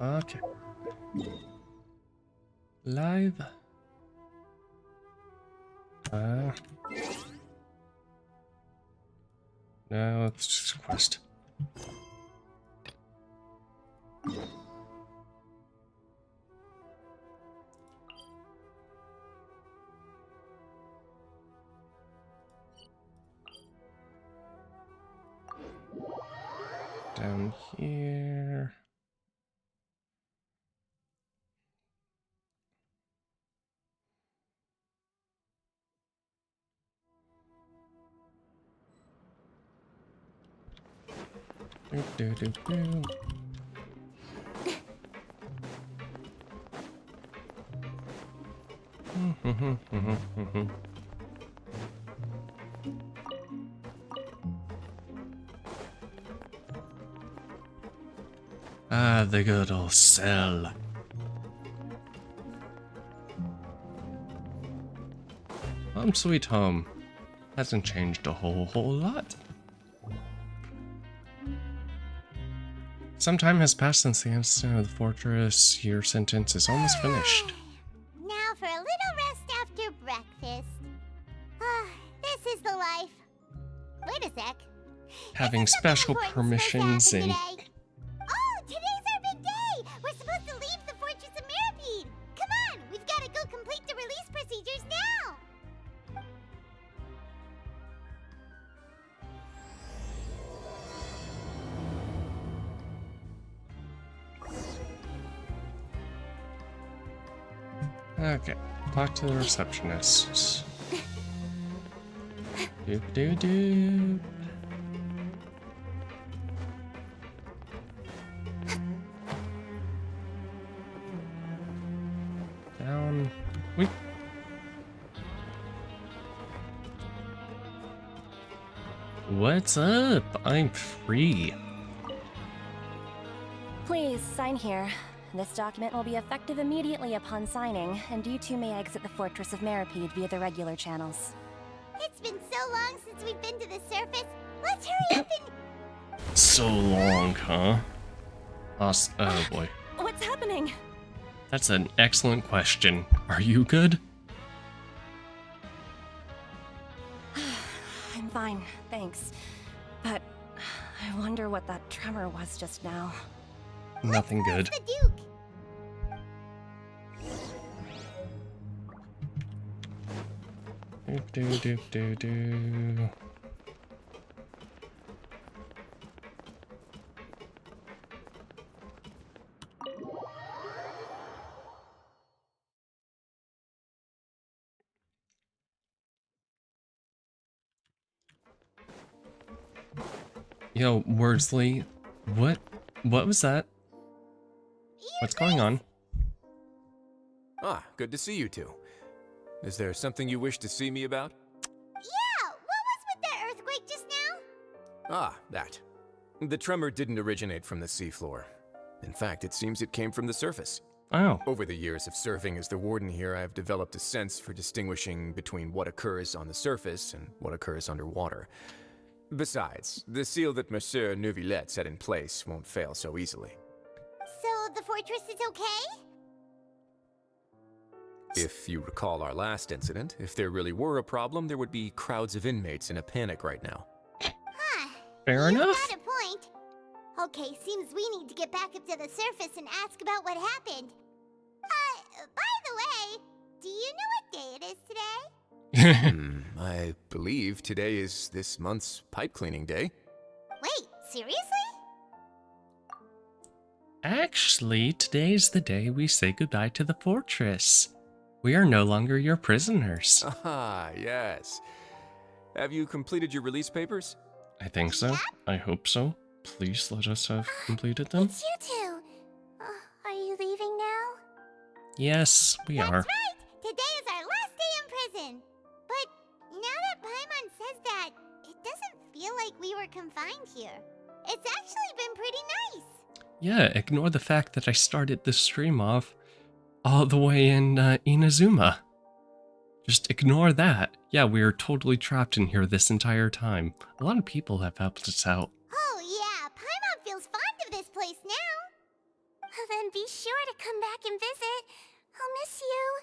Okay. Live. No, it's just a quest. Down here. Do, do, do, do. Ah, the good old cell. Home sweet home. Hasn't changed a whole lot. Some time has passed since the incident of the fortress. Your sentence is almost finished. Now for a little rest after breakfast. This is the life. Wait a sec. Having special permissions and... Oh, today's our big day! We're supposed to leave the Fortress of Mirapede! Come on, we've got to go complete the release procedures now! Okay, talk to the receptionist. Doop doo doop. Down. Wait. What's up? I'm free. Please sign here. This document will be effective immediately upon signing, and you two may exit the Fortress of Mirapede via the regular channels. It's been so long since we've been to the surface. Let's hurry up and... So long, huh? Oh boy. What's happening? That's an excellent question. Are you good? I'm fine, thanks. But I wonder what that tremor was just now. Nothing good. The Duke. Doop doo doop doo doo. Yo, Worsley, what was that? What's going on? Ah, good to see you two. Is there something you wish to see me about? Yeah, what was with that earthquake just now? Ah, that. The tremor didn't originate from the seafloor. In fact, it seems it came from the surface. Oh. Over the years of serving as the warden here, I have developed a sense for distinguishing between what occurs on the surface and what occurs underwater. Besides, the seal that Monsieur Neuvillette set in place won't fail so easily. So the fortress is okay? If you recall our last incident, if there really were a problem, there would be crowds of inmates in a panic right now. Huh. Fair enough. Got a point. Okay, seems we need to get back up to the surface and ask about what happened. By the way, do you know what day it is today? I believe today is this month's pipe cleaning day. Wait, seriously? Actually, today's the day we say goodbye to the fortress. We are no longer your prisoners. Ah, yes. Have you completed your release papers? I think so. I hope so. Please let us have completed them. It's you two. Are you leaving now? Yes, we are. That's right. Today is our last day in prison. But now that Paimon says that, it doesn't feel like we were confined here. It's actually been pretty nice. Yeah, ignore the fact that I started this stream off all the way in Inazuma. Just ignore that. Yeah, we are totally trapped in here this entire time. A lot of people have helped us out. Oh yeah, Paimon feels fond of this place now. then be sure to come back and visit. I'll miss you.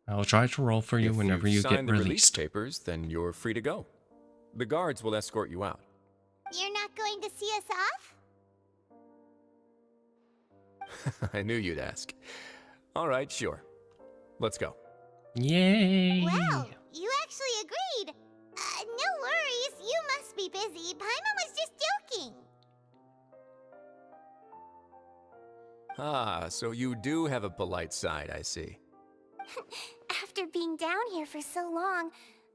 I'll try to roll for you If whenever you've you get signed the release released. papers, then you're free to go. The guards will escort you out. You're not going to see us off? I knew you'd ask. All right, sure. Let's go. Yay! Wow, you actually agreed. No worries, you must be busy. Paimon was just joking. Ah, so you do have a polite side, I see. After being down here for so long,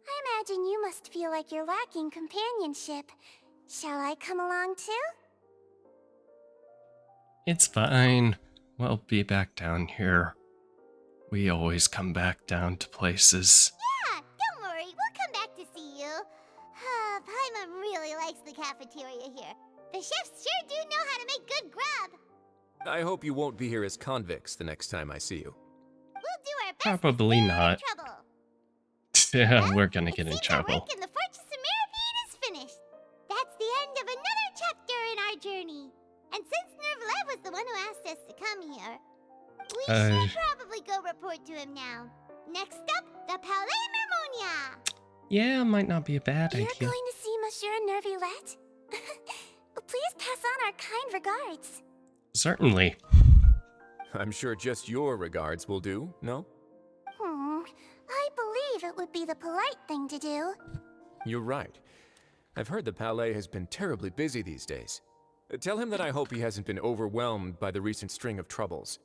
I imagine you must feel like you're lacking companionship. Shall I come along too? It's fine. We'll be back down here. We always come back down to places. Yeah, don't worry, we'll come back to see you. Paimon really likes the cafeteria here. The chefs sure do know how to make good grub. I hope you won't be here as convicts the next time I see you. We'll do our best Probably to stay out not. of trouble. Yeah, Well, we're gonna it get in seems trouble. Our work in the Fortress of Mirapede is finished. That's the end of another chapter in our journey. And since Nervlev was the one who asked us to come here, we should probably go report to him now. Next up, the Palais Mermonia. Yeah, might not be a bad You're idea. going to see Monsieur Nervillette? Please pass on our kind regards. Certainly. I'm sure just your regards will do, no? I believe it would be the polite thing to do. You're right. I've heard the Palais has been terribly busy these days. Tell him that I hope he hasn't been overwhelmed by the recent string of troubles.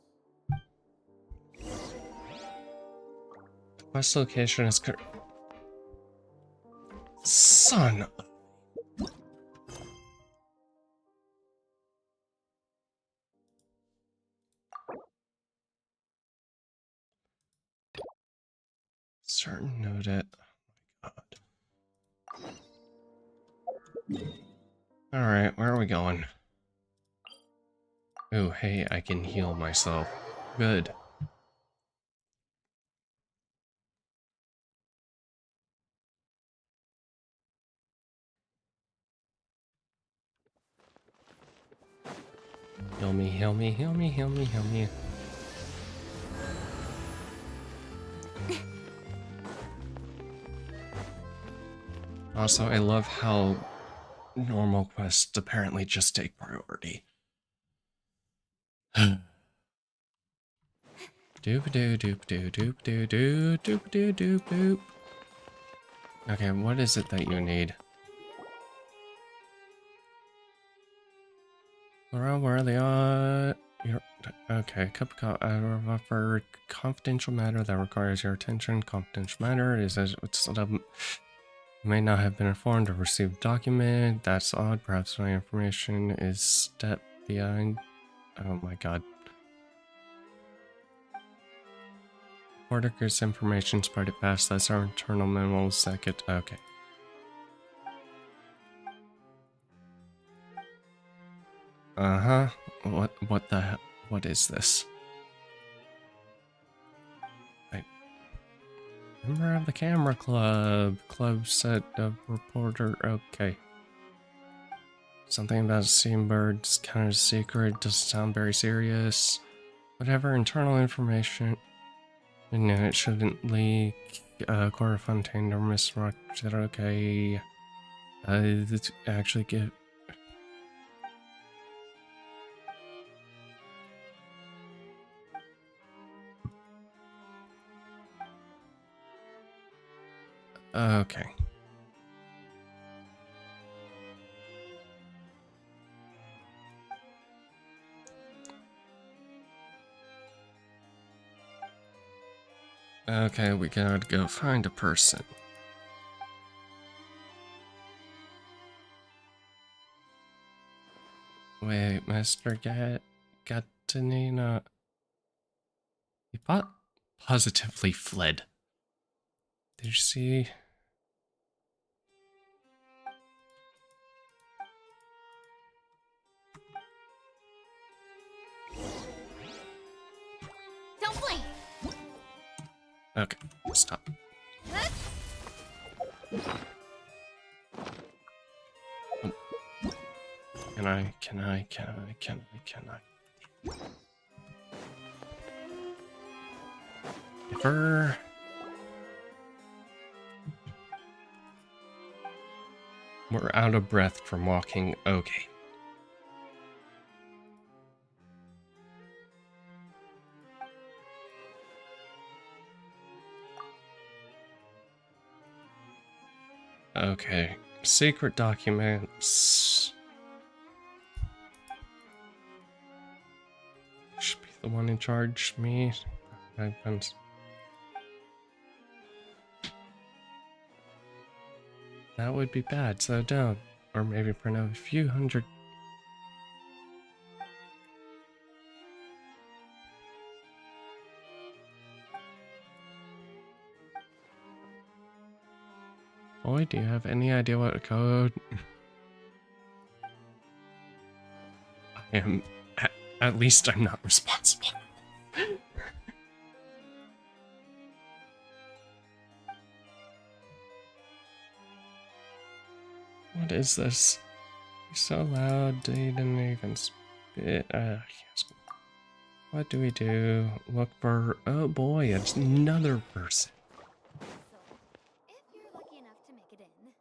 Quest location is Son of... Certain noted. Oh my god. Alright, where are we going? Oh, hey, I can heal myself. Good. Heal me, heal me, heal me, heal me, heal me. Also, I love how normal quests apparently just take priority. Doop doo doop doo doop doo doo doop doo doop doop. Okay, what is it that you need? Around where they are. Okay, for confidential matter that requires your attention. Confidential matter is as it's may not have been informed or received a document. That's odd. Perhaps my information is step behind. Oh my god. Porticus information, spread it fast. That's our internal memos that get. Okay. Uh-huh. What the hell? What is this? Member of the camera club. Club set of reporter. Okay. Something about seeing birds, kind of secret, doesn't sound very serious. Whatever internal information. No, it shouldn't leak. Quarter Fontaine or Miss Rock. Okay. Actually get. Okay. Okay, we gotta go find a person. Wait, Master Gatanina. He positively fled. Did you see? Don't blink. Okay, stop. Can I? Never. We're out of breath from walking. Okay. Okay. Secret documents. Should be the one in charge. Me. That would be bad, so don't. Or maybe print out a few hundred. Boy, do you have any idea what code? I am. At least I'm not responsible. What is this? He's so loud, he didn't even spit. What do we do? Look for. Oh boy, it's another person. If you're lucky enough to make it in.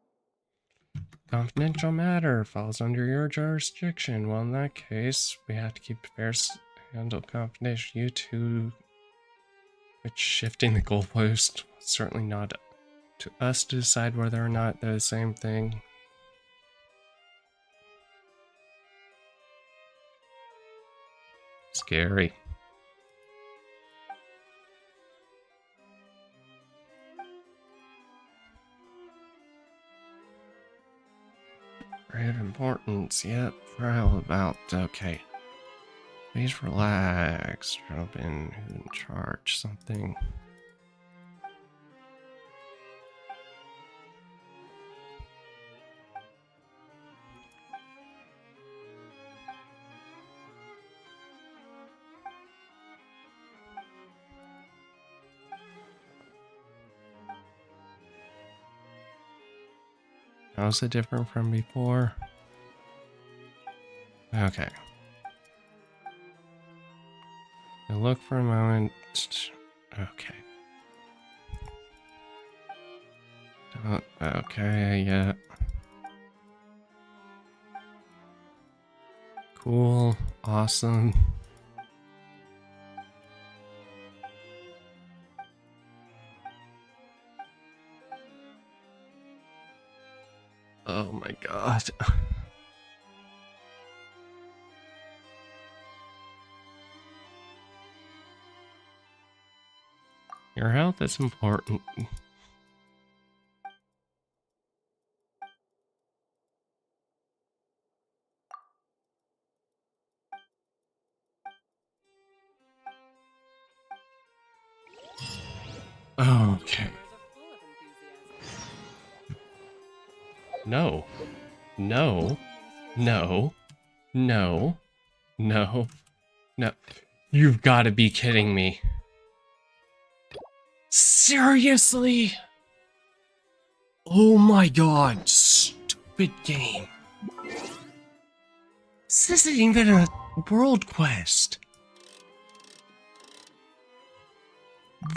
Confidential matter falls under your jurisdiction. Well, in that case, we have to keep affairs handled confidential. You two. Which shifting the goalpost, certainly not to us to decide whether or not they're the same thing. Scary. Grave importance, yep, trial about, okay. Please relax, drop in, who's in charge, something. How's it different from before? Okay. I look for a moment. Okay. Okay, yeah. Cool. Awesome. Oh my god. Your health is important. Okay. No. No. No. No. No. No. You've got to be kidding me. Seriously? Oh my god. Stupid game. This isn't even a world quest.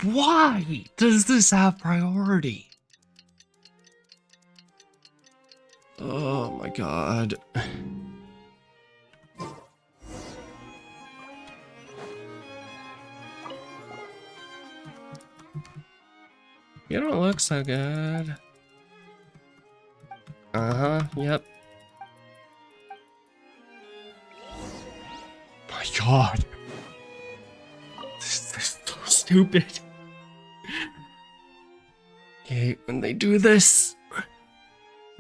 Why does this have priority? Oh my god. You don't look so good. Uh-huh, yep. My god. This is so stupid. Okay, when they do this.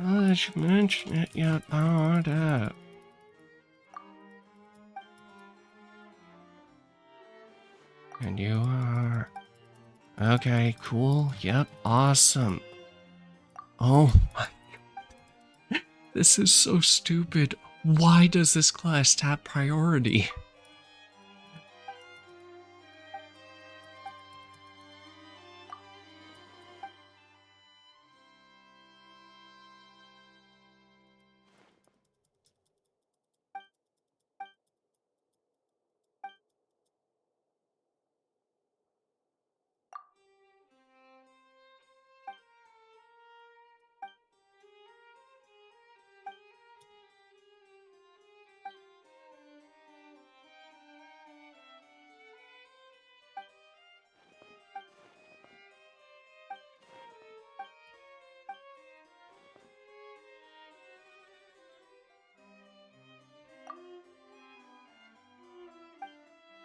Oh, that you mention it, you powered up. And you are... Okay, cool. Yep, awesome. Oh my... This is so stupid. Why does this class have priority?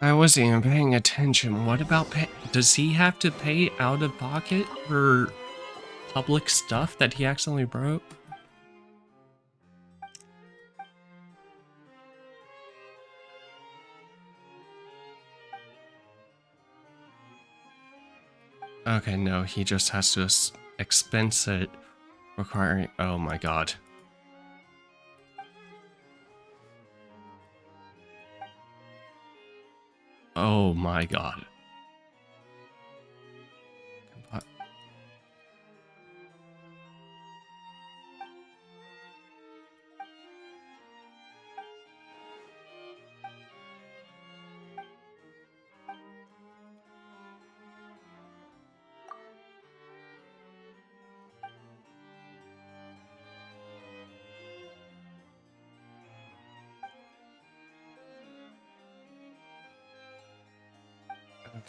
I wasn't even paying attention. What about pay? Does he have to pay out of pocket for public stuff that he accidentally broke? Okay, no, he just has to expense it, requiring. Oh my god. Oh my god.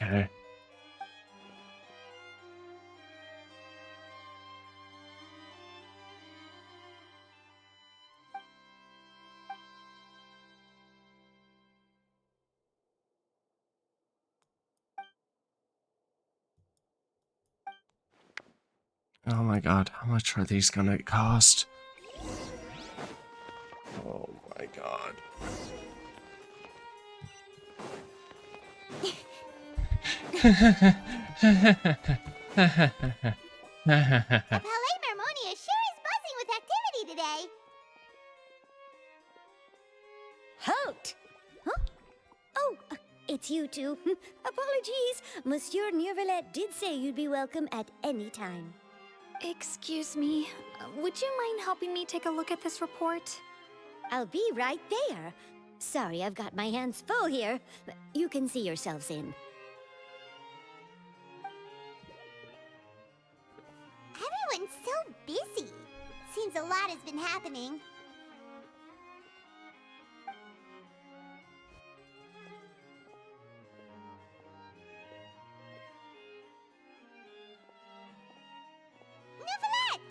Okay. Oh my god, how much are these gonna cost? Oh my god. The Palais Mermonia sure is buzzing with activity today. Halt! Huh? Oh, it's you two. Apologies. Monsieur Neuvillette did say you'd be welcome at any time. Excuse me, would you mind helping me take a look at this report? I'll be right there. Sorry, I've got my hands full here. You can see yourselves in. Everyone's so busy. Seems a lot has been happening. Neuvillette!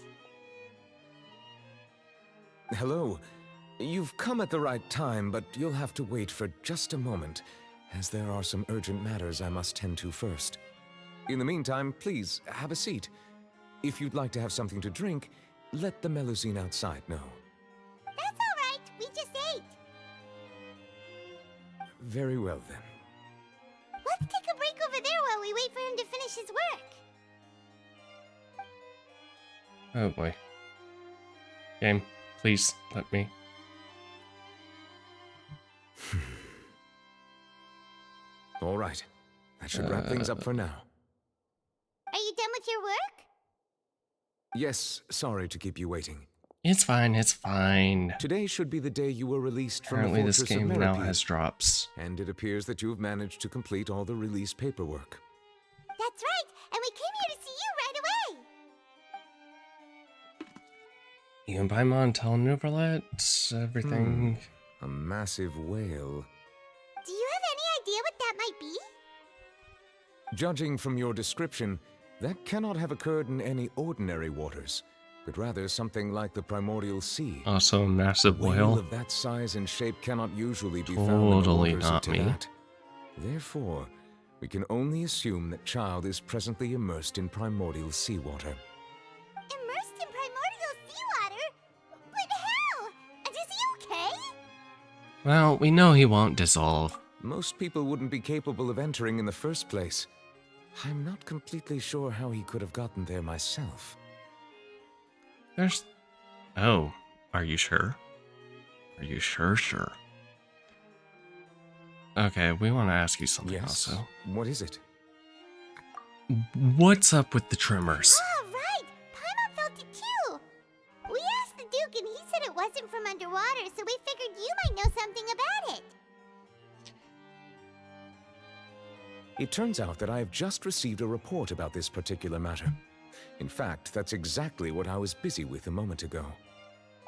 Hello. You've come at the right time, but you'll have to wait for just a moment, as there are some urgent matters I must tend to first. In the meantime, please, have a seat. If you'd like to have something to drink, let the Melusine outside know. That's all right. We just ate. Very well, then. Let's take a break over there while we wait for him to finish his work. Oh boy. Game, please let me. All right. That should wrap things up for now. Are you done with your work? Yes, sorry to keep you waiting. It's fine, it's fine. Today should be the day you were released from Apparently the this Fortress game of now Meripede, has drops. and it appears that you have managed to complete all the release paperwork. That's right, and we came here to see you right away. You can buy Montel Neuvillette, everything. A massive whale. Do you have any idea what that might be? Judging from your description, that cannot have occurred in any ordinary waters, but rather something like the primordial sea. Also a massive A whale. of that size and shape cannot usually be found in the Totally waters of not me. Tibet. Therefore, we can only assume that Child is presently immersed in primordial seawater. Immersed in primordial seawater? But how? And is he okay? Well, we know he won't dissolve. Most people wouldn't be capable of entering in the first place. I'm not completely sure how he could have gotten there myself. There's... Oh, are you sure? Are you sure? Okay, we want to ask you something Yes. also. What is it? What's up with the Tremors? Ah, right! Paimon felt it too! We asked the Duke and he said it wasn't from underwater, so we figured you might know something about it. It turns out that I have just received a report about this particular matter. In fact, that's exactly what I was busy with a moment ago.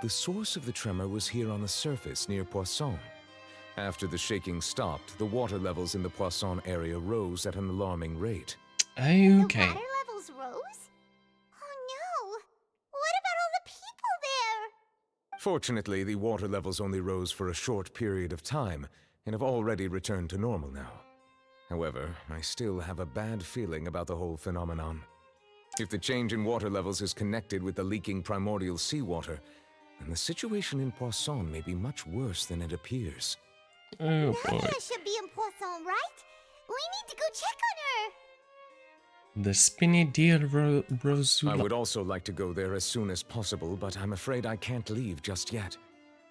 The source of the tremor was here on the surface near Poisson. After the shaking stopped, the water levels in the Poisson area rose at an alarming rate. Okay. The water levels rose? Oh no! What about all the people there? Fortunately, the water levels only rose for a short period of time, and have already returned to normal now. However, I still have a bad feeling about the whole phenomenon. If the change in water levels is connected with the leaking primordial seawater, then the situation in Poisson may be much worse than it appears. Oh boy. Navia should be in Poisson, right? We need to go check on her. The Spinny Deer Rosula. I would also like to go there as soon as possible, but I'm afraid I can't leave just yet.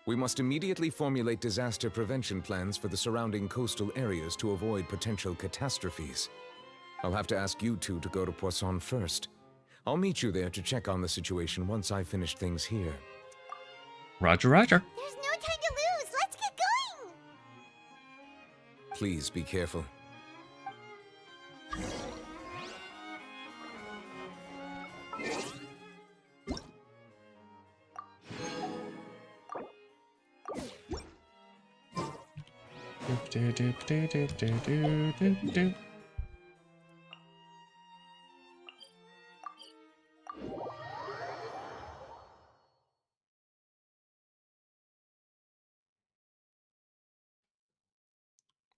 We must immediately formulate disaster prevention plans for the surrounding coastal areas to avoid potential catastrophes. I'll have to ask you two to go to Poisson first. I'll meet you there to check on the situation once I've finished things here. Roger, roger. There's no time to lose. Let's get going. Please be careful.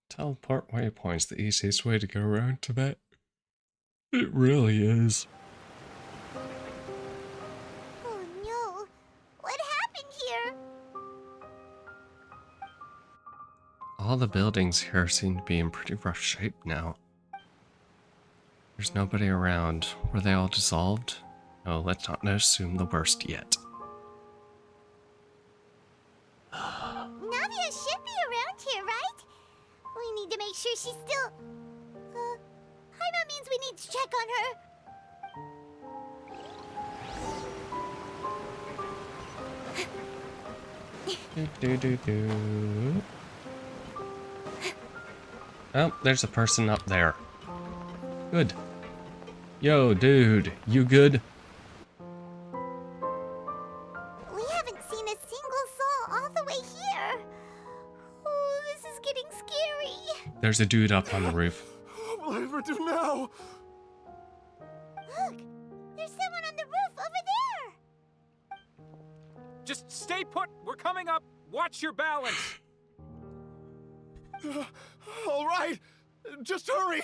Teleport waypoint's the easiest way to go around Tibet. It really is. Oh no. What happened here? All the buildings here seem to be in pretty rough shape now. There's nobody around. Were they all dissolved? No, let's not assume the worst yet. Navia should be around here, right? We need to make sure she's still... Paimon means we need to check on her. Oh, there's a person up there. Good. Yo, dude, you good? We haven't seen a single soul all the way here. Oh, this is getting scary. There's a dude up on the roof. What will I ever do now? Look, there's someone on the roof over there. Just stay put. We're coming up. Watch your balance. All right, just hurry.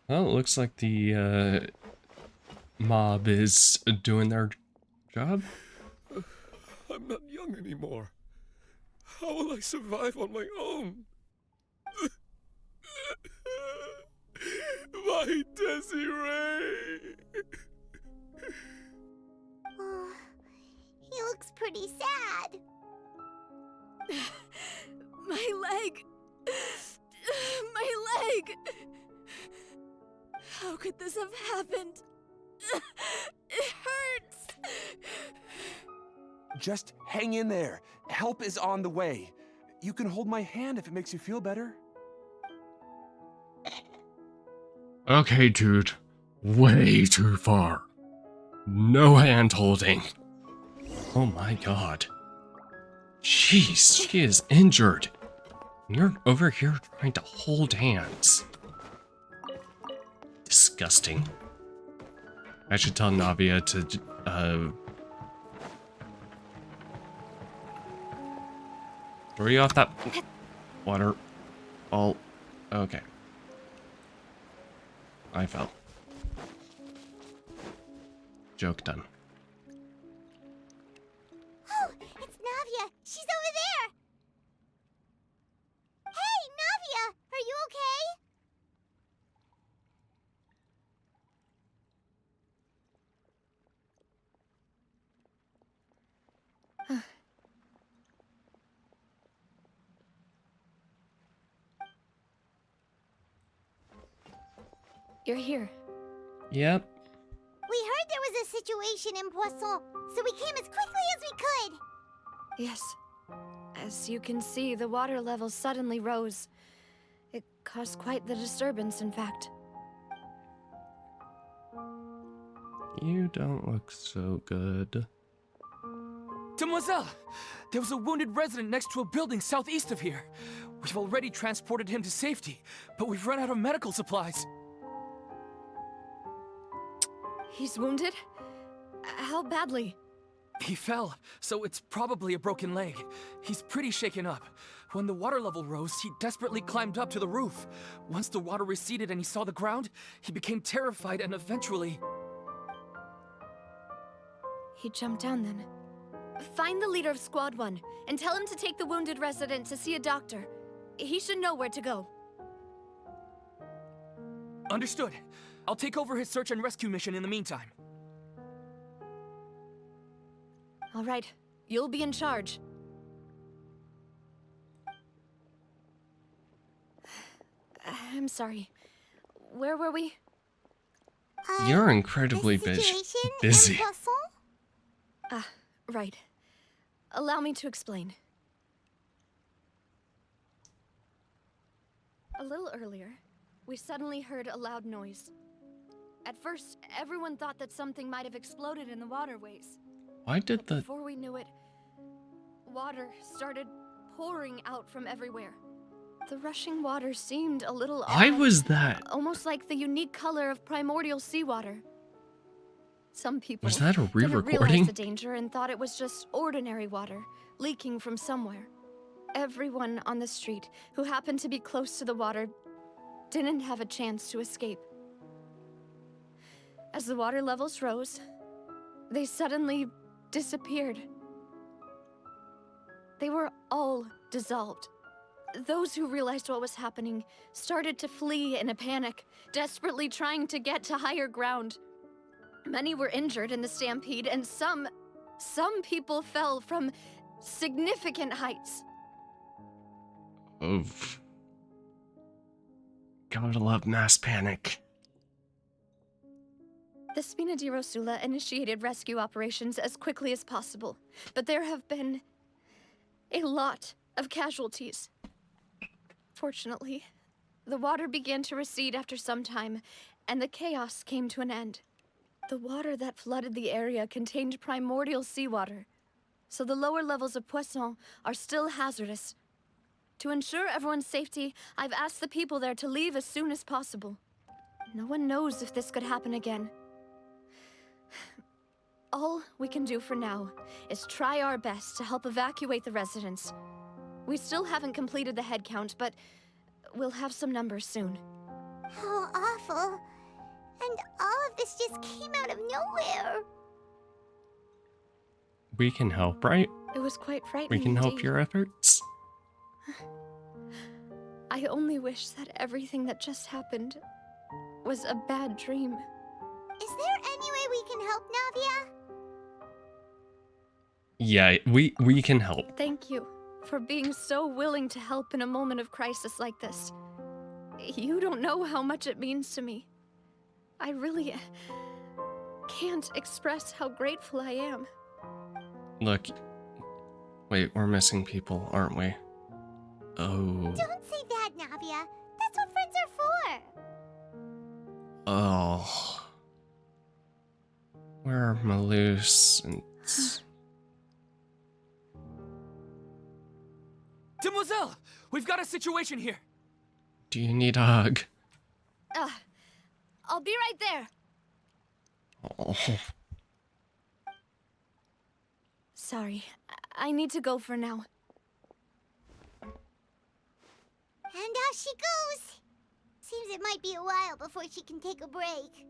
Well, it looks like the mob is doing their job. I'm not young anymore. How will I survive on my own? My Desiree! Oh, he looks pretty sad. My leg! My leg! How could this have happened? It hurts! Just hang in there. Help is on the way. You can hold my hand if it makes you feel better. Okay, dude. Way too far. No hand holding. Oh my god. Jeez, she is injured. And you're over here trying to hold hands. Disgusting. I should tell Navia to, throw you off that water ball. Okay. I fell. Joke done. Oh, it's Navia. She's over there. Hey, Navia, are you okay? You're here. Yep. We heard there was a situation in Poisson, so we came as quickly as we could. Yes. As you can see, the water level suddenly rose. It caused quite the disturbance, in fact. You don't look so good. Demoiselle! There was a wounded resident next to a building southeast of here. We've already transported him to safety, but we've run out of medical supplies. He's wounded? How badly? He fell, so it's probably a broken leg. He's pretty shaken up. When the water level rose, he desperately climbed up to the roof. Once the water receded and he saw the ground, he became terrified and eventually... He jumped down then. Find the leader of Squad 1 and tell him to take the wounded resident to see a doctor. He should know where to go. Understood. I'll take over his search and rescue mission in the meantime. All right, you'll be in charge. I'm sorry. Where were we? You're incredibly busy. Ah, right. Allow me to explain. A little earlier, we suddenly heard a loud noise. At first, everyone thought that something might have exploded in the waterways. Why did the... Before we knew it, water started pouring out from everywhere. The rushing water seemed a little Why odd, was that? almost like the unique color of primordial seawater. Some people Was that a didn't realize re-recording? the danger and thought it was just ordinary water leaking from somewhere. Everyone on the street who happened to be close to the water didn't have a chance to escape. As the water levels rose, they suddenly disappeared. They were all dissolved. Those who realized what was happening started to flee in a panic, desperately trying to get to higher ground. Many were injured in the stampede, and some people fell from significant heights. Oof. Gotta love mass panic. The Spina di Rosula initiated rescue operations as quickly as possible, but there have been a lot of casualties. Fortunately, the water began to recede after some time, and the chaos came to an end. The water that flooded the area contained primordial seawater, so the lower levels of Poisson are still hazardous. To ensure everyone's safety, I've asked the people there to leave as soon as possible. No one knows if this could happen again. All we can do for now is try our best to help evacuate the residents. We still haven't completed the head count, but we'll have some numbers soon. How awful. And all of this just came out of nowhere. We can help, right? It was quite frightening. We can help indeed. your efforts. I only wish that everything that just happened was a bad dream. Is there any way we can help, Navia? Yeah, we can help. Thank you for being so willing to help in a moment of crisis like this. You don't know how much it means to me. I really can't express how grateful I am. Look. Wait, we're missing people, aren't we? Oh. Don't say that, Navia. That's what friends are for. Oh. Where are Malus and... Demoiselle! We've got a situation here! Do you need a hug? I'll be right there. Oh. Sorry, I need to go for now. And off she goes. Seems it might be a while before she can take a break.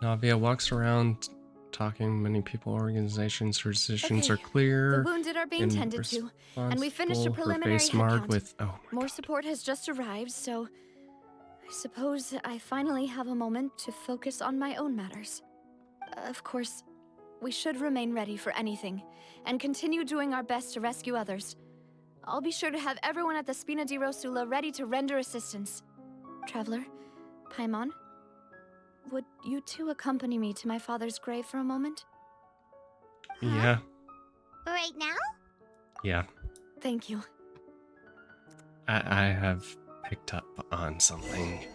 Navia walks around talking. Many people, organizations, her decisions are Okay, clear. The wounded are being tended to, and we finished a responsible. preliminary Her face head marred count. with... Oh my More God. support has just arrived, so I suppose I finally have a moment to focus on my own matters. Of course, we should remain ready for anything, and continue doing our best to rescue others. I'll be sure to have everyone at the Spina di Rosula ready to render assistance. Traveler, Paimon, would you two accompany me to my father's grave for a moment? Yeah. Right now? Yeah. Thank you. I have picked up on something.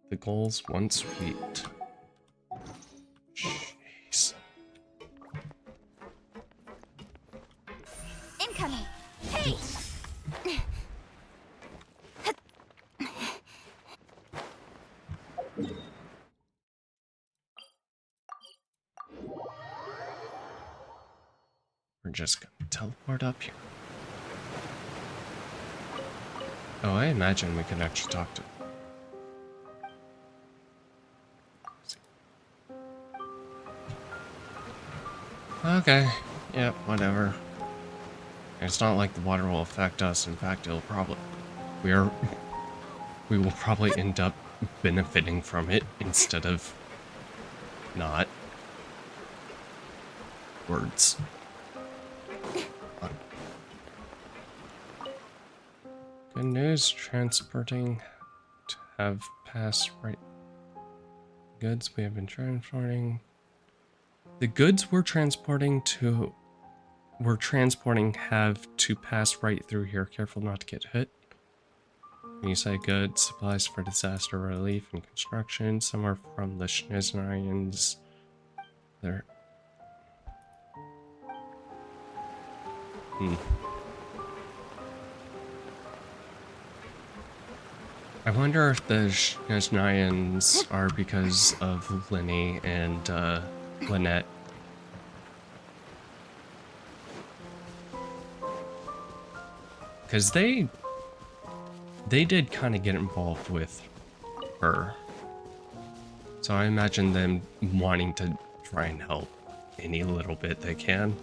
The goals once reaped We're just gonna teleport up here. Oh, I imagine we could actually talk to... Okay, yep, whatever. It's not like the water will affect us. In fact, it'll probably... we will probably end up benefiting from it instead of not. Words. Good news, transporting to have passed right. Goods we have been transporting. The goods we're transporting have to pass right through here. Careful not to get hit. When you say goods, supplies for disaster relief and construction, somewhere from the Schneznarians. There. I wonder if the Schneznarians are because of Lenny and Lynette. Because they did kind of get involved with her. So I imagine them wanting to try and help any little bit they can.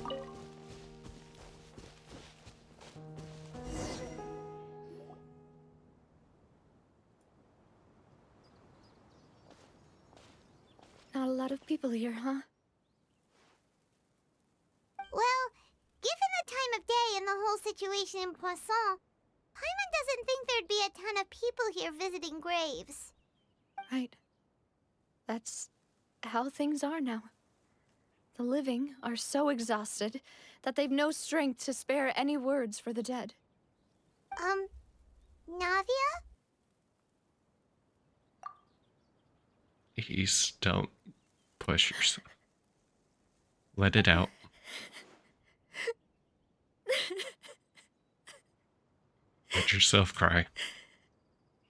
Not a lot of people here, huh? Well, given the time of day and the whole situation in Poisson, Paimon doesn't think there'd be a ton of people here visiting graves. Right. That's how things are now. The living are so exhausted that they've no strength to spare any words for the dead. Navia? Please don't push yourself. Let it out. Let yourself cry.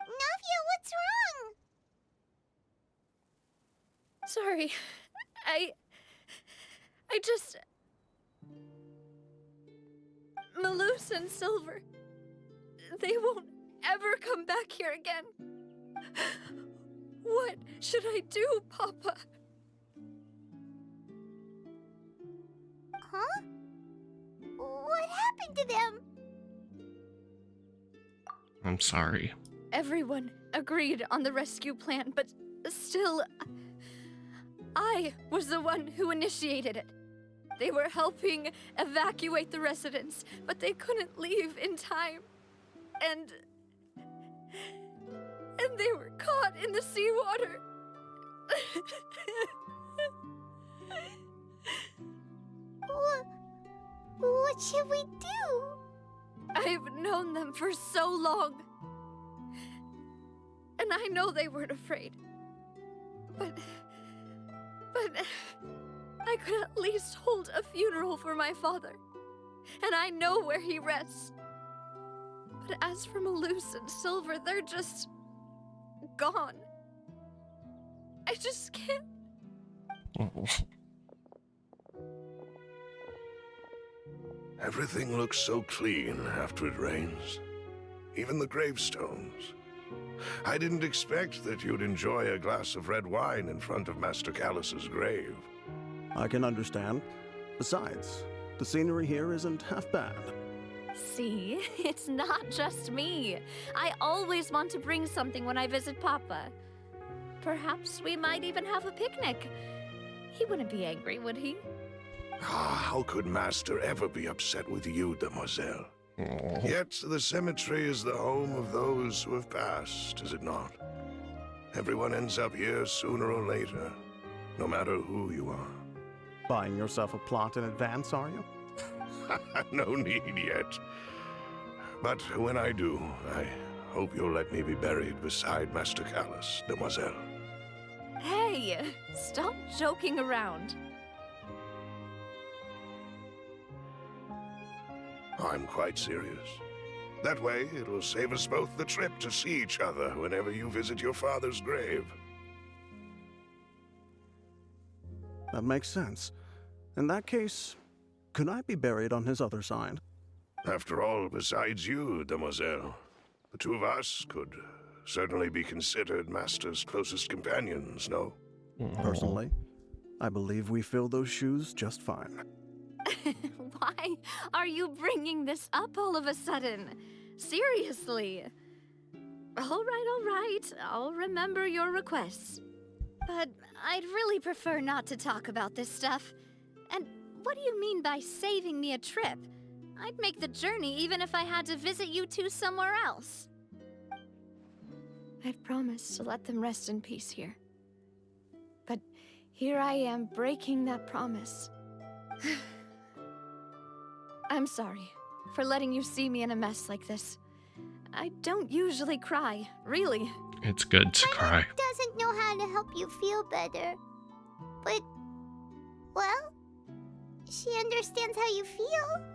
Navia, what's wrong? Sorry. I just... Malus and Silver. They won't ever come back here again. What should I do, Papa? Huh? What happened to them? I'm sorry. Everyone agreed on the rescue plan, but still, I was the one who initiated it. They were helping evacuate the residents, but they couldn't leave in time. And they were caught in the seawater. What should we do? I've known them for so long. And I know they weren't afraid. But I could at least hold a funeral for my father. And I know where he rests. But as for Malus and Silver, they're just... gone. I just can't... Oh. Everything looks so clean after it rains. Even the gravestones. I didn't expect that you'd enjoy a glass of red wine in front of Master Callus's grave. I can understand. Besides, the scenery here isn't half bad. See, it's not just me. I always want to bring something when I visit Papa. Perhaps we might even have a picnic. He wouldn't be angry, would he? How could Master ever be upset with you, demoiselle? Yet the cemetery is the home of those who have passed, is it not? Everyone ends up here sooner or later, no matter who you are. Buying yourself a plot in advance, are you? No need yet. But when I do, I hope you'll let me be buried beside Master Callus, demoiselle. Hey, stop joking around. I'm quite serious. That way, it'll save us both the trip to see each other whenever you visit your father's grave. That makes sense. In that case, Could I be buried on his other side? After all, besides you, demoiselle, the two of us could certainly be considered Master's closest companions, no? Personally, I believe we fill those shoes just fine. Why are you bringing this up all of a sudden? Seriously. All right. I'll remember your requests. But I'd really prefer not to talk about this stuff. And what do you mean by saving me a trip? I'd make the journey even if I had to visit you two somewhere else. I've promised to let them rest in peace here. But here I am breaking that promise. I'm sorry for letting you see me in a mess like this. I don't usually cry, really. It's good to cry. Doesn't know how to help you feel better. But, well, she understands how you feel.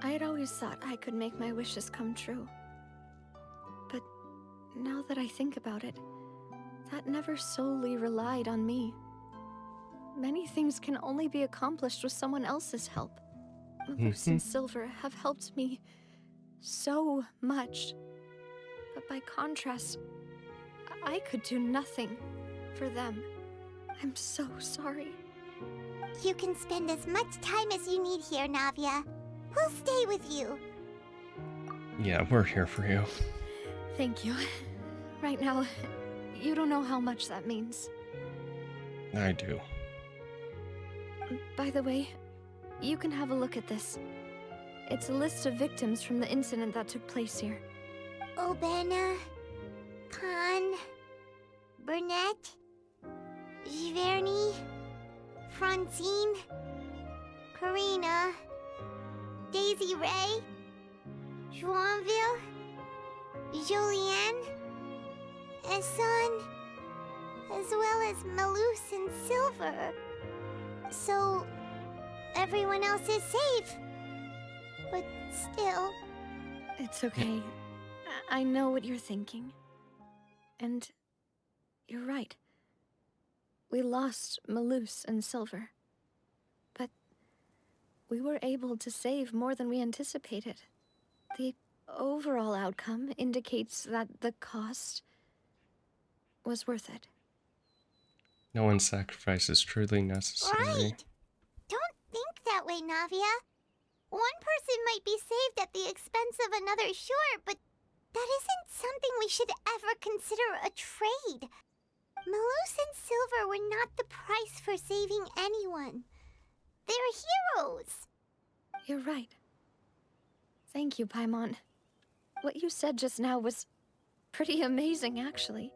I had always thought I could make my wishes come true. But now that I think about it, that never solely relied on me. Many things can only be accomplished with someone else's help. Malus and Silver have helped me so much. But by contrast, I could do nothing for them. I'm so sorry. You can spend as much time as you need here, Navia. We'll stay with you. Yeah, we're here for you. Thank you. Right now, you don't know how much that means. I do. By the way, you can have a look at this. It's a list of victims from the incident that took place here. Obena, Khan, Burnett, Giverny, Francine, Karina, Daisy Ray, Joinville, Julianne, Esson, as well as Malus and Silver. So, everyone else is safe. But still... It's okay. I know what you're thinking. And you're right. We lost Malus and Silver. But we were able to save more than we anticipated. The overall outcome indicates that the cost was worth it. No one's sacrifice is truly necessary. Right! Don't think that way, Navia. One person might be saved at the expense of another, sure, but that isn't something we should ever consider a trade. Malus and Silver were not the price for saving anyone. They're heroes. You're right. Thank you, Paimon. What you said just now was pretty amazing, actually.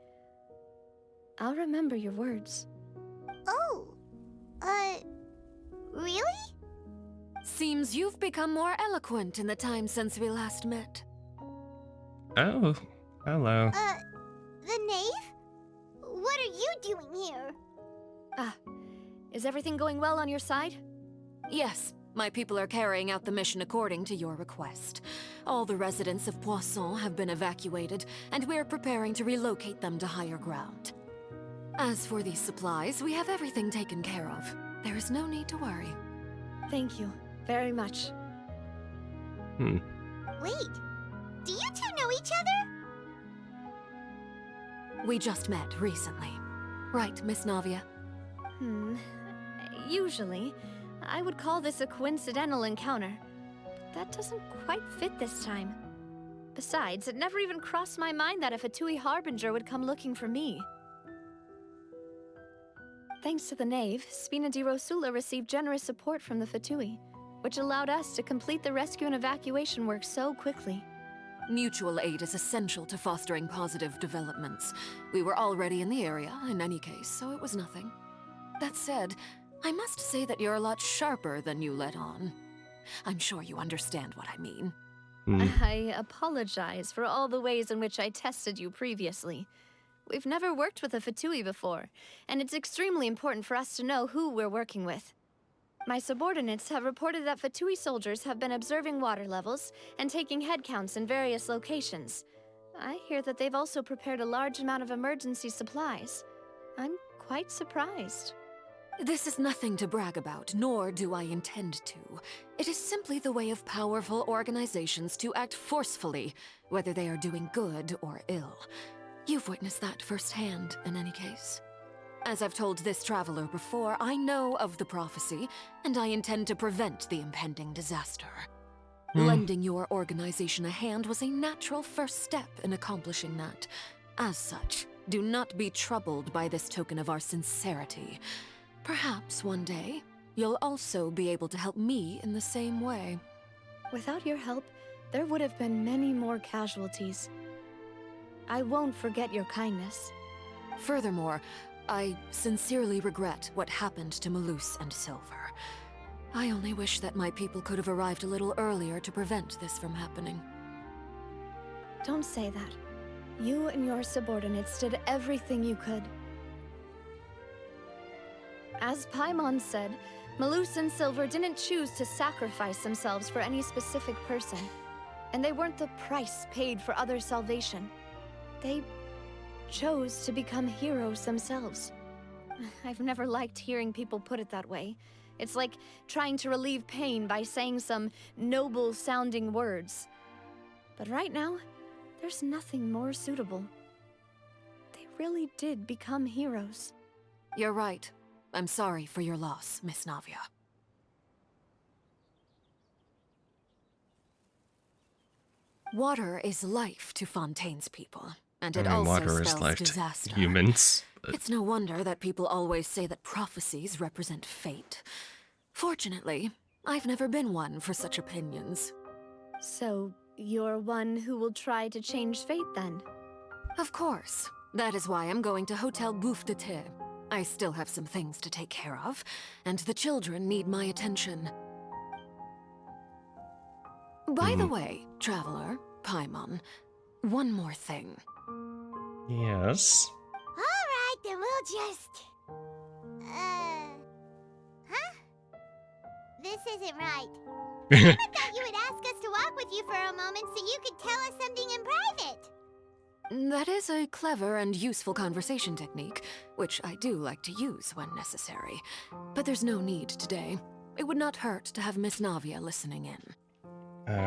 I'll remember your words. Oh, really? Seems you've become more eloquent in the time since we last met. Oh, hello. The knave? What are you doing here? Is everything going well on your side? Yes, my people are carrying out the mission according to your request. All the residents of Poisson have been evacuated, and we're preparing to relocate them to higher ground. As for these supplies, we have everything taken care of. There is no need to worry. Thank you very much. Wait, do you two know each other? We just met recently. Right, Miss Navia? Usually, I would call this a coincidental encounter. But that doesn't quite fit this time. Besides, it never even crossed my mind that a Fatui Harbinger would come looking for me. Thanks to the Knave, Spina di Rosula received generous support from the Fatui, which allowed us to complete the rescue and evacuation work so quickly. Mutual aid is essential to fostering positive developments. We were already in the area, in any case, so it was nothing. That said, I must say that you're a lot sharper than you let on. I'm sure you understand what I mean. I apologize for all the ways in which I tested you previously. We've never worked with a Fatui before, and it's extremely important for us to know who we're working with. My subordinates have reported that Fatui soldiers have been observing water levels and taking head counts in various locations. I hear that they've also prepared a large amount of emergency supplies. I'm quite surprised. This is nothing to brag about, nor do I intend to. It is simply the way of powerful organizations to act forcefully, whether they are doing good or ill. You've witnessed that firsthand, in any case. As I've told this traveler before, I know of the prophecy, and I intend to prevent the impending disaster. Lending your organization a hand was a natural first step in accomplishing that. As such, do not be troubled by this token of our sincerity. Perhaps one day, you'll also be able to help me in the same way. Without your help, there would have been many more casualties. I won't forget your kindness. Furthermore, I sincerely regret what happened to Malus and Silver. I only wish that my people could have arrived a little earlier to prevent this from happening. Don't say that. You and your subordinates did everything you could. As Paimon said, Malus and Silver didn't choose to sacrifice themselves for any specific person, and they weren't the price paid for others' salvation. They chose to become heroes themselves. I've never liked hearing people put it that way. It's like trying to relieve pain by saying some noble-sounding words. But right now, there's nothing more suitable. They really did become heroes. You're right. I'm sorry for your loss, Miss Navia. Water is life to Fontaine's people, and it also water is spells life to disaster. humans. It's no wonder that people always say that prophecies represent fate. Fortunately, I've never been one for such opinions. So, you're one who will try to change fate then? Of course. That is why I'm going to Hotel Bouffe de Thé. I still have some things to take care of, and the children need my attention. By the way, Traveler, Paimon, one more thing. Yes. Alright, then we'll just... Huh? This isn't right. I thought you would ask us to walk with you for a moment so you could tell us something in private. That is a clever and useful conversation technique, which I do like to use when necessary. But there's no need today. It would not hurt to have Miss Navia listening in.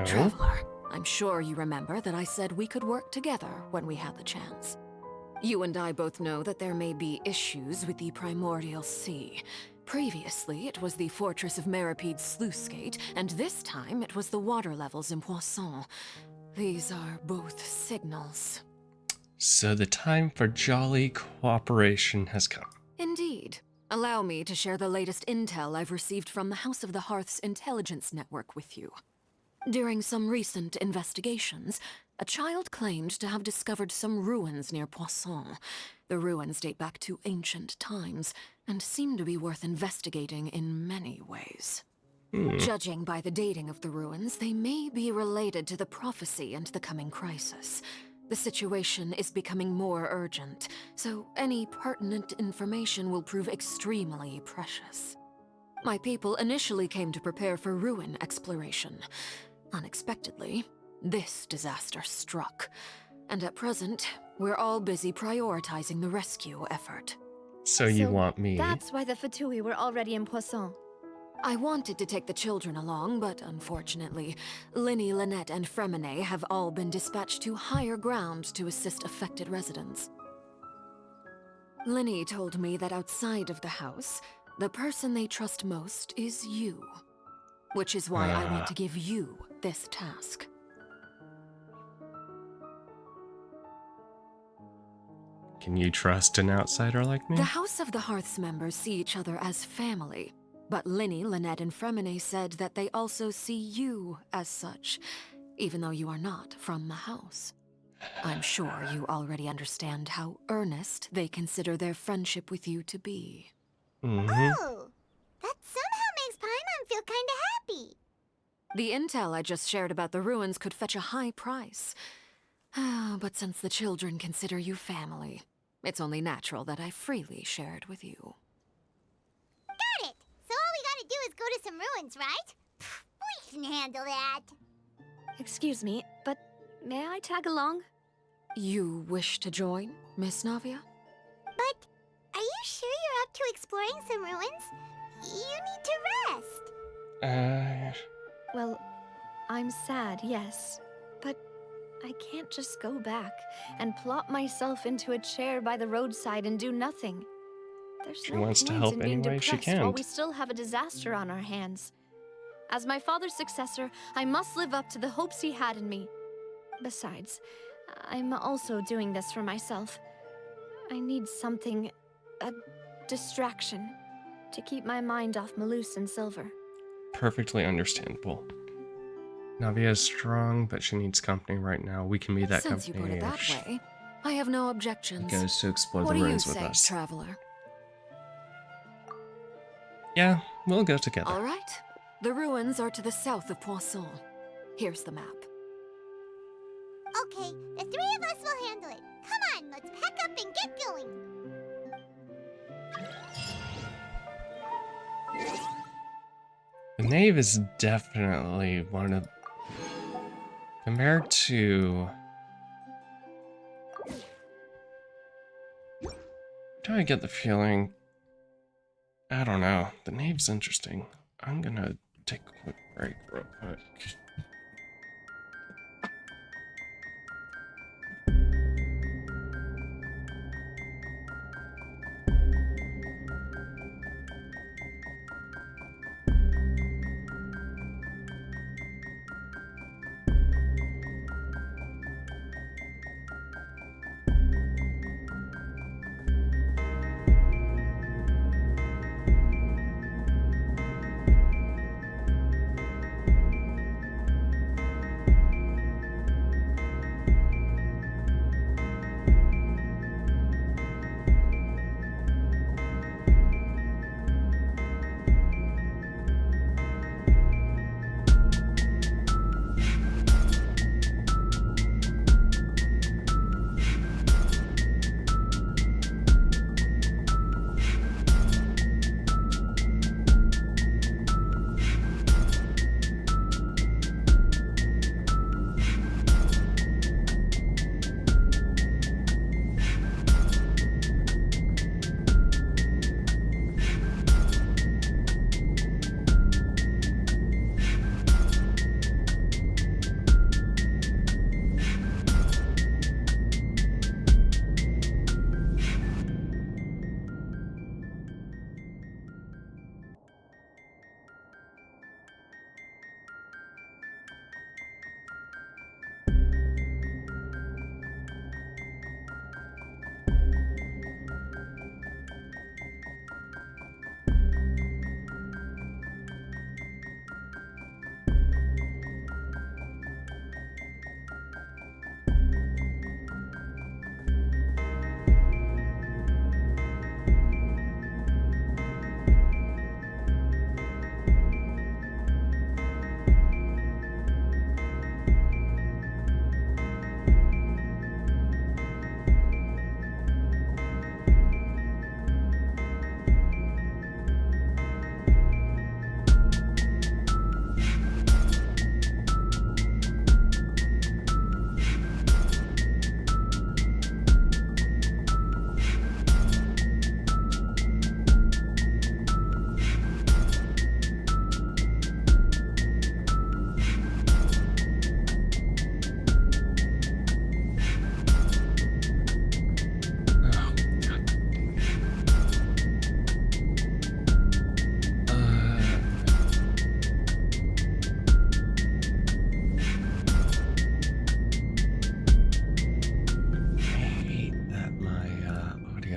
Traveler, I'm sure you remember that I said we could work together when we had the chance. You and I both know that there may be issues with the Primordial Sea. Previously, it was the Fortress of Maripede's sluice gate, and this time it was the water levels in Poisson. These are both signals. So the time for jolly cooperation has come. Indeed. Allow me to share the latest intel I've received from the House of the Hearth's intelligence network with you. During some recent investigations, a child claimed to have discovered some ruins near Poisson. The ruins date back to ancient times, and seem to be worth investigating in many ways. Judging by the dating of the ruins, they may be related to the prophecy and the coming crisis. The situation is becoming more urgent, so any pertinent information will prove extremely precious. My people initially came to prepare for ruin exploration. Unexpectedly, this disaster struck, and at present, we're all busy prioritizing the rescue effort. So you want me? That's why the Fatui were already in Poisson. I wanted to take the children along, but unfortunately, Linny, Lynette, and Fremine have all been dispatched to higher ground to assist affected residents. Linny told me that outside of the house, the person they trust most is you. Which is why I want to give you this task. Can you trust an outsider like me? The House of the Hearth's members see each other as family, but Linny, Lynette, and Fremine said that they also see you as such, even though you are not from the house. I'm sure you already understand how earnest they consider their friendship with you to be. Oh, that somehow makes Paimon feel kinda happy. The intel I just shared about the ruins could fetch a high price. But since the children consider you family, it's only natural that I freely share it with you. Got it! So all we gotta do is go to some ruins, right? We can handle that. Excuse me, but may I tag along? You wish to join, Miss Navia? But are you sure you're up to exploring some ruins? You need to rest. Well, I'm sad, yes. But I can't just go back and plop myself into a chair by the roadside and do nothing. There's She no wants to point help in being any way she depressed while can. we still have a disaster on our hands. As my father's successor, I must live up to the hopes he had in me. Besides, I'm also doing this for myself. I need something, a distraction, to keep my mind off Malus and Silver. Perfectly understandable. Navia is strong, but she needs company right now. We can be that Since you company put it that if way, I have no objections. she goes to explore What the do you ruins with say, us. traveler? Yeah, we'll go together. All right. The ruins are to the south of Poisson. Here's the map. Okay, the three of us will handle it. Come on, let's pack up and get going. The Knave is definitely one of... Compared to... Do I get the feeling... I don't know. The Knave's interesting. I'm gonna take a quick break real quick.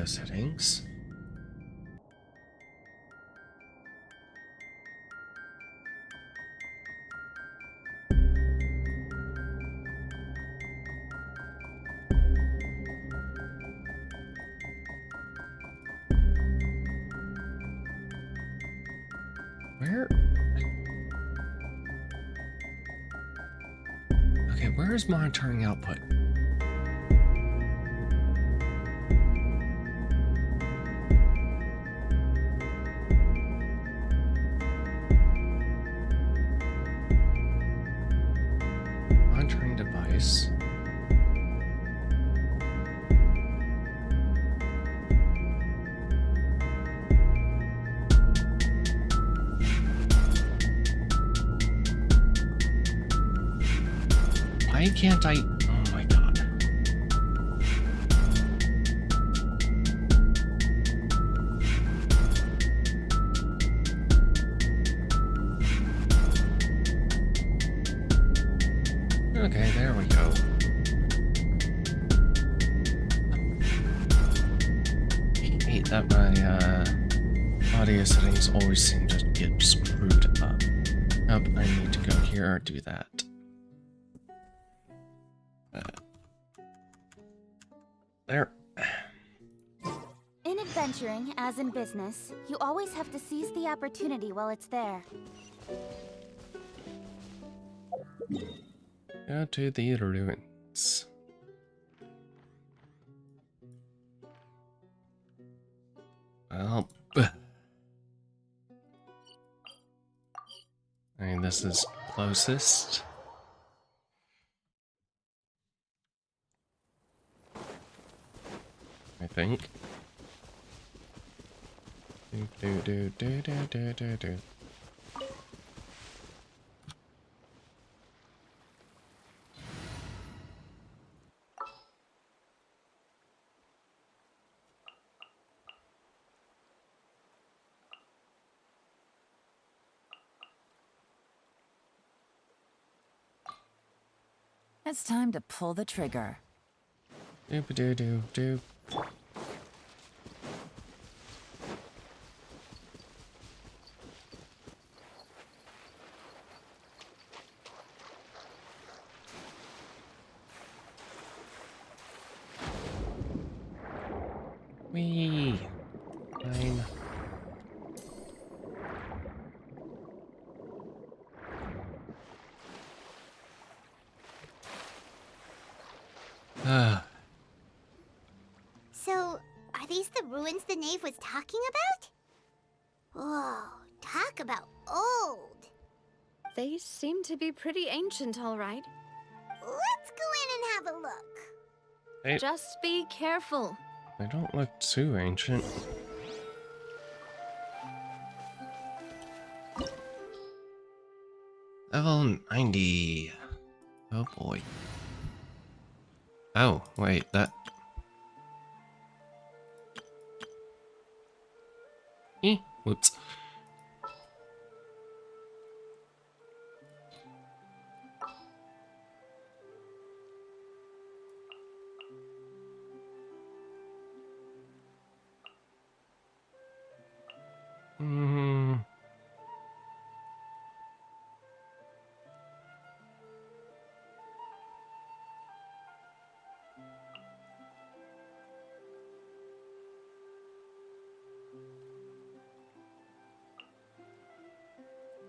Settings. Where? Okay, where is monitoring output? Monitoring device. Why can't I? Oh my god. Okay, there we go. I hate that my audio settings always seem to get screwed up. Nope, I need to go here or do that. There. In adventuring, as in business, you always have to seize the opportunity while it's there. Go to the ruins. Well, I mean, this is closest. I think. Do. It's time to pull the trigger. Do. Wee. Fine. So, are these the ruins the knave was talking about? Whoa, talk about old. They seem to be pretty ancient, all right. Let's go in and have a look. Just be careful. They don't look too ancient. Level 90. Oh boy. Oh, wait, that... Whoops.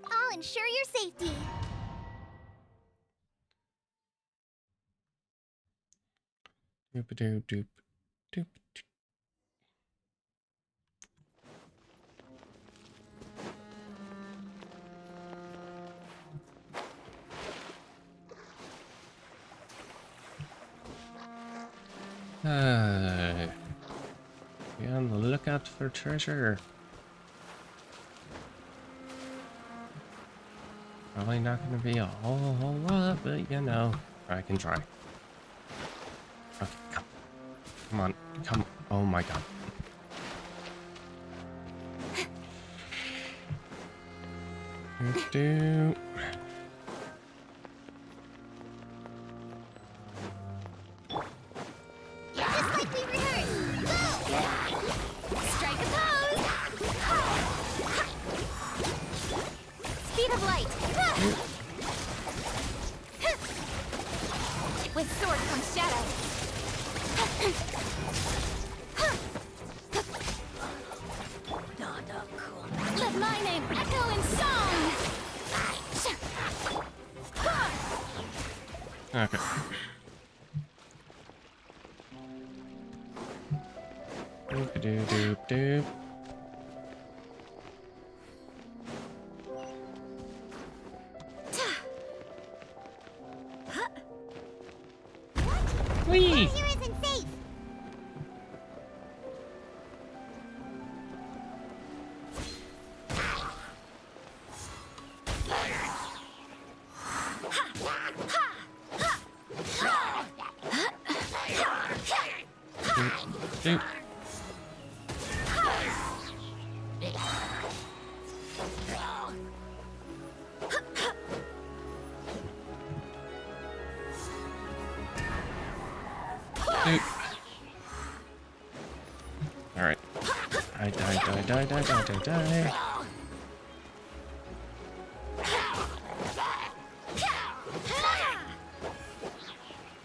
I'll ensure your safety. Doop. Be on the lookout for treasure. Probably not gonna be a whole lot, but you know, I can try. Okay, come on, come. Oh my god. Do. Just like we rehearsed. Go! Strike a pose. Speed of light. With sword comes shadow. Let my name echo in song. Okay. Doop. Whee! Here isn't safe. Dude. Alright. Die.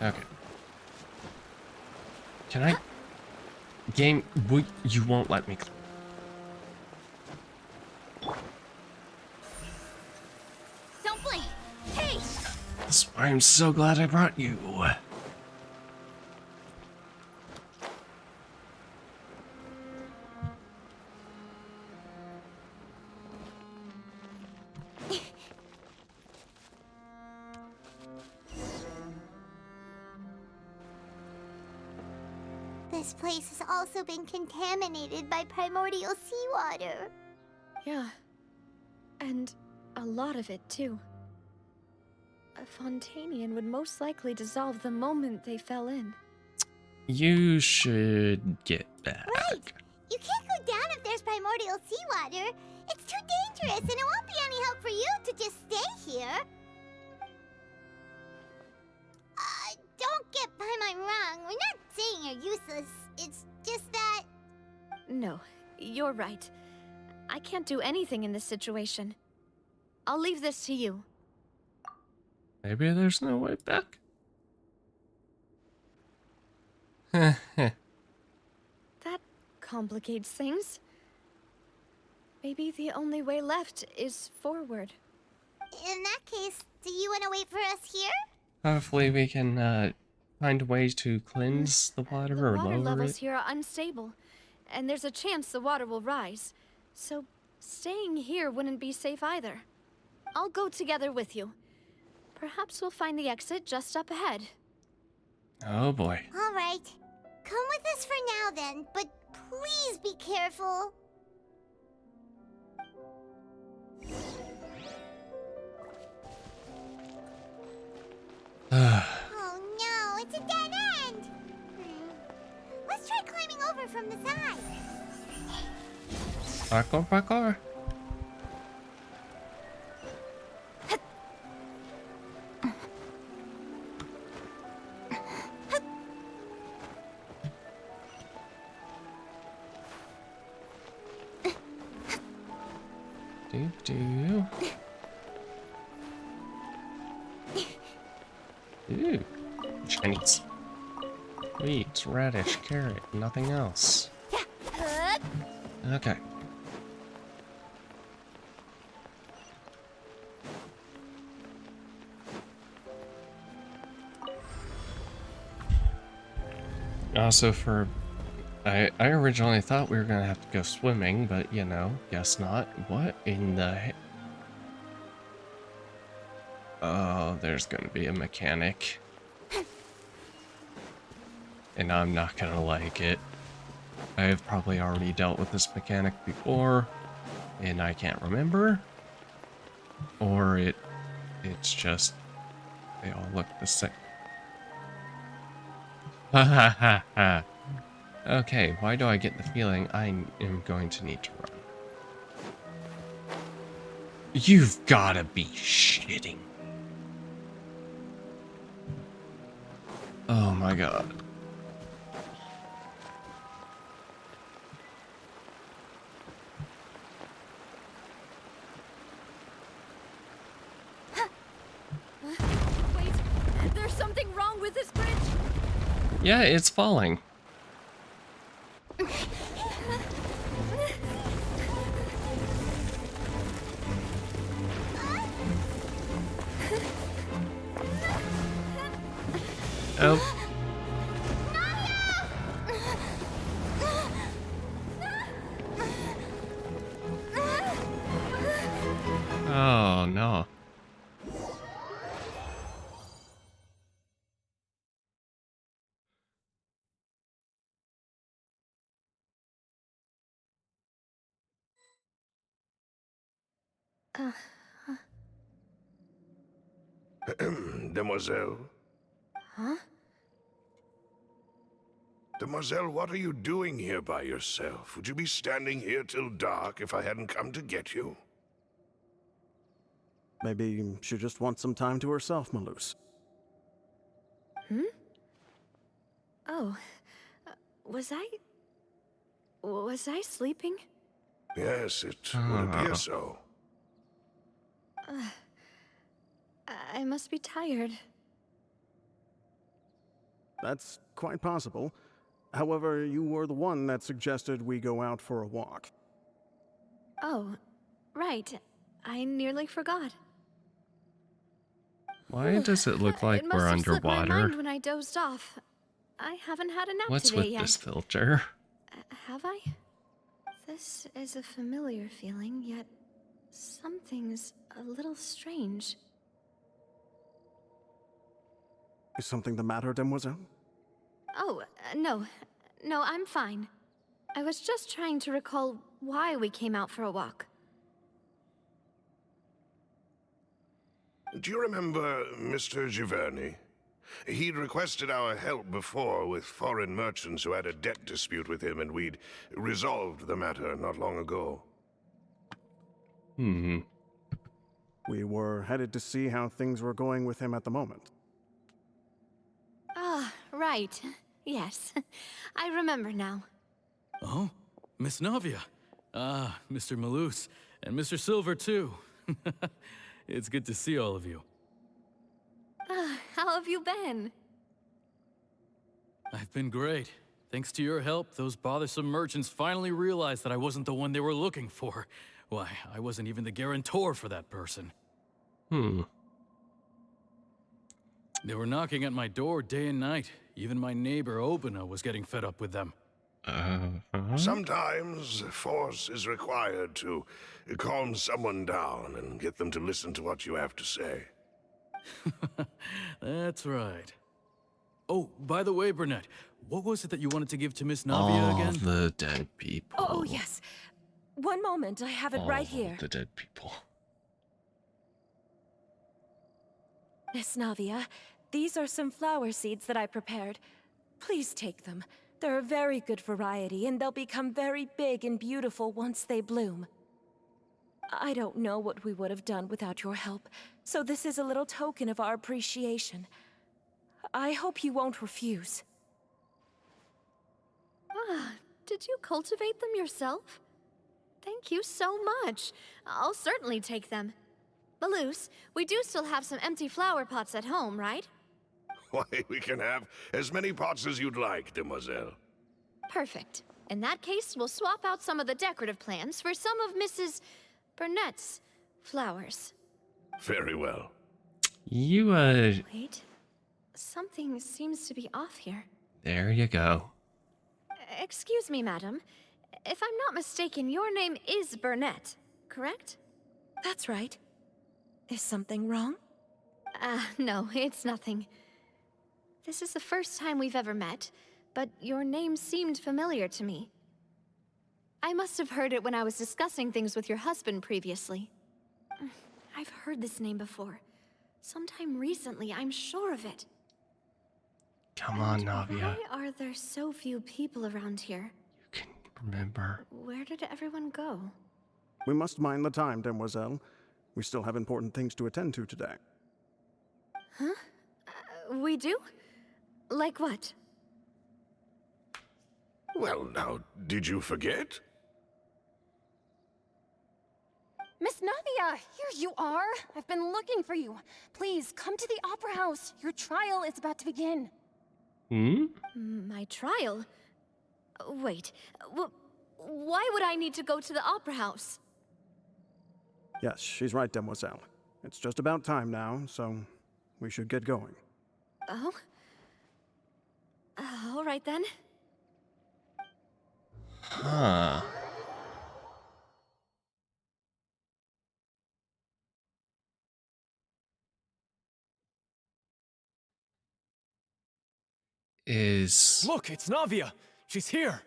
Okay. Can I... Game, you won't let me... Don't blink! Hey! That's why I'm so glad I brought you. This place has also been contaminated by primordial seawater. Yeah. And a lot of it, too. A Fontanian would most likely dissolve the moment they fell in. You should get back. Right! You can't go down if there's primordial seawater. It's too dangerous, and it won't be any help for you to just stay here. Don't get by my wrong. We're not saying you're useless. It's just that... No, you're right. I can't do anything in this situation. I'll leave this to you. Maybe there's no way back? That complicates things. Maybe the only way left is forward. In that case, do you want to wait for us here? Hopefully we can find a way to cleanse the water or Water lower levels it. here are unstable, and there's a chance the water will rise. So staying here wouldn't be safe either. I'll go together with you. Perhaps we'll find the exit just up ahead. Oh boy. All right. Come with us for now then, but please be careful. Oh no, it's a dead end! Let's try climbing over from the side. Parkour. Do. Ooh, Chinese. Weeds, radish, carrot, nothing else. Okay. Also I originally thought we were gonna have to go swimming, but you know, guess not. What in the Oh, there's gonna be a mechanic. And I'm not gonna like it. I have probably already dealt with this mechanic before, and I can't remember. Or it's just they all look the same. Ha ha ha ha. Okay, why do I get the feeling I am going to need to run? You've gotta be shitting. Oh my god. Wait, there's something wrong with this bridge. Yeah, it's falling. Oh. Oh no. Demoiselle? Huh? Demoiselle, what are you doing here by yourself? Would you be standing here till dark if I hadn't come to get you? Maybe she just wants some time to herself, Maloose. Hmm? Oh, was I sleeping? Yes, it would appear so. I must be tired. That's quite possible. However, you were the one that suggested we go out for a walk. Oh, right. I nearly forgot. Why does it look like It must we're have slipped my underwater? mind when I dozed off. I haven't had a nap What's today with yet. this filter? Have I? This is a familiar feeling, yet something's a little strange. Is something the matter, Demoiselle? Oh, no. No, I'm fine. I was just trying to recall why we came out for a walk. Do you remember Mr. Giverny? He'd requested our help before with foreign merchants who had a debt dispute with him, and we'd resolved the matter not long ago. Hmm. We were headed to see how things were going with him at the moment. Ah, right. Yes. I remember now. Oh, Miss Navia. Ah, Mr. Malus, and Mr. Silver, too. It's good to see all of you. How have you been? I've been great. Thanks to your help, those bothersome merchants finally realized that I wasn't the one they were looking for. Why, I wasn't even the guarantor for that person. They were knocking at my door day and night. Even my neighbor, Obina, was getting fed up with them. Sometimes force is required to calm someone down and get them to listen to what you have to say. That's right. Oh, by the way, Burnett, what was it that you wanted to give to Miss Navia again? All the dead people. Oh, yes. One moment, I have it right here. The dead people. Miss Navia, these are some flower seeds that I prepared. Please take them. They're a very good variety, and they'll become very big and beautiful once they bloom. I don't know what we would have done without your help, so this is a little token of our appreciation. I hope you won't refuse. Ah, did you cultivate them yourself? Thank you so much. I'll certainly take them. Malus, we do still have some empty flower pots at home, right? Why, we can have as many pots as you'd like, demoiselle. Perfect. In that case, we'll swap out some of the decorative plants for some of Mrs. Burnett's flowers. Very well. You, Wait. Something seems to be off here. There you go. Excuse me, madam. If I'm not mistaken, your name is Burnett, correct? That's right. Is something wrong? No, it's nothing. This is the first time we've ever met, but your name seemed familiar to me. I must have heard it when I was discussing things with your husband previously. I've heard this name before. Sometime recently, I'm sure of it. Come on, Navia. Why are there so few people around here? You can remember. Where did everyone go? We must mind the time, demoiselle. We still have important things to attend to today. Huh? We do? Like what? Well, now, did you forget? Miss Navia, here you are. I've been looking for you. Please, come to the Opera House. Your trial is about to begin. My trial? Wait, why would I need to go to the Opera House? Yes, she's right, demoiselle. It's just about time now, so we should get going. Oh? All right then. Huh. Look, it's Navia! She's here!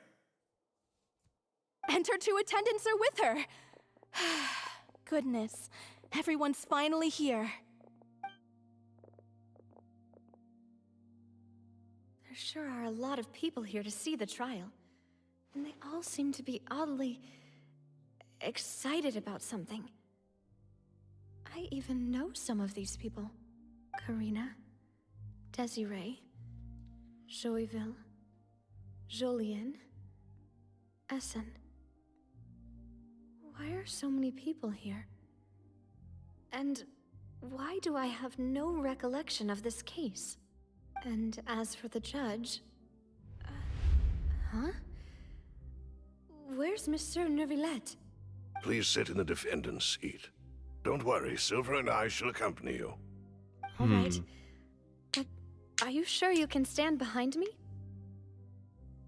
And her two attendants are with her. Goodness, everyone's finally here. There sure are a lot of people here to see the trial. And they all seem to be oddly excited about something. I even know some of these people. Karina, Desiree, Joyville, Julien, Essen. Why are so many people here? And why do I have no recollection of this case? And as for the judge... huh? Where's Monsieur Neuvillette? Please sit in the defendant's seat. Don't worry, Silver and I shall accompany you. All right. But are you sure you can stand behind me?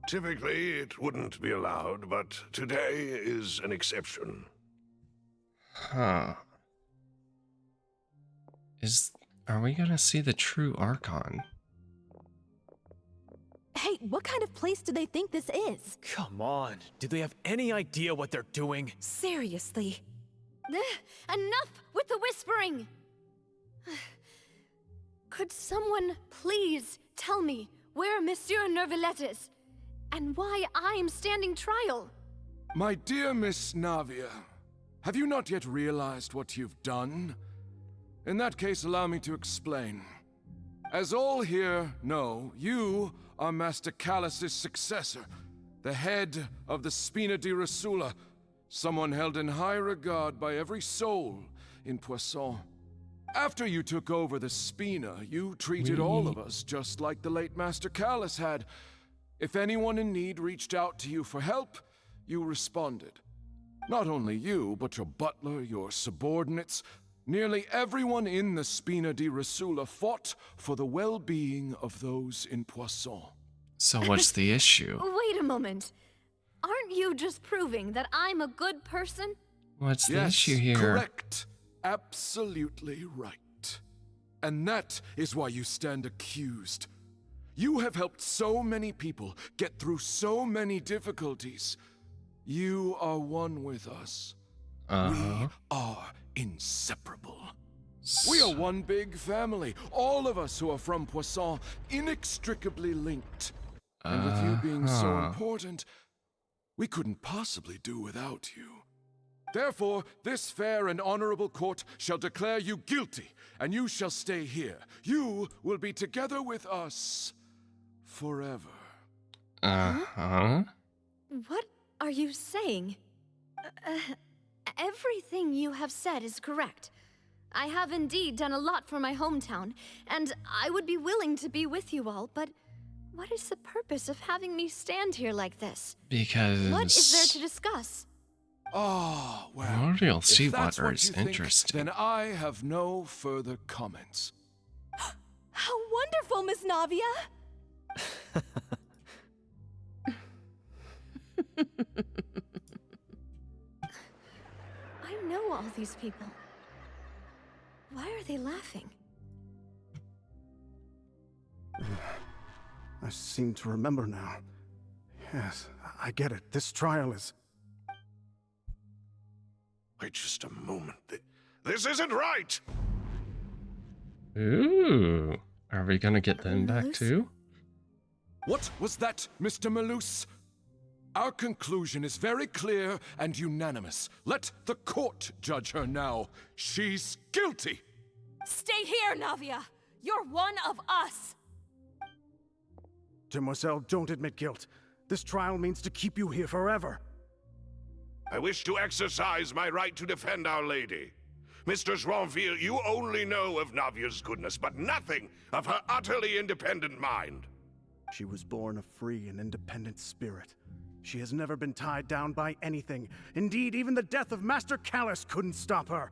Typically, it wouldn't be allowed, but today is an exception. Huh. Are we gonna see the true Archon? Hey, what kind of place do they think this is? Come on, do they have any idea what they're doing? Seriously. Enough with the whispering! Could someone please tell me where Monsieur Neuvillette is? And why I'm standing trial? My dear Miss Navia, have you not yet realized what you've done? In that case, allow me to explain. As all here know, you are Master Callus's successor, the head of the Spina di Rosula, someone held in high regard by every soul in Poisson. After you took over the Spina, you treated all of us just like the late Master Callus had. If anyone in need reached out to you for help, you responded. Not only you, but your butler, your subordinates, nearly everyone in the Spina di Rosula fought for the well-being of those in Poisson. So what's the issue? Wait a moment. Aren't you just proving that I'm a good person? What's the Yes, issue here? Correct. Absolutely right. And that is why you stand accused. You have helped so many people get through so many difficulties. You are one with us. We are inseparable. We are one big family. All of us who are from Poisson, inextricably linked. And with you being so important, we couldn't possibly do without you. Therefore, this fair and honorable court shall declare you guilty, and you shall stay here. You will be together with us forever. What are you saying? Everything you have said is correct. I have indeed done a lot for my hometown, and I would be willing to be with you all, but what is the purpose of having me stand here like this? Because... What is there to discuss? Ah, well, Real if sea that's water what is you think, interesting. then I have no further comments. How wonderful, Miss Navia! I know all these people. Why are they laughing? I seem to remember now. Yes, I get it. This trial is... Wait just a moment. This isn't right! Ooh. Are we gonna get them back too? What was that, Mr. Malus? Our conclusion is very clear and unanimous. Let the court judge her now. She's guilty! Stay here, Navia! You're one of us! Demoiselle, don't admit guilt. This trial means to keep you here forever. I wish to exercise my right to defend Our Lady. Mistress Ronville, you only know of Navia's goodness, but nothing of her utterly independent mind. She was born a free and independent spirit. She has never been tied down by anything. Indeed, even the death of Master Callus couldn't stop her.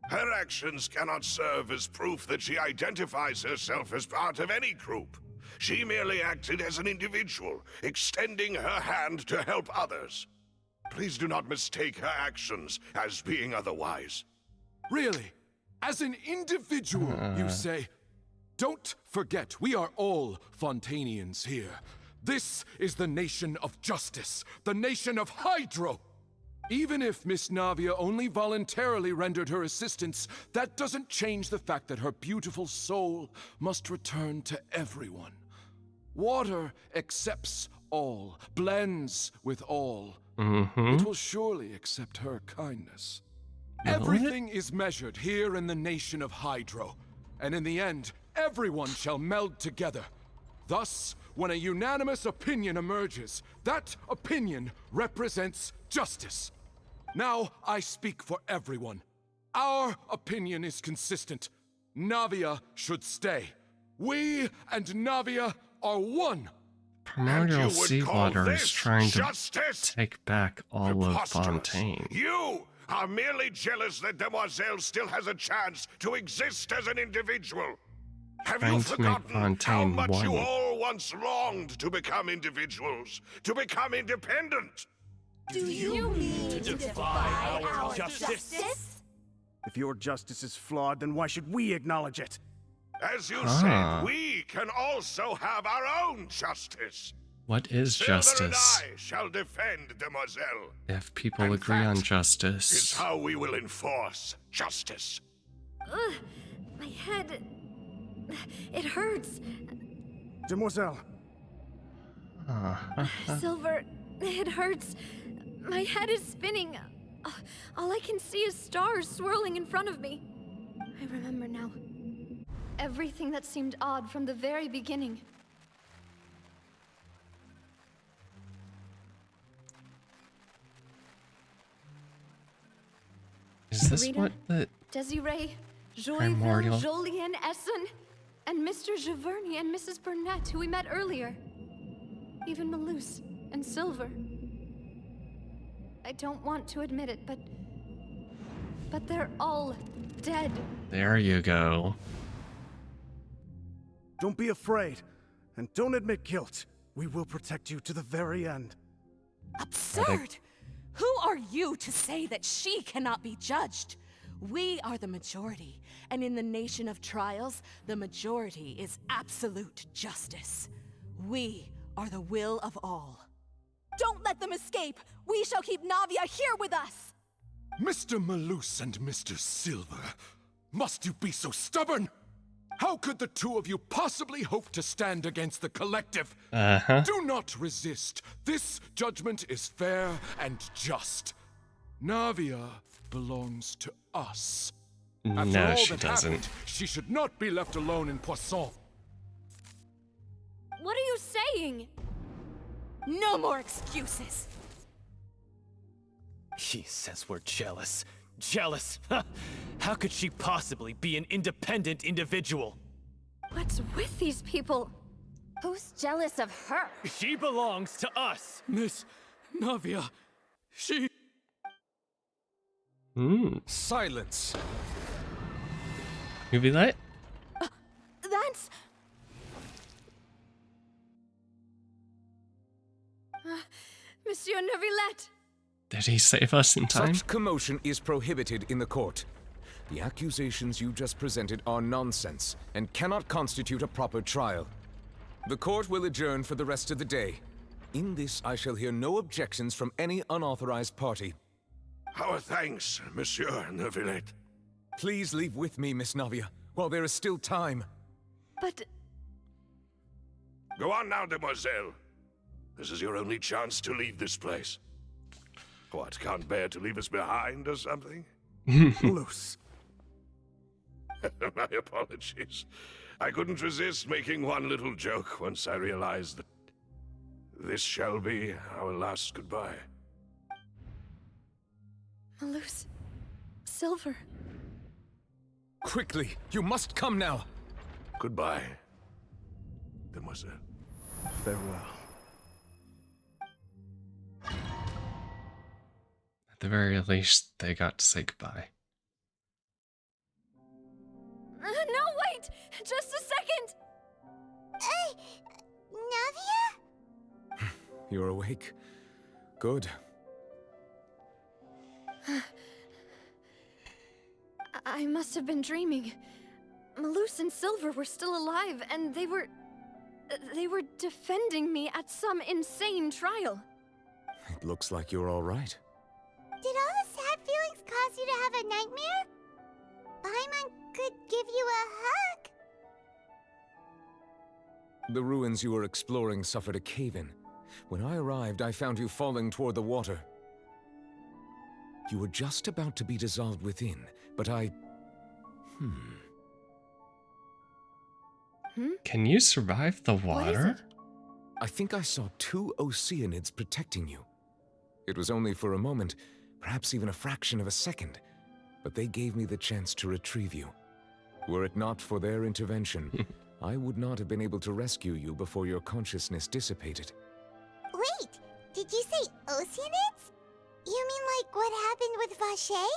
Her actions cannot serve as proof that she identifies herself as part of any group. She merely acted as an individual, extending her hand to help others. Please do not mistake her actions as being otherwise. Really? As an individual, you say? Don't forget, we are all Fontanians here. This is the nation of justice, the nation of Hydro. Even if Miss Navia only voluntarily rendered her assistance, that doesn't change the fact that her beautiful soul must return to everyone. Water accepts all, blends with all. It will surely accept her kindness. Everything is measured here in the nation of Hydro, and in the end, everyone shall meld together. Thus, when a unanimous opinion emerges. That opinion represents justice. Now I speak for everyone. Our opinion is consistent. Navia should stay. We and Navia are one. Primordial Seawater is trying to take back all of Fontaine. You are merely jealous that Demoiselle still has a chance to exist as an individual. Have you Trying to make forgotten how Fontaine much you one. all once longed to become individuals, to become independent? Do you mean to defy our justice? If your justice is flawed, then why should we acknowledge it? As you said, we can also have our own justice. What is Silver justice? and I shall defend Demoiselle. If people agree on Is justice. how we will enforce justice. Ugh, my head. It hurts. Demoiselle. Silver, it hurts. My head is spinning. All I can see is stars swirling in front of me. I remember now. Everything that seemed odd from the very beginning. Is this Rita, what the Desiree, Primordial- Joyville, Jolien, Essen, and Mr. Giverny and Mrs. Burnett, who we met earlier. Even Malus and Silver. I don't want to admit it, but they're all dead. There you go. Don't be afraid, and don't admit guilt. We will protect you to the very end. Absurd! Who are you to say that she cannot be judged? We are the majority, and in the nation of trials, the majority is absolute justice. We are the will of all. Don't let them escape! We shall keep Navia here with us! Mr. Malus and Mr. Silver, must you be so stubborn? How could the two of you possibly hope to stand against the collective? Do not resist. This judgment is fair and just. Navia belongs to us. After No, all she that doesn't. happened, she should not be left alone in Poisson. What are you saying? No more excuses! He says we're jealous. Jealous? How could she possibly be an independent individual? What's with these people? Who's jealous of her? She belongs to us. Miss Navia, she... Silence. Movie light? That's... Monsieur Neuvillette! Did he save us in time? Such commotion is prohibited in the court. The accusations you just presented are nonsense and cannot constitute a proper trial. The court will adjourn for the rest of the day. In this, I shall hear no objections from any unauthorized party. Our thanks, Monsieur Neuvillette. Please leave with me, Miss Navia, while there is still time. But... Go on now, Demoiselle. This is your only chance to leave this place. What, can't bear to leave us behind or something? Loose. My apologies. I couldn't resist making one little joke once I realized that this shall be our last goodbye. Malus... Silver... Quickly, you must come now. Goodbye, Demoiselle. Farewell. At the very least, they got to say goodbye. No, wait! Just a second! Navia? You're awake. Good. I must have been dreaming. Malus and Silver were still alive, and they were defending me at some insane trial. It looks like you're all right. Did all the sad feelings cause you to have a nightmare? Paimon could give you a hug. The ruins you were exploring suffered a cave-in. When I arrived, I found you falling toward the water. You were just about to be dissolved within, but I... Can you survive the water? I think I saw 2 oceanids protecting you. It was only for a moment, perhaps even a fraction of a second, but they gave me the chance to retrieve you. Were it not for their intervention, I would not have been able to rescue you before your consciousness dissipated. Wait, did you say oceanids? You mean like what happened with Vache?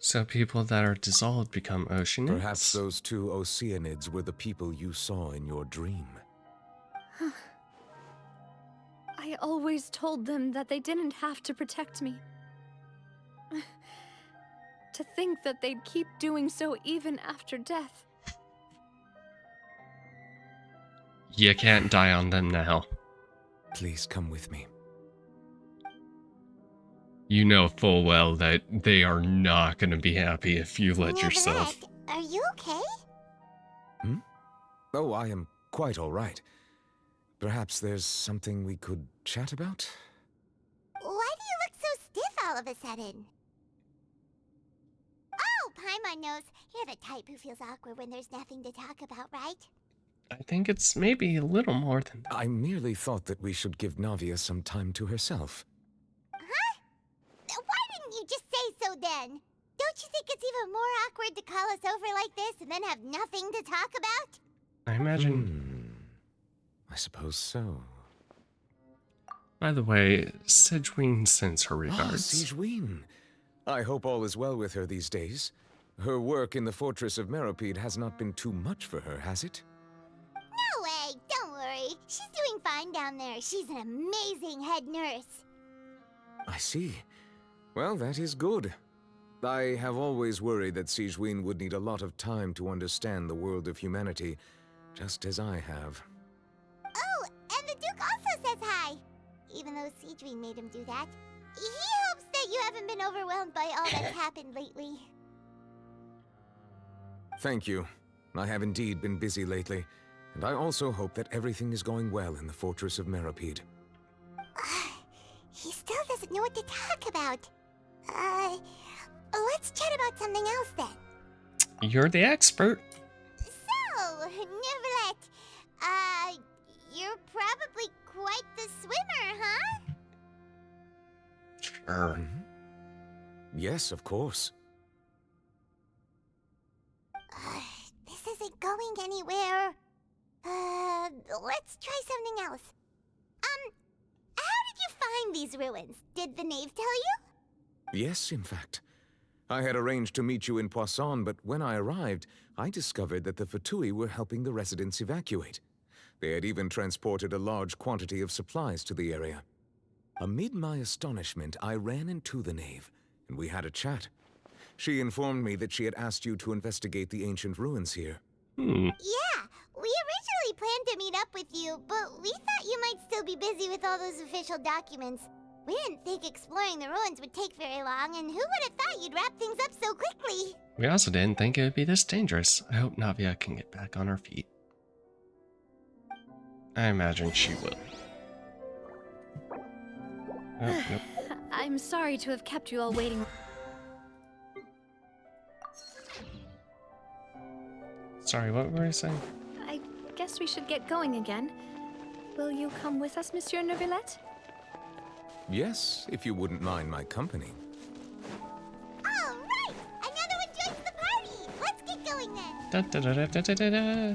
So people that are dissolved become oceanids? Perhaps those 2 oceanids were the people you saw in your dream. I always told them that they didn't have to protect me. To think that they'd keep doing so even after death. You can't die on them now. Please come with me. You know full well that they are not going to be happy if you let yourself. Are you okay? Oh, I am quite all right. Perhaps there's something we could chat about? Why do you look so stiff all of a sudden? Oh, Paimon knows. You're the type who feels awkward when there's nothing to talk about, right? I think it's maybe a little more than that. I merely thought that we should give Navia some time to herself. Huh? Why didn't you just say so then? Don't you think it's even more awkward to call us over like this and then have nothing to talk about? I imagine. I suppose so. By the way, Sedgween sends her regards. Sedgween. I hope all is well with her these days. Her work in the Fortress of Meropide has not been too much for her, has it? No way, don't worry. She's doing fine down there. She's an amazing head nurse. I see. Well, that is good. I have always worried that Sedgween would need a lot of time to understand the world of humanity, just as I have. Oh, and the Duke also says hi. Even though Sedgween made him do that. He hopes that you haven't been overwhelmed by all that's happened lately. Thank you. I have indeed been busy lately, and I also hope that everything is going well in the Fortress of Meropide. He still doesn't know what to talk about. Let's chat about something else then. You're the expert. So, Neverlet, you're probably quite the swimmer, huh? Sure. Yes, of course. This isn't going anywhere. Let's try something else. How did you find these ruins? Did the knave tell you? Yes, in fact. I had arranged to meet you in Poisson, but when I arrived, I discovered that the Fatui were helping the residents evacuate. They had even transported a large quantity of supplies to the area. Amid my astonishment, I ran into the knave, and we had a chat. She informed me that she had asked you to investigate the ancient ruins here. Yeah, we originally planned to meet up with you, but we thought you might still be busy with all those official documents. We didn't think exploring the ruins would take very long, and who would have thought you'd wrap things up so quickly? We also didn't think it would be this dangerous. I hope Navia can get back on her feet. I imagine she will. Oh, nope. I'm sorry to have kept you all waiting. Sorry, what were you saying? I guess we should get going again. Will you come with us, Monsieur Neuvillette? Yes, if you wouldn't mind my company. All right! Another one joins the party! Let's get going then! Da, da, da, da, da, da, da.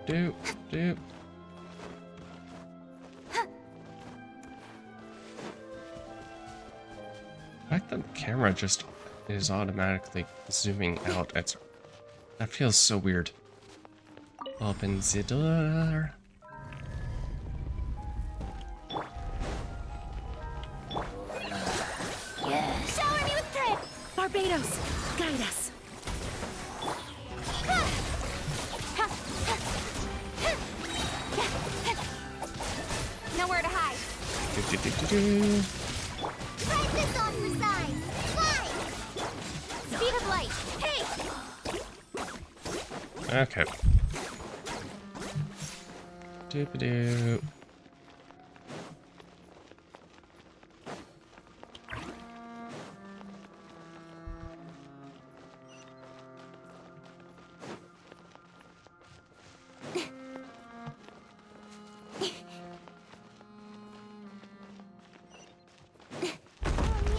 Doop. I like the camera just is automatically zooming out. That feels so weird. Open the door. Shower me with thread! Barbados, guide us. Nowhere to hide. Try this on for size. Fly! Speed of light. Hey! Okay. Doop-a-doo.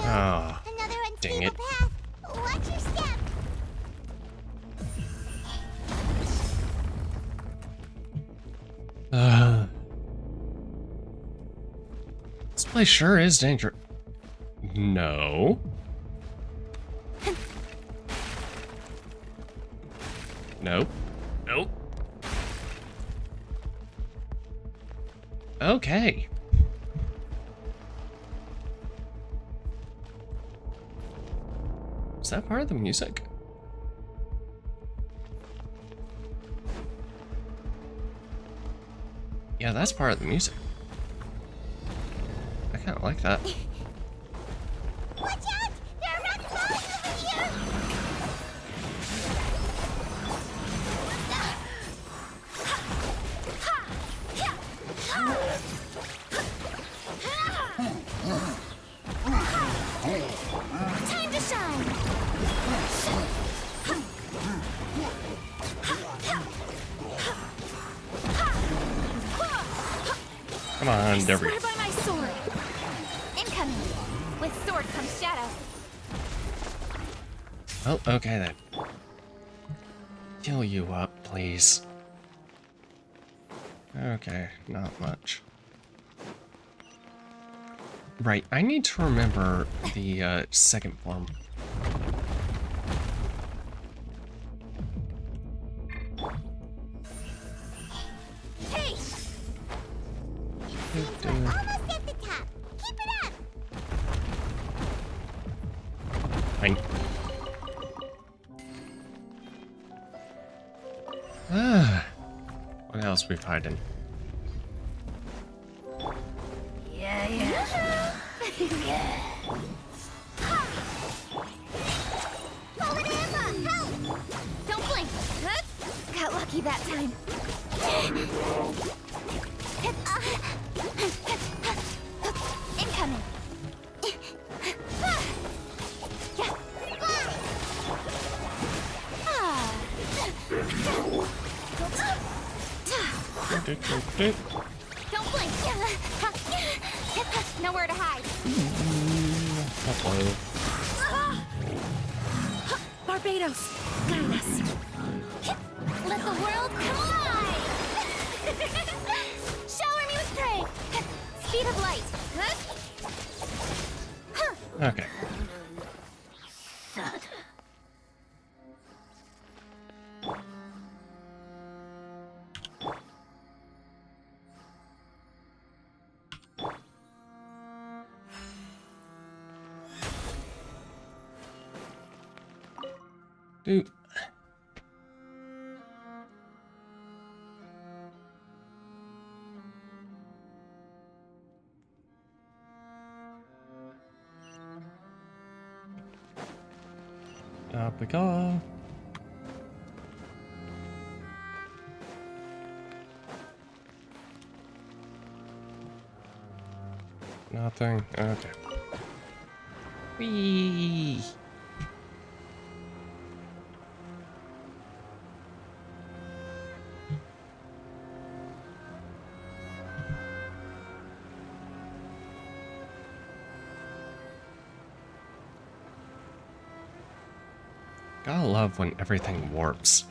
Oh, Another dang it. unstable path. Watch your step. This place sure is dangerous. No. Nope. Nope. Okay. Is that part of the music? Yeah, that's part of the music. I kind of like that. Watch out! There are rock falls over here! Time to shine! Come on, there we go. Swear by my sword. Incoming. With sword comes shadow. Oh, okay then. Heal you up, please. Okay, not much. Right, I need to remember the second form. Hey! Almost at the top. Keep it up. Fine. What else we hiding? Yeah. Forward Emma, help! Don't blink. Got lucky that time. Incoming. Don't blink. Nowhere to hide. Barbados, guide us. Let the world collide! Shower me with prey! Speed of light! Okay. Thud. Dude. Up we go. Nothing. Okay. Whee! Gotta love when everything warps.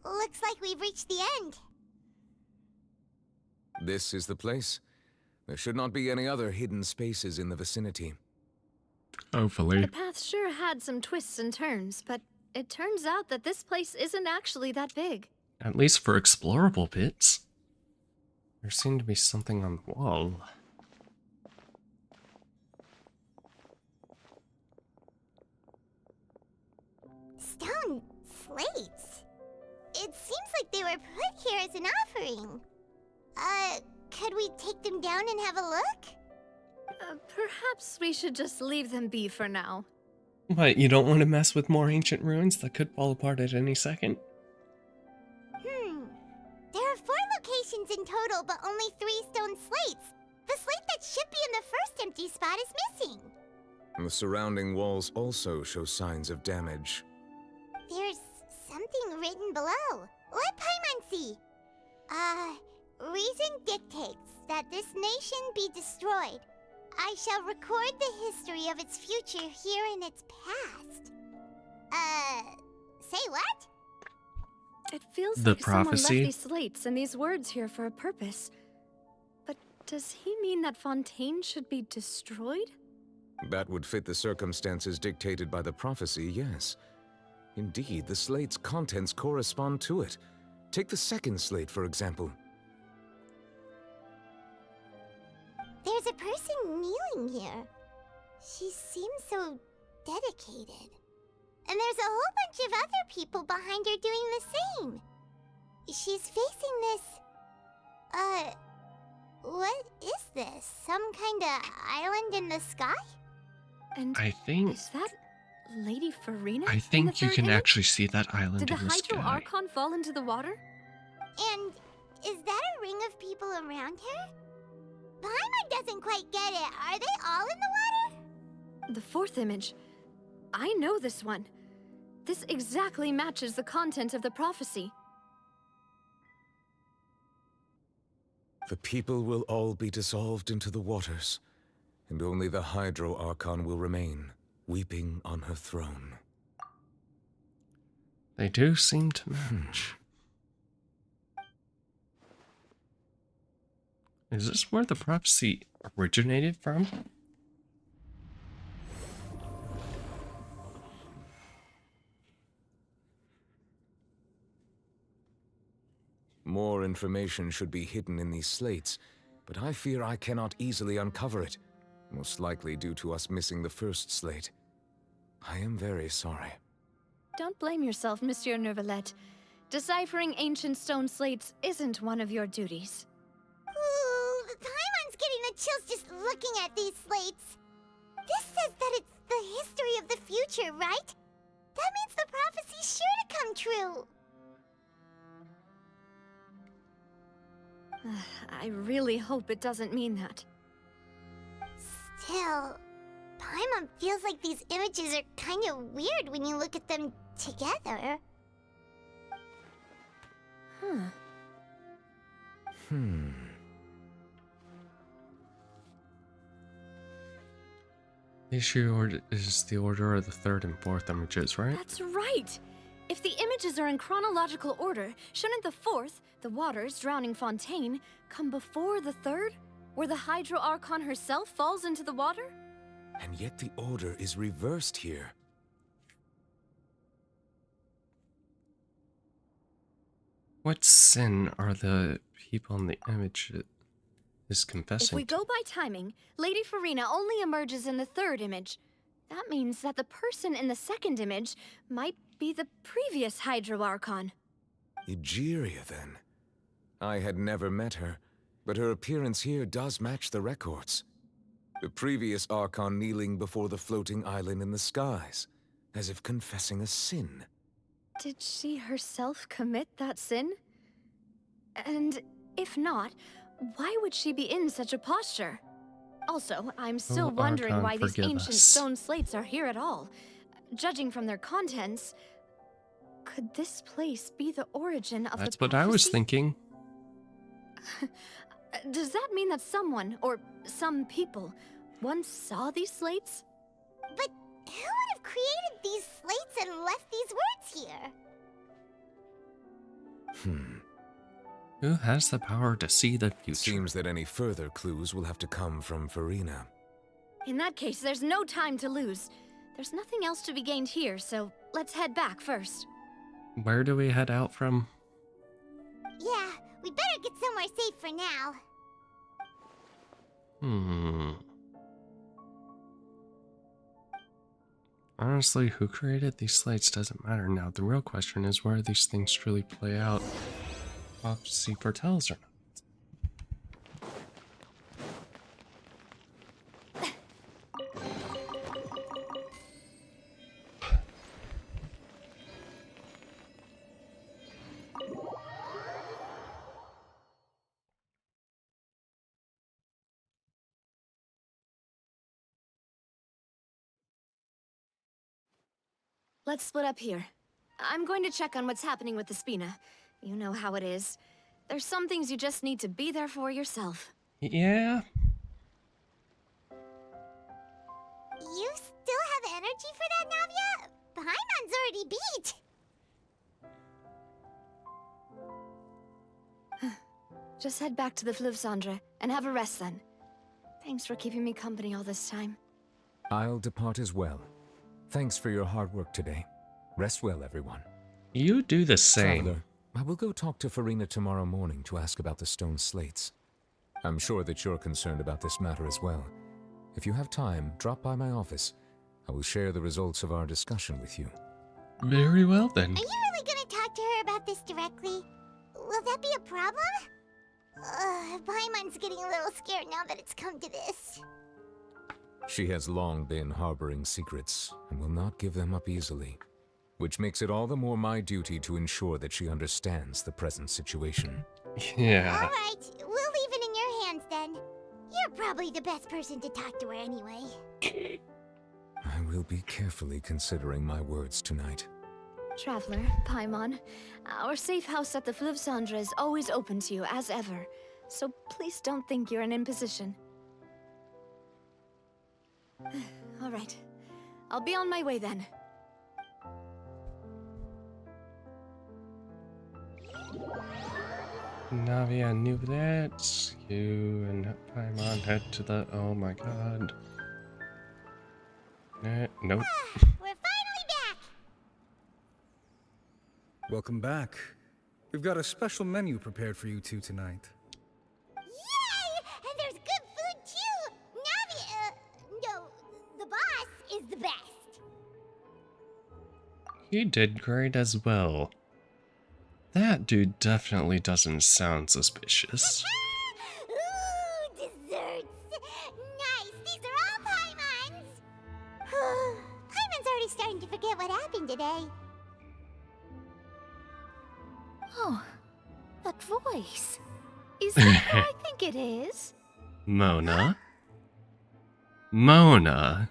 Looks like we've reached the end. This is the place. There should not be any other hidden spaces in the vicinity. Hopefully. The path sure had some twists and turns, but it turns out that this place isn't actually that big. At least for explorable bits. There seemed to be something on the wall. Stone slates. It seems like they were put here as an offering. Could Should we take them down and have a look? Perhaps we should just leave them be for now. What, you don't want to mess with more ancient ruins that could fall apart at any second? There are 4 locations in total, but only 3 stone slates. The slate that should be in the first empty spot is missing. The surrounding walls also show signs of damage. There's something written below. Let Paimon see. Reason dictates that this nation be destroyed. I shall record the history of its future here in its past. Say what? It feels The like someone left prophecy? these slates and these words here for a purpose. But does he mean that Fontaine should be destroyed? That would fit the circumstances dictated by the prophecy, yes. Indeed, the slate's contents correspond to it. Take the second slate, for example. There's a person kneeling here. She seems so dedicated. And there's a whole bunch of other people behind her doing the same. She's facing this... what is this? Some kind of island in the sky? And I think... is that Lady Farina? I think you can actually see that island Did the in the Hydro sky. Archon fall into the water? And is that a ring of people around her? Paimon doesn't quite get it. Are they all in the water? The 4th image. I know this one. This exactly matches the content of the prophecy. The people will all be dissolved into the waters, and only the Hydro Archon will remain, weeping on her throne. They do seem to match. Is this where the prophecy originated from? More information should be hidden in these slates, but I fear I cannot easily uncover it, most likely due to us missing the first slate. I am very sorry. Don't blame yourself, Monsieur Neuvillette. Deciphering ancient stone slates isn't one of your duties. Ooh, Paimon's getting the chills just looking at these slates. This says that it's the history of the future, right? That means the prophecy's sure to come true. I really hope it doesn't mean that. Still, Paimon feels like these images are kind of weird when you look at them together. The issue is the order of the 3rd and 4th images, right? That's right! If the images are in chronological order, shouldn't the 4th, the waters drowning Fontaine, come before the 3rd, where the Hydro Archon herself falls into the water? And yet the order is reversed here. What sin are the people in the image is confessing If we to? go by timing, Lady Farina only emerges in the 3rd image. That means that the person in the 2nd image might be the previous Hydro Archon. Egeria, then. I had never met her, but her appearance here does match the records. The previous Archon kneeling before the floating island in the skies, as if confessing a sin. Did she herself commit that sin? And if not, why would she be in such a posture? Also, I'm still wondering Archon, why these forgive ancient us. stone slates are here at all. Judging from their contents, could this place be the origin of That's the what I was prophecy? thinking. Does that mean that someone, or some people, once saw these slates? But who would have created these slates and left these words here? Who has the power to see the future? Seems that any further clues will have to come from Farina. In that case, there's no time to lose. There's nothing else to be gained here, so let's head back first. Where do we head out from? Yeah, we better get somewhere safe for now. Honestly, who created these slates doesn't matter now. The real question is where these things truly play out. Prophecy foretells or not. Let's split up here. I'm going to check on what's happening with the Spina. You know how it is. There's some things you just need to be there for yourself. Yeah. You still have energy for that, Navia? Paimon's already beat. Just head back to the Fluvsandre and have a rest then. Thanks for keeping me company all this time. I'll depart as well. Thanks for your hard work today. Rest well, everyone. You do the same. Traveler, I will go talk to Farina tomorrow morning to ask about the stone slates. I'm sure that you're concerned about this matter as well. If you have time, drop by my office. I will share the results of our discussion with you. Very well then. Are you really gonna talk to her about this directly? Will that be a problem? Paimon's getting a little scared now that it's come to this. She has long been harboring secrets and will not give them up easily, which makes it all the more my duty to ensure that she understands the present situation. Yeah. Alright, we'll leave it in your hands then. You're probably the best person to talk to her anyway. I will be carefully considering my words tonight. Traveler, Paimon, our safe house at the Fluvsandre is always open to you as ever, so please don't think you're an imposition. All right, I'll be on my way then. Navia knew that. You and Paimon head to the... Oh my god. Nope. We're finally back! Welcome back. We've got a special menu prepared for you two tonight. Yay! And there's good food too! Navia, no, the boss is the best. He did great as well. That dude definitely doesn't sound suspicious. Ooh, desserts! Nice, these are all Paimon's! Paimon's already starting to forget what happened today. Oh, that voice. Is that who I think it is? Mona? Mona?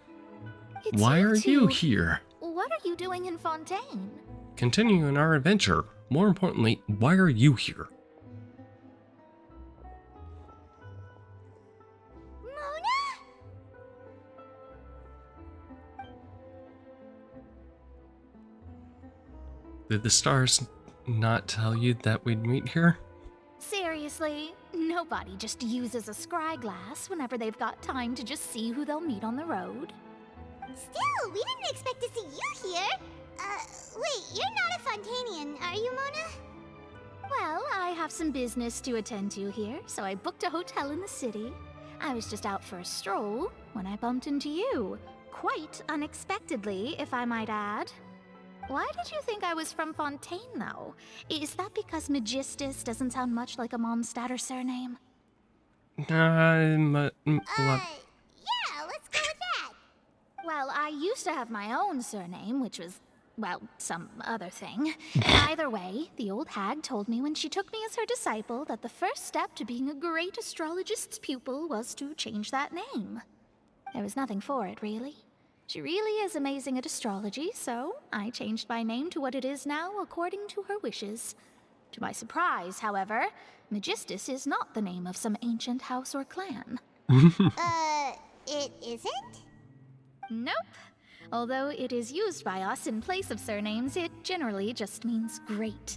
It's Why you are you two. here? What are you doing in Fontaine? Continuing our adventure. More importantly, why are you here? Did the stars not tell you that we'd meet here? Seriously, nobody just uses a scry glass whenever they've got time to just see who they'll meet on the road. Still, we didn't expect to see you here. Wait, you're not a Fontanian, are you, Mona? Well, I have some business to attend to here, so I booked a hotel in the city. I was just out for a stroll when I bumped into you. Quite unexpectedly, if I might add. Why did you think I was from Fontaine, though? Is that because Magistus doesn't sound much like a Mondstatter surname? Yeah, let's go with that. Well, I used to have my own surname, which was, well, some other thing. Either way, the old hag told me when she took me as her disciple that the first step to being a great astrologist's pupil was to change that name. There was nothing for it, really. She really is amazing at astrology, so I changed my name to what it is now according to her wishes. To my surprise, however, Magistus is not the name of some ancient house or clan. It isn't? Nope. Although it is used by us in place of surnames, it generally just means great.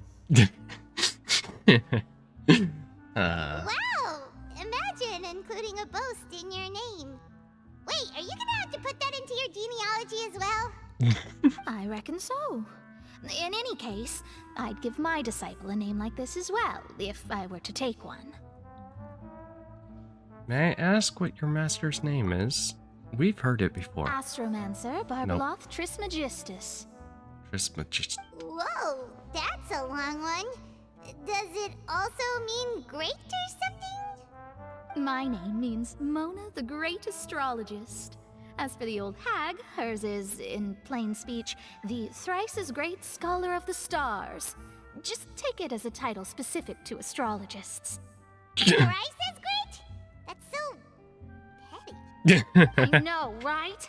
Wow! Imagine including a boast in your name. Wait, are you gonna have to put that into your genealogy as well? I reckon so. In any case, I'd give my disciple a name like this as well, if I were to take one. May I ask what your master's name is? We've heard it before. Astromancer Barbeloth Trismegistus. Trismegistus. Whoa, that's a long one. Does it also mean great or something? My name means Mona the Great Astrologist. As for the old hag, hers is, in plain speech, the thrice as great Scholar of the Stars. Just take it as a title specific to astrologists. Thrice as great? That's so petty. I know, right?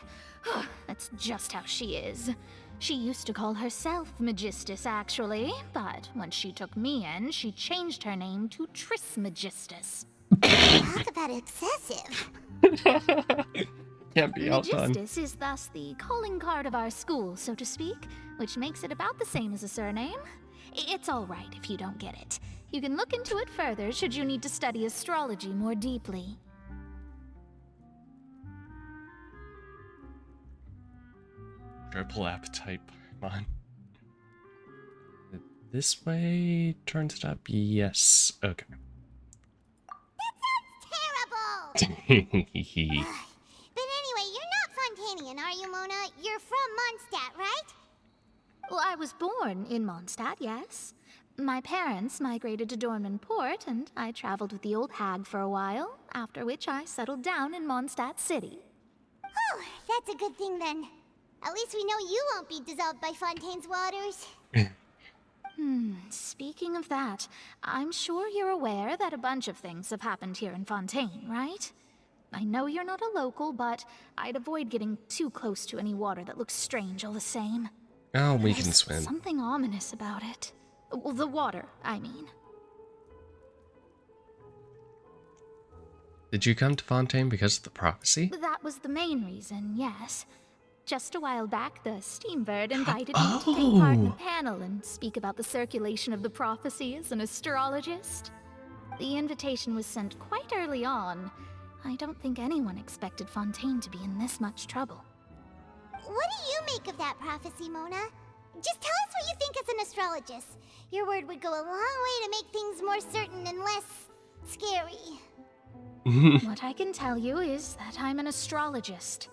That's just how she is. She used to call herself Magistus, actually, but when she took me in, she changed her name to Trismegistus. Talk about excessive. Can't be outdone. Magistus is thus the calling card of our school, so to speak, which makes it about the same as a surname. It's all right if you don't get it. You can look into it further should you need to study astrology more deeply. Triple appetite, Paimon. This way turns it up. Yes. Okay. Terrible! But anyway, you're not Fontanian, are you, Mona? You're from Mondstadt, right? Well, I was born in Mondstadt, yes. My parents migrated to Dorman Port, and I traveled with the old hag for a while, after which I settled down in Mondstadt City. Oh, that's a good thing then. At least we know you won't be dissolved by Fontaine's waters. Speaking of that, I'm sure you're aware that a bunch of things have happened here in Fontaine, right? I know you're not a local, but I'd avoid getting too close to any water that looks strange all the same. Oh, we There's can swim. something ominous about it. Well, the water, I mean. Did you come to Fontaine because of the prophecy? That was the main reason, yes. Just a while back, the Steambird invited me to take part in a panel and speak about the circulation of the prophecy as an astrologist. The invitation was sent quite early on. I don't think anyone expected Fontaine to be in this much trouble. What do you make of that prophecy, Mona? Just tell us what you think as an astrologist. Your word would go a long way to make things more certain and less scary. What I can tell you is that I'm an astrologist,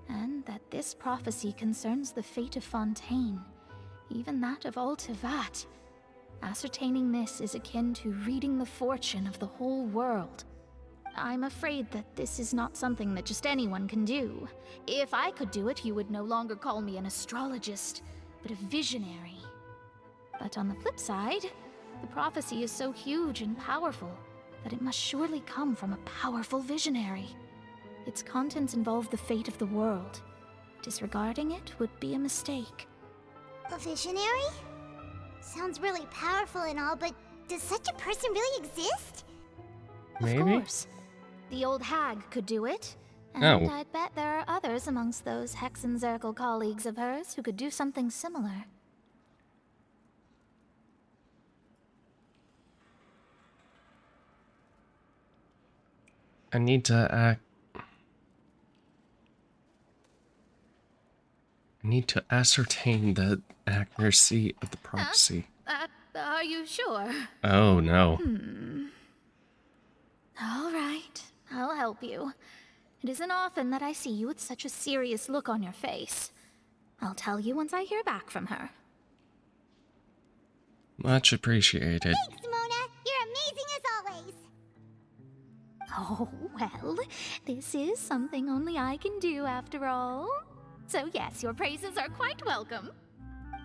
and that this prophecy concerns the fate of Fontaine, even that of Altivat. Ascertaining this is akin to reading the fortune of the whole world. I'm afraid that this is not something that just anyone can do. If I could do it, you would no longer call me an astrologist, but a visionary. But on the flip side, the prophecy is so huge and powerful that it must surely come from a powerful visionary. Its contents involve the fate of the world. Disregarding it would be a mistake. A visionary? Sounds really powerful and all, but does such a person really exist? Maybe? Of course. The old hag could do it. And Oh. I'd bet there are others amongst those Hexenzirkel colleagues of hers who could do something similar. I need to ascertain the accuracy of the prophecy. Are you sure? Oh no. All right, I'll help you. It isn't often that I see you with such a serious look on your face. I'll tell you once I hear back from her. Much appreciated. Thanks, Mona. You're amazing as always. Oh, well, this is something only I can do after all. So yes, your praises are quite welcome.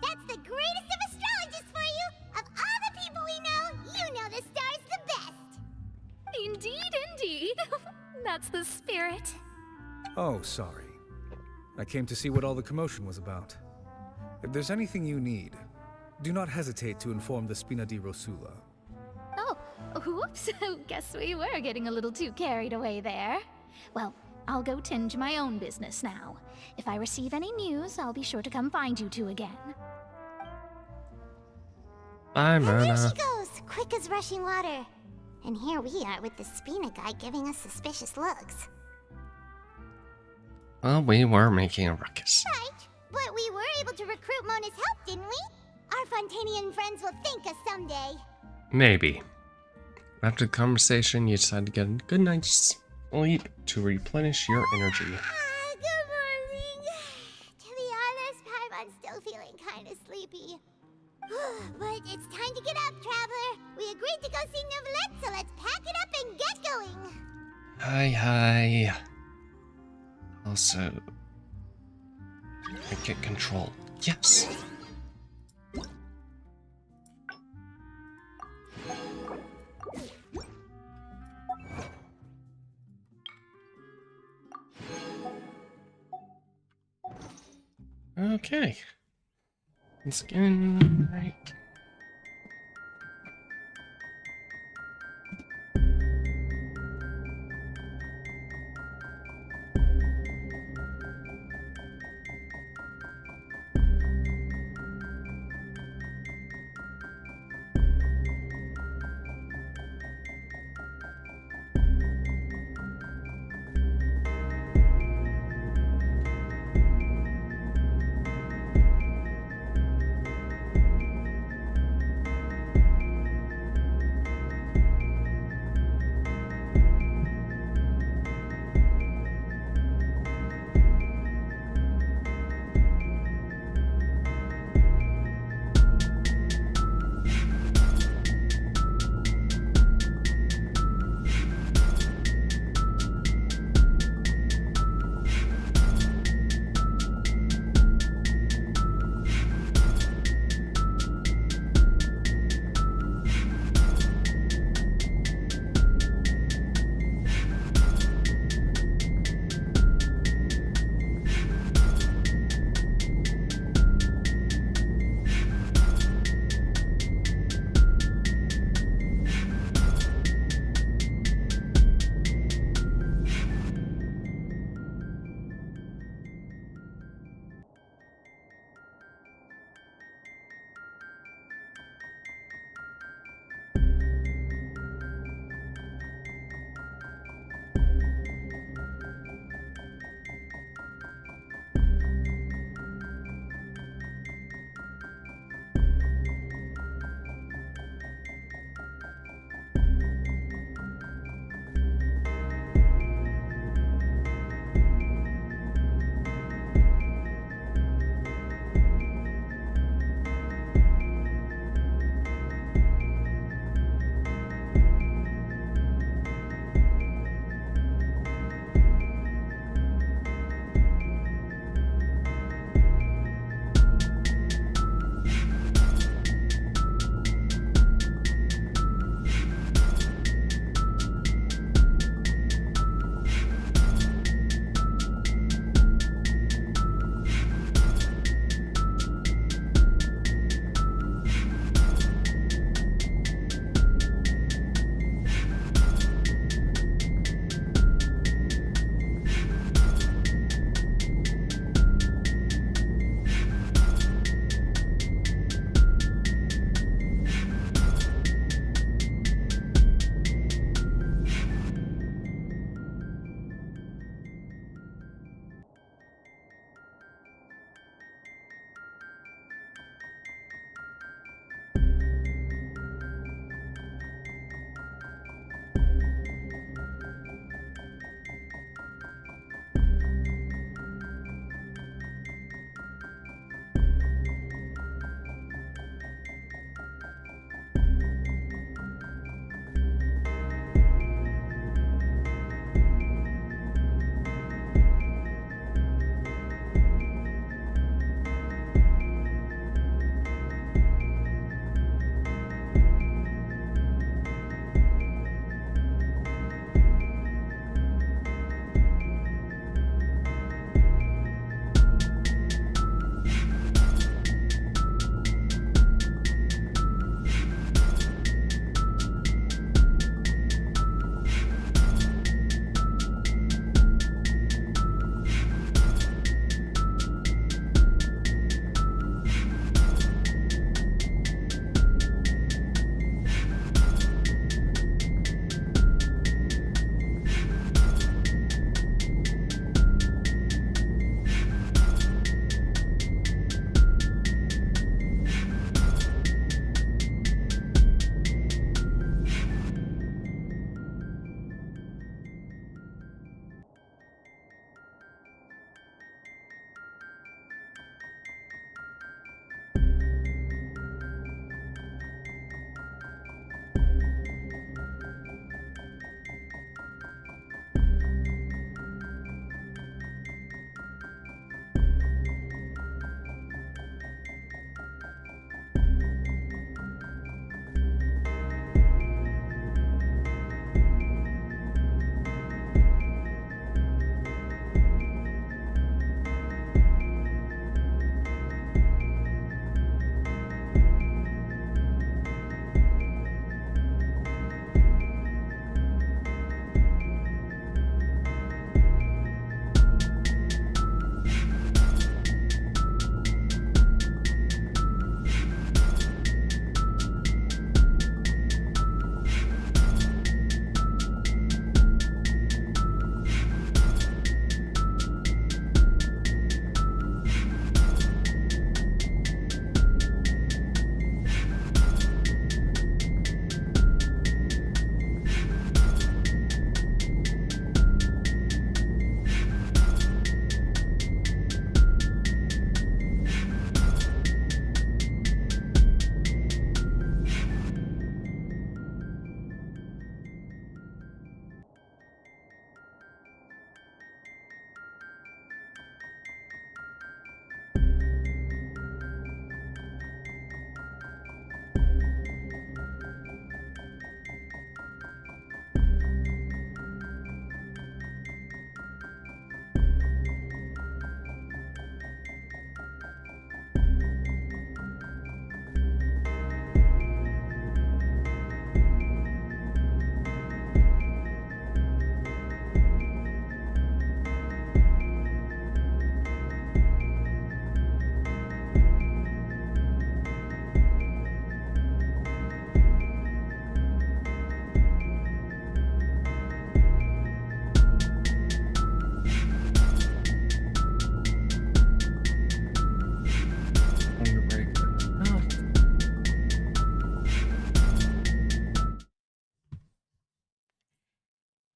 That's the greatest of astrologists for you. Of all the people we know, you know the stars the best. Indeed, indeed. That's the spirit. Oh, sorry. I came to see what all the commotion was about. If there's anything you need, do not hesitate to inform the Spina di Rosula. Oh, whoops. Guess we were getting a little too carried away there. Well, I'll go tend to my own business now. If I receive any news, I'll be sure to come find you two again. Bye, And there Mona. she goes, quick as rushing water. And here we are with the Spina guy giving us suspicious looks. Well, we were making a ruckus. Right, but we were able to recruit Mona's help, didn't we? Our Fontanian friends will thank us someday. Maybe. After the conversation, you decide to get a good night's sleep to replenish your energy. Good morning. To be honest, Paimon's still feeling kind of sleepy. But it's time to get up, Traveler. We agreed to go see Neuvillette, so let's pack it up and get going. Hi. Also, I get control. Yes. Okay. Skin, right?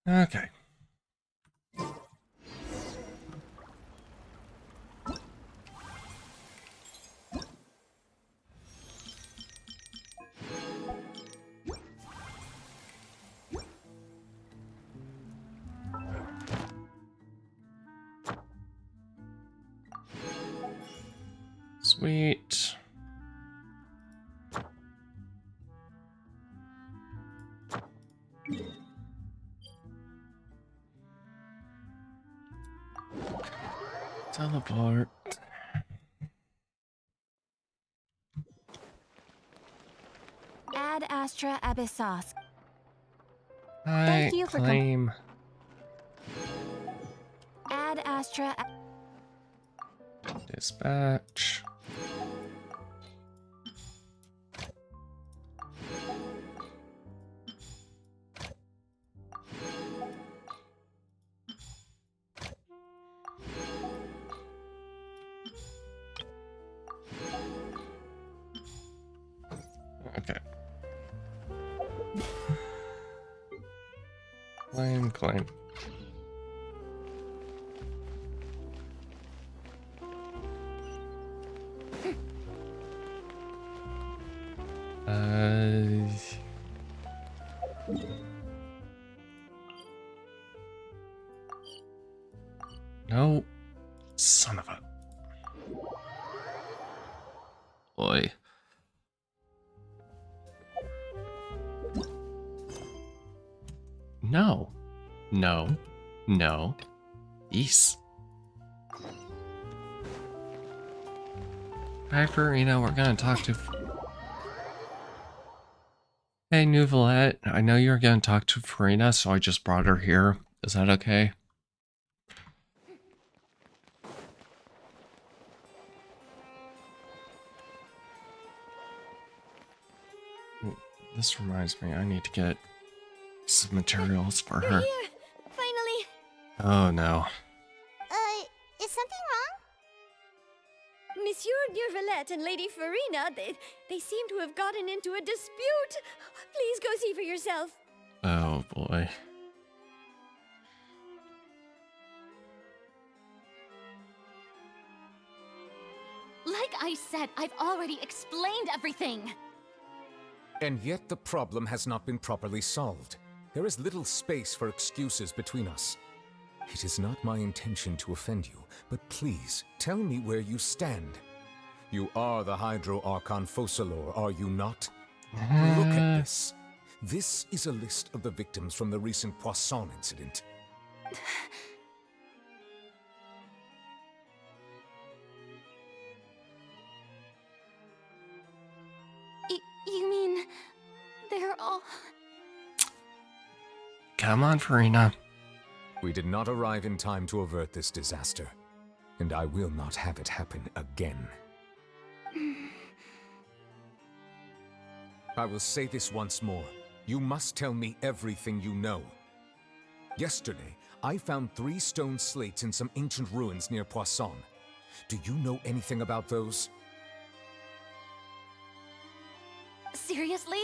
Okay. Sweet. Teleport. Ad Astra Abyssos. I you for claim. Ad Astra. Dispatch. Okay. Claim. No. Son of a... Boy. No. No. No. East. Hi, Farina. We're gonna talk to... Hey, Nouvelette. I know you're gonna talk to Farina, so I just brought her here. Is that okay? This reminds me, I need to get some materials for her. Here, finally. Oh no. Is something wrong? Monsieur Neurvalette and Lady Farina, they seem to have gotten into a dispute. Please go see for yourself. Oh boy. Like I said, I've already explained everything. And yet the problem has not been properly solved. There is little space for excuses between us. It is not my intention to offend you, but please, tell me where you stand. You are the Hydro Archon Focalor, are you not? Look at this. This is a list of the victims from the recent Poisson incident. You mean... they're all... Come on, Farina. We did not arrive in time to avert this disaster, and I will not have it happen again. I will say this once more. You must tell me everything you know. Yesterday, I found 3 stone slates in some ancient ruins near Poisson. Do you know anything about those? Seriously?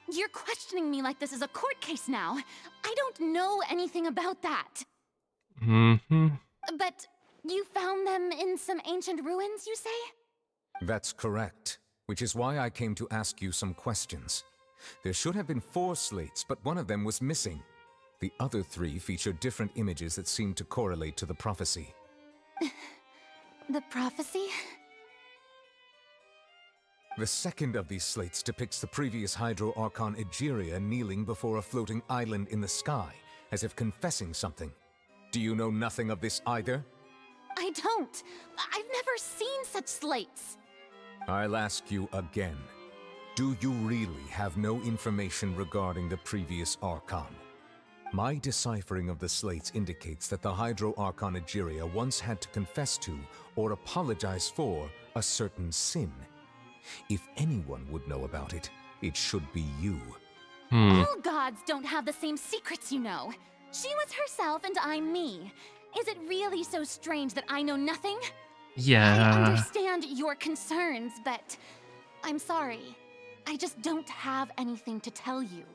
You're questioning me like this is a court case now. I don't know anything about that. Mm-hmm. But you found them in some ancient ruins, you say? That's correct, which is why I came to ask you some questions. There should have been 4 slates, but one of them was missing. The other 3 feature different images that seem to correlate to the prophecy. The prophecy? The second of these slates depicts the previous Hydro Archon Egeria kneeling before a floating island in the sky, as if confessing something. Do you know nothing of this either? I don't. I've never seen such slates. I'll ask you again. Do you really have no information regarding the previous Archon? My deciphering of the slates indicates that the Hydro Archon Egeria once had to confess to, or apologize for, a certain sin. If anyone would know about it, it should be you. All gods don't have the same secrets, you know. She was herself and I'm me. Is it really so strange that I know nothing? Yeah. I understand your concerns, but I'm sorry. I just don't have anything to tell you.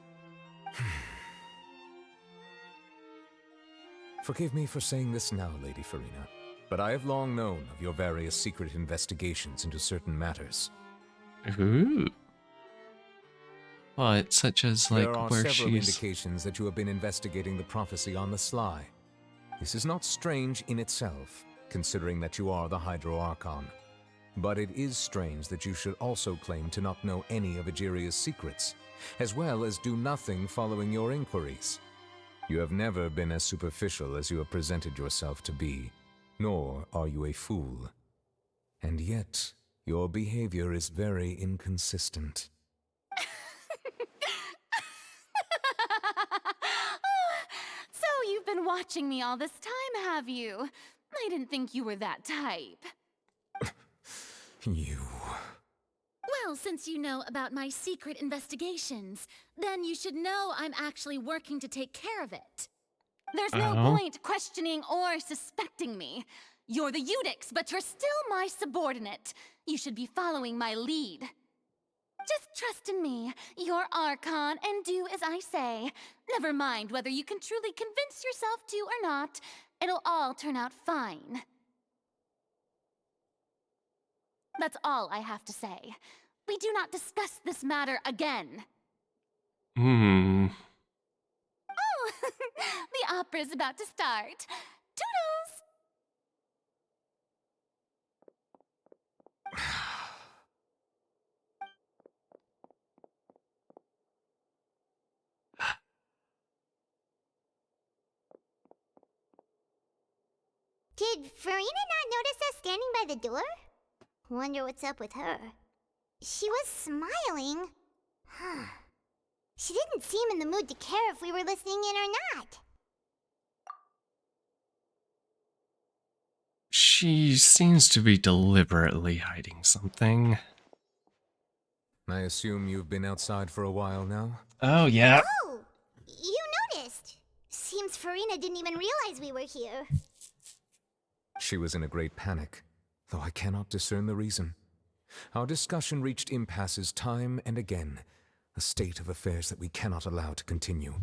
Forgive me for saying this now, Lady Farina, but I have long known of your various secret investigations into certain matters. Ooh. What, such as like there are where several she's... indications that you have been investigating the prophecy on the sly. This is not strange in itself, considering that you are the Hydro Archon. But it is strange that you should also claim to not know any of Egeria's secrets, as well as do nothing following your inquiries. You have never been as superficial as you have presented yourself to be, nor are you a fool. And yet, your behavior is very inconsistent. So you've been watching me all this time, have you? I didn't think you were that type. You... Well, since you know about my secret investigations, then you should know I'm actually working to take care of it. There's no point questioning or suspecting me. You're the Eudix, but you're still my subordinate. You should be following my lead. Just trust in me, your Archon, and do as I say. Never mind whether you can truly convince yourself to or not. It'll all turn out fine. That's all I have to say. We do not discuss this matter again. Hmm. Oh, the opera's about to start. Toodles! Did Farina not notice us standing by the door? Wonder what's up with her. She was smiling. Huh. She didn't seem in the mood to care if we were listening in or not. She seems to be deliberately hiding something. I assume you've been outside for a while now? Oh, yeah. Oh! You noticed. Seems Farina didn't even realize we were here. She was in a great panic, though I cannot discern the reason. Our discussion reached impasses time and again, a state of affairs that we cannot allow to continue.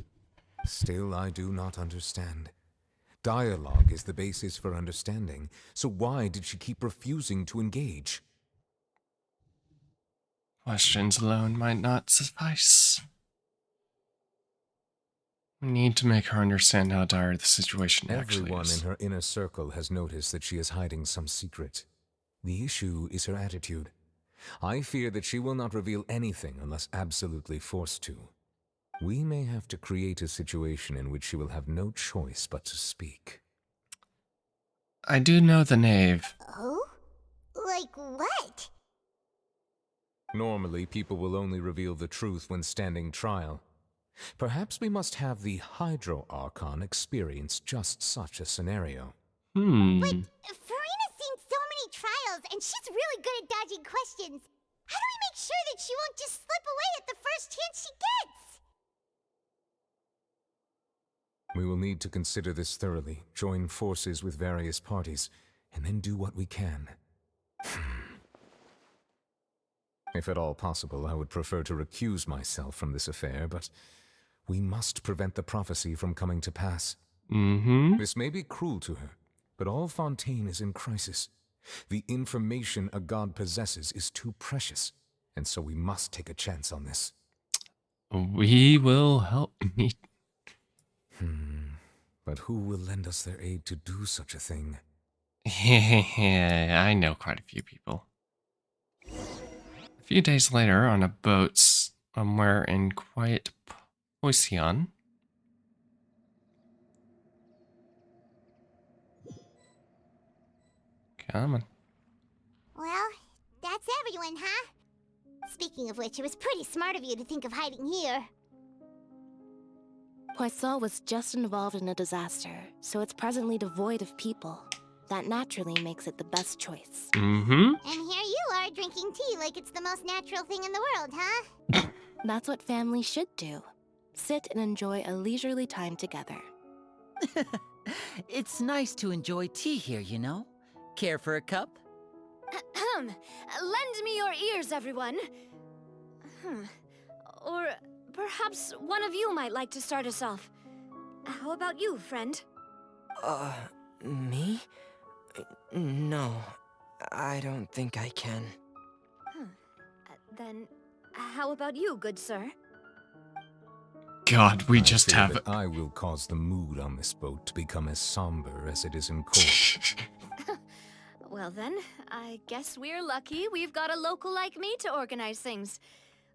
Still, I do not understand. Dialogue is the basis for understanding, so why did she keep refusing to engage? Questions alone might not suffice. We need to make her understand how dire the situation actually Everyone is. in her inner circle has noticed that she is hiding some secret. The issue is her attitude. I fear that she will not reveal anything unless absolutely forced to. We may have to create a situation in which she will have no choice but to speak. I do know the knave. Oh? Like what? Normally, people will only reveal the truth when standing trial. Perhaps we must have the Hydro Archon experience just such a scenario. But Farina's seen so many trials, and she's really good at dodging questions. How do we make sure that she won't just slip away at the first chance she gets? We will need to consider this thoroughly, join forces with various parties, and then do what we can. If at all possible, I would prefer to recuse myself from this affair, but we must prevent the prophecy from coming to pass. This may be cruel to her, but all Fontaine is in crisis. The information a god possesses is too precious, and so we must take a chance on this. We will help me. But who will lend us their aid to do such a thing? I know quite a few people. A few days later, on a boat somewhere in quiet Poisson. Come on. Well, that's everyone, huh? Speaking of which, it was pretty smart of you to think of hiding here. Poisson was just involved in a disaster, so it's presently devoid of people. That naturally makes it the best choice. And here you are drinking tea like it's the most natural thing in the world, huh? That's what families should do. Sit and enjoy a leisurely time together. It's nice to enjoy tea here, you know? Care for a cup? Lend me your ears, everyone. Or perhaps one of you might like to start us off. How about you, friend? Me? No, I don't think I can. Then, how about you, good sir? God, we I just fear have... that I will cause the mood on this boat to become as somber as it is in court. Well then, I guess we're lucky we've got a local like me to organize things.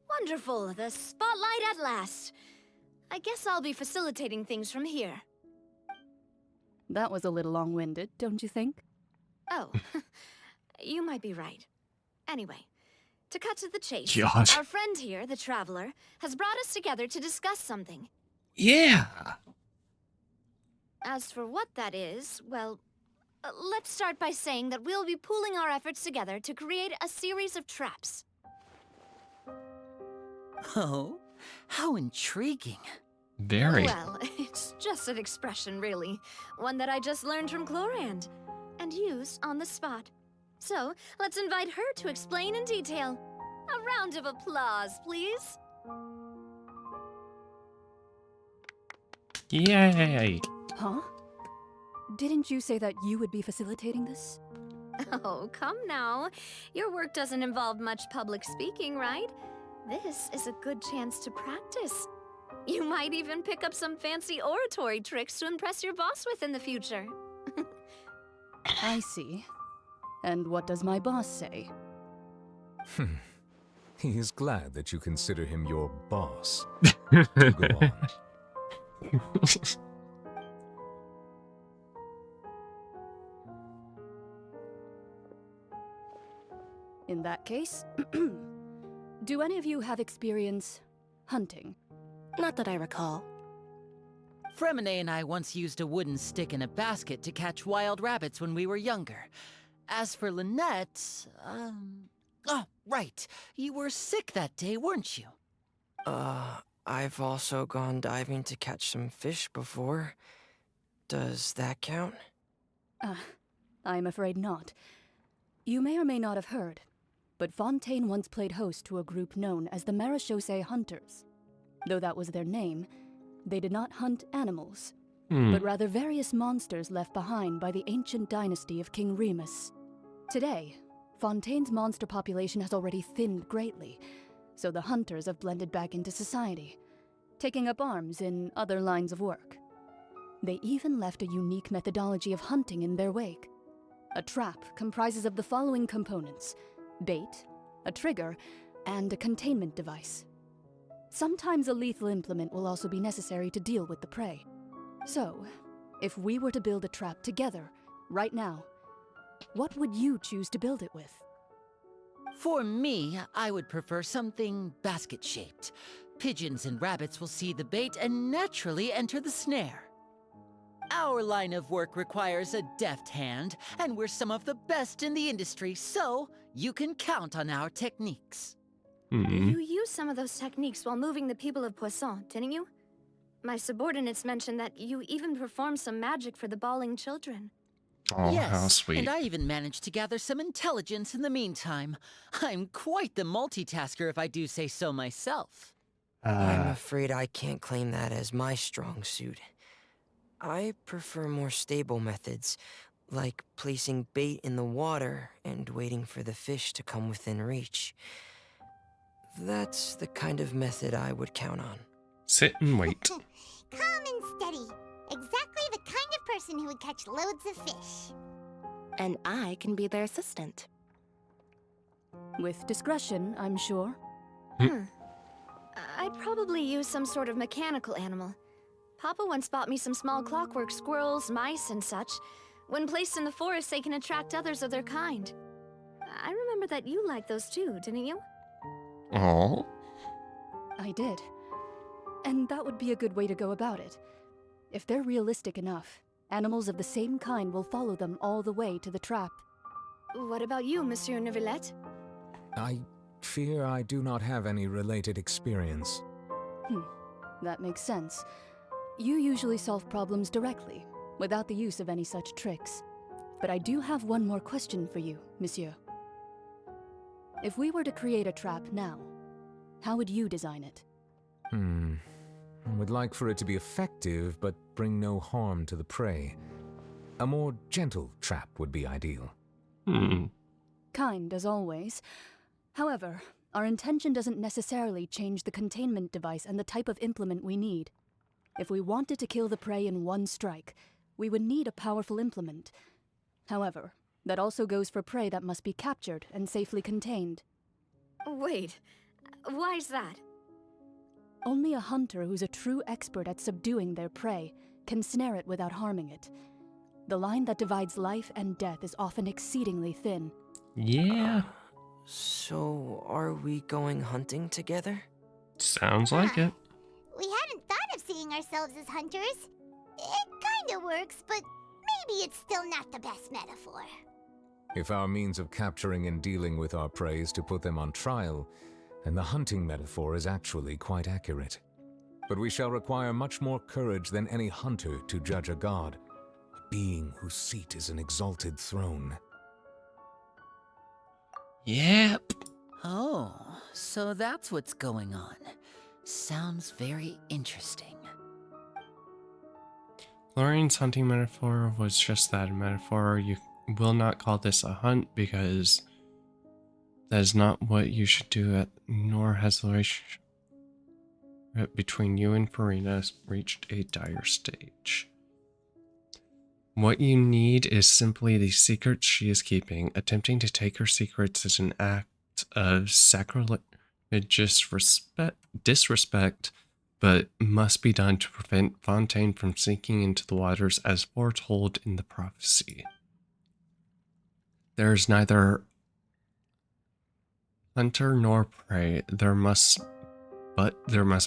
Wonderful, the spotlight at last. I guess I'll be facilitating things from here. That was a little long-winded, don't you think? Oh, you might be right. Anyway, to cut to the chase, God. our friend here, the Traveler, has brought us together to discuss something. Yeah! As for what that is, well, let's start by saying that we'll be pooling our efforts together to create a series of traps. Oh, how intriguing. Very. Well, it's just an expression, really. One that I just learned from Chlorand, and used on the spot. So, let's invite her to explain in detail. A round of applause, please. Yay! Huh? Didn't you say that you would be facilitating this? Oh, come now. Your work doesn't involve much public speaking, right? This is a good chance to practice. You might even pick up some fancy oratory tricks to impress your boss with in the future. I see. And what does my boss say? He is glad that you consider him your boss. Do go on. In that case, do any of you have experience hunting? Not that I recall. Fremine and I once used a wooden stick in a basket to catch wild rabbits when we were younger. As for Lynette, oh, right. You were sick that day, weren't you? I've also gone diving to catch some fish before. Does that count? I'm afraid not. You may or may not have heard, but Fontaine once played host to a group known as the Marechaussee Hunters. Though that was their name, they did not hunt animals, but rather various monsters left behind by the ancient dynasty of King Remus. Today, Fontaine's monster population has already thinned greatly, so the hunters have blended back into society, taking up arms in other lines of work. They even left a unique methodology of hunting in their wake. A trap comprises of the following components: bait, a trigger, and a containment device. Sometimes a lethal implement will also be necessary to deal with the prey. So, if we were to build a trap together, right now, what would you choose to build it with? For me, I would prefer something basket-shaped. Pigeons and rabbits will see the bait and naturally enter the snare. Our line of work requires a deft hand, and we're some of the best in the industry, so you can count on our techniques. You used some of those techniques while moving the people of Poisson, didn't you? My subordinates mentioned that you even performed some magic for the bawling children. Oh, yes, how sweet. And I even managed to gather some intelligence in the meantime. I'm quite the multitasker if I do say so myself. I'm afraid I can't claim that as my strong suit. I prefer more stable methods, like placing bait in the water and waiting for the fish to come within reach. That's the kind of method I would count on. Sit and wait. Calm and steady. Exactly the kind of person who would catch loads of fish. And I can be their assistant. With discretion, I'm sure. I'd probably use some sort of mechanical animal. Papa once bought me some small clockwork squirrels, mice, and such. When placed in the forest, they can attract others of their kind. I remember that you liked those too, didn't you? Oh. I did. And that would be a good way to go about it. If they're realistic enough, animals of the same kind will follow them all the way to the trap. What about you, Monsieur Neuvillette? I fear I do not have any related experience. That makes sense. You usually solve problems directly, without the use of any such tricks. But I do have one more question for you, Monsieur. If we were to create a trap now, how would you design it? I would like for it to be effective, but bring no harm to the prey. A more gentle trap would be ideal. Kind, as always. However, our intention doesn't necessarily change the containment device and the type of implement we need. If we wanted to kill the prey in one strike, we would need a powerful implement. However, that also goes for prey that must be captured and safely contained. Wait, why's that? Only a hunter who's a true expert at subduing their prey can snare it without harming it. The line that divides life and death is often exceedingly thin. Yeah. So, are we going hunting together? Sounds like it. We hadn't thought of seeing ourselves as hunters. It kinda works, but maybe it's still not the best metaphor. If our means of capturing and dealing with our prey is to put them on trial, then the hunting metaphor is actually quite accurate. But we shall require much more courage than any hunter to judge a god, a being whose seat is an exalted throne. Yep. Oh, so that's what's going on. Sounds very interesting. Lorraine's hunting metaphor was just that, a metaphor. You will not call this a hunt because that is not what you should do, nor has the relationship between you and Farina reached a dire stage. What you need is simply the secrets she is keeping. Attempting to take her secrets is an act of sacrilegious disrespect, but must be done to prevent Fontaine from sinking into the waters as foretold in the prophecy. There is neither hunter nor prey. There must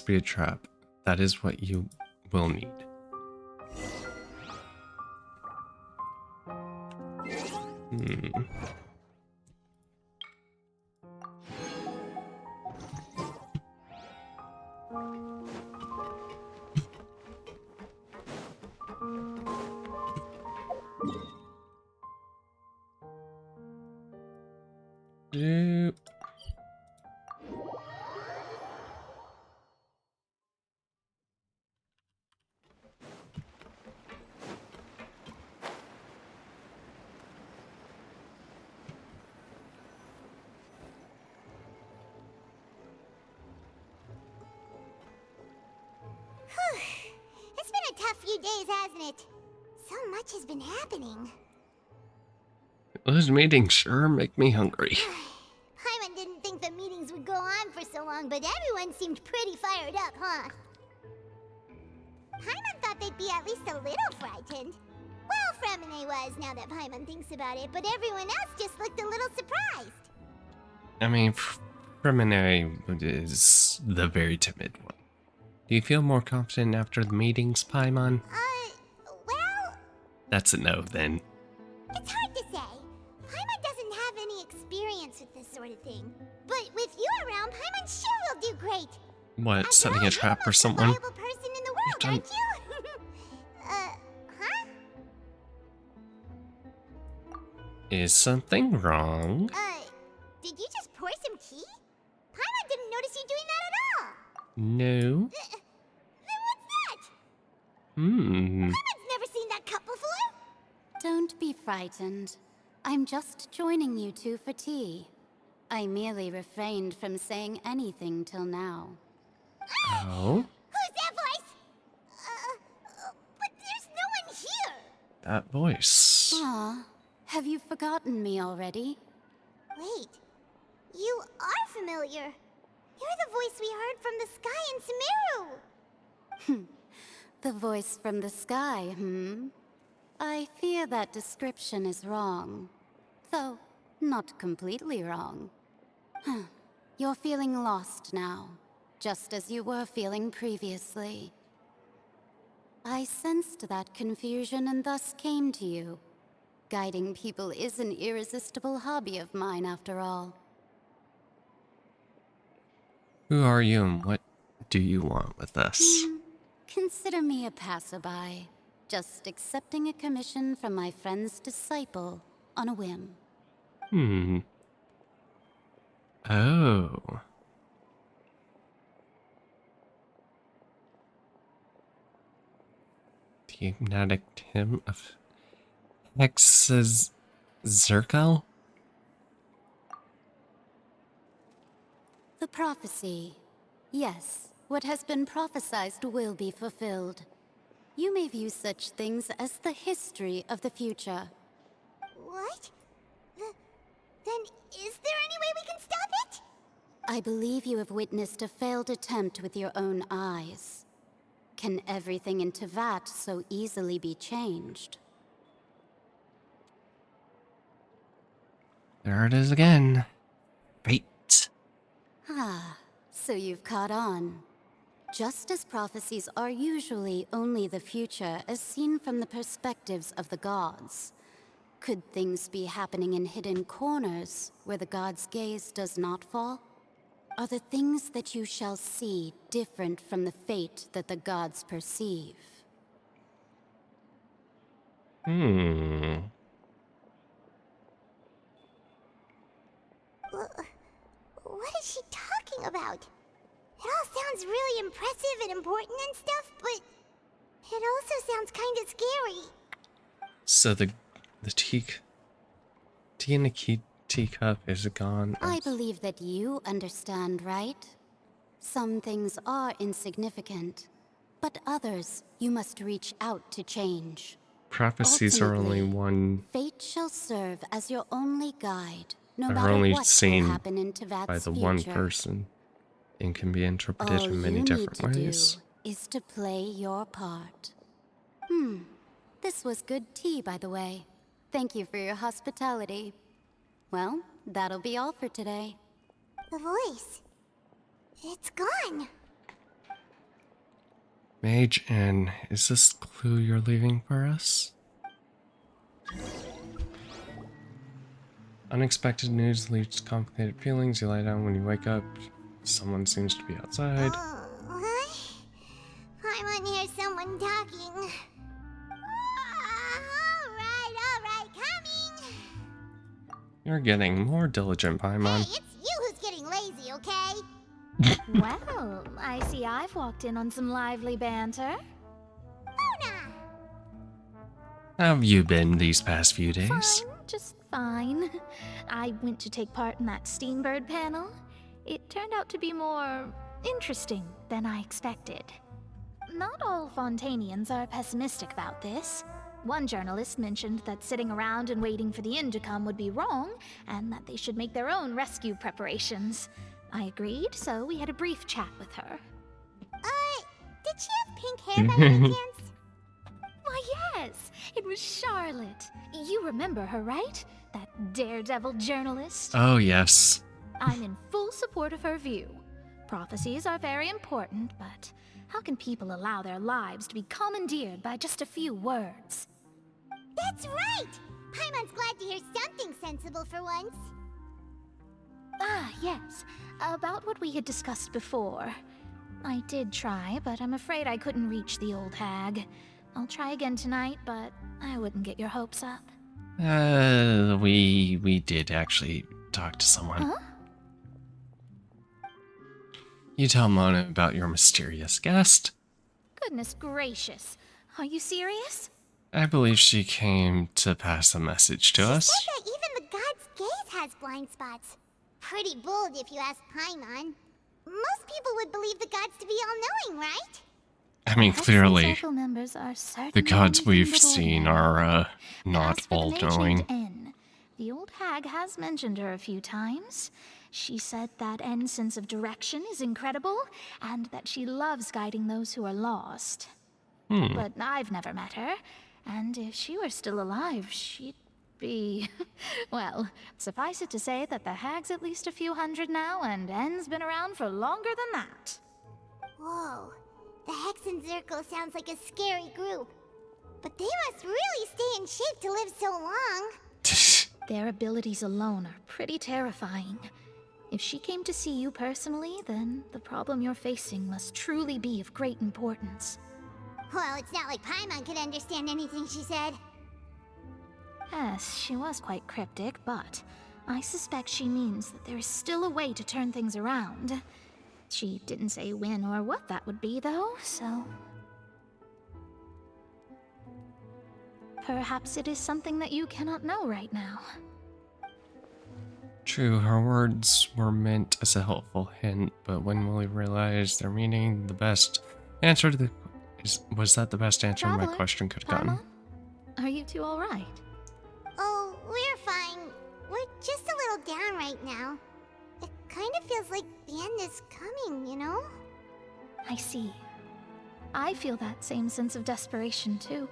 be a trap. That is what you will need. Yep. It's been a tough few days, hasn't it? So much has been happening. Those meetings sure make me hungry. Paimon didn't think the meetings would go on for so long, but everyone seemed pretty fired up, huh? Paimon thought they'd be at least a little frightened. Well, Fremine was, now that Paimon thinks about it, but everyone else just looked a little surprised. I mean, Fremine is the very timid one. Do you feel more confident after the meetings, Paimon? Well... That's a no, then. It's hard to say. Paimon doesn't have any experience with this sort of thing. But with you around, Paimon sure will do great. What, After setting all, a trap for you're the most someone? valuable person in the world, aren't you? Huh? Is something wrong? Did you just pour some tea? Paimon didn't notice you doing that at all. No. Then what's that? Paimon's never seen that cup before. Don't be frightened. I'm just joining you two for tea. I merely refrained from saying anything till now. Oh? Who's that voice? But there's no one here. That voice. Aw, have you forgotten me already? Wait, you are familiar. You're the voice we heard from the sky in Sumeru. The voice from the sky, I fear that description is wrong. Though, not completely wrong. You're feeling lost now, just as you were feeling previously. I sensed that confusion and thus came to you. Guiding people is an irresistible hobby of mine, after all. Who are you and what do you want with us? Consider me a passerby, just accepting a commission from my friend's disciple on a whim. Oh. The hypnotic hymn of Hex's Zirkel? The prophecy. Yes, what has been prophesied will be fulfilled. You may view such things as the history of the future. What? Then is there any way we can stop it? I believe you have witnessed a failed attempt with your own eyes. Can everything in Tevat so easily be changed? There it is again. Fate. Ah, so you've caught on. Just as prophecies are usually only the future as seen from the perspectives of the gods, could things be happening in hidden corners where the gods' gaze does not fall? Are the things that you shall see different from the fate that the gods perceive? What is she talking about? It all sounds really impressive and important and stuff, but it also sounds kind of scary. So the tea in the teacup is gone. I believe that you understand, right? Some things are insignificant, but others you must reach out to change. Prophecies are only one. Fate shall serve as your only guide, no Are matter only what will seen happen in Tevat's by the future. one person, and can be interpreted All in many you different need to ways. do is to play your part. This was good tea, by the way. Thank you for your hospitality. Well, that'll be all for today. The voice. It's gone. Mage N, is this the clue you're leaving for us? Unexpected news leads to complicated feelings. You lie down when you wake up. Someone seems to be outside. I hear someone talking. Alright, coming. You're getting more diligent, Paimon. Hey, it's you who's getting lazy, okay? Well, I see I've walked in on some lively banter. How have you been these past few days? Fine, just fine. I went to take part in that Steambird panel. It turned out to be more interesting than I expected. Not all Fontanians are pessimistic about this. One journalist mentioned that sitting around and waiting for the end to come would be wrong, and that they should make their own rescue preparations. I agreed, so we had a brief chat with her. Did she have pink hair by any chance? Why, yes! It was Charlotte. You remember her, right? That daredevil journalist? Oh, yes. I'm in full support of her view. Prophecies are very important, but how can people allow their lives to be commandeered by just a few words? That's right! Paimon's glad to hear something sensible for once. Ah, yes. About what we had discussed before. I did try, but I'm afraid I couldn't reach the old hag. I'll try again tonight, but I wouldn't get your hopes up. We did actually talk to someone. Huh? You tell Mona about your mysterious guest. Goodness gracious. Are you serious? I believe she came to pass a message to us. She said that even the god's gaze has blind spots. Pretty bold if you ask Paimon. Most people would believe the gods to be all-knowing, right? I mean, clearly, Circle members are the gods certainly we've anything but seen ordinary. are not As for the mage all-knowing. named N, the old hag has mentioned her a few times. She said that N's sense of direction is incredible, and that she loves guiding those who are lost. But I've never met her, and if she were still alive, she'd be... well, suffice it to say that the hag's at least a few hundred now, and N's been around for longer than that. Whoa. The Hexen Zirkel sounds like a scary group. But they must really stay in shape to live so long. Their abilities alone are pretty terrifying. If she came to see you personally, then the problem you're facing must truly be of great importance. Well, it's not like Paimon could understand anything she said. Yes, she was quite cryptic, but I suspect she means that there is still a way to turn things around. She didn't say when or what that would be, though, so... Perhaps it is something that you cannot know right now. True, her words were meant as a helpful hint, but when will we realize their meaning? The best answer to the... was that the best answer my Traveler, question could have gotten? Are you two alright? Oh, we're fine. We're just a little down right now. It kind of feels like the end is coming, you know? I see. I feel that same sense of desperation, too.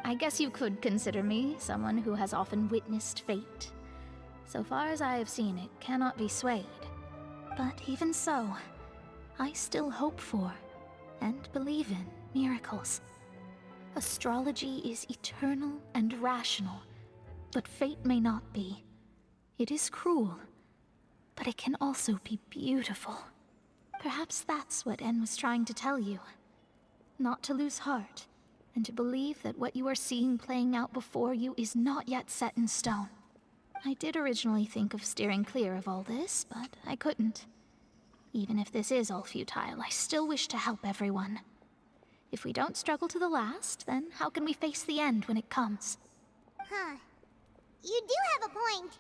I guess you could consider me someone who has often witnessed fate. So far as I have seen, it cannot be swayed. But even so, I still hope for, and believe in, miracles. Astrology is eternal and rational, but fate may not be. It is cruel, but it can also be beautiful. Perhaps that's what En was trying to tell you. Not to lose heart, and to believe that what you are seeing playing out before you is not yet set in stone. I did originally think of steering clear of all this, but I couldn't. Even if this is all futile, I still wish to help everyone. If we don't struggle to the last, then how can we face the end when it comes? Huh. You do have a point.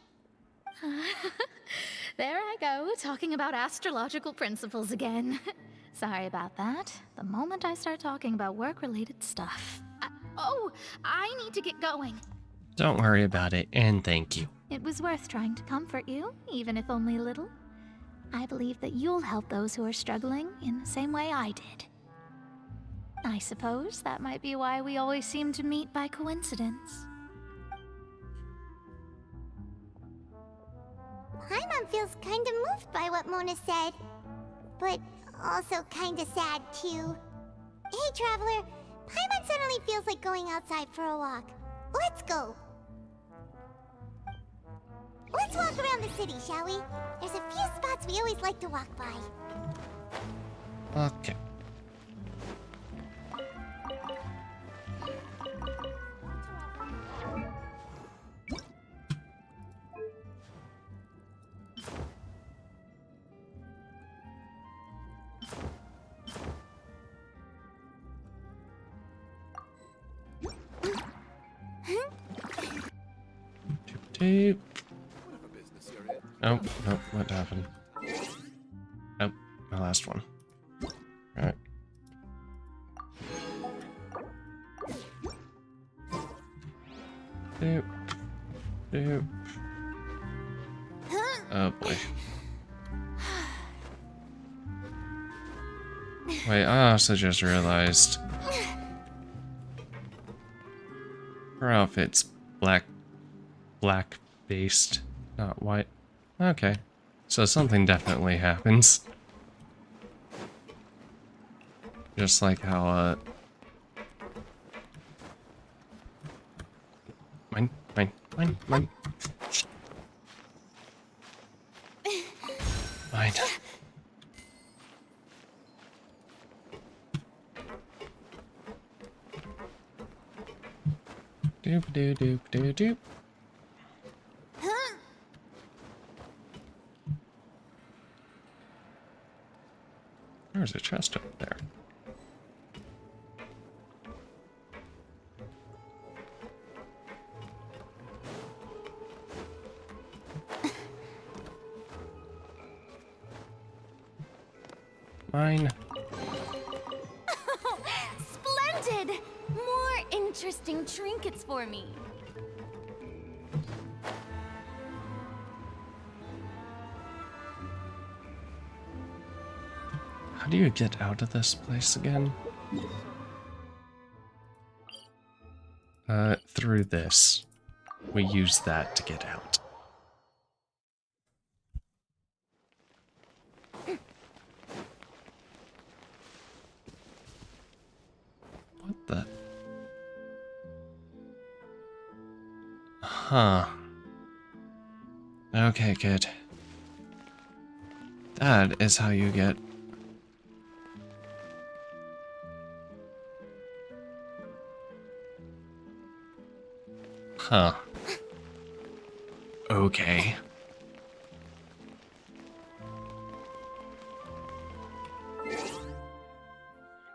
There I go, talking about astrological principles again. Sorry about that. The moment I start talking about work-related stuff... I need to get going. Don't worry about it, and thank you. It was worth trying to comfort you, even if only a little. I believe that you'll help those who are struggling in the same way I did. I suppose that might be why we always seem to meet by coincidence. Paimon feels kind of moved by what Mona said. But also kind of sad, too. Hey, Traveler. Paimon suddenly feels like going outside for a walk. Let's go. Let's walk around the city, shall we? There's a few spots we always like to walk by. Okay. Doop. Nope, nope, what happened? Nope, my last one. Alright. Doop. Doop. Oh boy. Wait, I also just realized her outfit's black based, not white. Okay, so something definitely happens. Just like how mine. Mine. Doop. There's a chest up there. Mine. Splendid! More interesting trinkets for me. How do you get out of this place again? Through this. We use that to get out. What the? Huh. Okay, kid. That is how you get... Huh. Okay.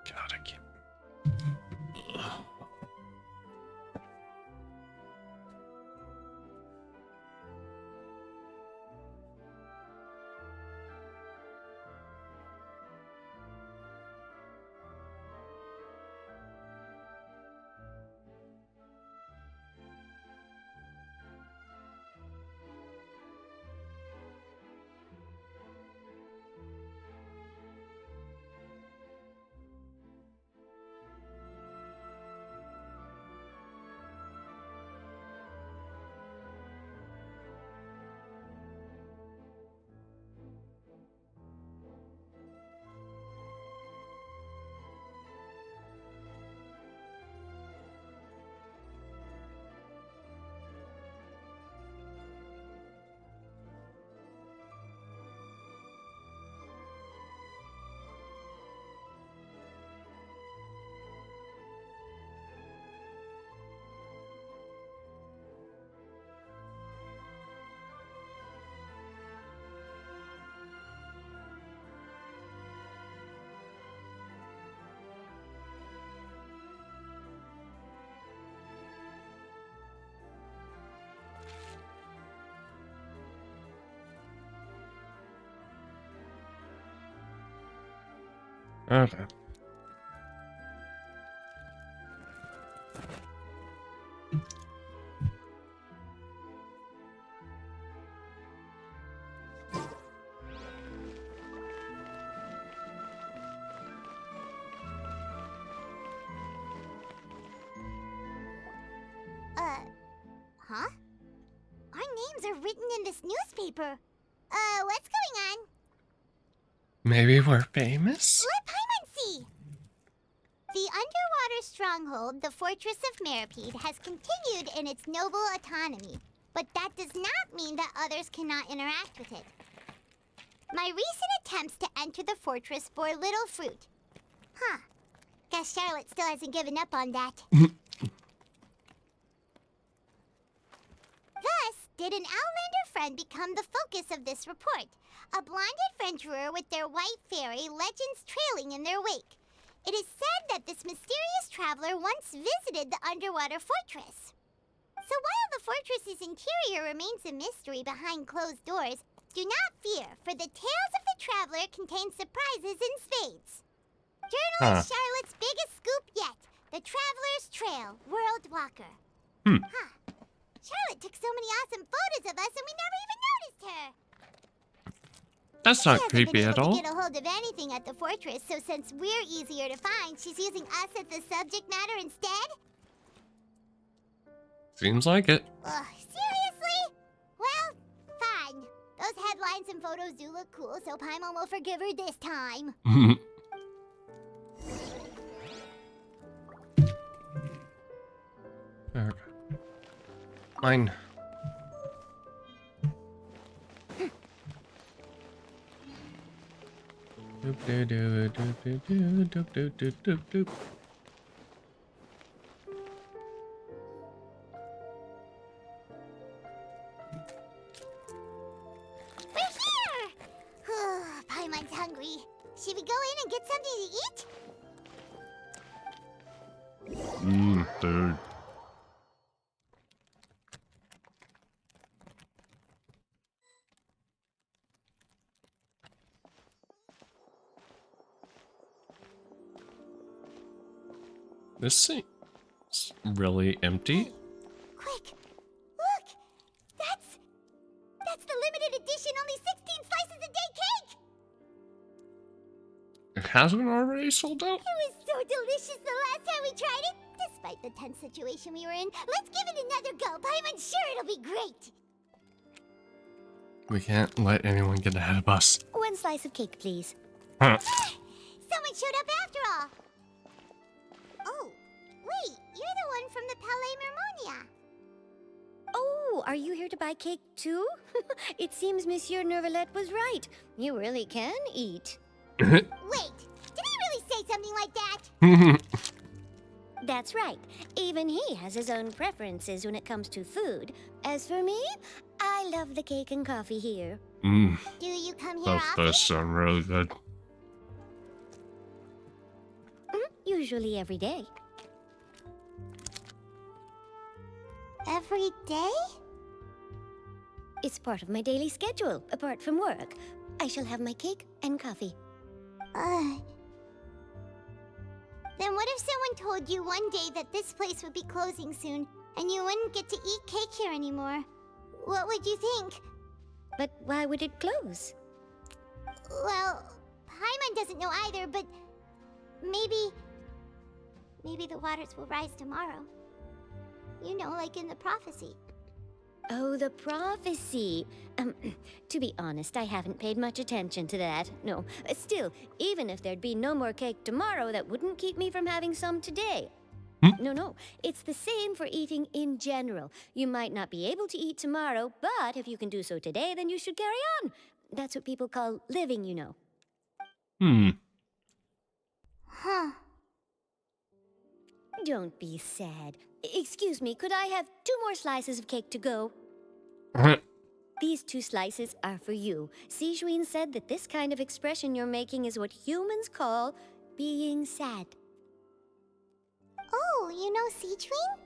God, I can't... Okay. Huh? Our names are written in this newspaper. What's going on? Maybe we're famous? Let Paimon see! The underwater stronghold, the Fortress of Meripede, has continued in its noble autonomy, but that does not mean that others cannot interact with it. My recent attempts to enter the fortress bore little fruit. Huh. Guess Charlotte still hasn't given up on that. Thus, did an Outlander friend become the focus of this report? A blind adventurer with their white fairy, legends trailing in their wake. It is said that this mysterious traveler once visited the underwater fortress. So while the fortress's interior remains a mystery behind closed doors, do not fear, for the tales of the traveler contain surprises in spades. Journalist Charlotte's biggest scoop yet, the Traveler's Trail, World Walker. Huh. Charlotte took so many awesome photos of us and we never even noticed her. That's not creepy She at hasn't been all. able to get a hold of anything at the fortress, so since we're easier to find, she's using us as the subject matter instead? Seems like it. Ugh, seriously? Well, fine. Those headlines and photos do look cool, so Paimon will forgive her this time. Okay. Mine. Doop doo doo doop doo doo doop doo doop doop doop. We're here! Paimon's hungry. Should we go in and get something to eat? Dude. This seems really empty. Quick! Look! That's the limited edition, only 16 slices a day cake! It hasn't already sold out? It was so delicious the last time we tried it! Despite the tense situation we were in, let's give it another go. Paimon's sure it'll be great! We can't let anyone get ahead of us. One slice of cake, please. Huh. Someone showed up after all! Oh, wait, you're the one from the Palais Mermonia. Oh, are you here to buy cake too? It seems Monsieur Nervalette was right. You really can eat. Wait, did he really say something like that? That's right. Even he has his own preferences when it comes to food. As for me, I love the cake and coffee here. Do you come here often? does sound really good. Usually every day. Every day? It's part of my daily schedule, apart from work. I shall have my cake and coffee. Then what if someone told you one day that this place would be closing soon, and you wouldn't get to eat cake here anymore? What would you think? But why would it close? Well, Paimon doesn't know either, but maybe the waters will rise tomorrow. You know, like in the prophecy. Oh, the prophecy. To be honest, I haven't paid much attention to that. No, still, even if there'd be no more cake tomorrow, that wouldn't keep me from having some today. No, it's the same for eating in general. You might not be able to eat tomorrow, but if you can do so today, then you should carry on. That's what people call living, you know. Huh. Don't be sad. Excuse me, could I have 2 more slices of cake to go? These 2 slices are for you. Sijuin said that this kind of expression you're making is what humans call being sad. Oh, you know Sijuin?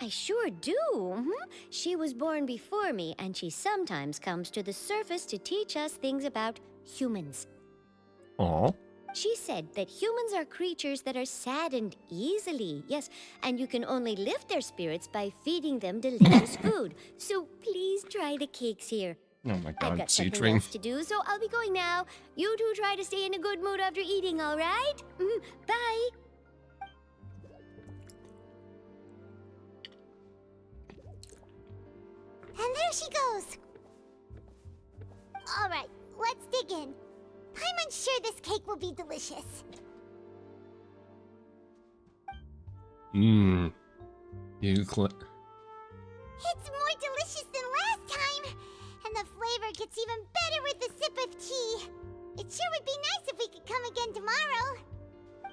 I sure do. She was born before me, and she sometimes comes to the surface to teach us things about humans. Aw. She said that humans are creatures that are saddened easily, yes, and you can only lift their spirits by feeding them delicious food. So please try the cakes here. Oh my I've god, got something Seedring. else to do, so I'll be going now. You two try to stay in a good mood after eating, all right? Bye. And there she goes. All right, let's dig in. I'm unsure this cake will be delicious. Mmm. It's more delicious than last time, and the flavor gets even better with a sip of tea. It sure would be nice if we could come again tomorrow.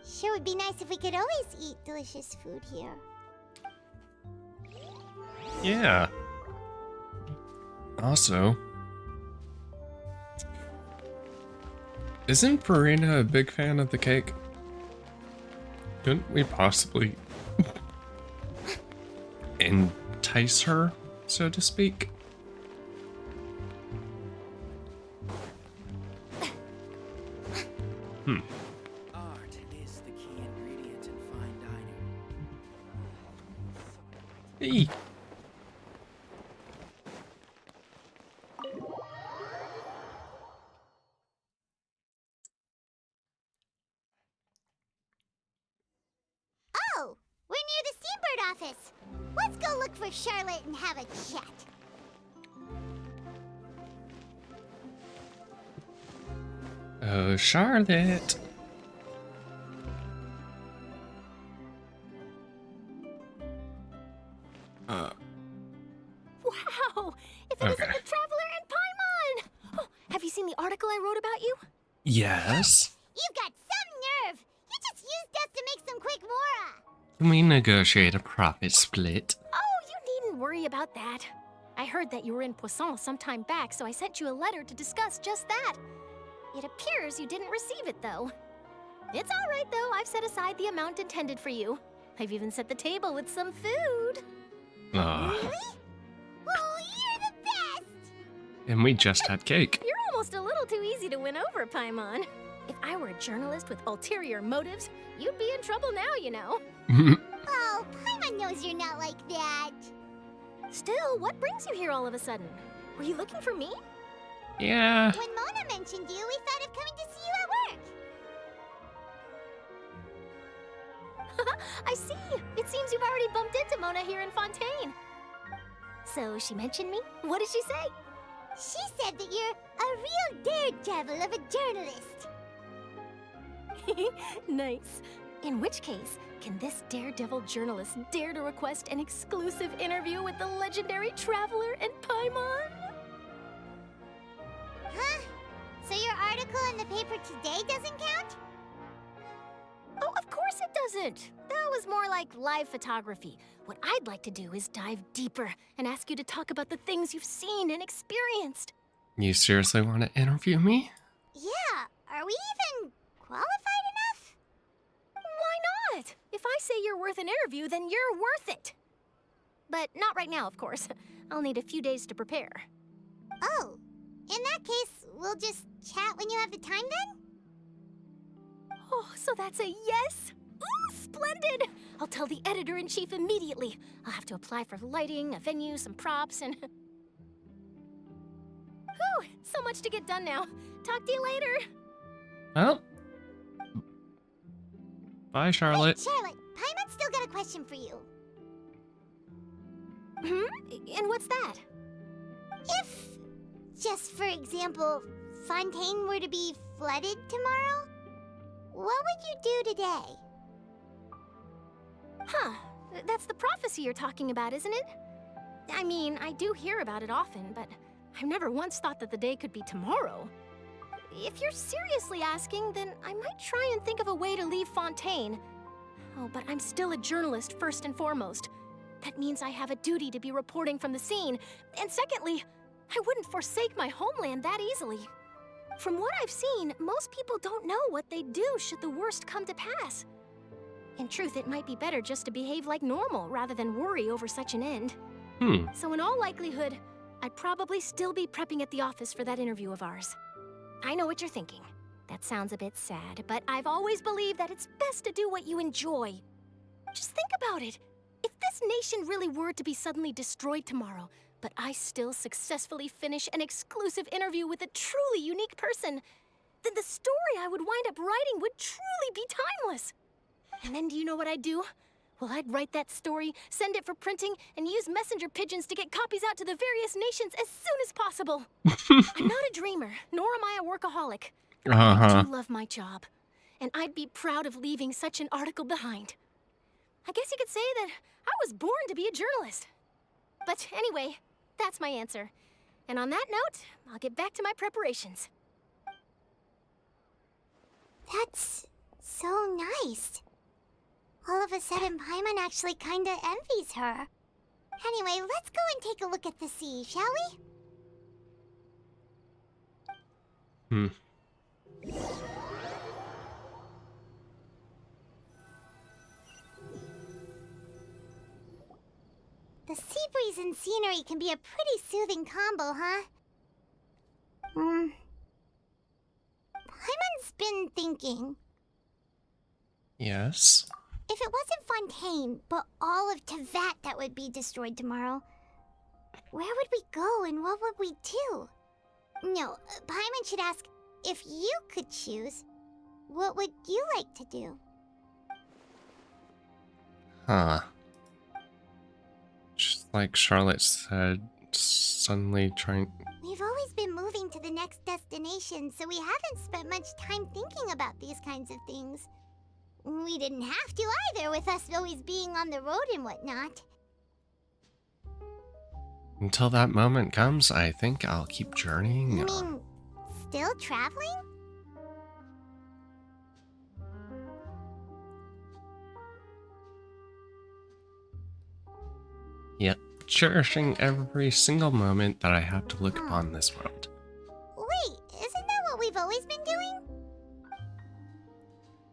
Sure would be nice if we could always eat delicious food here. Yeah. Also, isn't Farina a big fan of the cake? Couldn't we possibly entice her, so to speak? Art is the key ingredient in fine dining. Hey. Oh, we're near the Steambird office. Let's go look for Charlotte and have a chat. Oh, Charlotte. Wow! If it isn't the Traveler and Paimon! Oh, have you seen the article I wrote about you? Yes. You've got some nerve. You just used us to make some quick mora. Can we negotiate a profit split? Oh, you needn't worry about that. I heard that you were in Poisson some time back, so I sent you a letter to discuss just that. It appears you didn't receive it, though. It's all right, though. I've set aside the amount intended for you. I've even set the table with some food. Ah. Oh, you're the best! And we just had cake. You're almost a little too easy to win over, Paimon. If I were a journalist with ulterior motives, you'd be in trouble now, you know. Oh, Paimon knows you're not like that. Still, what brings you here all of a sudden? Were you looking for me? Yeah. When Mona mentioned you, we thought of coming to see you at work. I see. It seems you've already bumped into Mona here in Fontaine. So she mentioned me? What did she say? She said that you're a real daredevil of a journalist. Nice. In which case, can this daredevil journalist dare to request an exclusive interview with the legendary Traveler and Paimon? Huh? So your article in the paper today doesn't count? Oh, of course it doesn't. That was more like live photography. What I'd like to do is dive deeper and ask you to talk about the things you've seen and experienced. You seriously want to interview me? Yeah. Are we even qualified enough? Why not? If I say you're worth an interview, then you're worth it. But not right now, of course. I'll need a few days to prepare. Oh, in that case, we'll just chat when you have the time then? Oh, so that's a yes? Ooh, splendid! I'll tell the editor-in-chief immediately. I'll have to apply for lighting, a venue, some props, and... Whew, so much to get done now. Talk to you later. Well. Bye, Charlotte. Wait, Charlotte, Paimon's still got a question for you. And what's that? If, just for example, Fontaine were to be flooded tomorrow, what would you do today? Huh. That's the prophecy you're talking about, isn't it? I mean, I do hear about it often, but I've never once thought that the day could be tomorrow. If you're seriously asking, then I might try and think of a way to leave Fontaine. Oh, but I'm still a journalist first and foremost. That means I have a duty to be reporting from the scene. And secondly, I wouldn't forsake my homeland that easily. From what I've seen, most people don't know what they'd do should the worst come to pass. In truth, it might be better just to behave like normal rather than worry over such an end. So in all likelihood, I'd probably still be prepping at the office for that interview of ours. I know what you're thinking. That sounds a bit sad, but I've always believed that it's best to do what you enjoy. Just think about it. If this nation really were to be suddenly destroyed tomorrow, but I still successfully finish an exclusive interview with a truly unique person, then the story I would wind up writing would truly be timeless. And then do you know what I'd do? Well, I'd write that story, send it for printing, and use messenger pigeons to get copies out to the various nations as soon as possible. I'm not a dreamer, nor am I a workaholic. I do love my job, and I'd be proud of leaving such an article behind. I guess you could say that I was born to be a journalist. But anyway, that's my answer. And on that note, I'll get back to my preparations. That's so nice. All of a sudden, Paimon actually kinda envies her. Anyway, let's go and take a look at the sea, shall we? The sea breeze and scenery can be a pretty soothing combo, huh? Paimon's been thinking. Yes? If it wasn't Fontaine, but all of Tevat that would be destroyed tomorrow, where would we go and what would we do? No, Paimon should ask, if you could choose, what would you like to do? Huh. Just like Charlotte said, suddenly trying... We've always been moving to the next destination, so we haven't spent much time thinking about these kinds of things. We didn't have to either, with us always being on the road and whatnot. Until that moment comes, I think I'll keep journeying. You mean, still traveling? Yep, cherishing every single moment that I have to look upon this world. Wait, isn't that what we've always been doing?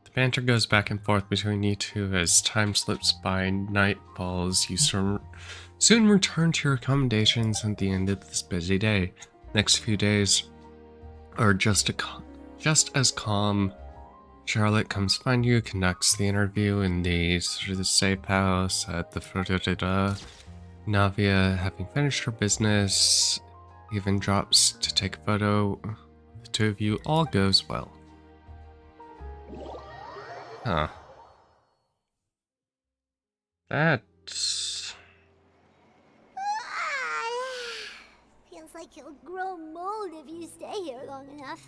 The banter goes back and forth between you two as time slips by, night falls. You soon return to your accommodations at the end of this busy day. Next few days are just as calm. Charlotte comes find you, conducts the interview in the safe house at the Navia, having finished her business, even drops to take a photo. The two of you, all goes well. Huh. That's... Feels like you'll grow mold if you stay here long enough.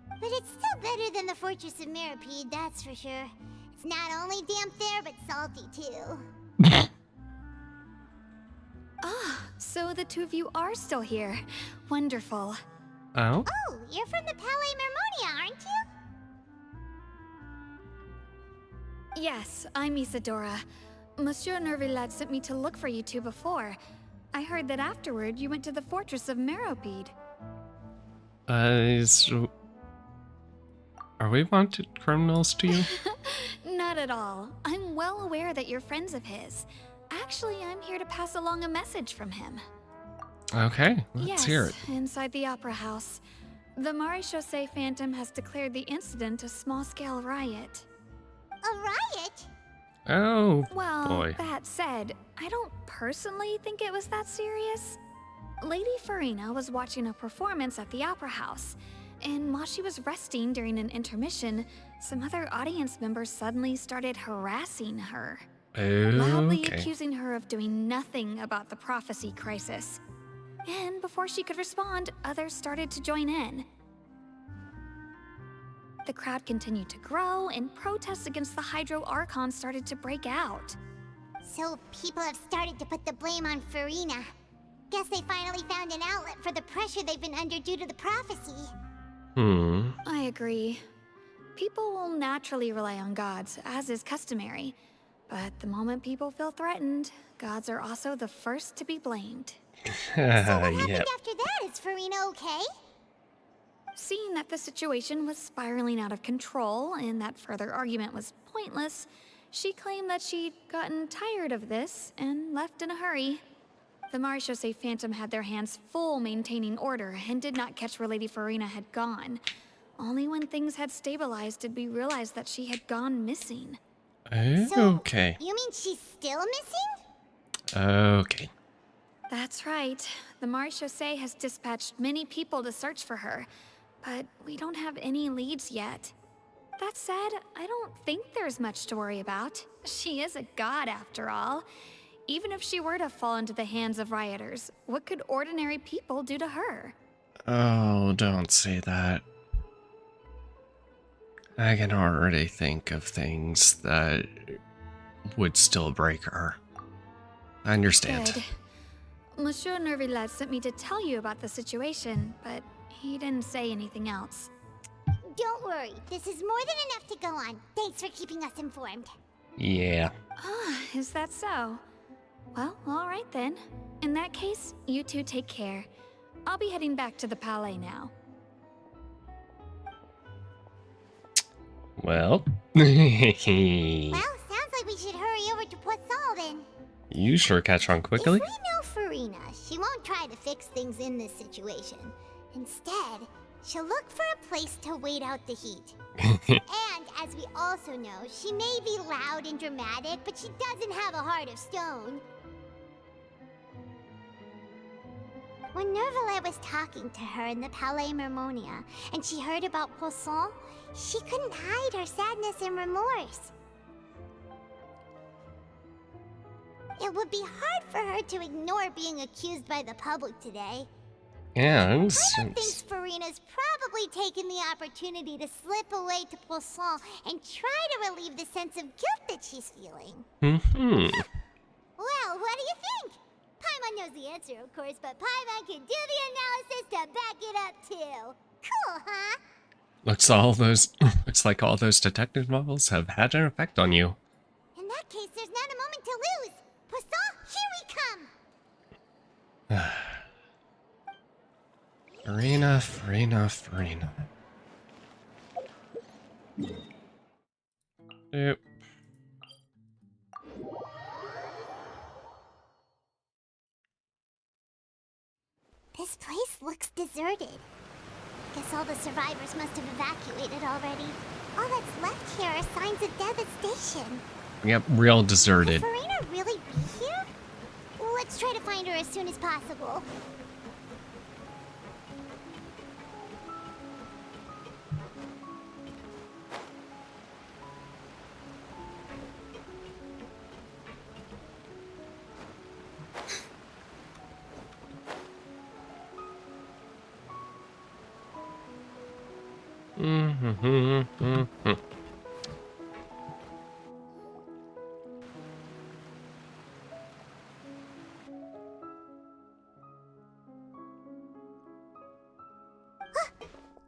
But it's still better than the Fortress of Mirapede, that's for sure. It's not only damp there, but salty too. So the two of you are still here. Wonderful. Oh? Oh, you're from the Palais Mermonia, aren't you? Yes, I'm Isadora. Monsieur Nervilad sent me to look for you two before. I heard that afterward you went to the Fortress of Meropide. So... Are we wanted criminals to you? Not at all. I'm well aware that you're friends of his. Actually, I'm here to pass along a message from him. Okay, let's hear it. Inside the Opera House. The Maréchaussée Phantom has declared the incident a small-scale riot. A riot? Oh, well, boy. That said, I don't personally think it was that serious. Lady Farina was watching a performance at the Opera House, and while she was resting during an intermission, some other audience members suddenly started harassing her. Loudly accusing her of doing nothing about the prophecy crisis. And before she could respond, others started to join in. The crowd continued to grow, and protests against the Hydro Archon started to break out. So people have started to put the blame on Farina. Guess they finally found an outlet for the pressure they've been under due to the prophecy. I agree. People will naturally rely on gods, as is customary. But the moment people feel threatened, gods are also the first to be blamed. So what happened after that? Is Farina okay? Seeing that the situation was spiraling out of control and that further argument was pointless, she claimed that she'd gotten tired of this and left in a hurry. The Marechaussee Phantom had their hands full maintaining order and did not catch where Lady Farina had gone. Only when things had stabilized did we realize that she had gone missing. Okay. You mean she's still missing? Okay. That's right. The Marechaussee has dispatched many people to search for her, but we don't have any leads yet. That said, I don't think there's much to worry about. She is a god after all. Even if she were to fall into the hands of rioters, what could ordinary people do to her? Oh, don't say that. I can already think of things that would still break her. I understand. Good. Monsieur Nervillette sent me to tell you about the situation, but he didn't say anything else. Don't worry, this is more than enough to go on. Thanks for keeping us informed. Yeah. Ah, is that so? Well, alright then. In that case, you two take care. I'll be heading back to the Palais now. Well. Well, sounds like we should hurry over to Poisson then. You sure catch on quickly. If we know Farina, she won't try to fix things in this situation. Instead, she'll look for a place to wait out the heat. And, as we also know, she may be loud and dramatic, but she doesn't have a heart of stone. When Nervillette was talking to her in the Palais Mermonia, and she heard about Poisson, she couldn't hide her sadness and remorse. It would be hard for her to ignore being accused by the public today. Yeah, Carter thinks Farina's probably taken the opportunity to slip away to Poisson and try to relieve the sense of guilt that she's feeling. Well, what do you think? Paimon knows the answer, of course, but Paimon can do the analysis to back it up too. Cool, huh? Looks like all those detective novels have had an effect on you. In that case, there's not a moment to lose. Poisson, here we come! Farina. Yep. This place looks deserted. Guess all the survivors must have evacuated already. All that's left here are signs of death at station. Yep, real deserted. Could Farina really be here? Let's try to find her as soon as possible.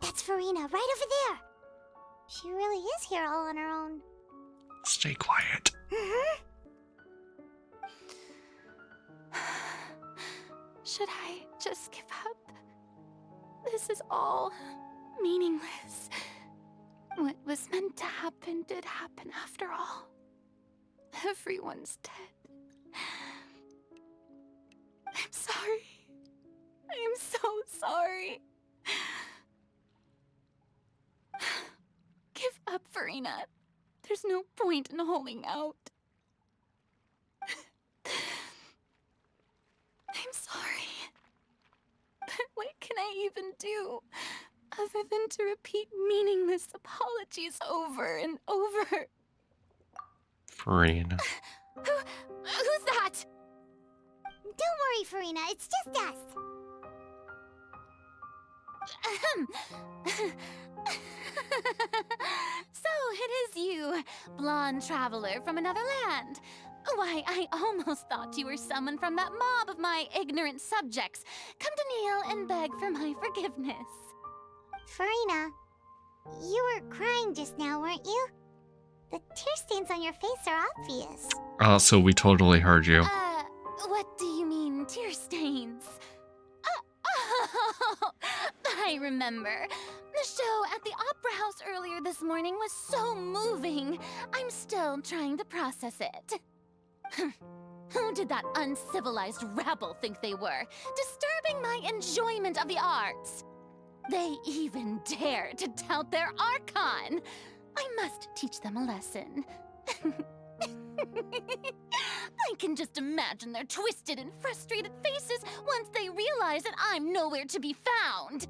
That's Farina, right over there. She really is here all on her own. Stay quiet. Should I just give up? This is all meaningless. What was meant to happen did happen after all. Everyone's dead. I'm sorry. I'm so sorry. Give up, Farina. There's no point in holding out. I'm sorry. But what can I even do other than to repeat meaningless apologies over and over? Farina. Who's that? Don't worry, Farina. It's just us. So it is you, blonde traveler from another land. Why, I almost thought you were someone from that mob of my ignorant subjects. Come to kneel and beg for my forgiveness. Farina, you were crying just now, weren't you? The tear stains on your face are obvious. Also, we totally heard you. What do you mean, tear stains? Oh, I remember. The show at the Opera House earlier this morning was so moving. I'm still trying to process it. Who did that uncivilized rabble think they were, disturbing my enjoyment of the arts? They even dare to tout their Archon! I must teach them a lesson. I can just imagine their twisted and frustrated faces once they realize that I'm nowhere to be found.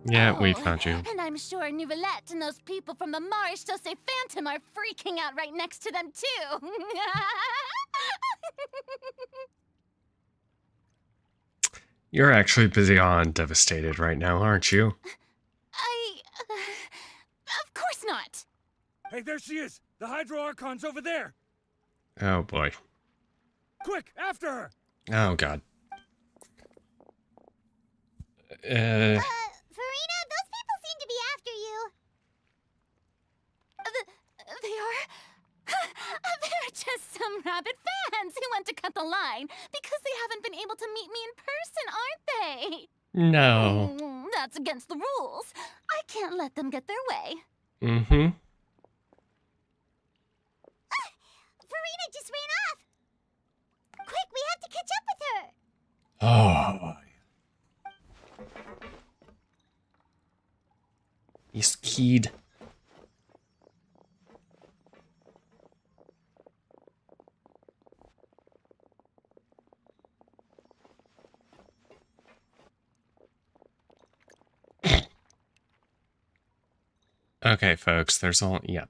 Yeah, we found you. And I'm sure Nouvellette and those people from the Maréchaussée Phantom are freaking out right next to them, too. You're actually beyond devastated right now, aren't you? Of course not. Hey, there she is! The Hydro Archon's over there! Oh boy. Quick, after her! Oh god. Farina, those people seem to be after you. They are? They're just some rabid fans who want to cut the line because they haven't been able to meet me in person, aren't they? No. That's against the rules. I can't let them get their way. Mm-hmm. Farina just ran off. Quick, we have to catch up with her. Oh. He's keyed. Okay, folks, there's all... Yep.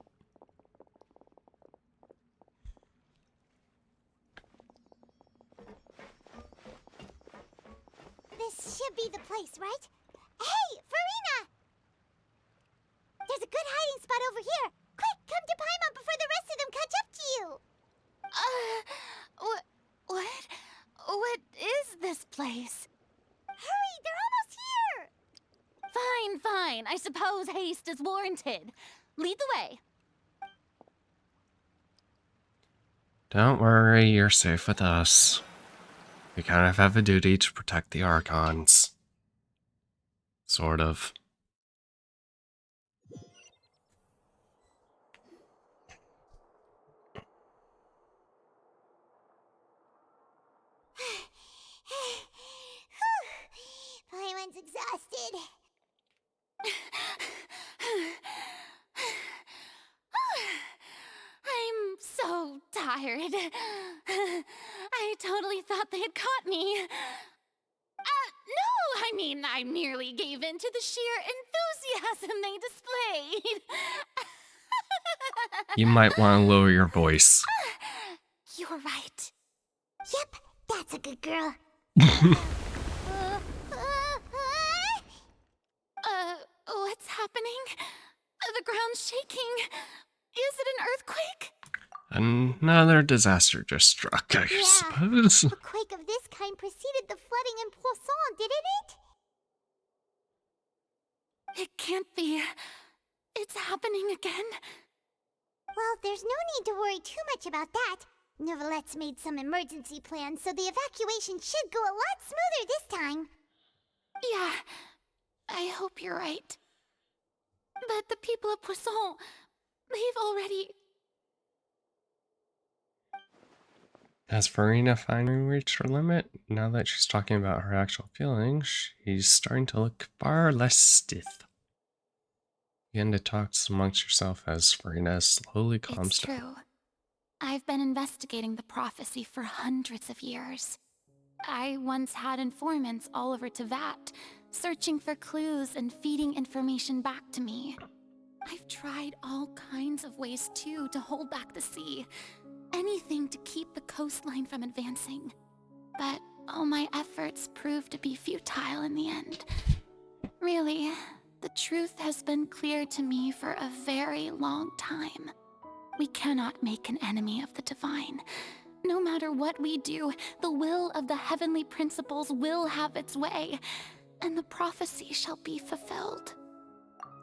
This should be the place, right? Hey, Farina! There's a good hiding spot over here. Quick, come to Paimon before the rest of them catch up to you. What is this place? Hurry, they're almost here. Fine. I suppose haste is warranted. Lead the way. Don't worry, you're safe with us. We kind of have a duty to protect the Archons. Sort of. Paimon's exhausted. I'm so tired. I totally thought they had caught me. No, I merely gave in to the sheer enthusiasm they displayed. You might want to lower your voice. You're right. Yep, that's a good girl. What's happening? The ground's shaking. Is it an earthquake? Another disaster just struck, I suppose. A quake of this kind preceded the flooding in Poisson, didn't it? It can't be. It's happening again. Well, there's no need to worry too much about that. Nouvellette's made some emergency plans, so the evacuation should go a lot smoother this time. Yeah, I hope you're right. But the people of Poisson, they've already... Has Farina finally reached her limit? Now that she's talking about her actual feelings, she's starting to look far less stiff. Begin to talk amongst yourself as Farina slowly calms down. It's true. I've been investigating the prophecy for hundreds of years. I once had informants all over Tevat, searching for clues and feeding information back to me. I've tried all kinds of ways, too, to hold back the sea. Anything to keep the coastline from advancing. But all my efforts proved to be futile in the end. Really, the truth has been clear to me for a very long time. We cannot make an enemy of the divine. No matter what we do, the will of the heavenly principles will have its way, and the prophecy shall be fulfilled.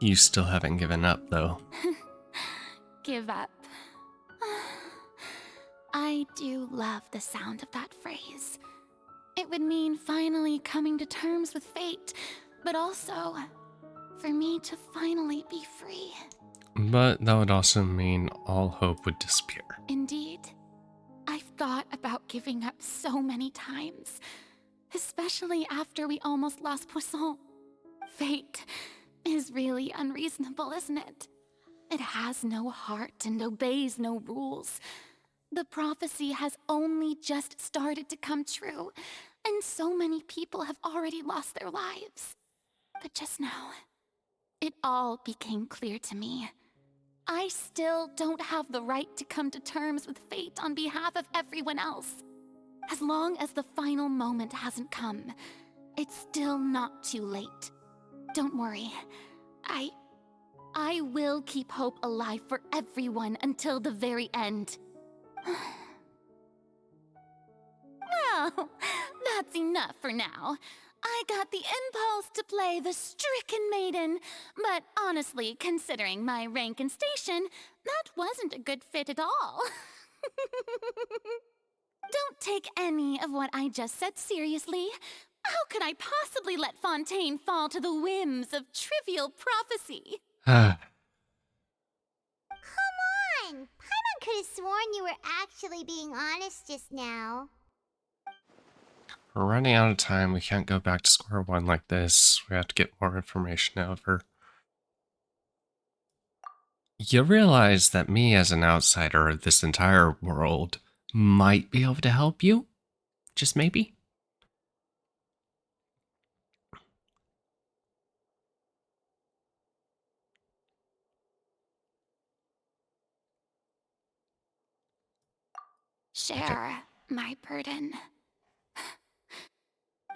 You still haven't given up, though. Give up. I do love the sound of that phrase. It would mean finally coming to terms with fate, but also for me to finally be free. But that would also mean all hope would disappear. Indeed. I've thought about giving up so many times, especially after we almost lost Poisson. Fate is really unreasonable, isn't it? It has no heart and obeys no rules. The prophecy has only just started to come true, and so many people have already lost their lives. But just now, it all became clear to me. I still don't have the right to come to terms with fate on behalf of everyone else. As long as the final moment hasn't come, it's still not too late. Don't worry. I will keep hope alive for everyone until the very end. Well, that's enough for now. I got the impulse to play the stricken maiden, but honestly, considering my rank and station, that wasn't a good fit at all. Don't take any of what I just said seriously. How could I possibly let Fontaine fall to the whims of trivial prophecy? Come on! Paimon could have sworn you were actually being honest just now. We're running out of time. We can't go back to square one like this. We have to get more information out of her. You realize that me as an outsider of this entire world might be able to help you? Just maybe? Share my burden.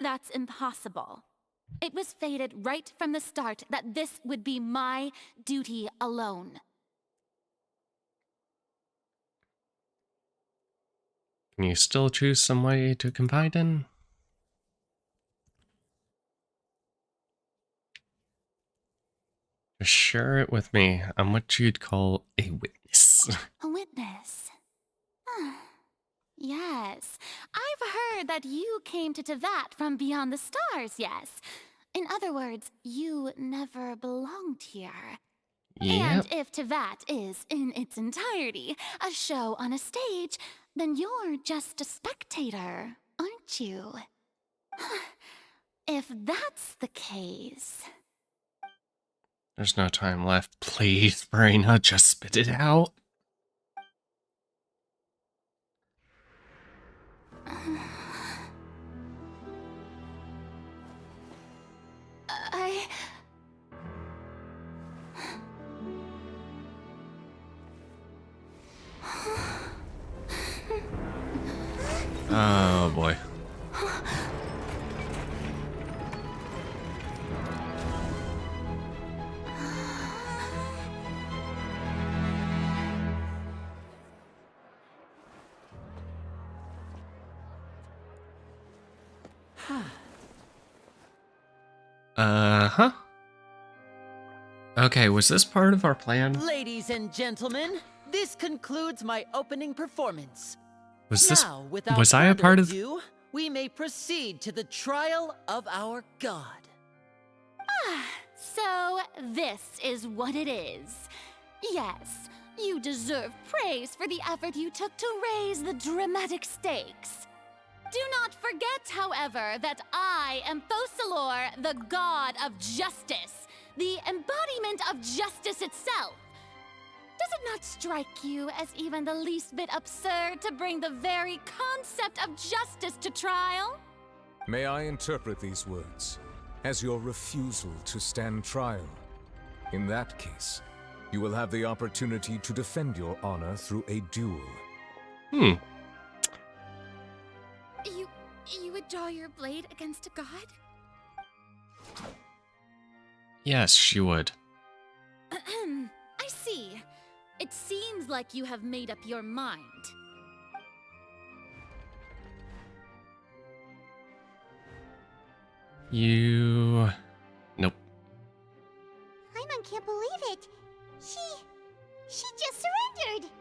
That's impossible. It was fated right from the start that this would be my duty alone. Can you still choose some way to confide in? Just share it with me. I'm what you'd call a witness. A witness? Yes. I've heard that you came to Tevat from beyond the stars, yes. In other words, you never belonged here. Yep. And if Tevat is, in its entirety, a show on a stage, then you're just a spectator, aren't you? If that's the case... There's no time left. Please, Verena, just spit it out. Oh boy. Uh-huh. Okay, was this part of our plan? Ladies and gentlemen, this concludes my opening performance. Was this... Now, without was I a part of... ado, we may proceed to the trial of our god. So this is what it is. Yes, you deserve praise for the effort you took to raise the dramatic stakes. Do not forget, however, that I am Focalor, the god of justice, the embodiment of justice itself. Does it not strike you as even the least bit absurd to bring the very concept of justice to trial? May I interpret these words as your refusal to stand trial? In that case, you will have the opportunity to defend your honor through a duel. You would draw your blade against a god? Yes, she would. I see. It seems like you have made up your mind. You... Nope. Paimon can't believe it. She just surrendered.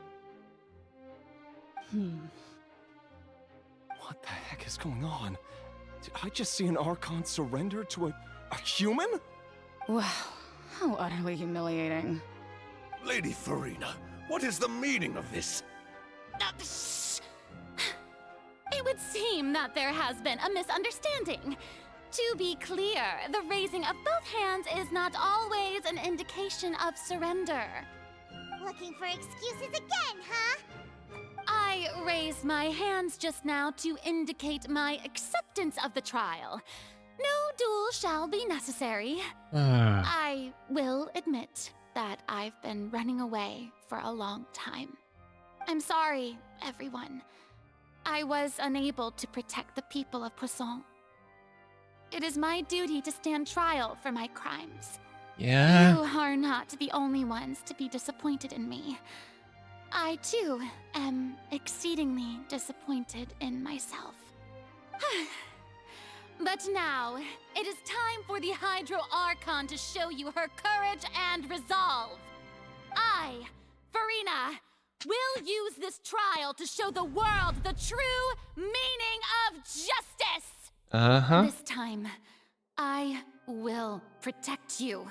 What the heck is going on? Did I just see an Archon surrender to a human? Wow, how utterly humiliating. Lady Farina, what is the meaning of this? seem that there has been a misunderstanding. To be clear, the raising of both hands is not always an indication of surrender. Looking for excuses again, huh? I raised my hands just now to indicate my acceptance of the trial. No duel shall be necessary. I will admit that I've been running away for a long time. I'm sorry, everyone. I was unable to protect the people of Poisson. It is my duty to stand trial for my crimes. Yeah? You are not the only ones to be disappointed in me. I, too, am exceedingly disappointed in myself. But now, it is time for the Hydro Archon to show you her courage and resolve. I, Farina, will use this trial to show the world the true meaning of justice! This time, I will protect you.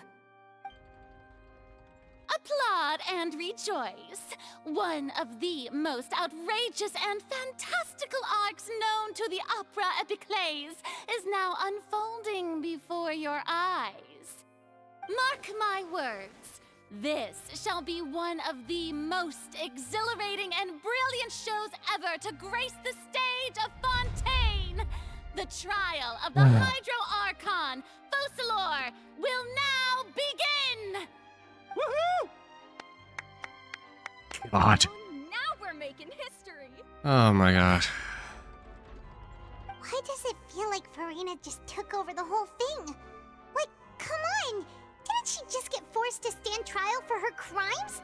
Applaud and rejoice. One of the most outrageous and fantastical arcs known to the opera epiclese is now unfolding before your eyes. Mark my words, this shall be one of the most exhilarating and brilliant shows ever to grace the stage of Fontaine. The trial of the Hydro Archon, Focalor, will now begin! Woohoo! God. Now we're making history. Oh my god. Why does it feel like Farina just took over the whole thing? Like, come on! Didn't she just get forced to stand trial for her crimes?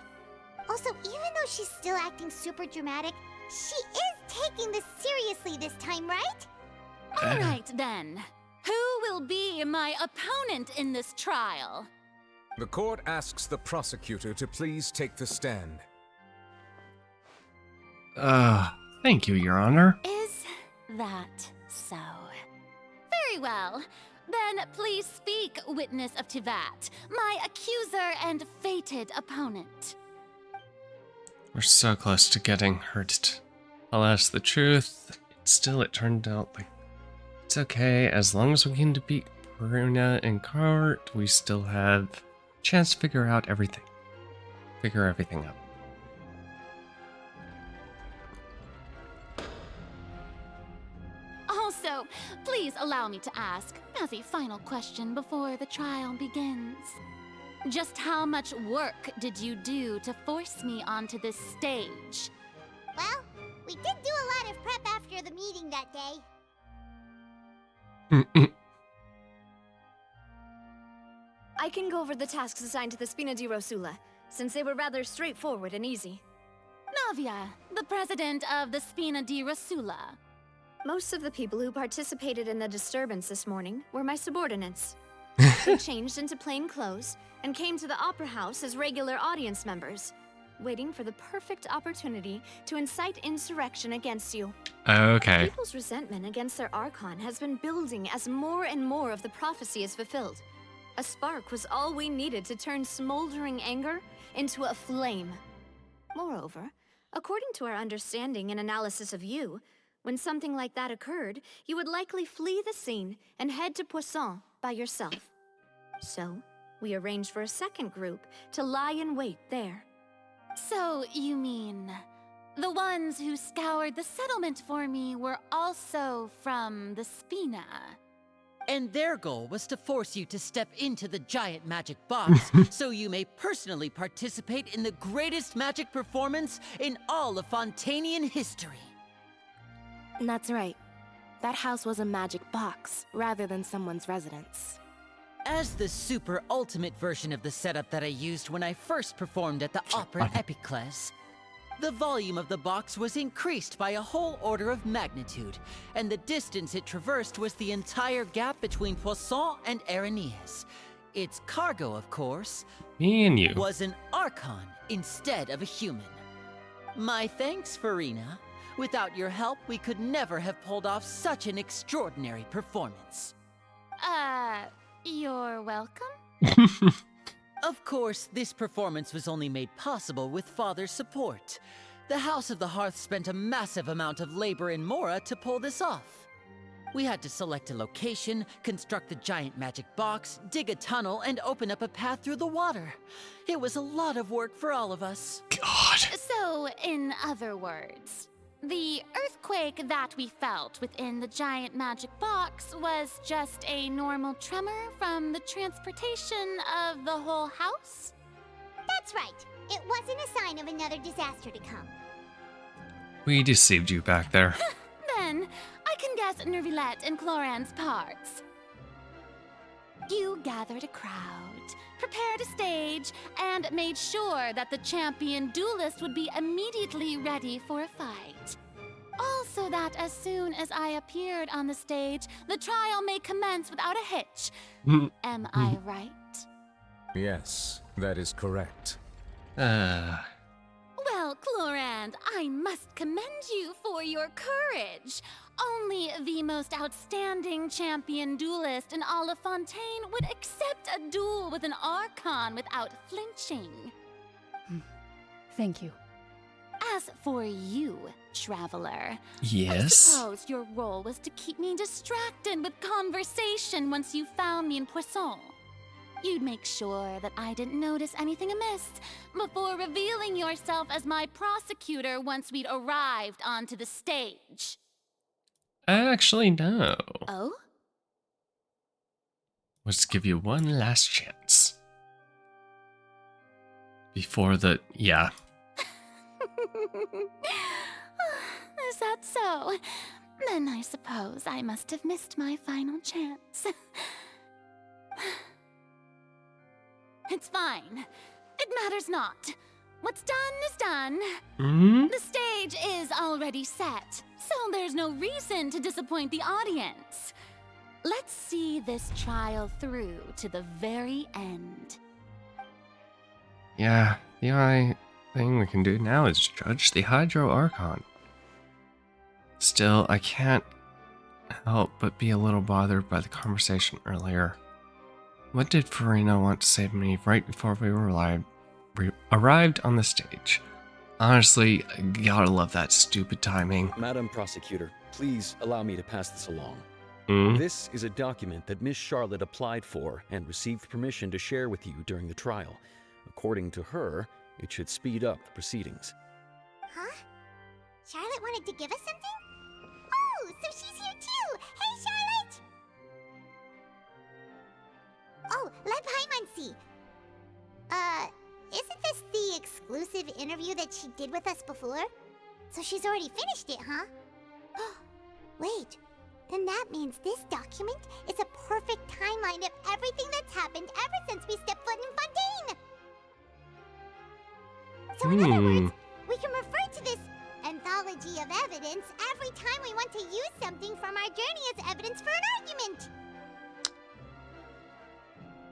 Also, even though she's still acting super dramatic, she is taking this seriously this time, right? Alright then. Who will be my opponent in this trial? The court asks the prosecutor to please take the stand. Thank you, Your Honor. Is that so? Very well. Then please speak, witness of Tivat, my accuser and fated opponent. We're so close to getting hurt. Alas, the truth, it turned out like it's okay. As long as we can defeat Bruna and Cart, we still have a chance to figure everything out. Also, please allow me to ask, as a final question before the trial begins. Just how much work did you do to force me onto this stage? Well, we did do a lot of prep after the meeting that day. I can go over the tasks assigned to the Spina di Rosula, since they were rather straightforward and easy. Navia, the president of the Spina di Rosula. Most of the people who participated in the disturbance this morning were my subordinates. They changed into plain clothes and came to the Opera House as regular audience members, waiting for the perfect opportunity to incite insurrection against you. Okay. People's resentment against their Archon has been building as more and more of the prophecy is fulfilled. A spark was all we needed to turn smoldering anger into a flame. Moreover, according to our understanding and analysis of you, when something like that occurred, you would likely flee the scene and head to Poisson by yourself. So, we arranged for a second group to lie in wait there. So, you mean, the ones who scoured the settlement for me were also from the Spina? And their goal was to force you to step into the giant magic box so you may personally participate in the greatest magic performance in all of Fontainian history. That's right. That house was a magic box, rather than someone's residence. As the super ultimate version of the setup that I used when I first performed at the Opera Epiclese, the volume of the box was increased by a whole order of magnitude, and the distance it traversed was the entire gap between Poisson and Aranias. Its cargo, of course, me and you, was an Archon instead of a human. My thanks, Farina. Without your help, we could never have pulled off such an extraordinary performance. You're welcome? Of course, this performance was only made possible with Father's support. The House of the Hearth spent a massive amount of labor in Mora to pull this off. We had to select a location, construct the giant magic box, dig a tunnel, and open up a path through the water. It was a lot of work for all of us. God. So, in other words, the earthquake that we felt within the giant magic box was just a normal tremor from the transportation of the whole house? That's right. It wasn't a sign of another disaster to come. We deceived you back there. Then, I can guess Nervilette and Cloran's parts. You gathered a crowd, prepared a stage, and made sure that the champion duelist would be immediately ready for a fight. Also that as soon as I appeared on the stage, the trial may commence without a hitch. Am I right? Yes, that is correct. Well, Clorand, I must commend you for your courage. Only the most outstanding champion duelist in all of Fontaine would accept a duel with an Archon without flinching. Thank you. As for you, Traveler, Yes? I suppose your role was to keep me distracted with conversation once you found me in Poisson. You'd make sure that I didn't notice anything amiss before revealing yourself as my prosecutor once we'd arrived onto the stage. Actually, no. Oh? Let's give you one last chance. Before the... yeah. Is that so? Then I suppose I must have missed my final chance. It's fine. It matters not. What's done is done. The stage is already set, so there's no reason to disappoint the audience. Let's see this trial through to the very end. Yeah, the only thing we can do now is judge the Hydro Archon. Still, I can't help but be a little bothered by the conversation earlier. What did Farina want to say to me right before we arrived on the stage? Honestly, gotta love that stupid timing. Madam Prosecutor, please allow me to pass this along. This is a document that Miss Charlotte applied for and received permission to share with you during the trial. According to her, it should speed up the proceedings. Huh? Charlotte wanted to give us something? Oh, so she's here too! Hey, Charlotte! Oh, Leb Hymansi. Isn't this the exclusive interview that she did with us before? So she's already finished it, huh? Wait, then that means this document is a perfect timeline of everything that's happened ever since we stepped foot in Fontaine! So in other words, we can refer to this anthology of evidence every time we want to use something from our journey as evidence for an argument!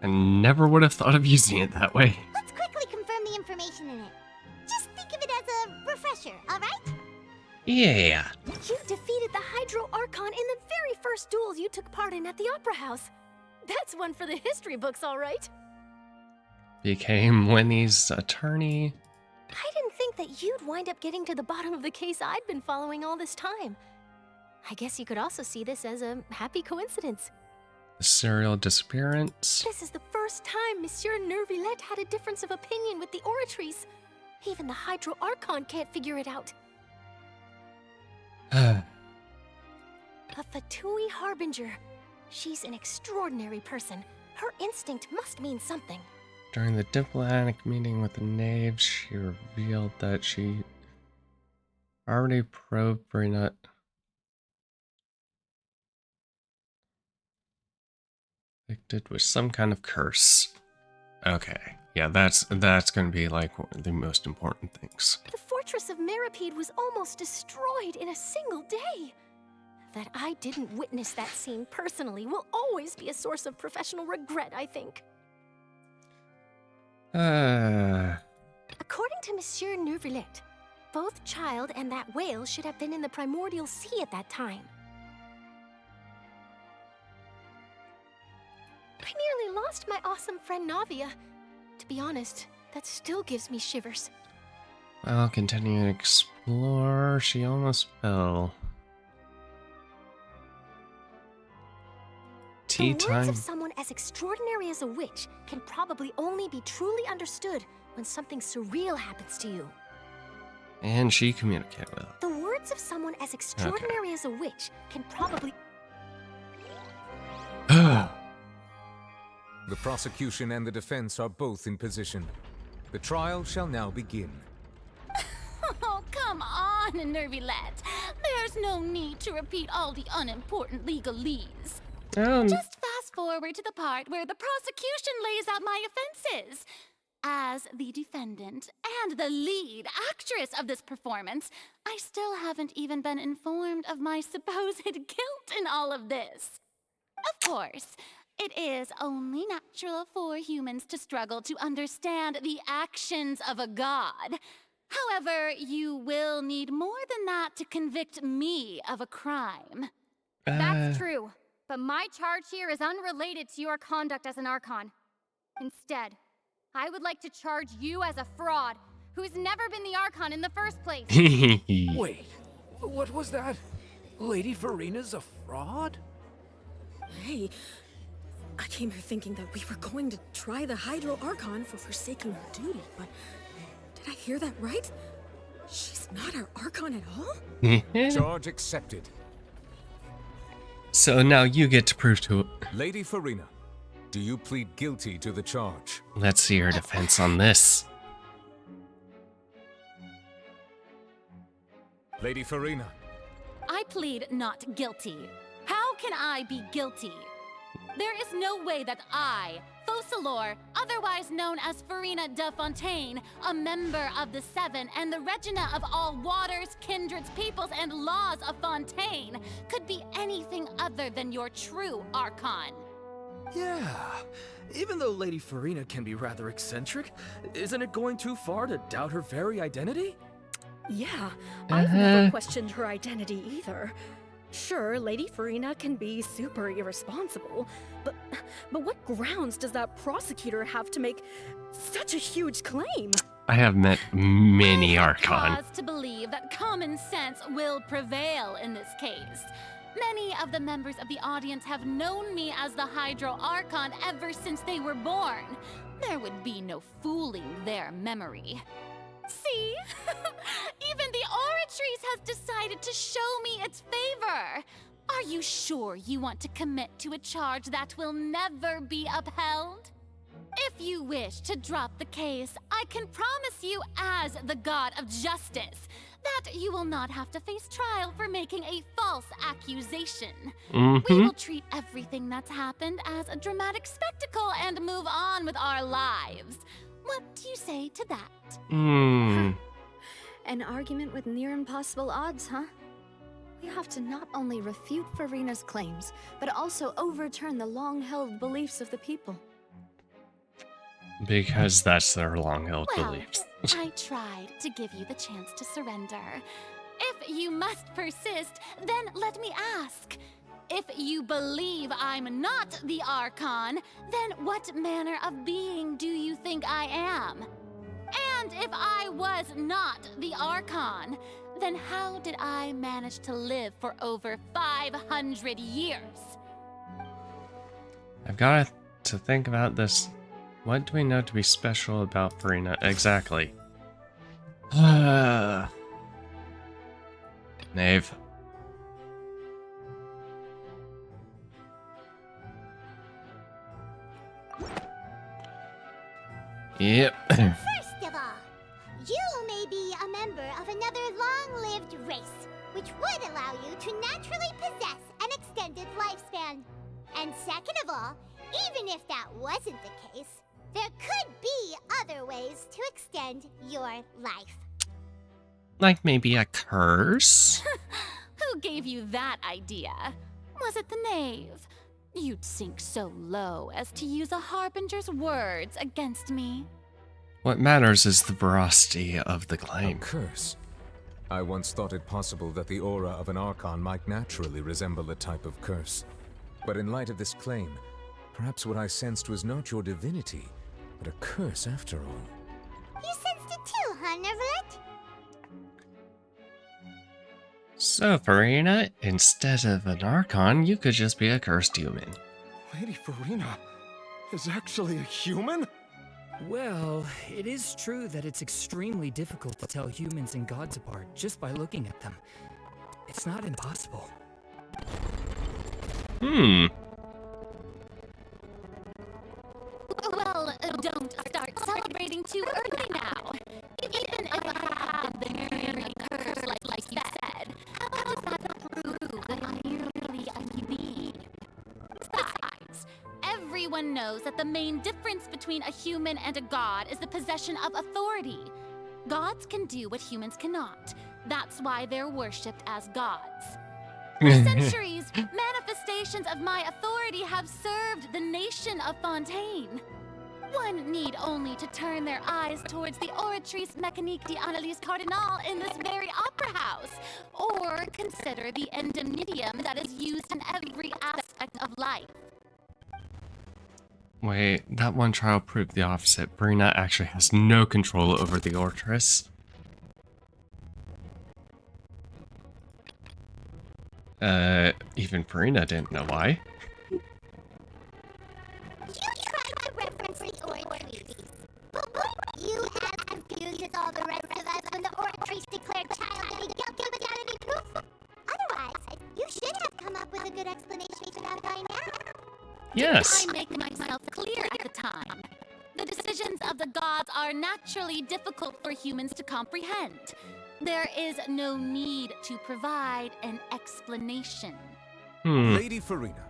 I never would have thought of using it that way. Let's quickly confirm the information in it. Just think of it as a refresher, alright? Yeah. You defeated the Hydro Archon in the very first duel you took part in at the Opera House. That's one for the history books, all right. Became Winnie's attorney. I didn't think that you'd wind up getting to the bottom of the case I'd been following all this time. I guess you could also see this as a happy coincidence. The serial disappearance. This is the first time Monsieur Nervilette had a difference of opinion with the oratories. Even the Hydro Archon can't figure it out. A Fatui Harbinger. She's an extraordinary person. Her instinct must mean something. During the diplomatic meeting with the knaves, she revealed that she already probed Brina. Afflicted with some kind of curse. Okay, yeah, that's going to be like one of the most important things. The fortress of Meripede was almost destroyed in a single day. That I didn't witness that scene personally will always be a source of professional regret, I think. According to Monsieur Nervilette, both Child and that whale should have been in the primordial sea at that time. I nearly lost my awesome friend Navia. To be honest, that still gives me shivers. While continuing to explore, she almost fell. Tea The time. words of someone as extraordinary as a witch can probably only be truly understood when something surreal happens to you. And she communicated with it. The words of someone as extraordinary as a witch can probably... The prosecution and the defense are both in position. The trial shall now begin. Oh, come on, nervy lads. There's no need to repeat all the unimportant legalese. Just fast forward to the part where the prosecution lays out my offenses. As the defendant and the lead actress of this performance, I still haven't even been informed of my supposed guilt in all of this. Of course, it is only natural for humans to struggle to understand the actions of a god. However, you will need more than that to convict me of a crime. That's true, but my charge here is unrelated to your conduct as an Archon. Instead, I would like to charge you as a fraud who's never been the Archon in the first place. Wait, what was that? Lady Farina's a fraud? Hey, I came here thinking that we were going to try the Hydro Archon for forsaking her duty, but did I hear that right? She's not our Archon at all? Charge accepted. So now you get to prove to it. Lady Farina, do you plead guilty to the charge? Let's see your defense on this. Lady Farina. I plead not guilty. How can I be guilty? There is no way that I, Focalor, otherwise known as Farina de Fontaine, a member of the Seven and the Regina of all waters, kindreds, peoples, and laws of Fontaine, could be anything other than your true Archon. Yeah, even though Lady Farina can be rather eccentric, isn't it going too far to doubt her very identity? Yeah, I've never questioned her identity either. Sure, Lady Farina can be super irresponsible, but what grounds does that prosecutor have to make such a huge claim? I have met many Archon. Cause to believe that common sense will prevail in this case. Many of the members of the audience have known me as the Hydro Archon ever since they were born. There would be no fooling their memory. See? Even the Oratrice has decided to show me its favor. Are you sure you want to commit to a charge that will never be upheld? If you wish to drop the case, I can promise you as the God of Justice that you will not have to face trial for making a false accusation. We will treat everything that's happened as a dramatic spectacle and move on with our lives. What do you say to that? An argument with near impossible odds, huh? We have to not only refute Farina's claims, but also overturn the long-held beliefs of the people. Because that's their long-held Well, beliefs. I tried to give you the chance to surrender. If you must persist, then let me ask. If you believe I'm not the Archon, then what manner of being do you think I am? And if I was not the Archon, then how did I manage to live for over 500 years? I've got to think about this. What do we know to be special about Farina? Exactly. Knave. Yep. First of all, you may be a member of another long-lived race, which would allow you to naturally possess an extended lifespan. And second of all, even if that wasn't the case, there could be other ways to extend your life. Like maybe a curse? Who gave you that idea? Was it the knave? You'd sink so low as to use a harbinger's words against me. What matters is the veracity of the claim. A curse? I once thought it possible that the aura of an Archon might naturally resemble a type of curse. But in light of this claim, perhaps what I sensed was not your divinity, but a curse after all. You sensed it too, huh, Nervalet? So, Farina, instead of an Archon, you could just be a cursed human. Lady Farina is actually a human? Well, it is true that it's extremely difficult to tell humans and gods apart just by looking at them. It's not impossible. Well, don't start celebrating too early now. Even if I have been very cursed like you said, how does that prove that I'm merely a human? Besides, everyone knows that the main difference between a human and a god is the possession of authority. Gods can do what humans cannot. That's why they're worshipped as gods. For centuries, manifestations of my authority have served the nation of Fontaine. One need only to turn their eyes towards the Oratrice Mécanique d'Analyse Cardinal in this very opera house, or consider the indemnitium that is used in every aspect of life. Wait, that one trial proved the opposite. Farina actually has no control over the Oratrice. Even Farina didn't know why. You tried to reference the Oratrice, but weren't you as confused as all the rest of us when the Oratrice declared child to be guilty without any proof? Otherwise, you should have come up with a good explanation for that by now. Yes. Didn't I make myself clear at the time? The decisions of the gods are naturally difficult for humans to comprehend. There is no need to provide an explanation. Lady Farina,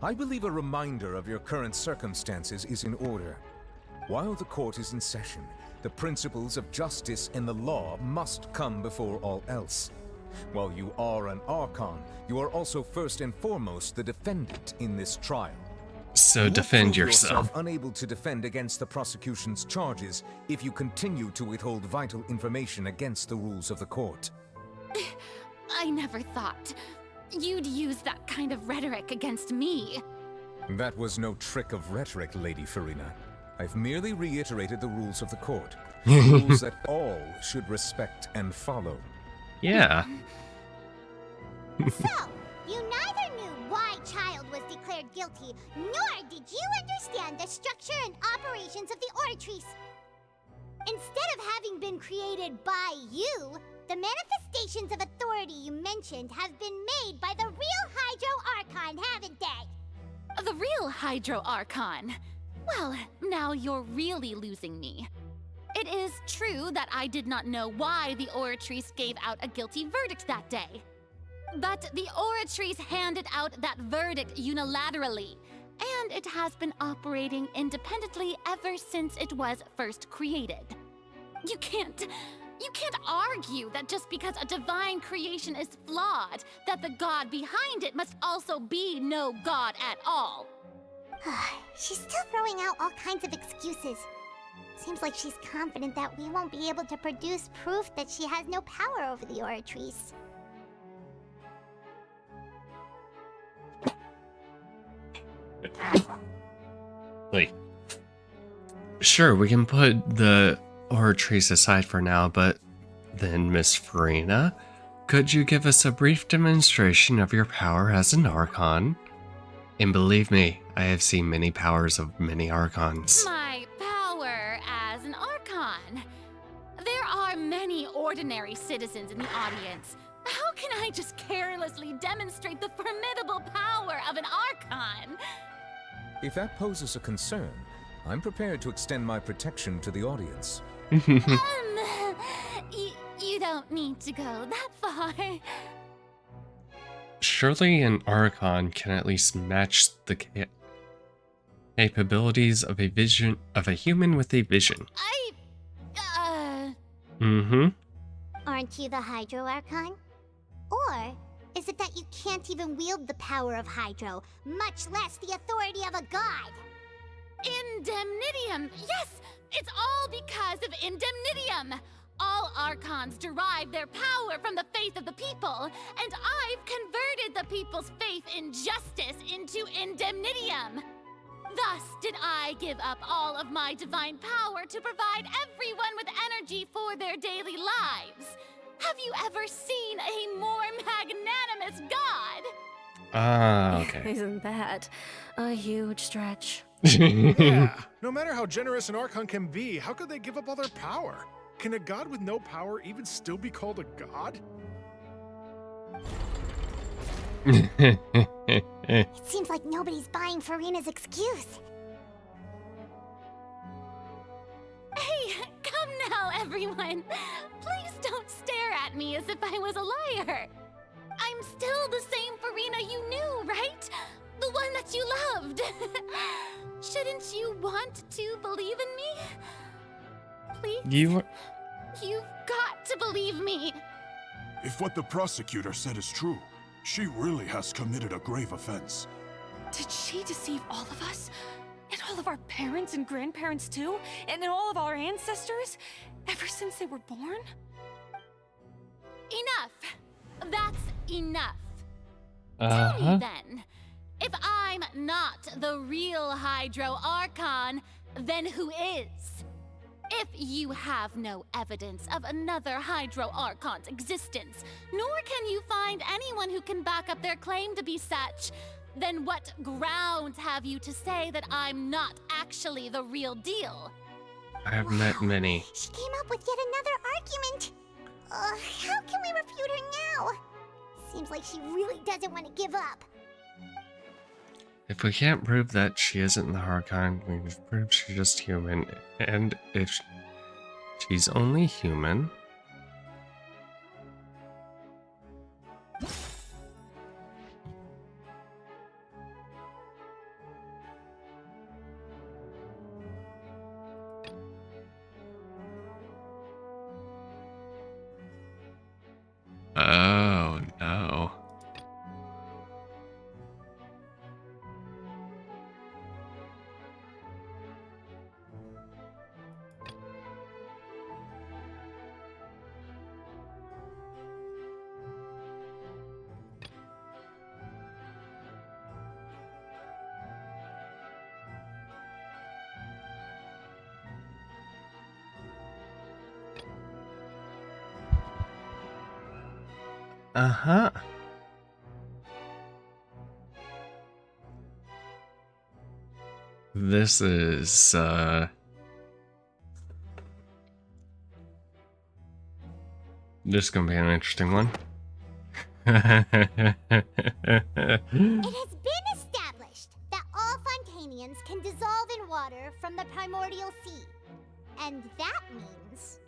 I believe a reminder of your current circumstances is in order. While the court is in session, the principles of justice and the law must come before all else. While you are an Archon, you are also first and foremost the defendant in this trial. So You will defend prove yourself. unable to defend against the prosecution's charges if you continue to withhold vital information against the rules of the court. I never thought you'd use that kind of rhetoric against me. That was no trick of rhetoric, Lady Farina. I've merely reiterated the rules of the court. Rules that all should respect and follow. Yeah. So, you neither knew why Child was declared guilty, nor did you understand the structure and operations of the Oratrice. Instead of having been created by you, the manifestations of authority you mentioned have been made by the real Hydro Archon, haven't they? The real Hydro Archon? Well, now you're really losing me. It is true that I did not know why the Oratrice gave out a guilty verdict that day. But the Oratrice handed out that verdict unilaterally, and it has been operating independently ever since it was first created. You can't argue that just because a divine creation is flawed, that the god behind it must also be no god at all. She's still throwing out all kinds of excuses. Seems like she's confident that we won't be able to produce proof that she has no power over the Oratrice. Like, sure, we can put the Oratrice aside for now, but then, Miss Farina, could you give us a brief demonstration of your power as an Archon? And believe me, I have seen many powers of many Archons. My power as an Archon. There are many ordinary citizens in the audience. How can I just carelessly demonstrate the formidable power of an Archon? If that poses a concern, I'm prepared to extend my protection to the audience. You don't need to go that far. Surely an Archon can at least match the capabilities of a human with a vision. Aren't you the Hydro Archon? Or is it that you can't even wield the power of Hydro, much less the authority of a god? Indemnitium! Yes! It's all because of Indemnitium! All Archons derive their power from the faith of the people, and I've converted the people's faith in justice into Indemnitium! Thus did I give up all of my divine power to provide everyone with energy for their daily lives. Have you ever seen a more magnanimous god? Ah, okay. Isn't that a huge stretch? Yeah, no matter how generous an Archon can be, how could they give up all their power? Can a god with no power even still be called a god? It seems like nobody's buying Farina's excuse. Hey, come now, everyone. Please don't stare at me as if I was a liar. I'm still the same Farina you knew, right? The one that you loved. Shouldn't you want to believe in me? Please? You've got to believe me. If what the prosecutor said is true, she really has committed a grave offense. Did she deceive all of us? And all of our parents and grandparents too? And then all of our ancestors? Ever since they were born? Enough. That's enough. Tell me then, if I'm not the real Hydro Archon, then who is? If you have no evidence of another Hydro Archon's existence, nor can you find anyone who can back up their claim to be such, then what grounds have you to say that I'm not actually the real deal? I have met many. She came up with yet another argument. How can we refute her now? Seems like she really doesn't want to give up. If we can't prove that she isn't the Archon, we've proved she's just human. And if she's only human... Oh, no. Uh-huh. This is, this is gonna be an interesting one. It has been established that all Fontanians can dissolve in water from the primordial sea. And that means...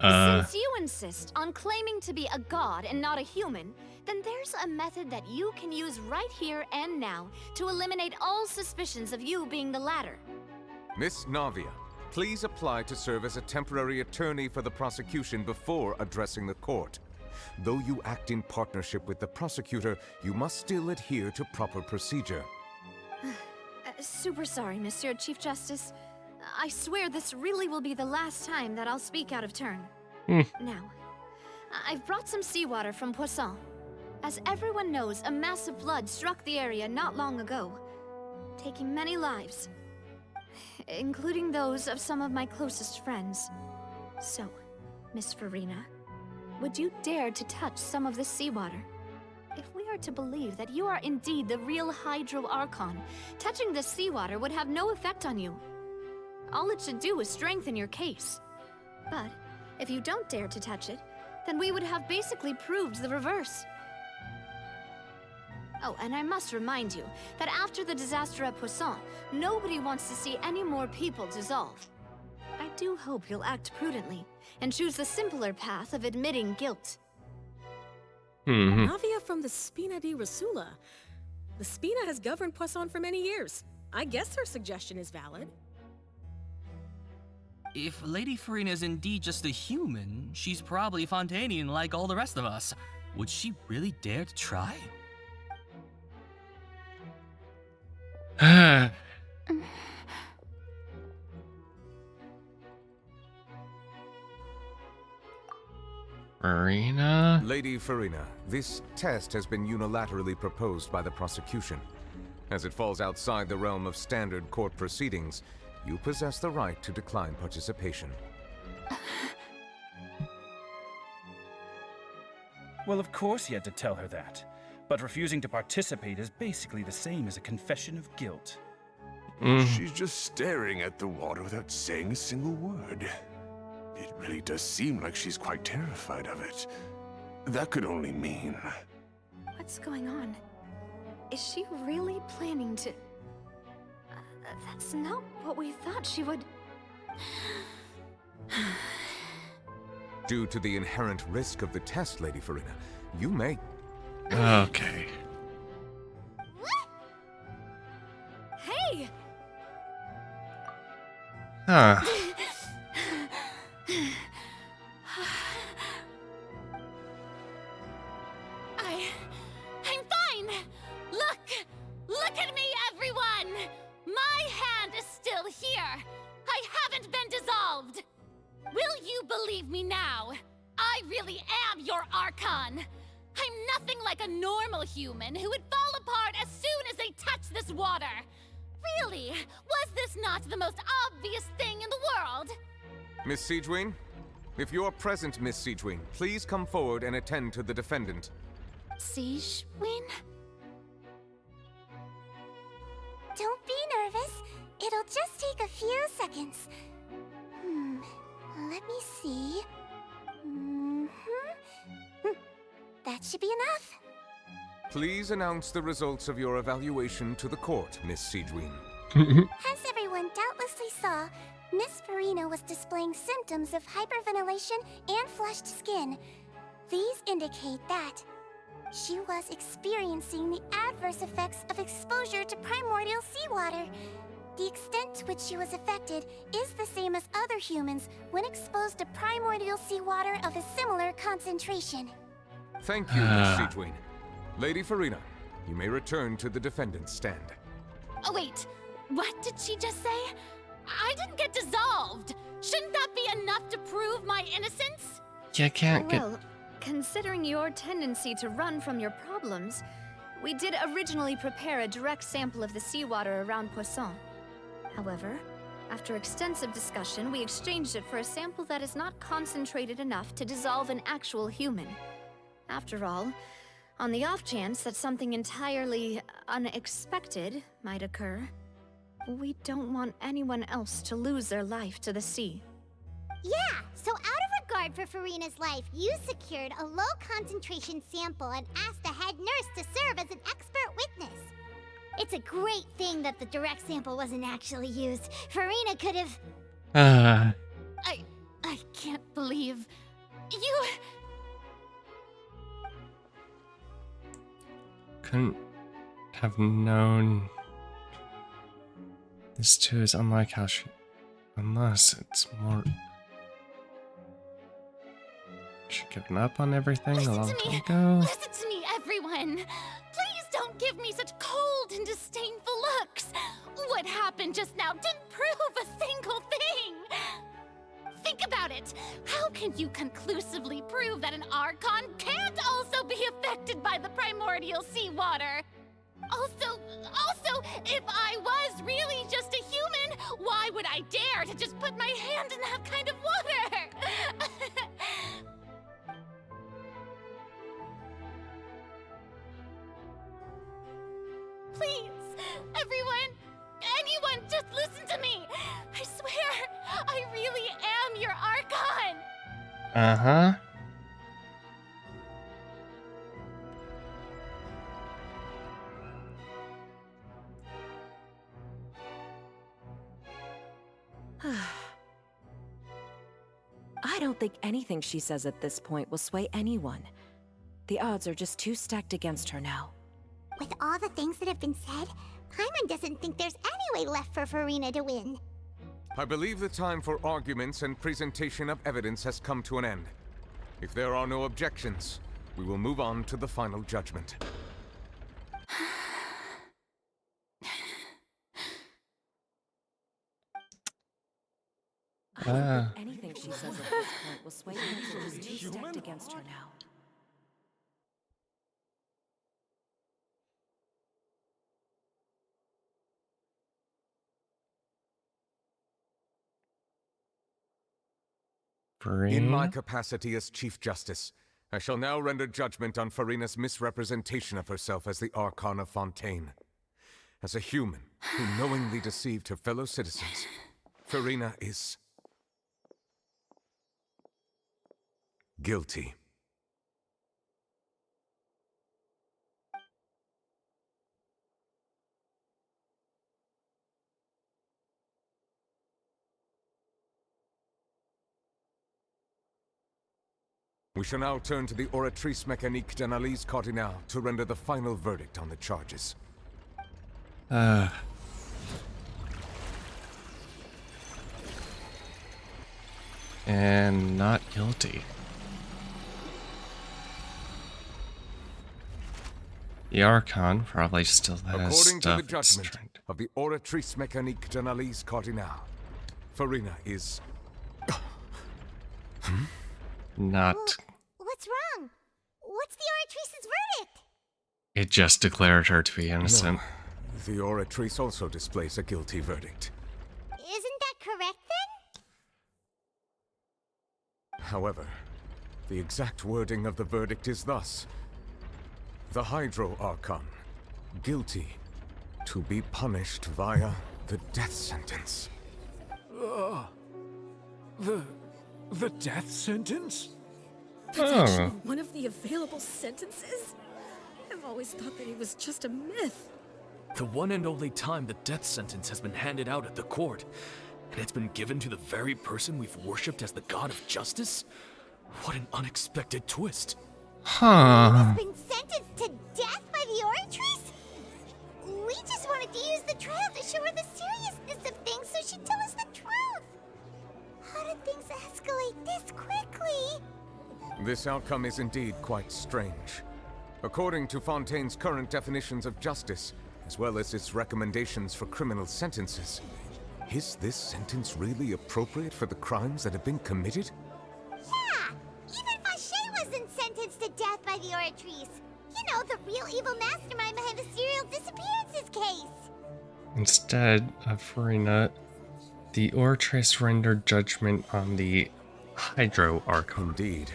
Since you insist on claiming to be a god and not a human, then there's a method that you can use right here and now to eliminate all suspicions of you being the latter. Miss Navia, please apply to serve as a temporary attorney for the prosecution before addressing the court. Though you act in partnership with the prosecutor, you must still adhere to proper procedure. Super sorry, Monsieur Chief Justice. I swear this really will be the last time that I'll speak out of turn. Now, I've brought some seawater from Poisson. As everyone knows, a massive flood struck the area not long ago, taking many lives, including those of some of my closest friends. So, Miss Farina, would you dare to touch some of this seawater? If we are to believe that you are indeed the real Hydro Archon, touching this seawater would have no effect on you. All it should do is strengthen your case. But if you don't dare to touch it, then we would have basically proved the reverse. Oh, and I must remind you that after the disaster at Poisson, nobody wants to see any more people dissolve. I do hope you'll act prudently and choose the simpler path of admitting guilt. Navia from the Spina di Rasula. The Spina has governed Poisson for many years. I guess her suggestion is valid. If Lady Farina is indeed just a human, she's probably Fontanian like all the rest of us. Would she really dare to try? Farina? Lady Farina, this test has been unilaterally proposed by the prosecution. As it falls outside the realm of standard court proceedings, you possess the right to decline participation. Well, of course he had to tell her that. But refusing to participate is basically the same as a confession of guilt. She's just staring at the water without saying a single word. It really does seem like she's quite terrified of it. That could only mean... What's going on? Is she really planning to... that's not what we thought she would... Due to the inherent risk of the test, Lady Farina, you may... Okay. Hey! Huh. I'm fine! Look at me, everyone! My hand is still here! I haven't been dissolved! Will you believe me now? I really am your Archon! I'm nothing like a normal human who would fall apart as soon as they touch this water! Really? Was this not the most obvious thing in the world? Miss Siegewien? If you're present, Miss Siegewien, please come forward and attend to the defendant. Siegewien? Don't be nervous. It'll just take a few seconds. Let me see. That should be enough. Please announce the results of your evaluation to the court, Miss Siegewien. As everyone doubtlessly saw, Miss Farina was displaying symptoms of hyperventilation and flushed skin. These indicate that she was experiencing the adverse effects of exposure to primordial seawater. The extent to which she was affected is the same as other humans when exposed to primordial seawater of a similar concentration. Thank you, Miss Siegewien. Lady Farina, you may return to the defendant's stand. Oh wait, what did she just say? I didn't get dissolved! Shouldn't that be enough to prove my innocence? You can't get... Well, considering your tendency to run from your problems, we did originally prepare a direct sample of the seawater around Poisson. However, after extensive discussion, we exchanged it for a sample that is not concentrated enough to dissolve an actual human. After all, on the off chance that something entirely unexpected might occur, we don't want anyone else to lose their life to the sea. Yeah, so out of regard for Farina's life, you secured a low-concentration sample and asked the head nurse to serve as an expert witness. It's a great thing that the direct sample wasn't actually used. Farina could have... I can't believe... You... Couldn't have known. This too is unlike how she... Unless it's more... She given up on everything a long time ago? Listen to me, everyone! Please don't give me such cold and disdainful looks! What happened just now didn't prove a single thing! Think about it! How can you conclusively prove that an Archon can't also be affected by the primordial seawater? Also, if I was really just a human, why would I dare to just put my hand in that kind of water? Please, anyone, just listen to me! I swear, I really am your Archon! Uh-huh. I don't think anything she says at this point will sway anyone. The odds are just too stacked against her now. With all the things that have been said, Paimon doesn't think there's any way left for Farina to win. I believe the time for arguments and presentation of evidence has come to an end. If there are no objections, we will move on to the final judgment. I don't think anything she says at this point will sway anyone. She's too stacked against her now. In my capacity as Chief Justice, I shall now render judgment on Farina's misrepresentation of herself as the Archon of Fontaine. As a human who knowingly deceived her fellow citizens, Farina is guilty. We shall now turn to the Oratrice Mécanique d'Analyse Cardinale to render the final verdict on the charges. And not guilty. The Archon probably still has According to stuff the judgment extract. of the Oratrice Mécanique d'Analyse Cardinale, Farina is... Not. What's wrong? What's the Oratrice's verdict? It just declared her to be innocent. No. The Oratrice also displays a guilty verdict. Isn't that correct then? However, the exact wording of the verdict is thus. The Hydro Archon, guilty, to be punished via the death sentence. The death sentence? That's actually one of the available sentences? I've always thought that it was just a myth. The one and only time the death sentence has been handed out at the court, and it's been given to the very person we've worshipped as the god of justice? What an unexpected twist. Huh. Been sentenced to death by the Oratrice? We just wanted to use the trial to show her the seriousness of things so she'd tell us the truth. How did things escalate this quickly? This outcome is indeed quite strange. According to Fontaine's current definitions of justice, as well as its recommendations for criminal sentences, is this sentence really appropriate for the crimes that have been committed? Yeah! Even Fauché wasn't sentenced to death by the Oratrice. You know, the real evil mastermind behind the serial disappearances case. Instead of Farina, the Oratrice rendered judgment on the Hydro Archon. Indeed.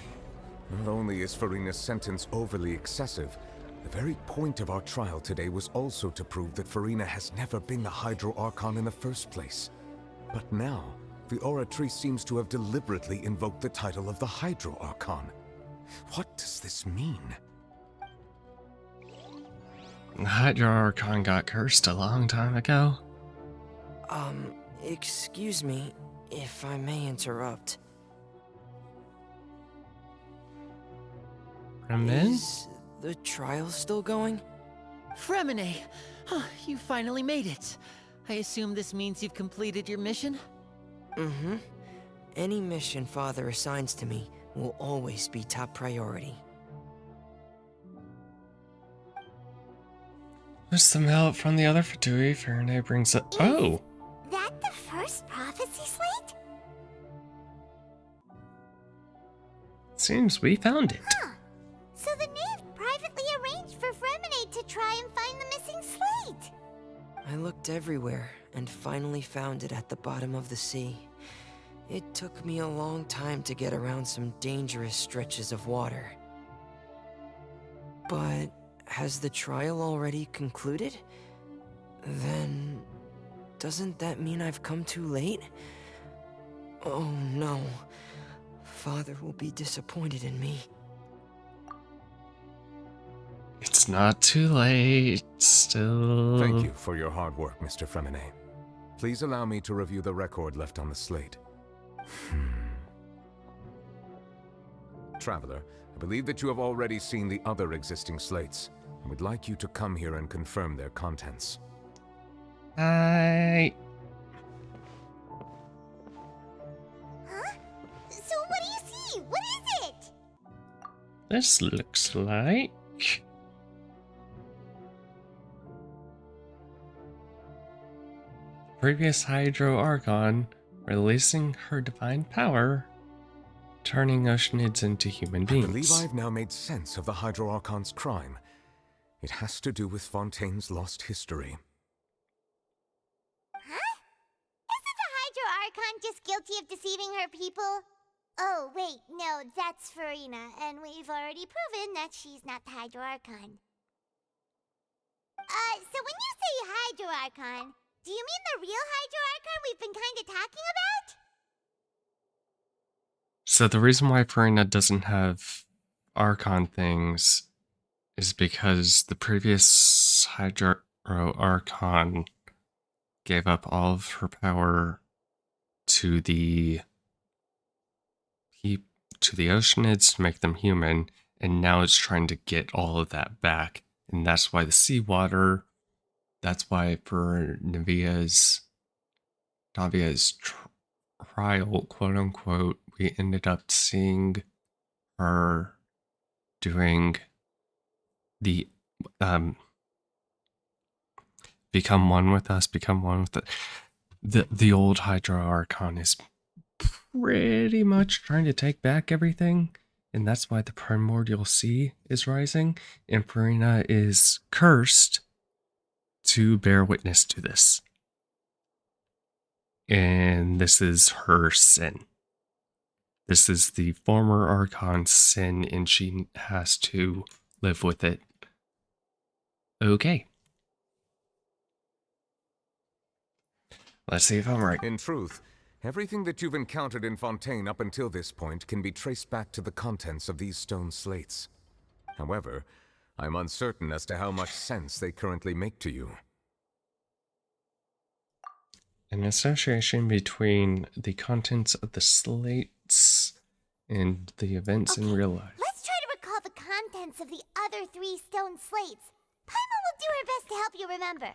Not only is Farina's sentence overly excessive, the very point of our trial today was also to prove that Farina has never been the Hydro Archon in the first place. But now, the Oratrice seems to have deliberately invoked the title of the Hydro Archon. What does this mean? The Hydro Archon got cursed a long time ago. Excuse me, if I may interrupt. Is the trial still going? Fremine! You finally made it. I assume this means you've completed your mission? Mm-hmm. Any mission Father assigns to me will always be top priority. With some help from the other Fatui, Faraday brings up. Oh! That the first prophecy slate? Seems we found it. So the knave privately arranged for Fremine to try and find the missing slate. I looked everywhere and finally found it at the bottom of the sea. It took me a long time to get around some dangerous stretches of water. But has the trial already concluded? Then doesn't that mean I've come too late? Oh no. Father will be disappointed in me. It's not too late, still. Thank you for your hard work, Mr. Fremine. Please allow me to review the record left on the slate. Traveler, I believe that you have already seen the other existing slates, and would like you to come here and confirm their contents. Hi. Huh? So what do you see? What is it? This looks like... previous Hydro Archon releasing her divine power, turning Oceanids into human beings. I believe I've now made sense of the Hydro Archon's crime. It has to do with Fontaine's lost history. Huh? Isn't the Hydro Archon just guilty of deceiving her people? Oh, wait, no, that's Farina, and we've already proven that she's not the Hydro Archon. So when you say Hydro Archon, do you mean the real Hydro Archon we've been kind of talking about? So the reason why Farina doesn't have Archon things is because the previous Hydro Archon gave up all of her power to the Oceanids to make them human, and now it's trying to get all of that back. And that's why the seawater, that's why for Navia's trial, quote unquote, we ended up seeing her doing the become one with us, become one with the old Hydra Archon is pretty much trying to take back everything, and that's why the Primordial Sea is rising, and Farina is cursed to bear witness to this. And this is her sin. This is the former Archon's sin, and she has to live with it. Okay. Let's see if I'm right. In truth, everything that you've encountered in Fontaine up until this point can be traced back to the contents of these stone slates. However, I'm uncertain as to how much sense they currently make to you. An association between the contents of the slates and the events in real life. Let's try to recall the contents of the other 3 stone slates. Paimon will do her best to help you remember.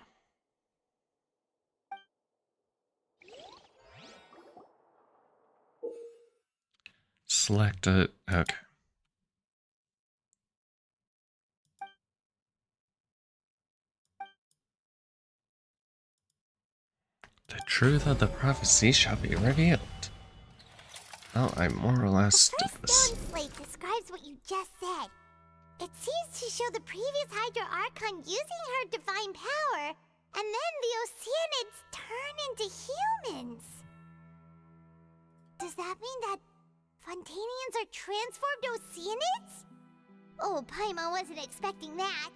Select it. Okay. The truth of the prophecy shall be revealed. Well, I more or less did this. Stone slate describes what you just said. It seems to show the previous Hydro Archon using her divine power, and then the Oceanids turn into humans. Does that mean that Fontanians are transformed Oceanids? Oh, Paimon wasn't expecting that.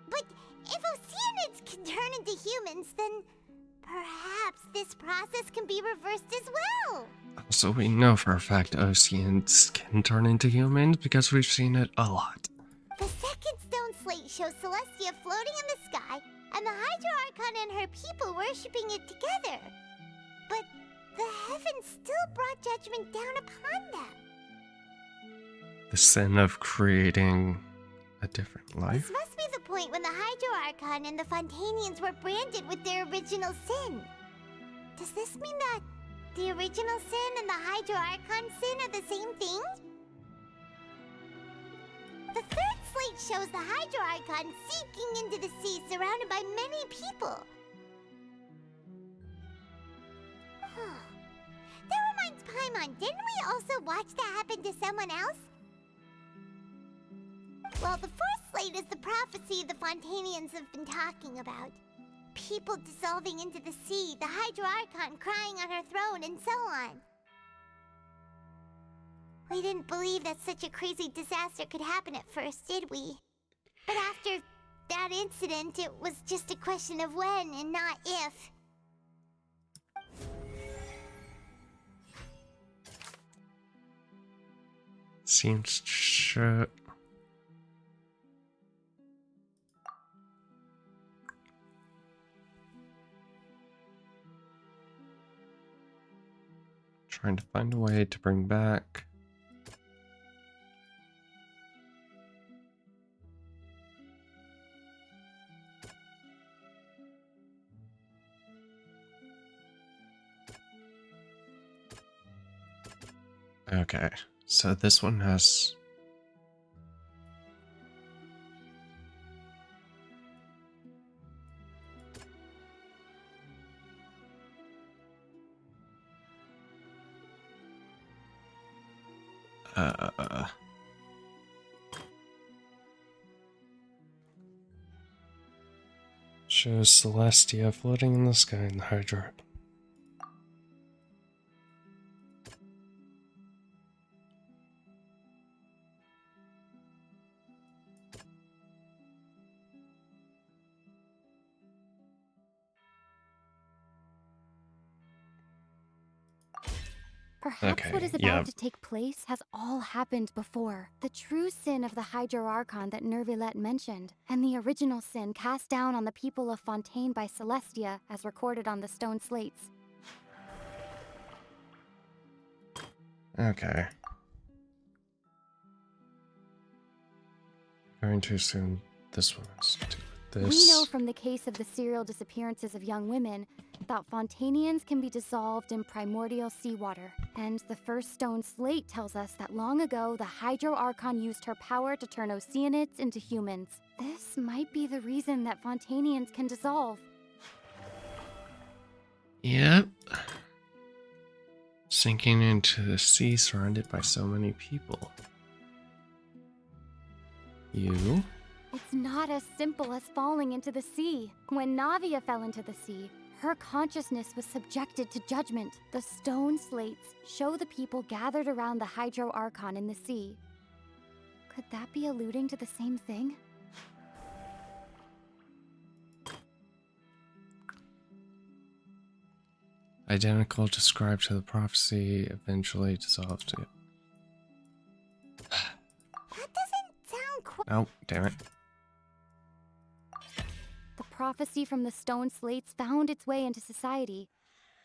But if Oceanids can turn into humans, then perhaps this process can be reversed as well. Also, we know for a fact Oceans can turn into humans because we've seen it a lot. The second stone slate shows Celestia floating in the sky, and the Hydro Archon and her people worshipping it together. But the heavens still brought judgment down upon them. The sin of creating a different life? This must be the point when the Hydro Archon and the Fontanians were branded with their original sin. Does this mean that the original sin and the Hydro Archon sin are the same thing? The third slate shows the Hydro Archon sinking into the sea surrounded by many people. That reminds Paimon, didn't we also watch that happen to someone else? Well, the fourth slate is the prophecy the Fontanians have been talking about. People dissolving into the sea, the Hydro Archon crying on her throne, and so on. We didn't believe that such a crazy disaster could happen at first, did we? But after that incident, it was just a question of when and not if. Seems sure. Trying to find a way to bring back. Okay, so this one has. Shows Celestia floating in the sky in the Hydra. Perhaps Okay, what is about yeah. to take place has all happened before. The true sin of the Hydro Archon that Nervilette mentioned, and the original sin cast down on the people of Fontaine by Celestia as recorded on the stone slates. Okay. Going too soon. This one has to do with this. We know from the case of the serial disappearances of young women that Fontainians can be dissolved in primordial seawater. And the first stone slate tells us that long ago, the Hydro Archon used her power to turn Oceanids into humans. This might be the reason that Fontainians can dissolve. Yep. Sinking into the sea surrounded by so many people. You? It's not as simple as falling into the sea. When Navia fell into the sea, her consciousness was subjected to judgment. The stone slates show the people gathered around the Hydro Archon in the sea. Could that be alluding to the same thing? Identical described to the prophecy, eventually dissolved it. That doesn't sound quite... Oh, damn it. The prophecy from the stone slates found its way into society,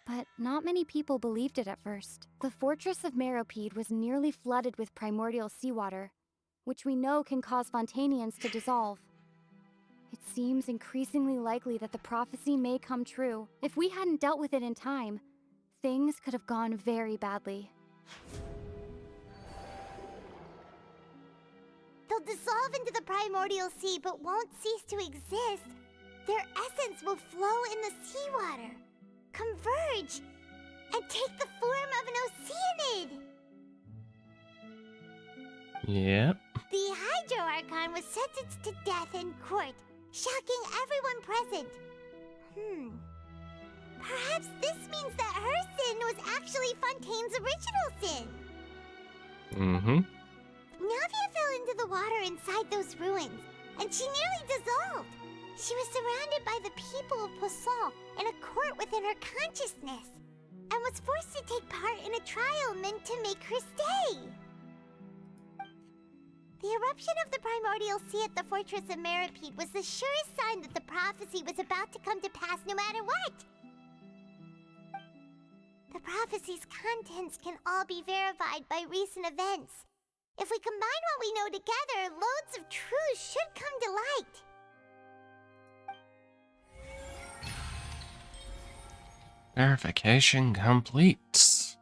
but not many people believed it at first. The fortress of Meropide was nearly flooded with primordial seawater, which we know can cause Fontainians to dissolve. It seems increasingly likely that the prophecy may come true. If we hadn't dealt with it in time, things could have gone very badly. They'll dissolve into the primordial sea but won't cease to exist. Their essence will flow in the seawater, converge, and take the form of an Oceanid. Yep. The Hydro Archon was sentenced to death in court, shocking everyone present. Perhaps this means that her sin was actually Fontaine's original sin. Mm-hmm. Navia fell into the water inside those ruins, and she nearly dissolved. She was surrounded by the people of Poisson in a court within her consciousness, and was forced to take part in a trial meant to make her stay. The eruption of the primordial sea at the fortress of Meropide was the surest sign that the prophecy was about to come to pass no matter what. The prophecy's contents can all be verified by recent events. If we combine what we know together, loads of truths should come to light. Verification complete.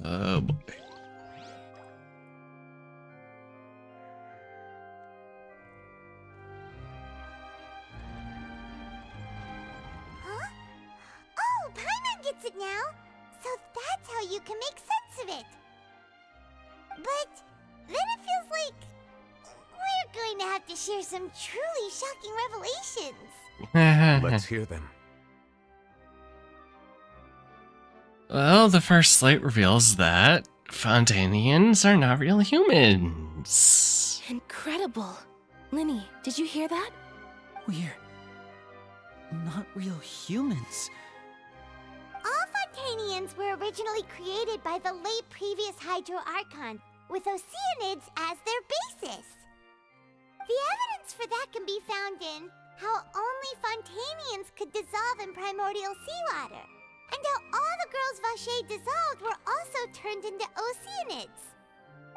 Oh boy. Huh? Oh, Paimon gets it now! So that's how you can make sense of it! But then it feels like we're going to have to share some truly shocking revelations. Let's hear them. Well, the first slate reveals that Fontainians are not real humans. Incredible. Linny, did you hear that? We're not real humans. All Fontainians were originally created by the late previous Hydro Archon, with Oceanids as their basis. The evidence for that can be found in how only Fontainians could dissolve in primordial seawater, and how all the girls Vacher dissolved were also turned into Oceanids.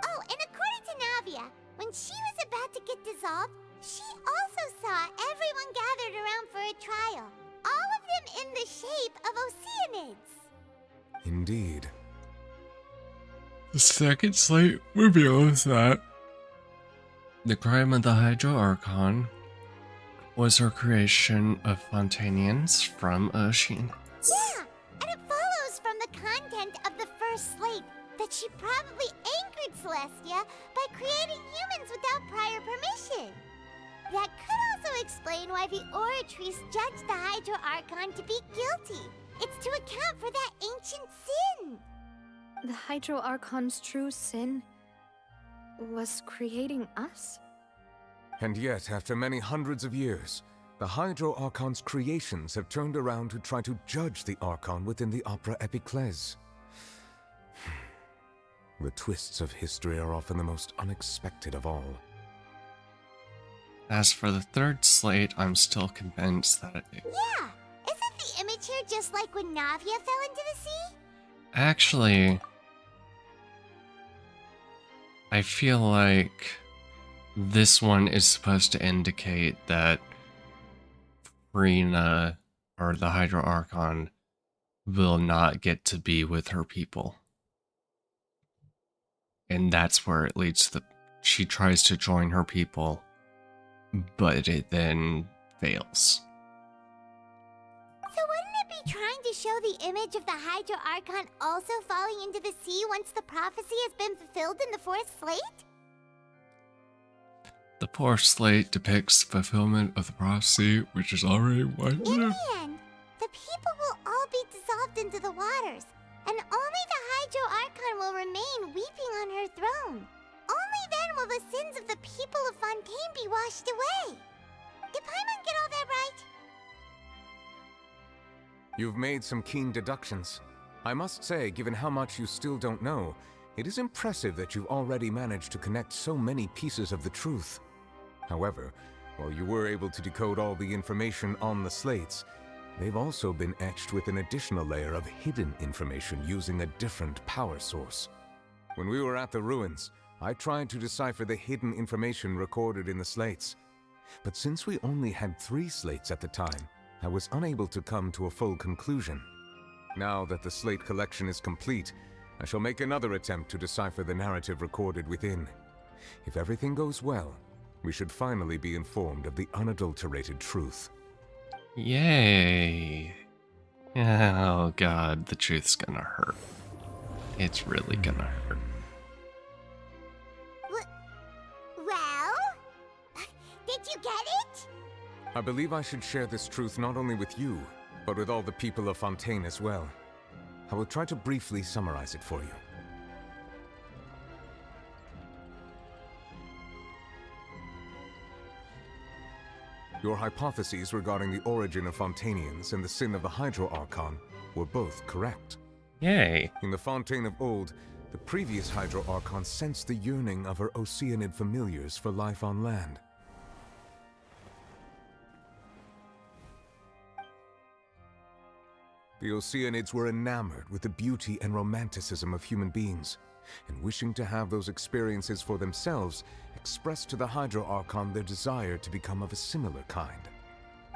Oh, and according to Navia, when she was about to get dissolved, she also saw everyone gathered around for a trial, all of them in the shape of Oceanids. Indeed. The second slate reveals that the crime of the Hydro Archon was her creation of Fontainians from Ocean. Yeah, and it follows from the content of the first slate that she probably angered Celestia by creating humans without prior permission. That could also explain why the Oratrice judged the Hydro Archon to be guilty. It's to account for that ancient sin. The Hydro Archon's true sin was creating us? And yet, after many hundreds of years, The Hydro Archon's creations have turned around to try to judge the Archon within the Opera Epiclese. The twists of history are often the most unexpected of all. As for the third slate, I'm still convinced that Yeah! Isn't the image here just like when Navia fell into the sea? actually, I feel like this one is supposed to indicate that Farina, or the Hydro Archon, will not get to be with her people. And that's where it leads to she tries to join her people, but it then fails. So wouldn't it be trying to show the image of the Hydro Archon also falling into the sea once the prophecy has been fulfilled in the fourth slate? The fourth slate depicts fulfillment of the prophecy, which is already one. In the end, the people will all be dissolved into the waters, and only the Hydro Archon will remain weeping on her throne. Only then will the sins of the people of Fontaine be washed away. Did Paimon get all that right? You've made some keen deductions. I must say, given how much you still don't know, it is impressive that you've already managed to connect so many pieces of the truth. However, while you were able to decode all the information on the slates, they've also been etched with an additional layer of hidden information using a different power source. When we were at the ruins, I tried to decipher the hidden information recorded in the slates. But since we only had 3 slates at the time, I was unable to come to a full conclusion. Now that the slate collection is complete, I shall make another attempt to decipher the narrative recorded within. If everything goes well, we should finally be informed of the unadulterated truth. Yay. Oh god, the truth's gonna hurt. It's really gonna hurt. Well? Did you get it? I believe I should share this truth not only with you, but with all the people of Fontaine as well. I will try to briefly summarize it for you. Your hypotheses regarding the origin of Fontainians and the sin of the Hydro Archon were both correct. Yay. In the Fontaine of old, the previous Hydro Archon sensed the yearning of her Oceanid familiars for life on land. The Oceanids were enamored with the beauty and romanticism of human beings, and wishing to have those experiences for themselves, expressed to the Hydro Archon their desire to become of a similar kind.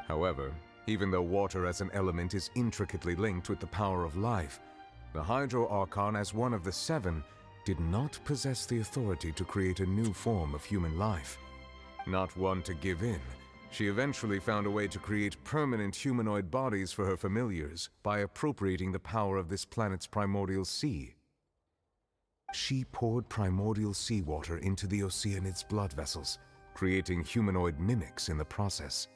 However, even though water as an element is intricately linked with the power of life, the Hydro Archon, as one of the 7, did not possess the authority to create a new form of human life. Not one to give in, she eventually found a way to create permanent humanoid bodies for her familiars by appropriating the power of this planet's primordial sea. She poured primordial seawater into the Oceanids' blood vessels, creating humanoid mimics in the process.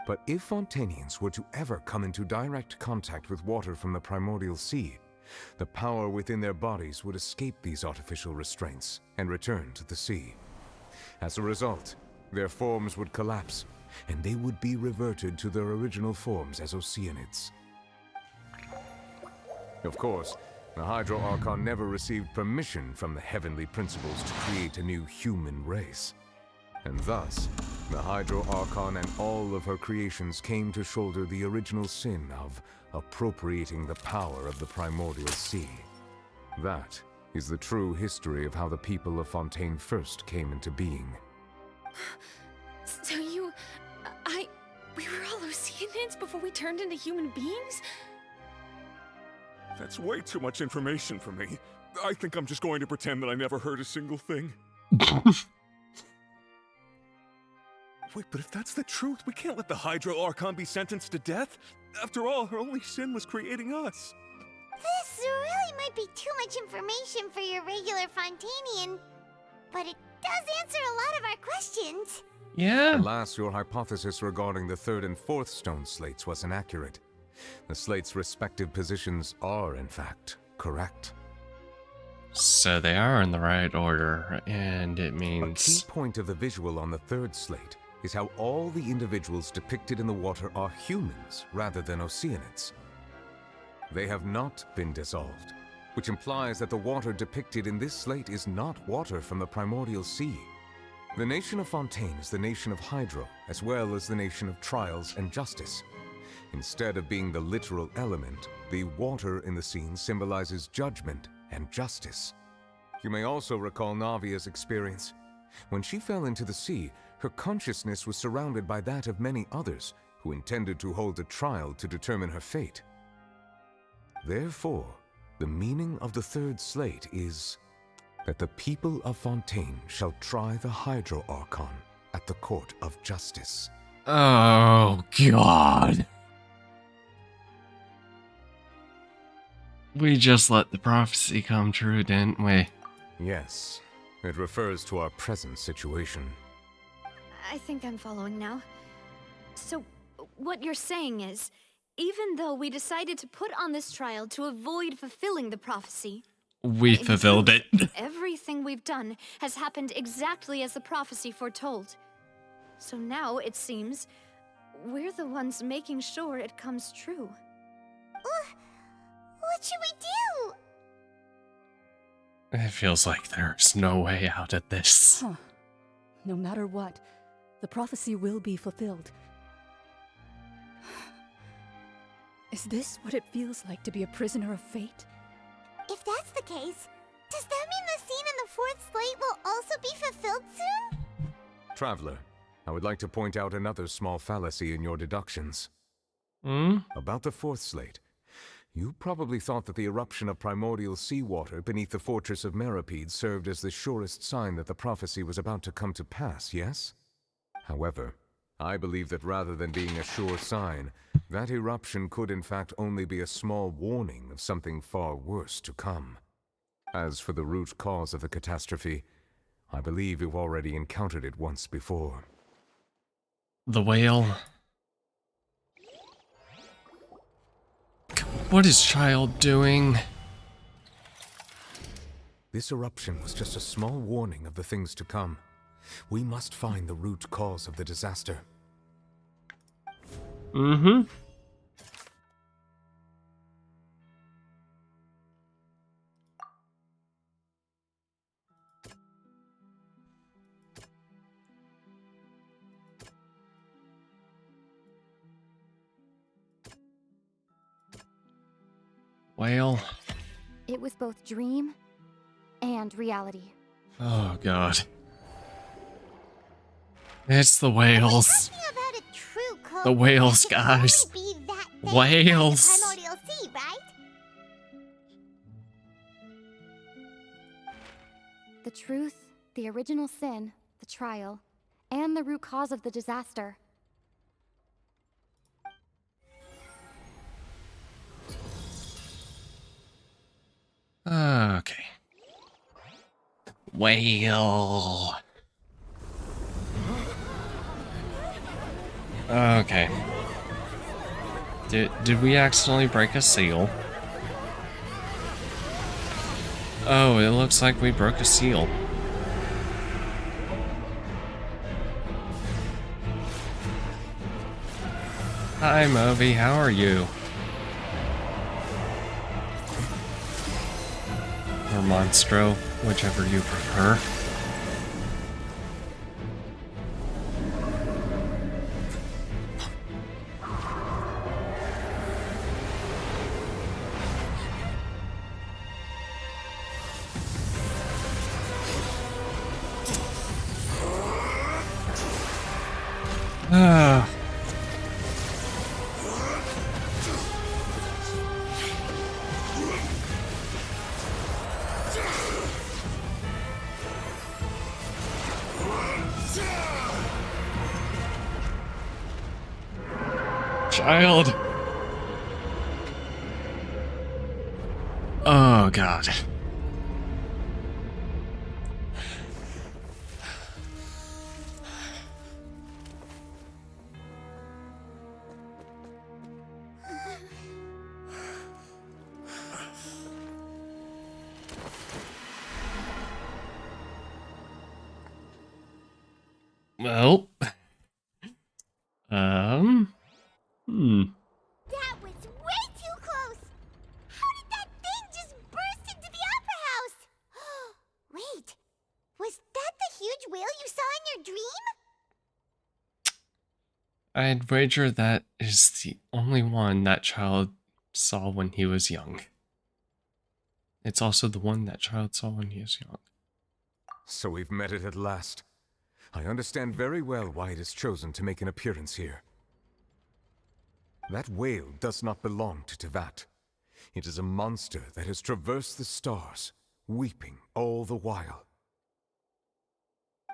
But if Fontainians were to ever come into direct contact with water from the primordial sea, the power within their bodies would escape these artificial restraints and return to the sea. As a result, their forms would collapse, and they would be reverted to their original forms as Oceanids. Of course, the Hydro Archon never received permission from the heavenly principles to create a new human race. And thus, the Hydro Archon and all of her creations came to shoulder the original sin of appropriating the power of the primordial sea. That is the true history of how the people of Fontaine first came into being. So we were all Oceanids before we turned into human beings? That's way too much information for me. I think I'm just going to pretend that I never heard a single thing. Wait, but if that's the truth, we can't let the Hydro Archon be sentenced to death. After all, her only sin was creating us. This really might be too much information for your regular Fontainian, but it does answer a lot of our questions. Yeah. Alas, your hypothesis regarding the 3rd and 4th stone slates was inaccurate. The slates' respective positions are, in fact, correct. So they are in the right order, and it A key means... point of the visual on the 3rd slate is how all the individuals depicted in the water are humans rather than Oceanids. They have not been dissolved, which implies that the water depicted in this slate is not water from the primordial sea. The nation of Fontaine is the nation of Hydro, as well as the nation of Trials and Justice. Instead of being the literal element, the water in the scene symbolizes judgment and justice. You may also recall Navia's experience. When she fell into the sea, her consciousness was surrounded by that of many others who intended to hold a trial to determine her fate. Therefore, the meaning of the third slate is that the people of Fontaine shall try the Hydro Archon at the court of justice. Oh, God. We just let the prophecy come true, didn't we? Yes, it refers to our present situation. I think I'm following now. So, what you're saying is, even though we decided to put on this trial to avoid fulfilling the prophecy, we fulfilled it. Everything we've done has happened exactly as the prophecy foretold. So now, it seems, we're the ones making sure it comes true. What should we do? It feels like there's no way out of this. Huh. No matter what, the prophecy will be fulfilled. Is this what it feels like to be a prisoner of fate? If that's the case, does that mean the scene in the fourth slate will also be fulfilled soon? Traveler, I would like to point out another small fallacy in your deductions. About the fourth slate. You probably thought that the eruption of primordial seawater beneath the fortress of Meripede served as the surest sign that the prophecy was about to come to pass, yes? However, I believe that rather than being a sure sign, that eruption could in fact only be a small warning of something far worse to come. As for the root cause of the catastrophe, I believe you've already encountered it once before. The whale. What is Child doing? This eruption was just a small warning of the things to come. We must find the root cause of the disaster. Whale. It was both dream and reality. Oh, God. It's the whales. The whales, guys. Whales. Primordial sea, right? The truth, the original sin, the trial, and the root cause of the disaster. Okay. Whale. Okay. Did we accidentally break a seal? Oh, it looks like we broke a seal. Hi, Moby, how are you? Or Monstro, whichever you prefer. Child. Oh, God. Well, I'd wager that is the only one that child saw when he was young. It's also the one that child saw when he was young. So we've met it at last. I understand very well why it has chosen to make an appearance here. That whale does not belong to Tevat. It is a monster that has traversed the stars, weeping all the while.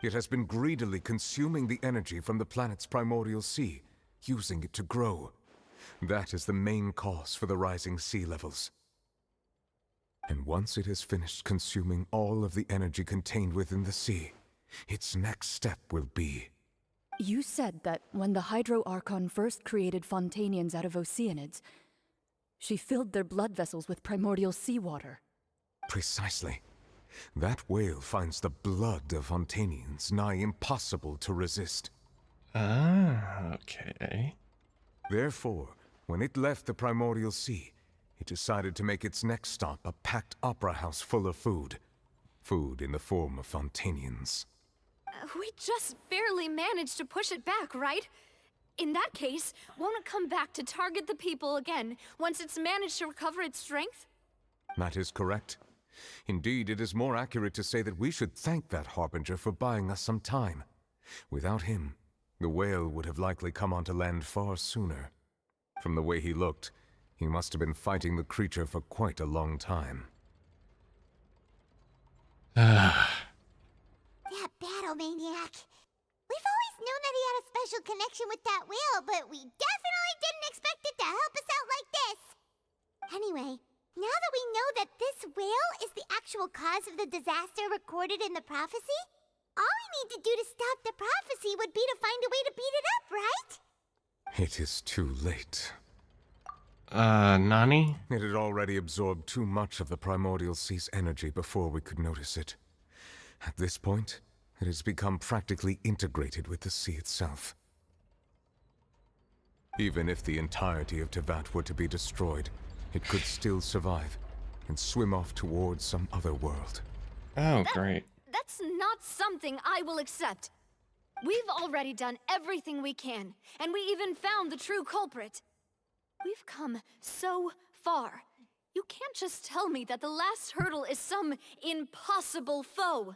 It has been greedily consuming the energy from the planet's primordial sea, using it to grow. That is the main cause for the rising sea levels. And once it has finished consuming all of the energy contained within the sea, its next step will be... You said that when the Hydro Archon first created Fontanians out of Oceanids, she filled their blood vessels with primordial seawater. Precisely. That whale finds the blood of Fontanians nigh impossible to resist. Ah, okay. Therefore, when it left the primordial sea, it decided to make its next stop a packed opera house full of food. Food in the form of Fontanians. We just barely managed to push it back, right? In that case, won't it come back to target the people again once it's managed to recover its strength? That is correct. Indeed, it is more accurate to say that we should thank that Harbinger for buying us some time. Without him, the whale would have likely come onto land far sooner. From the way he looked, he must have been fighting the creature for quite a long time. That battle maniac. We've always known that he had a special connection with that whale, but we definitely didn't expect it to help us out like this. Anyway, now that we know that this whale is the actual cause of the disaster recorded in the prophecy, all we need to do to stop the prophecy would be to find a way to beat it up, right? It is too late. Nani? It had already absorbed too much of the primordial sea's energy before we could notice it. At this point, it has become practically integrated with the sea itself. Even if the entirety of Tevat were to be destroyed, it could still survive and swim off towards some other world. Oh, great. That's not something I will accept. We've already done everything we can, and we even found the true culprit. We've come so far. You can't just tell me that the last hurdle is some impossible foe.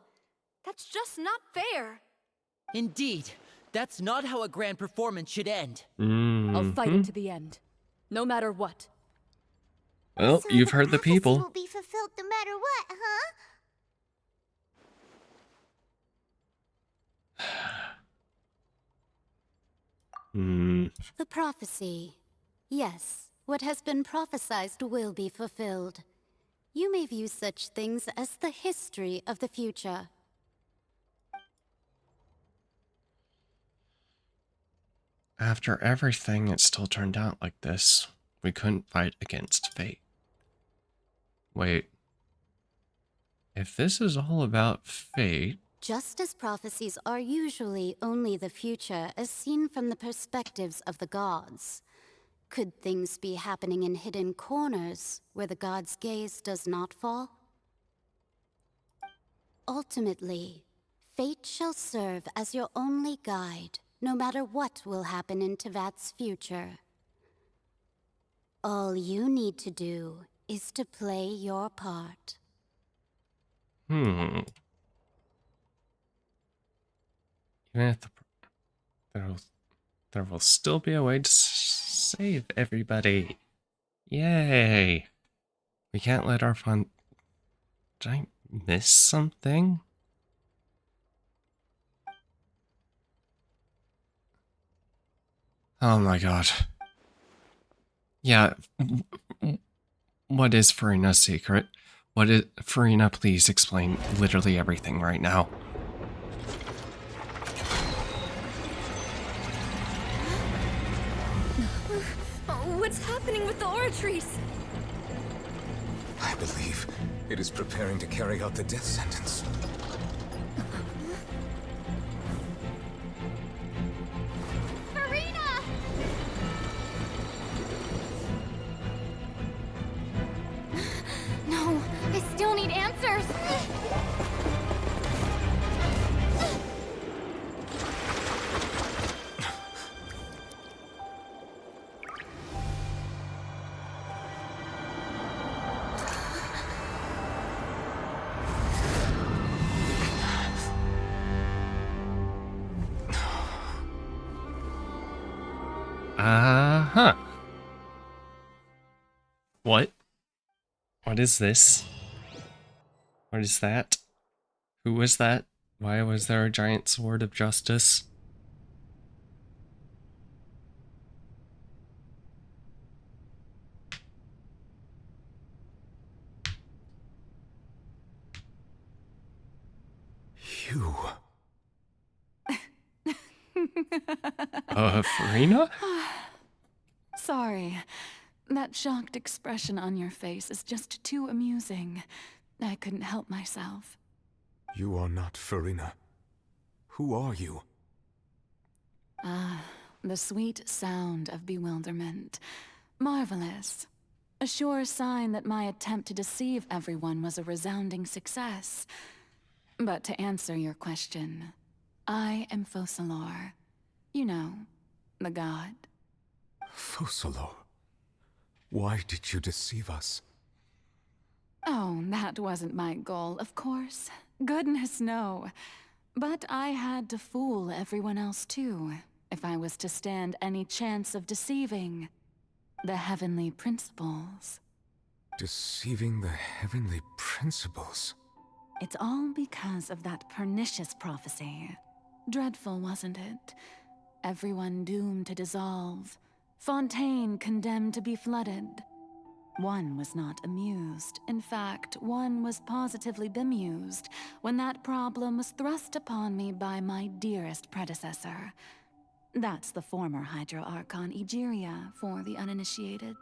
That's just not fair. Indeed. That's not how a grand performance should end. I'll fight it to the end. No matter what. Well, So you've heard the people. will be fulfilled no matter what, huh? The prophecy. Yes, what has been prophesied will be fulfilled. You may view such things as the history of the future. After everything, it still turned out like this. We couldn't fight against fate. Wait. If this is all about fate... Just as prophecies are usually only the future as seen from the perspectives of the gods, could things be happening in hidden corners where the gods' gaze does not fall? Ultimately, fate shall serve as your only guide, no matter what will happen in Tevat's future. All you need to do is to play your part. Even if there will still be a way to save everybody. Yay! We can't let our fun... Did I miss something? Oh my god. Yeah. What is Farina's secret? What is... Farina, please explain literally everything right now. What's happening with the oratories? I believe it is preparing to carry out the death sentence. Farina! No, I still need answers. What is this? What is that? Who was that? Why was there a giant sword of justice? You. Farina? Sorry. That shocked expression on your face is just too amusing. I couldn't help myself. You are not Farina. Who are you? Ah, the sweet sound of bewilderment. Marvelous. A sure sign that my attempt to deceive everyone was a resounding success. But to answer your question, I am Focalor. You know, the god. Focalor. Why did you deceive us? Oh, that wasn't my goal, of course. Goodness, no. But I had to fool everyone else too, if I was to stand any chance of deceiving the heavenly principles. Deceiving the heavenly principles? It's all because of that pernicious prophecy. Dreadful, wasn't it? Everyone doomed to dissolve. Fontaine condemned to be flooded. One was not amused. In fact, one was positively bemused when that problem was thrust upon me by my dearest predecessor. That's the former Hydro Archon Egeria for the uninitiated.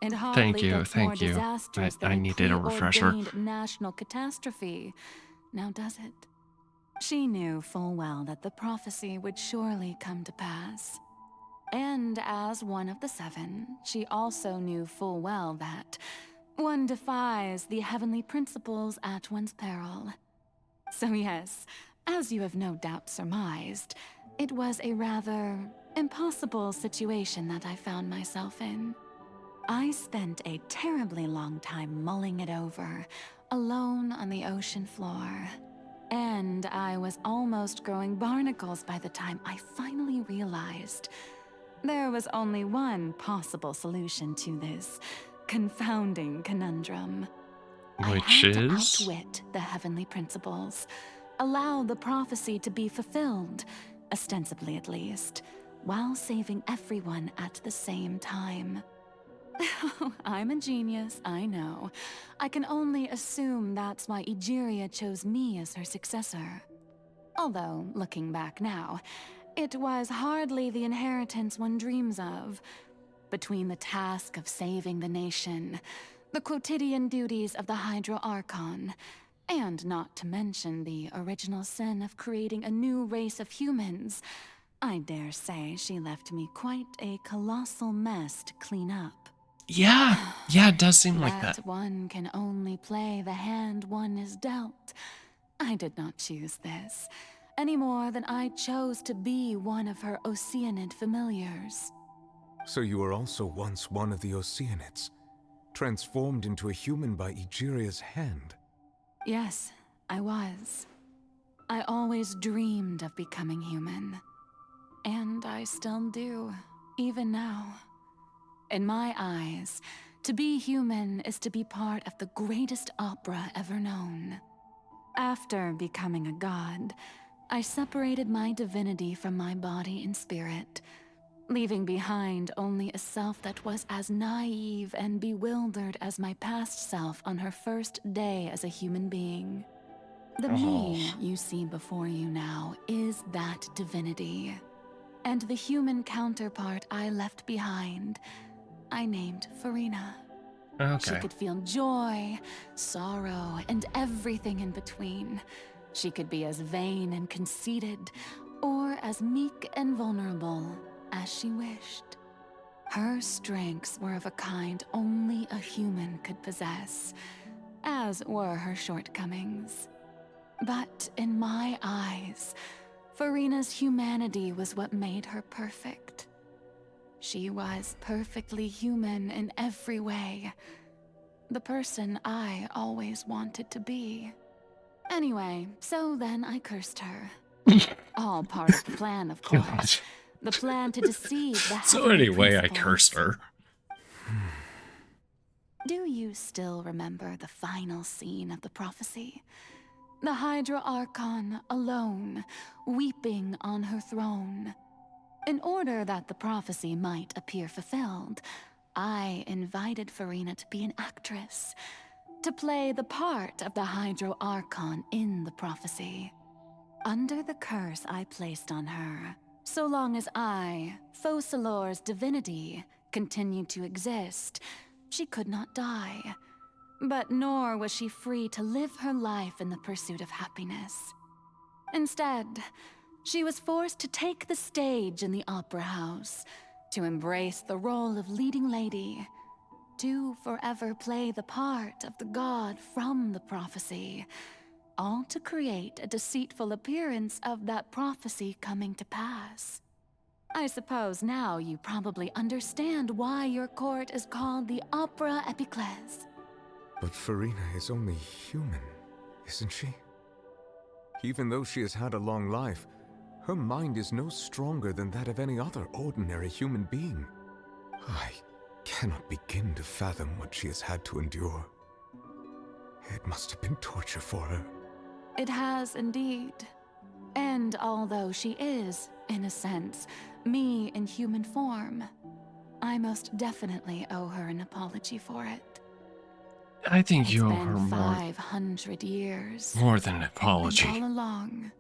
It hardly gets more disastrous than I a needed a refresher. preordained national catastrophe. Now does it? She knew full well that the prophecy would surely come to pass. And as one of the seven, she also knew full well that one defies the heavenly principles at one's peril. So yes, as you have no doubt surmised, it was a rather impossible situation that I found myself in. I spent a terribly long time mulling it over, alone on the ocean floor. And I was almost growing barnacles by the time I finally realized there was only one possible solution to this confounding conundrum. Which is? I had to outwit the heavenly principles, allow the prophecy to be fulfilled, ostensibly at least, while saving everyone at the same time. I'm a genius, I know. I can only assume that's why Egeria chose me as her successor. Although, looking back now, it was hardly the inheritance one dreams of. Between the task of saving the nation, the quotidian duties of the Hydro Archon, and not to mention the original sin of creating a new race of humans, I dare say she left me quite a colossal mess to clean up. Yeah, it does seem like that. One can only play the hand one is dealt. I did not choose this, any more than I chose to be one of her Oceanid familiars. So you were also once one of the Oceanids, transformed into a human by Egeria's hand? Yes, I was. I always dreamed of becoming human. And I still do, even now. In my eyes, to be human is to be part of the greatest opera ever known. After becoming a god, I separated my divinity from my body and spirit, leaving behind only a self that was as naive and bewildered as my past self on her first day as a human being. The me you see before you now is that divinity. And the human counterpart I left behind, I named Farina. Okay. She could feel joy, sorrow, and everything in between. She could be as vain and conceited, or as meek and vulnerable as she wished. Her strengths were of a kind only a human could possess, as were her shortcomings. But in my eyes, Farina's humanity was what made her perfect. She was perfectly human in every way. The person I always wanted to be. Anyway, so then I cursed her. All part of the plan, of course. God. The plan to deceive the So heavenly anyway, I principles. cursed her. Do you still remember the final scene of the prophecy? The Hydra Archon alone, weeping on her throne. In order that the prophecy might appear fulfilled, I invited Farina to be an actress, to play the part of the Hydro Archon in the prophecy. Under the curse I placed on her, so long as I, Focalor's divinity, continued to exist, she could not die. But nor was she free to live her life in the pursuit of happiness. Instead, she was forced to take the stage in the opera house, to embrace the role of leading lady, to forever play the part of the god from the prophecy, all to create a deceitful appearance of that prophecy coming to pass. I suppose now you probably understand why your court is called the Opera Epiclese. But Farina is only human, isn't she? Even though she has had a long life, her mind is no stronger than that of any other ordinary human being. I cannot begin to fathom what she has had to endure. It must have been torture for her. It has indeed. And although she is, in a sense, me in human form, I most definitely owe her an apology for it. I think you owe It's her been more 500 years. more than an apology. And all along,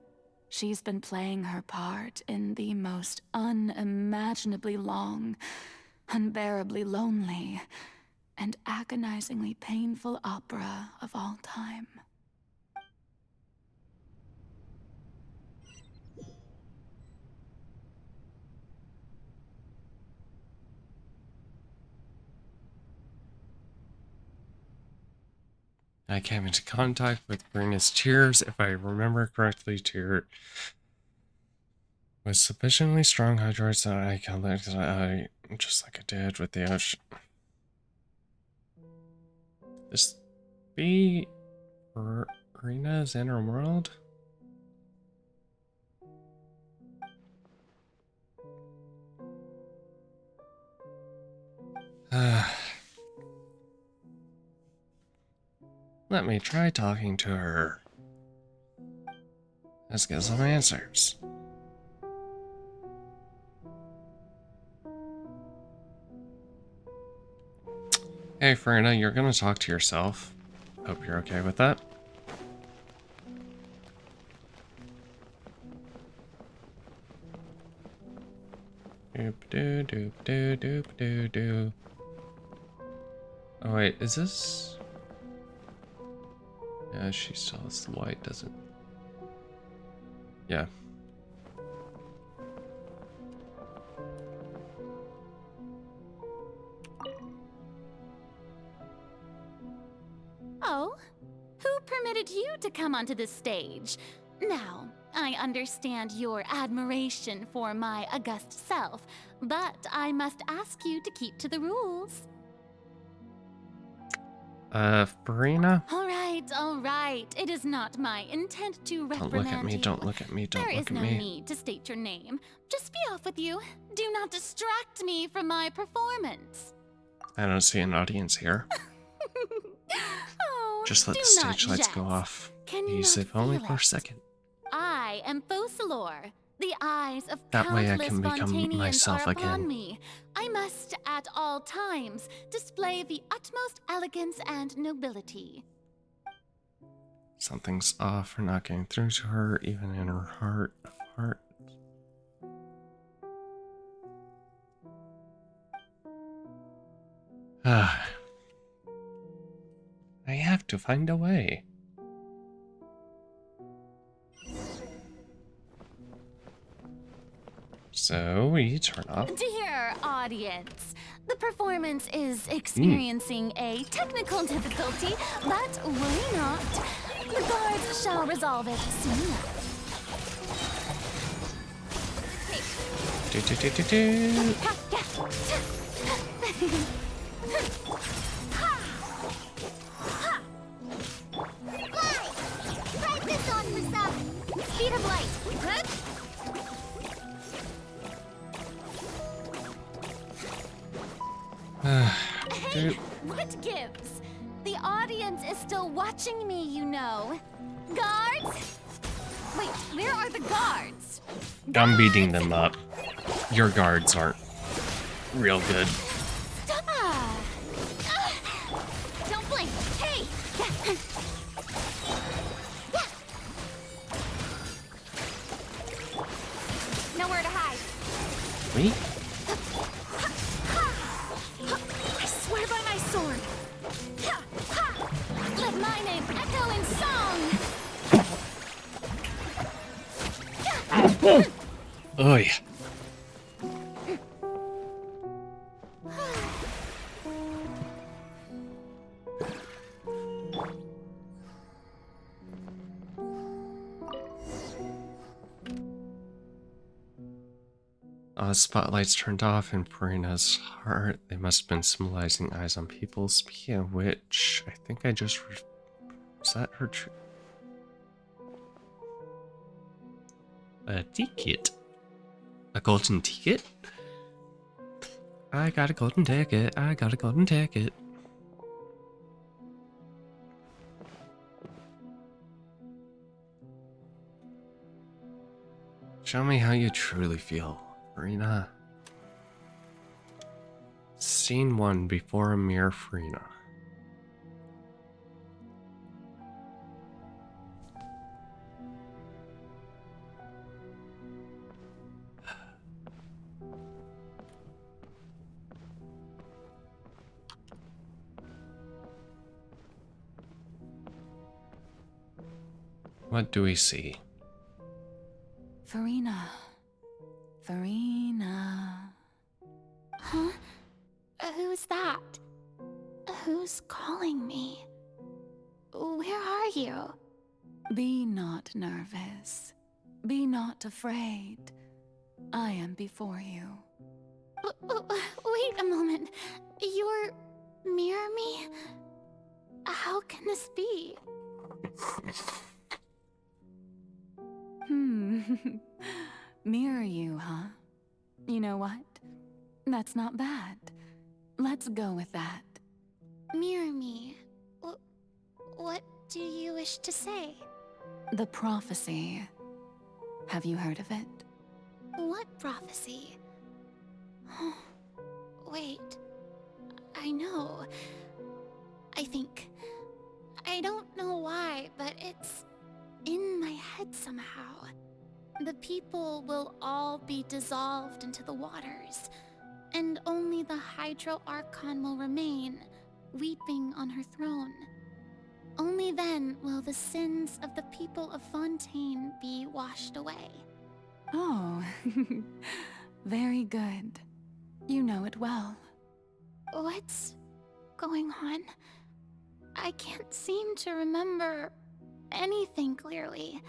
she's been playing her part in the most unimaginably long, unbearably lonely, and agonizingly painful opera of all time. I came into contact with Farina's tears. If I remember correctly, tear was sufficiently strong hydroids that I collected, just like I did with the ocean. This be Farina's inner world? Let me try talking to her. Let's get some answers. Hey, Farina, you're gonna talk to yourself. Hope you're okay with that. Doop doo doop doo doop doo doo. Oh wait, is this? Yeah, she still has the white, doesn't? Yeah. Oh, who permitted you to come onto the stage? Now, I understand your admiration for my august self, but I must ask you to keep to the rules. Farina? All right. It is not my intent to reprimand Don't look at me, you. don't look at me, don't There look is at no me. need to state your name. Just be off with you. Do not distract me from my performance. I don't see an audience here. Oh, Just let do the not stage lights go jest. off. Can you Easy, not if only feel for a it? second. I am Focalor. The eyes of That way I countless can become Fontanians myself are upon again. me. I must, at all times, display the utmost elegance and nobility. Something's off for not getting through to her, even in her heart of hearts. I have to find a way. So we turn off. Dear audience, the performance is experiencing a technical difficulty, but worry not. The guards shall resolve it soon enough. Do, do, do, do, do. Try this on for some speed of light. Dude. What it gives. The audience is still watching me, you know. Guards? Wait, where are the guards? I'm beating them up. Your guards aren't real good. Stop! Don't blink. Hey! Nowhere to hide. Wait. I swear by my sword. Let my name echo in song. Oy. Spotlights turned off in Purina's heart. They must have been symbolizing eyes on people. Speaking of which, I think I just... Is that her a ticket? A golden ticket? I got a golden ticket. I got a golden ticket. Show me how you truly feel, Farina. Scene 1, before a mere Farina. What do we see? Farina. Farina. Huh? Who's that? Who's calling me? Where are you? Be not nervous. Be not afraid. I am before you. Wait a moment. You're mirror me? How can this be? Mirror you, huh? You know what? That's not bad. Let's go with that. Mirror me? What do you wish to say? The prophecy. Have you heard of it? What prophecy? Wait. I know. I think. I don't know why, but it's in my head somehow. The people will all be dissolved into the waters, and only the Hydro Archon will remain, weeping on her throne. Only then will the sins of the people of Fontaine be washed away. Oh, very good. You know it well. What's going on? I can't seem to remember anything clearly.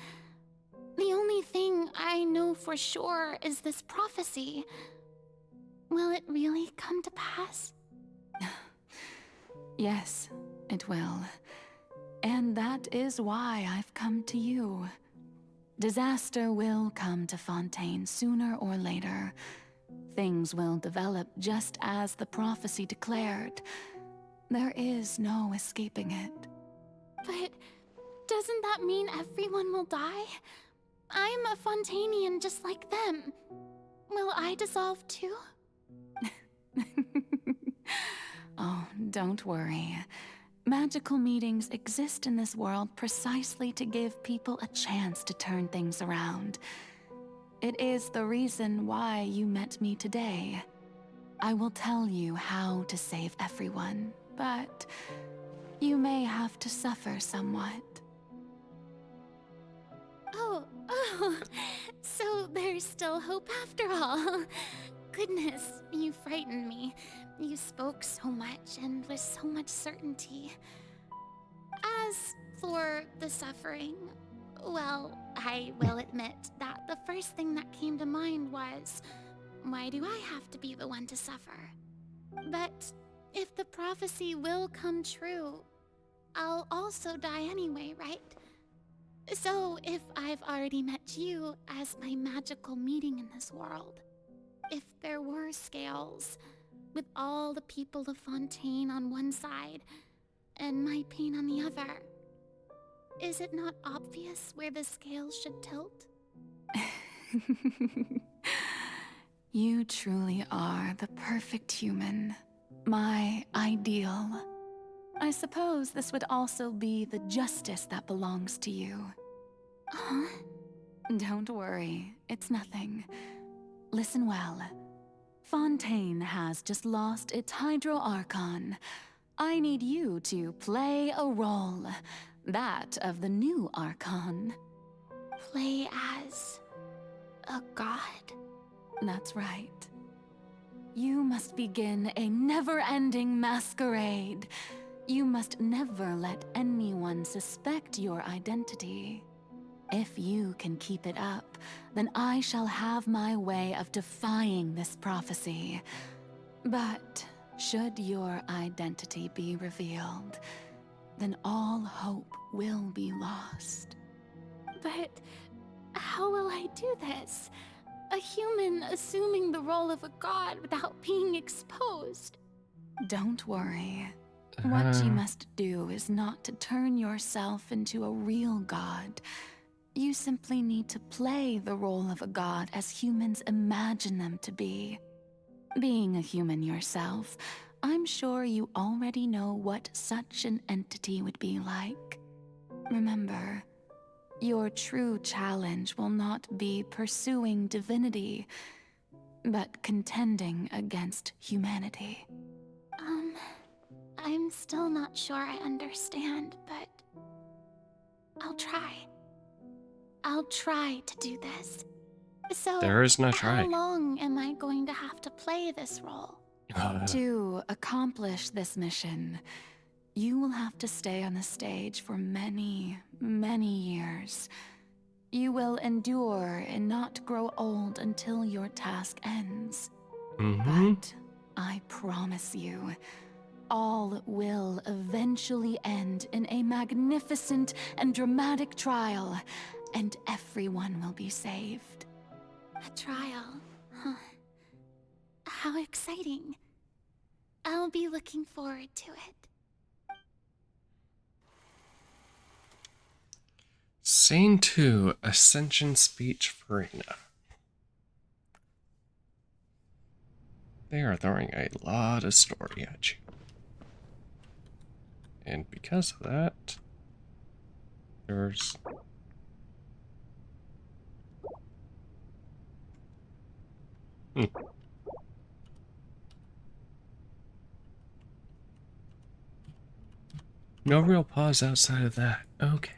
The only thing I know for sure is this prophecy. Will it really come to pass? Yes, it will. And that is why I've come to you. Disaster will come to Fontaine sooner or later. Things will develop just as the prophecy declared. There is no escaping it. But doesn't that mean everyone will die? I'm a Fontainian just like them. Will I dissolve too? Oh, don't worry. Magical meetings exist in this world precisely to give people a chance to turn things around. It is the reason why you met me today. I will tell you how to save everyone, but you may have to suffer somewhat. Oh, so there's still hope after all. Goodness, you frightened me. You spoke so much and with so much certainty. As for the suffering, well, I will admit that the first thing that came to mind was, why do I have to be the one to suffer? But if the prophecy will come true, I'll also die anyway, right? So if I've already met you as my magical meeting in this world, if there were scales, with all the people of Fontaine on one side and my pain on the other. Is it not obvious where the scales should tilt? You truly are the perfect human, my ideal. I suppose this would also be the justice that belongs to you. Huh? Don't worry, it's nothing. Listen well. Fontaine has just lost its Hydro Archon. I need you to play a role, that of the new Archon. Play as a god? That's right. You must begin a never-ending masquerade. You must never let anyone suspect your identity. If you can keep it up, then I shall have my way of defying this prophecy. But should your identity be revealed, then all hope will be lost. But how will I do this? A human assuming the role of a god without being exposed. Don't worry. What you must do is not to turn yourself into a real god. You simply need to play the role of a god as humans imagine them to be. Being a human yourself, I'm sure you already know what such an entity would be like. Remember, your true challenge will not be pursuing divinity, but contending against humanity. I'm still not sure I understand, but I'll try. I'll try to do this. So, There is no try. how long am I going to have to play this role? To accomplish this mission, you will have to stay on the stage for many, many years. You will endure and not grow old until your task ends. But I promise you, all will eventually end in a magnificent and dramatic trial, and everyone will be saved. A trial, huh? How exciting. I'll be looking forward to it. Scene 2, Ascension Speech Farina. They are throwing a lot of story at you. And because of that, there's... No real pause outside of that. Okay.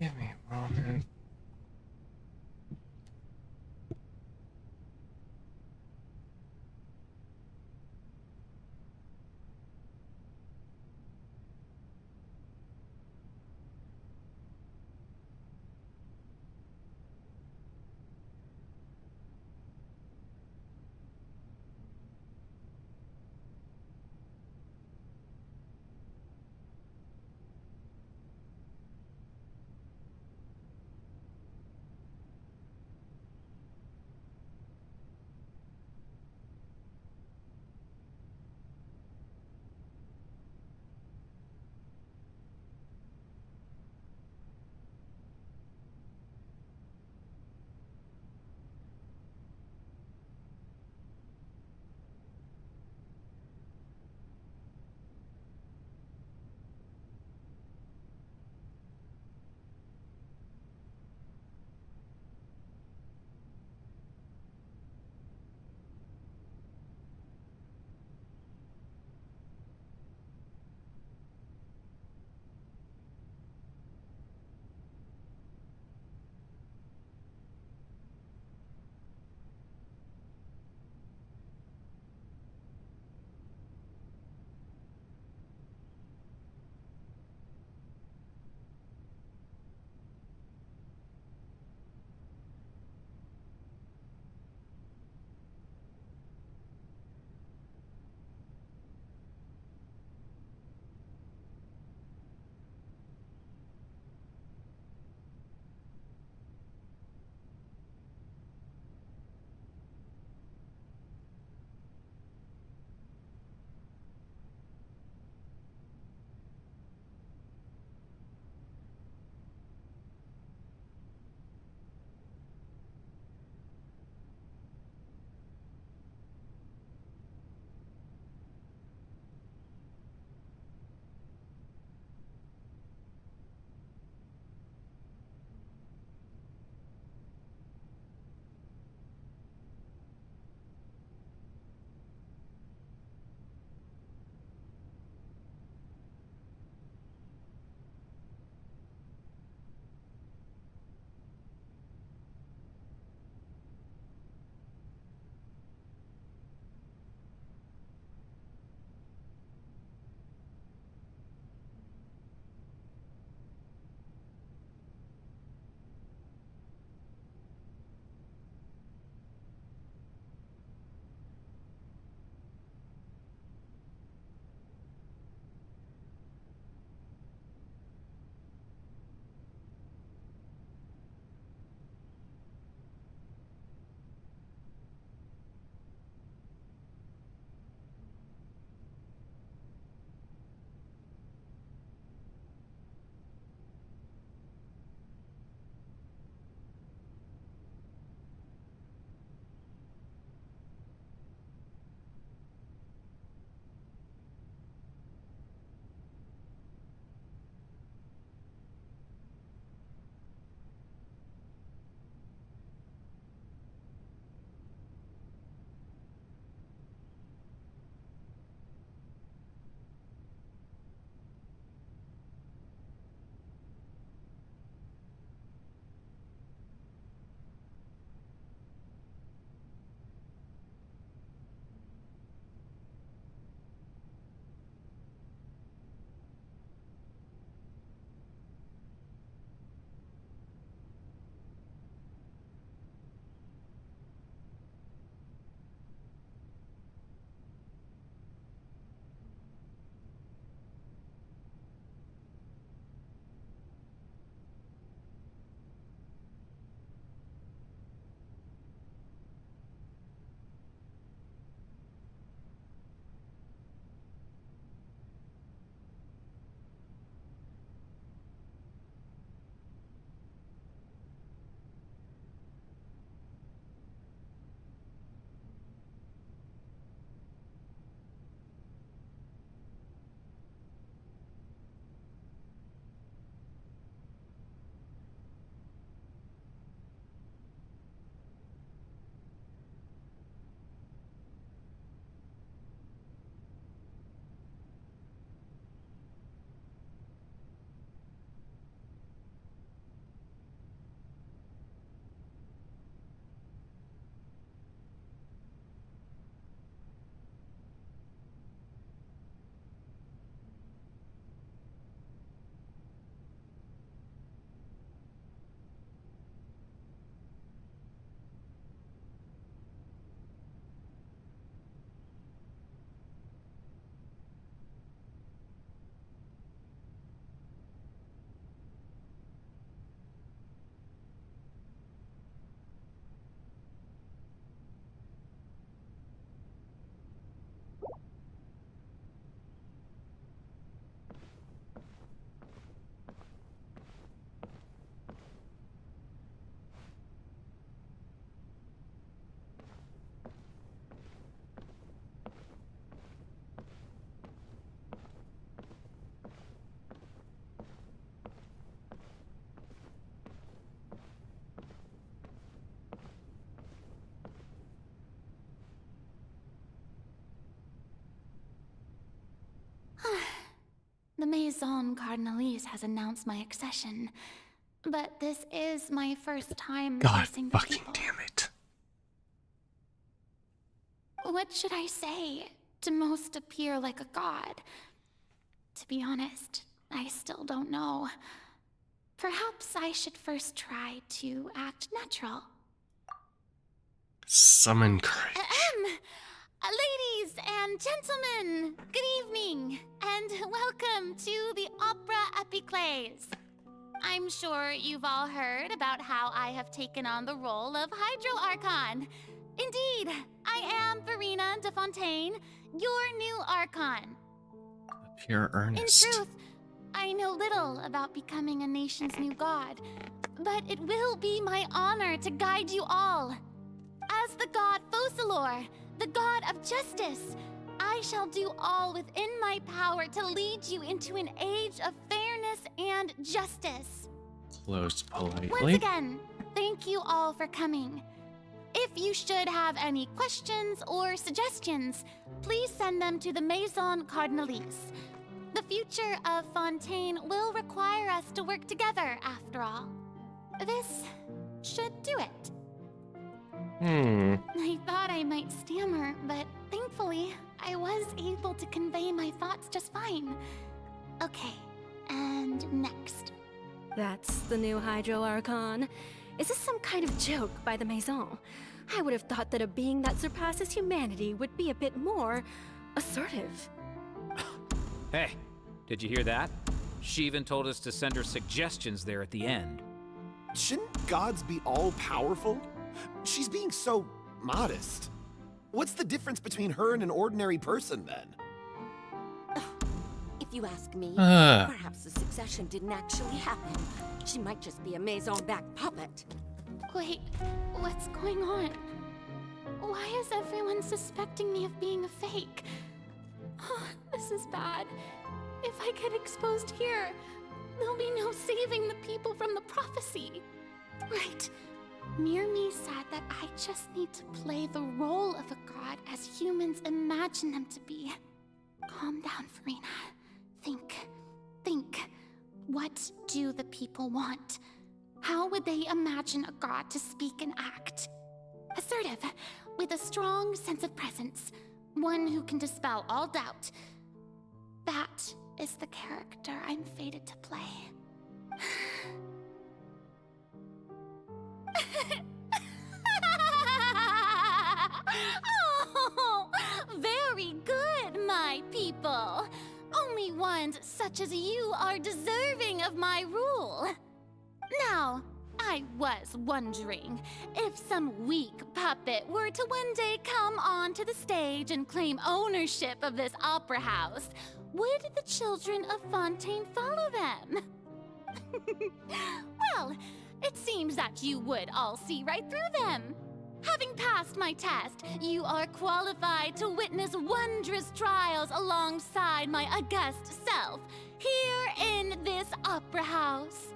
Give me a moment. The Maison Cardinalise has announced my accession, but this is my first time God facing the fucking people. damn it. What should I say to most appear like a god? To be honest, I still don't know. Perhaps I should first try to act natural. Summon courage. Ladies and gentlemen, good evening, and welcome to the Opera Epiclese. I'm sure you've all heard about how I have taken on the role of Hydro Archon. Indeed, I am Farina de Fontaine, your new Archon. Pure earnest. In truth, I know little about becoming a nation's new god, but it will be my honor to guide you all. As the god Focalor, the god of justice, I shall do all within my power to lead you into an age of fairness and justice. Close politely. Once again, thank you all for coming. If you should have any questions or suggestions, please send them to the Maison Cardinalise. The future of Fontaine will require us to work together, after all. This should do it. I thought I might stammer, but thankfully, I was able to convey my thoughts just fine. Okay, and next. That's the new Hydro Archon. Is this some kind of joke by the Maison? I would have thought that a being that surpasses humanity would be a bit more assertive. Hey, did you hear that? She even told us to send her suggestions there at the end. Shouldn't gods be all-powerful? She's being so modest. What's the difference between her and an ordinary person, then? If you ask me, Ah. perhaps the succession didn't actually happen. She might just be a Maison-back puppet. Wait, what's going on? Why is everyone suspecting me of being a fake? Oh, this is bad. If I get exposed here, there'll be no saving the people from the prophecy. Right. Mirmi said that I just need to play the role of a god as humans imagine them to be. Calm down, Farina. Think. What do the people want? How would they imagine a god to speak and act? Assertive, with a strong sense of presence. One who can dispel all doubt. That is the character I'm fated to play. Oh, very good, my people. Only ones such as you are deserving of my rule. Now, I was wondering if some weak puppet were to one day come onto the stage and claim ownership of this opera house, would the children of Fontaine follow them? Well, it seems that you would all see right through them. Having passed my test, you are qualified to witness wondrous trials alongside my august self, here in this opera house.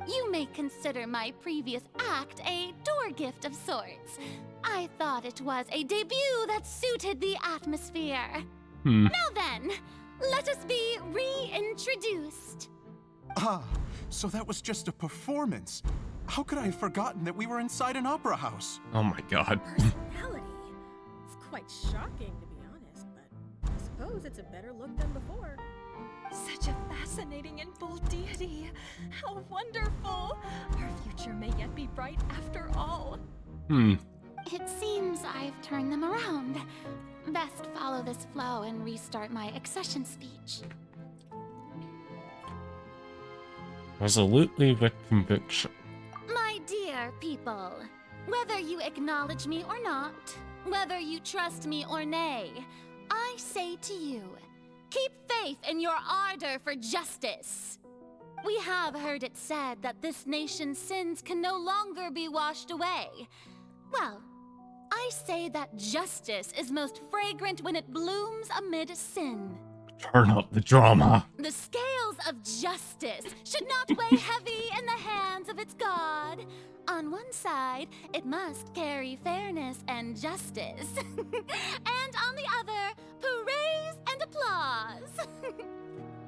You may consider my previous act a door gift of sorts. I thought it was a debut that suited the atmosphere. Now then, let us be reintroduced. Ah, so that was just a performance. How could I have forgotten that we were inside an opera house? Oh my god. Personality. It's quite shocking, to be honest, but I suppose it's a better look than before. Such a fascinating and bold deity. How wonderful. Our future may yet be bright after all. It seems I've turned them around. Best follow this flow and restart my accession speech. Resolutely with conviction. My dear people, whether you acknowledge me or not, whether you trust me or nay, I say to you, keep faith in your ardor for justice. We have heard it said that this nation's sins can no longer be washed away. Well, I say that justice is most fragrant when it blooms amid sin. Turn up the drama. The scales of justice should not weigh heavy in the hands of its God. On one side, it must carry fairness and justice. And on the other, praise and applause.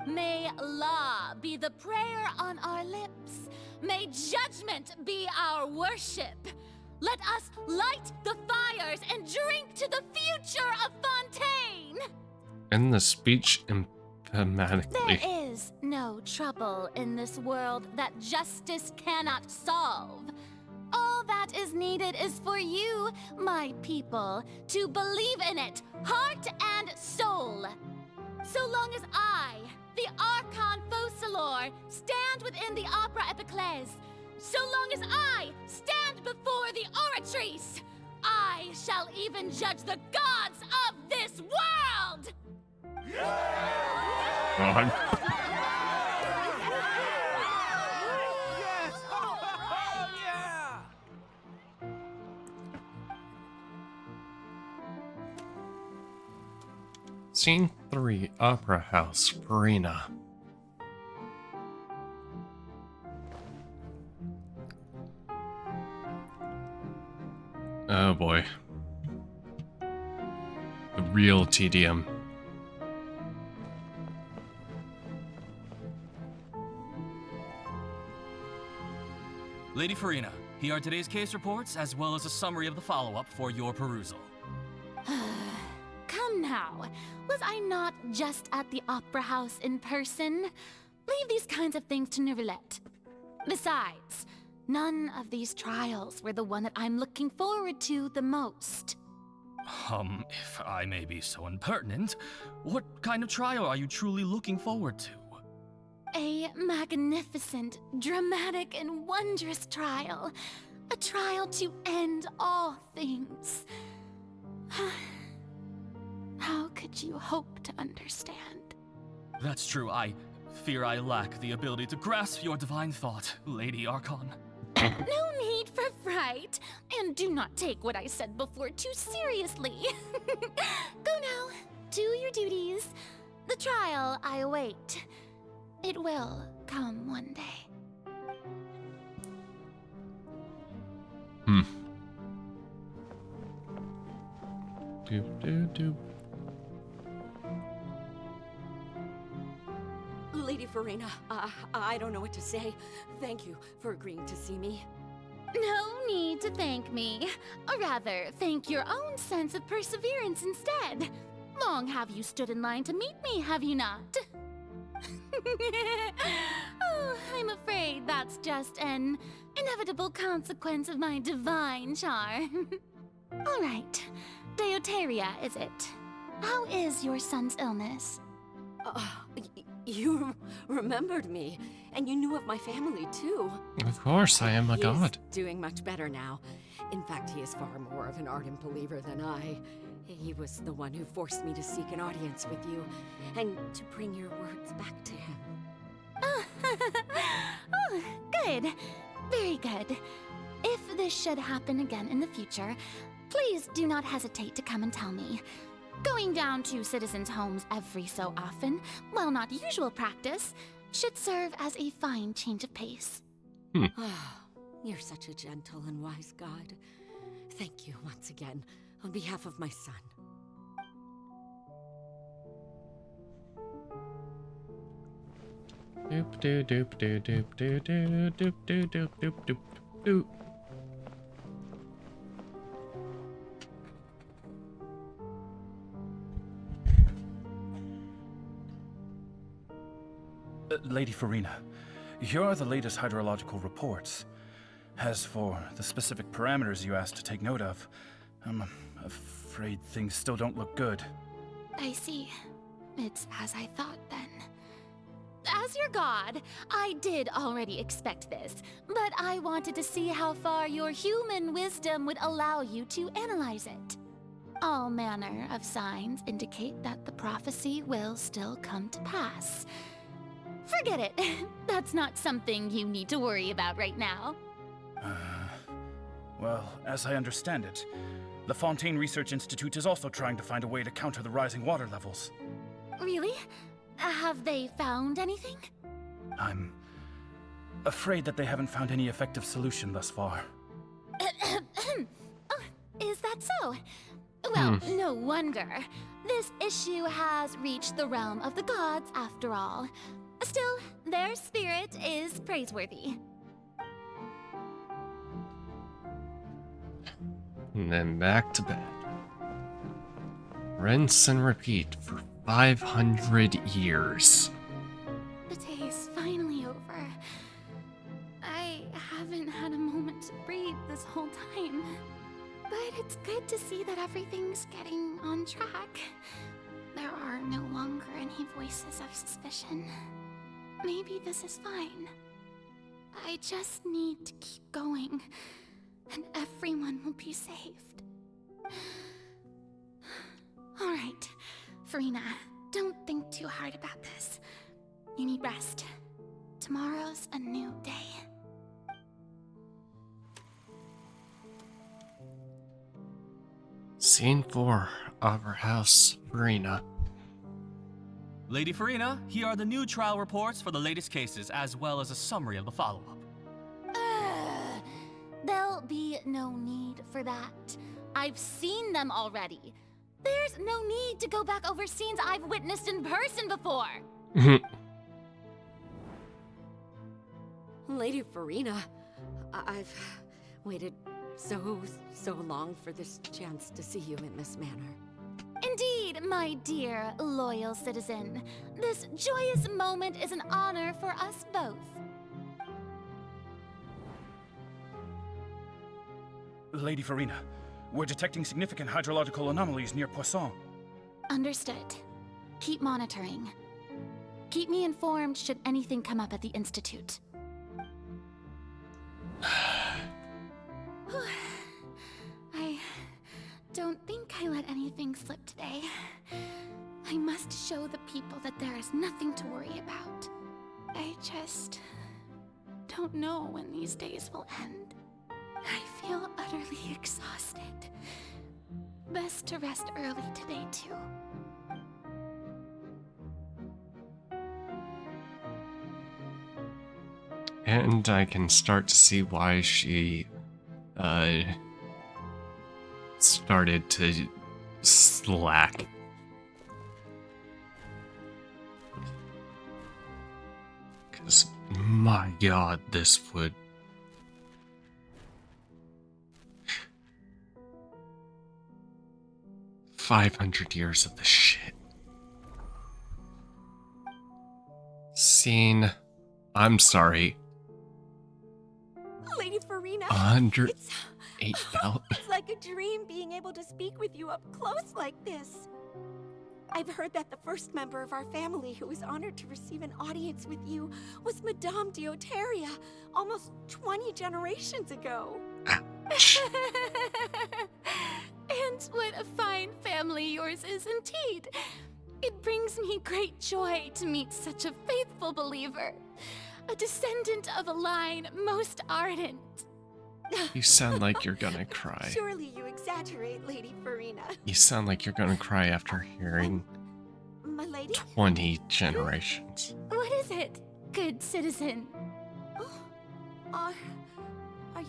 May law be the prayer on our lips. May judgment be our worship. Let us light the fires and drink to the future of Fontaine! End the speech emphatically. There is no trouble in this world that justice cannot solve. All that is needed is for you, my people, to believe in it, heart and soul. So long as I, the Archon Focalor, stand within the Opera Epiclese, so long as I stand before the Oratrice, I shall even judge the gods of this world! God. Scene 3, Opera House, Farina. Oh boy. The real tedium. Lady Farina, here are today's case reports, as well as a summary of the follow-up for your perusal. Come now, was I not just at the Opera House in person? Leave these kinds of things to Neuvillette. Besides, none of these trials were the one that I'm looking forward to the most. If I may be so impertinent, what kind of trial are you truly looking forward to? A magnificent, dramatic, and wondrous trial. A trial to end all things. How could you hope to understand? That's true, I fear I lack the ability to grasp your divine thought, Lady Archon. No need for fright, and do not take what I said before too seriously. Go now, do your duties. The trial I await. It will come one day. Doop. Lady Farina, I don't know what to say. Thank you for agreeing to see me. No need to thank me. Or rather, thank your own sense of perseverance instead. Long have you stood in line to meet me, have you not? Oh, I'm afraid that's just an inevitable consequence of my divine charm. All right, Deoteria, is it? How is your son's illness? You remembered me, and you knew of my family too. Of course, I am a god. He is doing much better now. In fact, he is far more of an ardent believer than I. He was the one who forced me to seek an audience with you, and to bring your words back to him. Oh, good. Very good. If this should happen again in the future, please do not hesitate to come and tell me. Going down to citizens' homes every so often, while not usual practice, should serve as a fine change of pace. You're such a gentle and wise god. Thank you once again, on behalf of my son. Doop doop doop doop doop doop doop doop doop doop doop doop. Lady Farina, here are the latest hydrological reports. As for the specific parameters you asked to take note of, I'm afraid things still don't look good. I see. It's as I thought then. As your god, I did already expect this, but I wanted to see how far your human wisdom would allow you to analyze it. All manner of signs indicate that the prophecy will still come to pass. Forget it. That's not something you need to worry about right now. Well, as I understand it, the Fontaine Research Institute is also trying to find a way to counter the rising water levels. Really? Have they found anything? I'm afraid that they haven't found any effective solution thus far. Oh, is that so? Well, no wonder. This issue has reached the realm of the gods, after all. Still, their spirit is praiseworthy. And then back to bed. Rinse and repeat for 500 years. The day is finally over. I haven't had a moment to breathe this whole time. But it's good to see that everything's getting on track. There are no longer any voices of suspicion. Maybe this is fine. I just need to keep going, and everyone will be saved. All right, Farina, don't think too hard about this. You need rest. Tomorrow's a new day. Scene 4, Opera House, Farina. Lady Farina, here are the new trial reports for the latest cases, as well as a summary of the follow-up. There'll be no need for that. I've seen them already. There's no need to go back over scenes I've witnessed in person before. Lady Farina, I've waited so long for this chance to see you in this manner. Indeed, my dear, loyal citizen. This joyous moment is an honor for us both. Lady Farina, we're detecting significant hydrological anomalies near Poisson. Understood. Keep monitoring. Keep me informed should anything come up at the Institute. I don't think I let anything slip today. I must show the people that there is nothing to worry about. I just don't know when these days will end. I feel utterly exhausted. Best to rest early today, too. And I can start to see why she started to slack. Because, my god, this would... $500 of this shit. Scene... I'm sorry. Lady Farina, 108,000. it's like a dream being able to speak with you up close like this. I've heard that the first member of our family who was honored to receive an audience with you was Madame Deoteria, almost 20 generations ago. And what a fine family yours is indeed. It brings me great joy to meet such a faithful believer, a descendant of a line most ardent. You sound like you're gonna cry. Surely you exaggerate, Lady Farina. You sound like you're gonna cry after hearing My lady? 20 generations. What is it, good citizen? Are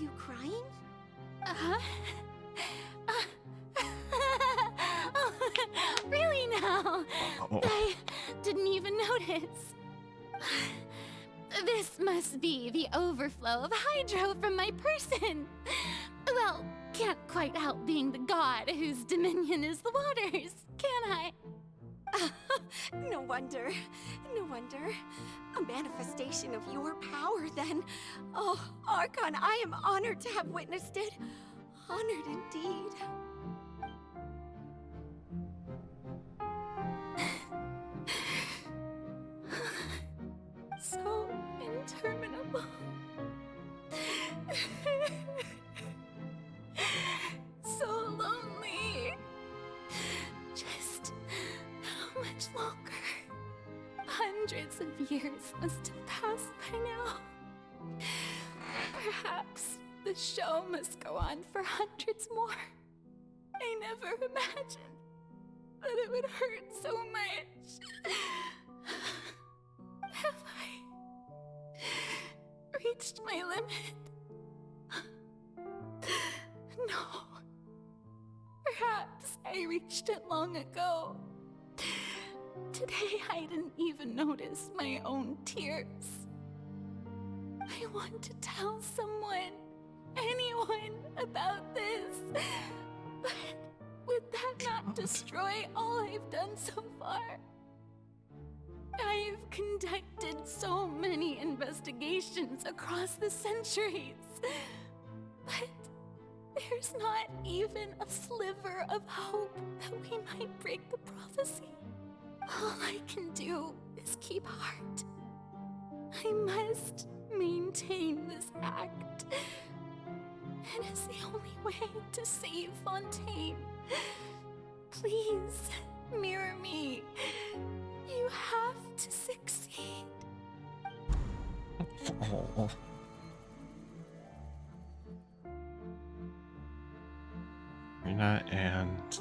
you crying? Uh-huh. Really now? Oh. I didn't even notice. This must be the overflow of hydro from my person. Well, can't quite help being the god whose dominion is the waters, can I? No wonder. No wonder. A manifestation of your power, then. Oh, Archon, I am honored to have witnessed it. Honored indeed. So interminable. So lonely. Just how much longer? Hundreds of years must have passed by now. Perhaps the show must go on for hundreds more. I never imagined that it would hurt so much. Have I reached my limit? No. Perhaps I I reached it long ago. Today I didn't even notice my own tears. I want to tell someone, anyone, about this. But would that not destroy all I've done so far? I've conducted so many investigations across the centuries, but there's not even a sliver of hope that we might break the prophecy. All I can do is keep heart. I must maintain this act. It is the only way to save Fontaine. Please, mirror me. You have to succeed. Oh. Farina and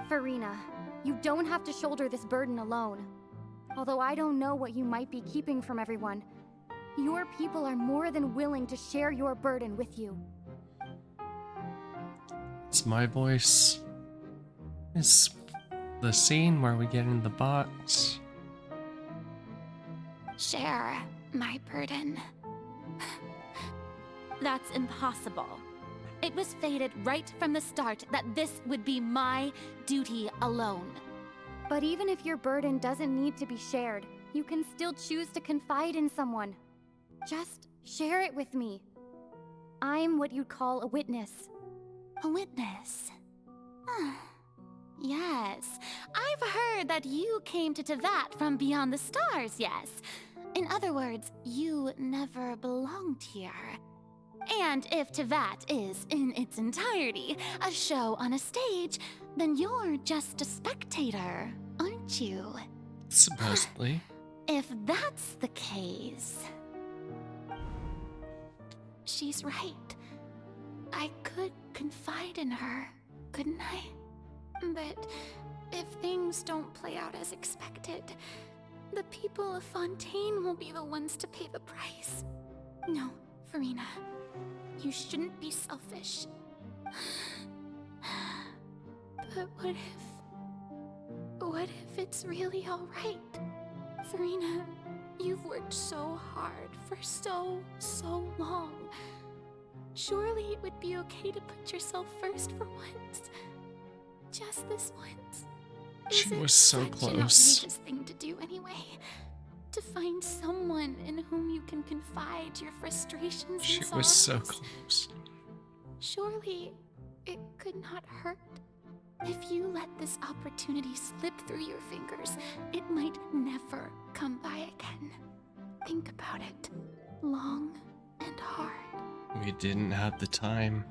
Farina, you don't have to shoulder this burden alone. Although I don't know what you might be keeping from everyone, your people are more than willing to share your burden with you. it's my voice. It's the scene where we get in the box. Share my burden. That's impossible. It was fated right from the start that this would be my duty alone. But even if your burden doesn't need to be shared, you can still choose to confide in someone. Just share it with me. I'm what you'd call a witness. A witness? Yes, I've heard that you came to Tevat from beyond the stars, yes. In other words, you never belonged here. And if Tevat is, in its entirety, a show on a stage, then you're just a spectator, aren't you? Supposedly. If that's the case... She's right. I could confide in her, couldn't I? But if things don't play out as expected, the people of Fontaine will be the ones to pay the price. No, Farina. You shouldn't be selfish. But what if it's really all right? Farina, you've worked so hard for so long. Surely it would be okay to put yourself first for once. Just this once. She was so close. Such an outrageous thing to do anyway. To find someone in whom you can confide your frustrations She and sorrows. was so close. Surely it could not hurt. If you let this opportunity slip through your fingers, it might never come by again. Think about it. Long and hard. We didn't have the time.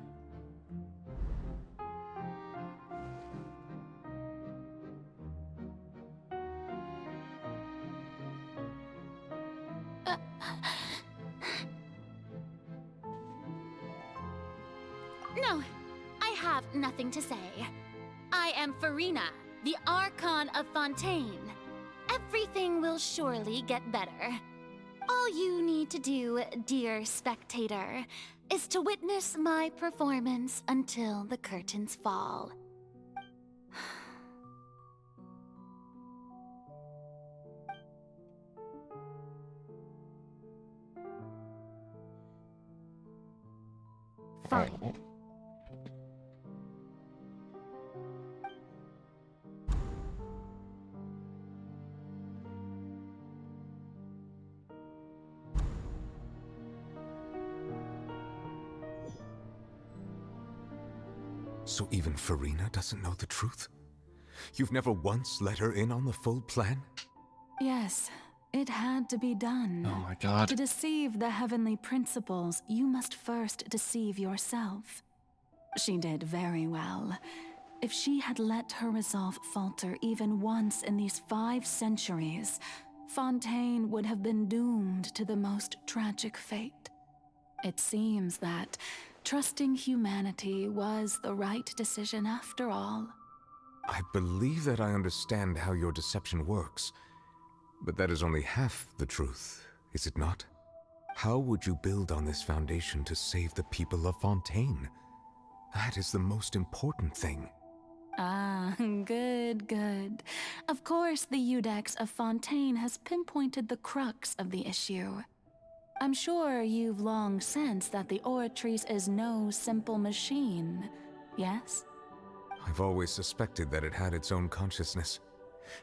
No, I have nothing to say. I am Farina, the Archon of Fontaine. Everything will surely get better. All you need to do, dear spectator, is to witness my performance until the curtains fall. Fine. So even Farina doesn't know the truth? You've never once let her in on the full plan? Yes, it had to be done. Oh my god. To deceive the heavenly principles, you must first deceive yourself. She did very well. If she had let her resolve falter even once in these 5 centuries, Fontaine would have been doomed to the most tragic fate. It seems that trusting humanity was the right decision after all. I believe that I understand how your deception works, but that is only half the truth, is it not? How would you build on this foundation to save the people of Fontaine? That is the most important thing. Ah, good, good. Of course, the Iudex of Fontaine has pinpointed the crux of the issue. I'm sure you've long sensed that the Oratrice is no simple machine, yes? I've always suspected that it had its own consciousness.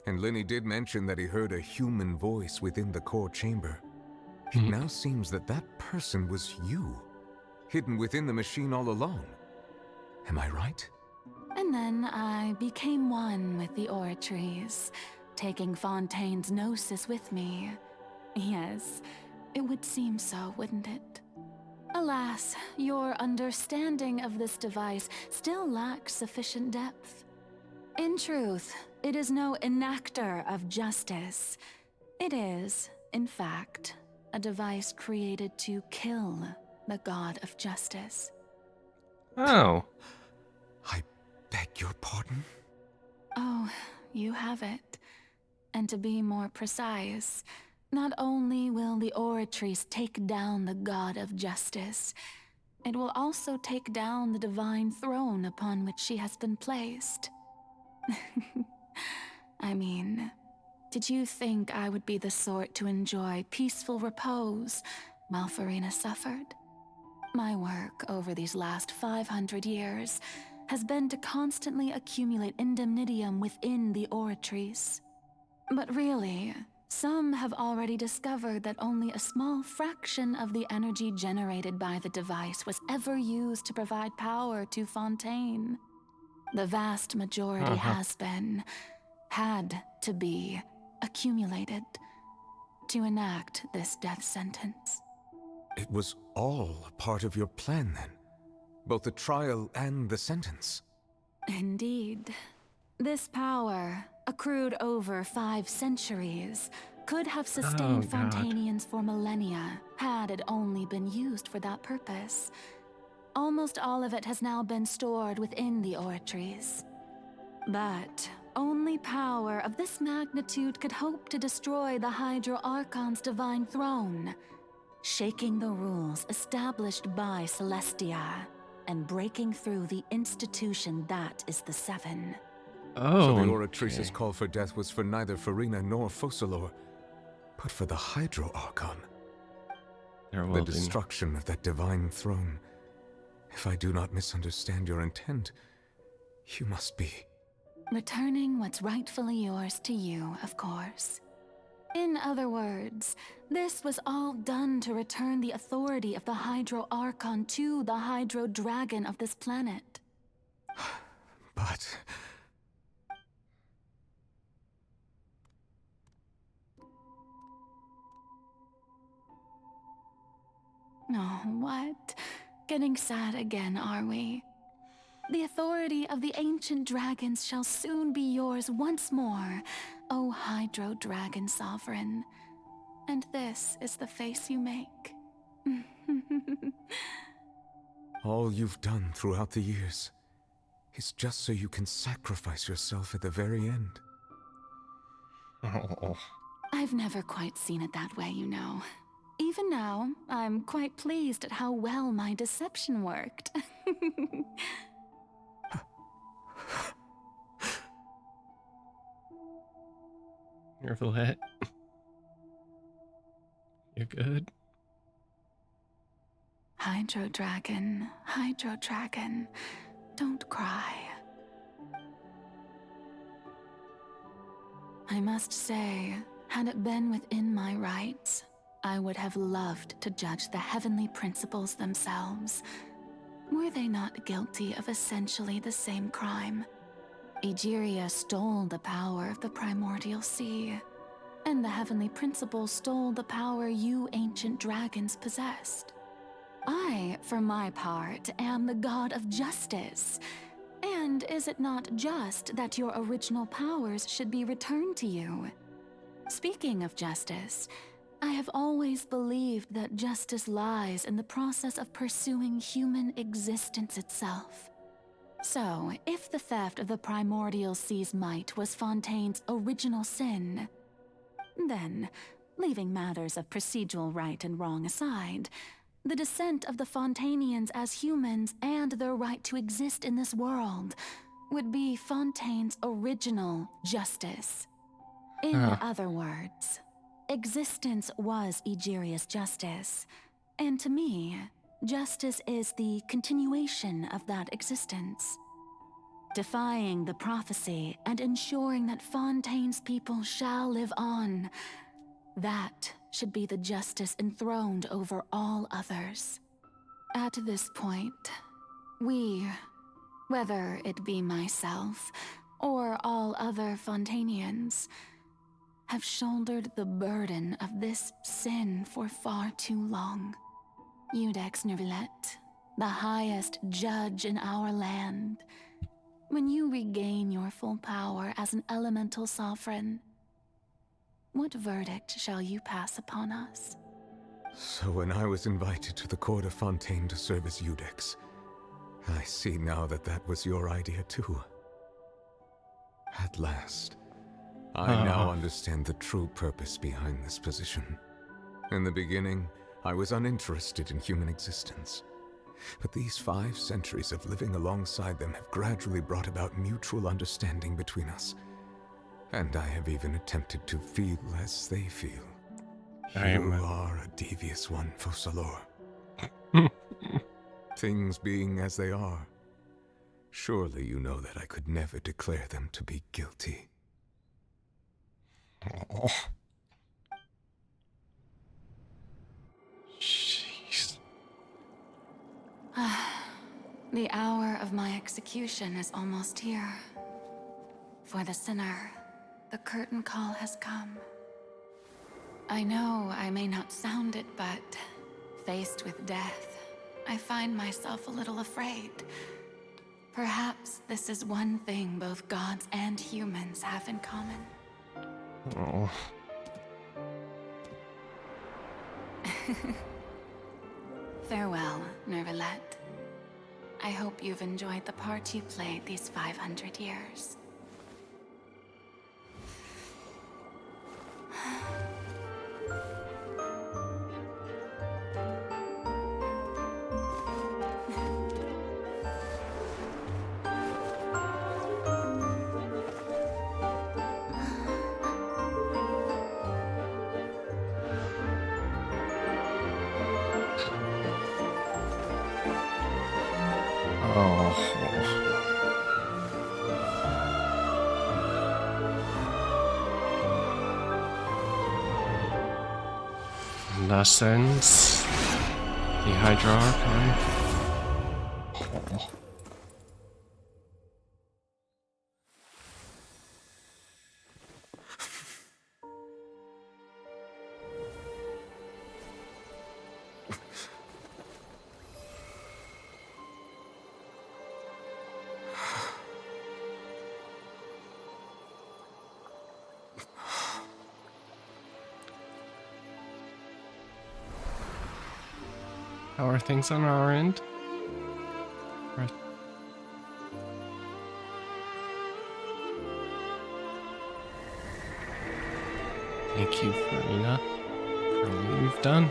And Lenny did mention that he heard a human voice within the core chamber. It now seems that that person was you, hidden within the machine all along. Am I right? And then I became one with the Oratrice, taking Fontaine's gnosis with me. Yes, it would seem so, wouldn't it? Alas, your understanding of this device still lacks sufficient depth. In truth, it is no enactor of justice. It is, in fact, a device created to kill the god of justice. Oh. I beg your pardon? Oh, you have it. And to be more precise, not only will the Oratrice take down the god of justice, it will also take down the divine throne upon which she has been placed. I mean, did you think I would be the sort to enjoy peaceful repose while Farina suffered? My work over these last 500 years has been to constantly accumulate indemnitium within the Oratrice. But really, some have already discovered that only a small fraction of the energy generated by the device was ever used to provide power to Fontaine. The vast majority has been, had to be, accumulated to enact this death sentence. It was all a part of your plan then? Both the trial and the sentence? Indeed. This power, accrued over 5 centuries, could have sustained Fontainians for millennia had it only been used for that purpose. Almost all of it has now been stored within the Oratrice. But only power of this magnitude could hope to destroy the Hydro Archon's divine throne, shaking the rules established by Celestia and breaking through the institution that is the Seven. So the Oratrice's call for death was for neither Farina nor Focalor, but for the Hydro Archon. The destruction of that divine throne. If I do not misunderstand your intent, you must be... Returning what's rightfully yours to you, of course. In other words, this was all done to return the authority of the Hydro Archon to the Hydro Dragon of this planet. But... Oh, what? Getting sad again, are we? The authority of the ancient dragons shall soon be yours once more, O Hydro Dragon Sovereign. And this is the face you make. All you've done throughout the years is just so you can sacrifice yourself at the very end. Oh. I've never quite seen it that way, you know. Even now, I'm quite pleased at how well my deception worked. Nervlet. You good? Hydro Dragon, don't cry. I must say, had it been within my rights, I would have loved to judge the heavenly principles themselves. Were they not guilty of essentially the same crime? Egeria stole the power of the primordial sea, and the heavenly principles stole the power you ancient dragons possessed. I, for my part, am the god of justice. And is it not just that your original powers should be returned to you? Speaking of justice, I have always believed that justice lies in the process of pursuing human existence itself. So, if the theft of the primordial sea's might was Fontaine's original sin, then Leaving matters of procedural right and wrong aside, the descent of the Fontainians as humans and their right to exist in this world would be Fontaine's original justice. In other words, existence was Egeria's justice, and to me, justice is the continuation of that existence. Defying the prophecy and ensuring that Fontaine's people shall live on, that should be the justice enthroned over all others. At this point, we, whether it be myself or all other Fontainians, have shouldered the burden of this sin for far too long. Iudex Neuvillette, the highest judge in our land, when you regain your full power as an elemental sovereign, what verdict shall you pass upon us? So when I was invited to the court of Fontaine to serve as Iudex, I see now that that was your idea too. At last, I now understand the true purpose behind this position. In the beginning, I was uninterested in human existence. But these 5 centuries of living alongside them have gradually brought about mutual understanding between us. And I have even attempted to feel as they feel. You are a devious one, Focalor. Things being as they are, surely you know that I could never declare them to be guilty. Oh. Jeez. The hour of my execution is almost here. For the sinner, the curtain call has come. I know I may not sound it, but faced with death, I find myself a little afraid. Perhaps this is one thing both gods and humans have in common. Oh. Farewell, Neuvillette. I hope you've enjoyed the part you played these 500 years. Thus ends the Hydra Archon. How are things on our end? Right. Thank you, Farina, for all you've done.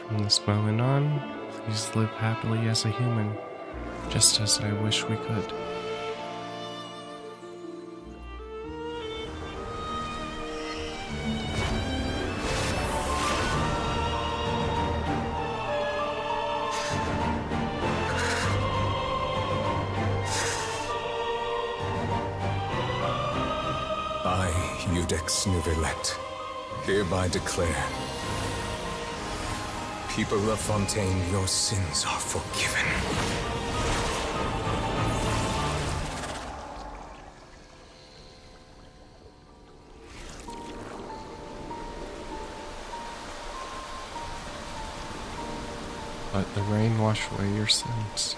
From this moment on, please live happily as a human, just as I wish we could. I, Iudex Neuvillette, hereby declare, people of Fontaine, your sins are forgiven. Let the rain wash away your sins.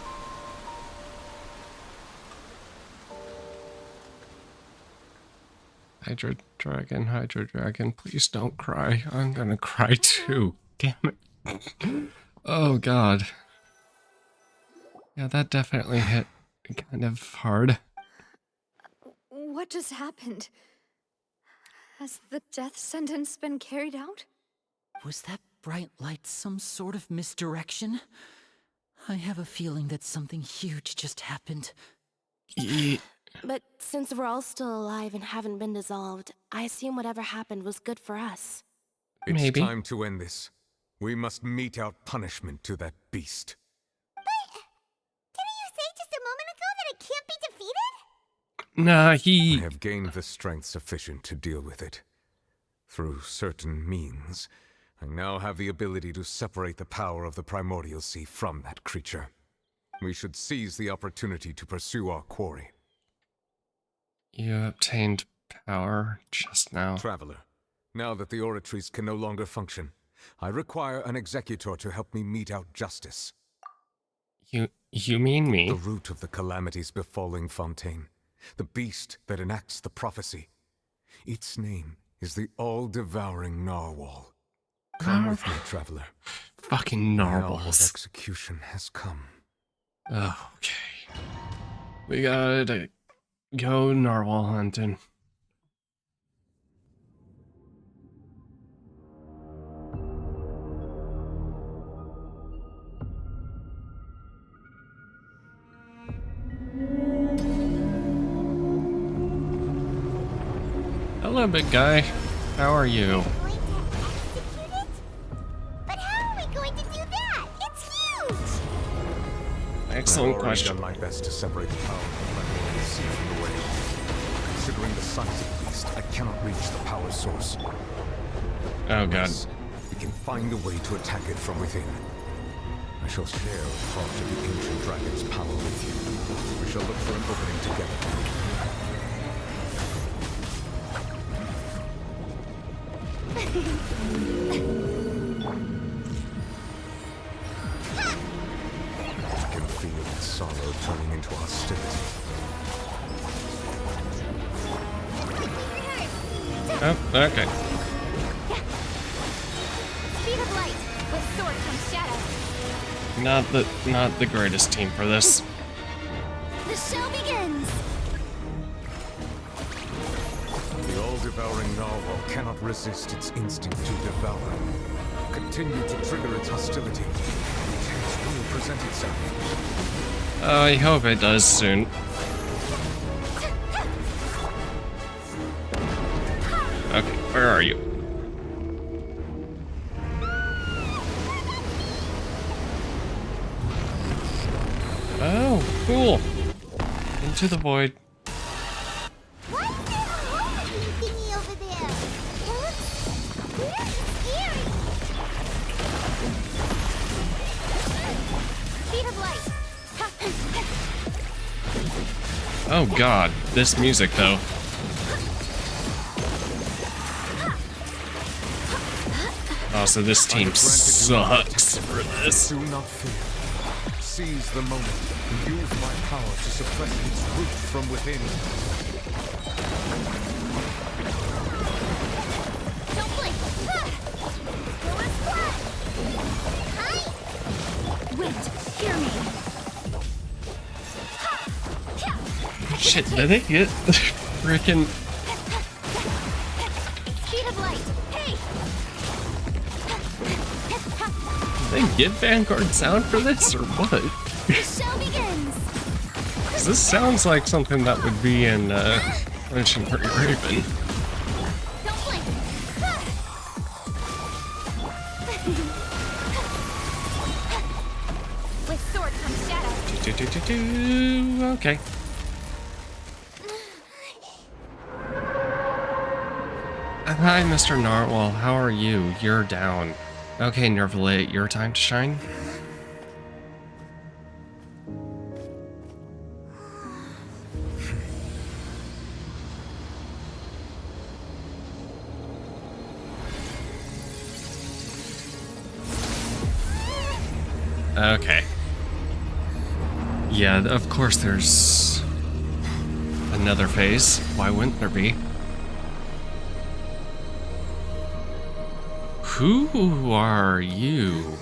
Hydra Dragon, please don't cry. I'm gonna cry too. Damn it. Oh god. Yeah, that definitely hit kind of hard. What just happened? Has the death sentence been carried out? Was that bright light some sort of misdirection? I have a feeling that something huge just happened. But since we're all still alive and haven't been dissolved, I assume whatever happened was good for us. It's time to end this. We must mete out punishment to that beast. Didn't you say just a moment ago that it can't be defeated? Nah, I have gained the strength sufficient to deal with it. Through certain means, I now have the ability to separate the power of the Primordial Sea from that creature. We should seize the opportunity to pursue our quarry. You obtained power just now. Traveler, now that the oratories can no longer function, I require an executor to help me mete out justice. You mean me? The root of the calamities befalling Fontaine. The beast that enacts the prophecy. Its name is the all-devouring narwhal. Come with me, traveler. Fucking narwhals. The hour of execution has come. Okay. We gotta go narwhal hunting. Hello, big guy. How are you? But how are we going to do that? It's huge! Excellent I've already question. done my best to separate the power of the Primordial Sea from the wave. Considering the size of the beast, I cannot reach the power source. Oh god. Yes, we can find a way to attack it from within. I shall share part of the ancient dragon's power with you. We shall look for an opening together. I can feel its sorrow turning into hostility. Oh, okay. Speed of light. With sword comes shadow. Not the greatest team for this. The show begins. The all-devouring narwhal cannot resist its instinct to devour. Continue to trigger its hostility. Chance will present itself. I hope it does soon. Okay, where are you? Oh, cool. Into the void. What's that horror thingy over there? It looks really scary. Speed of light. Oh god, this music though. Oh, so this team sucks for this. Do not fear. Seize the moment and use my power to suppress its root from within. Don't blink. Wait, hear me. Shit, did they get the frickin' Speed of light. Hey. Did they get Vanguard sound for this or what? The show begins. 'Cause this sounds like something that would be in Punishing Pretty Raven. Don't blink. With sword comes shadow. Okay. Hi, Mr. Narwhal. How are you? You're down. Okay, Nervalate, your time to shine. Okay. Yeah, of course there's another phase. Why wouldn't there be? Who are you?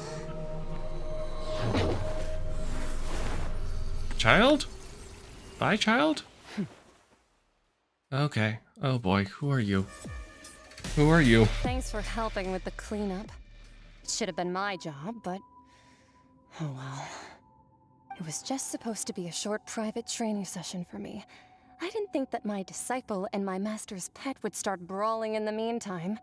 Child? Bye, child? Okay. Oh boy, who are you? Who are you? Thanks for helping with the cleanup. It should have been my job, but... oh well. It was just supposed to be a short private training session for me. I didn't think that my disciple and my master's pet would start brawling in the meantime.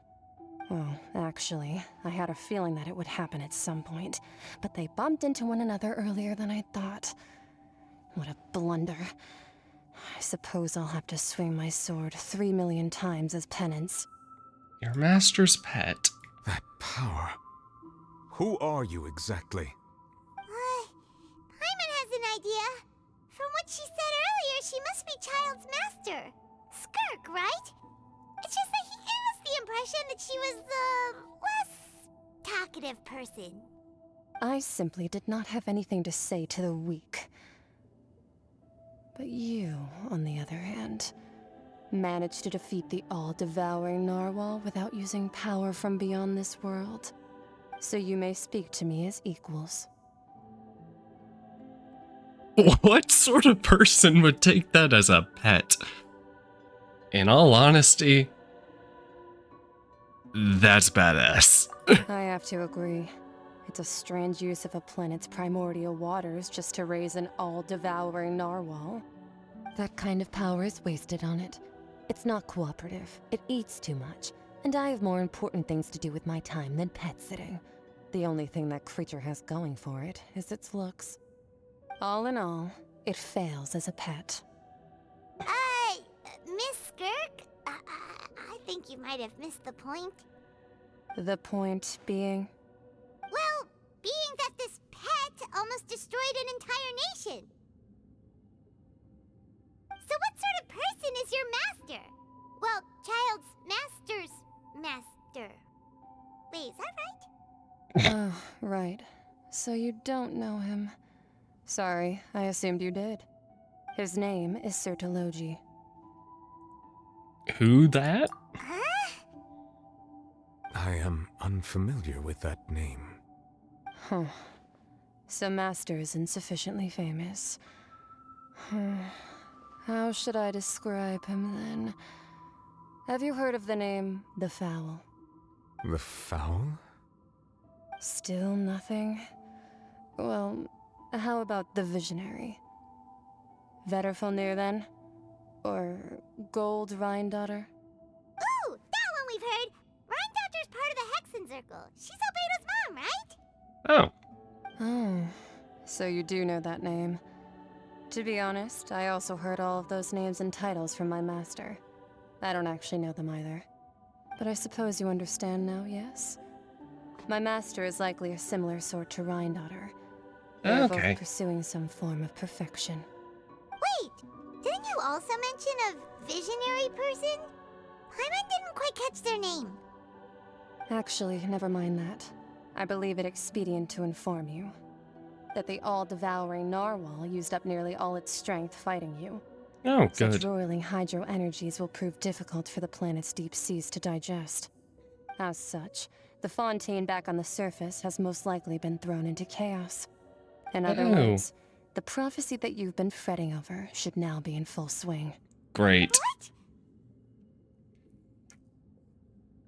Well, actually, I had a feeling that it would happen at some point, but they bumped into one another earlier than I thought. What a blunder. I suppose I'll have to swing my sword 3 million times as penance. Your master's pet. That power. Who are you exactly? Paimon has an idea. From what she said earlier, she must be Child's master. Skirk, right? It's just that he gave us the impression that she was the less talkative person. I simply did not have anything to say to the weak. But you, on the other hand, managed to defeat the all-devouring narwhal without using power from beyond this world. So you may speak to me as equals. What sort of person would take that as a pet? In all honesty, that's badass. I have to agree. It's a strange use of a planet's primordial waters just to raise an all-devouring narwhal. That kind of power is wasted on it. It's not cooperative, it eats too much, and I have more important things to do with my time than pet sitting. The only thing that creature has going for it is its looks. All in all, it fails as a pet. Miss Skirk? I think you might have missed the point. The point being? Well, being that this pet almost destroyed an entire nation. So what sort of person is your master? Well, Child's master's master. Wait, is that right? Oh, right. So you don't know him. Sorry, I assumed you did. His name is Sertologi. Who that? I am unfamiliar with that name. Huh. So Master isn't sufficiently famous. How should I describe him then? Have you heard of the name The Fowl? The Fowl? Still nothing? Well, how about the Visionary? Vetterfulnir then? Or Gold Rhindaughter? Ooh, that one we've heard. Rhindaughter's part of the Hexen Circle. She's Albedo's mom, right? Oh. Oh, so you do know that name. To be honest, I also heard all of those names and titles from my master. I don't actually know them either. But I suppose you understand now, yes? My master is likely a similar sort to Rhindaughter. They're both pursuing some form of perfection. Wait, didn't you also mention a visionary person? Paimon didn't quite catch their name. Actually, never mind that. I believe it expedient to inform you that the all-devouring narwhal used up nearly all its strength fighting you. Oh, good. Such roiling hydro energies will prove difficult for the planet's deep seas to digest. As such, the Fontaine back on the surface has most likely been thrown into chaos. In other words, the prophecy that you've been fretting over should now be in full swing. Great.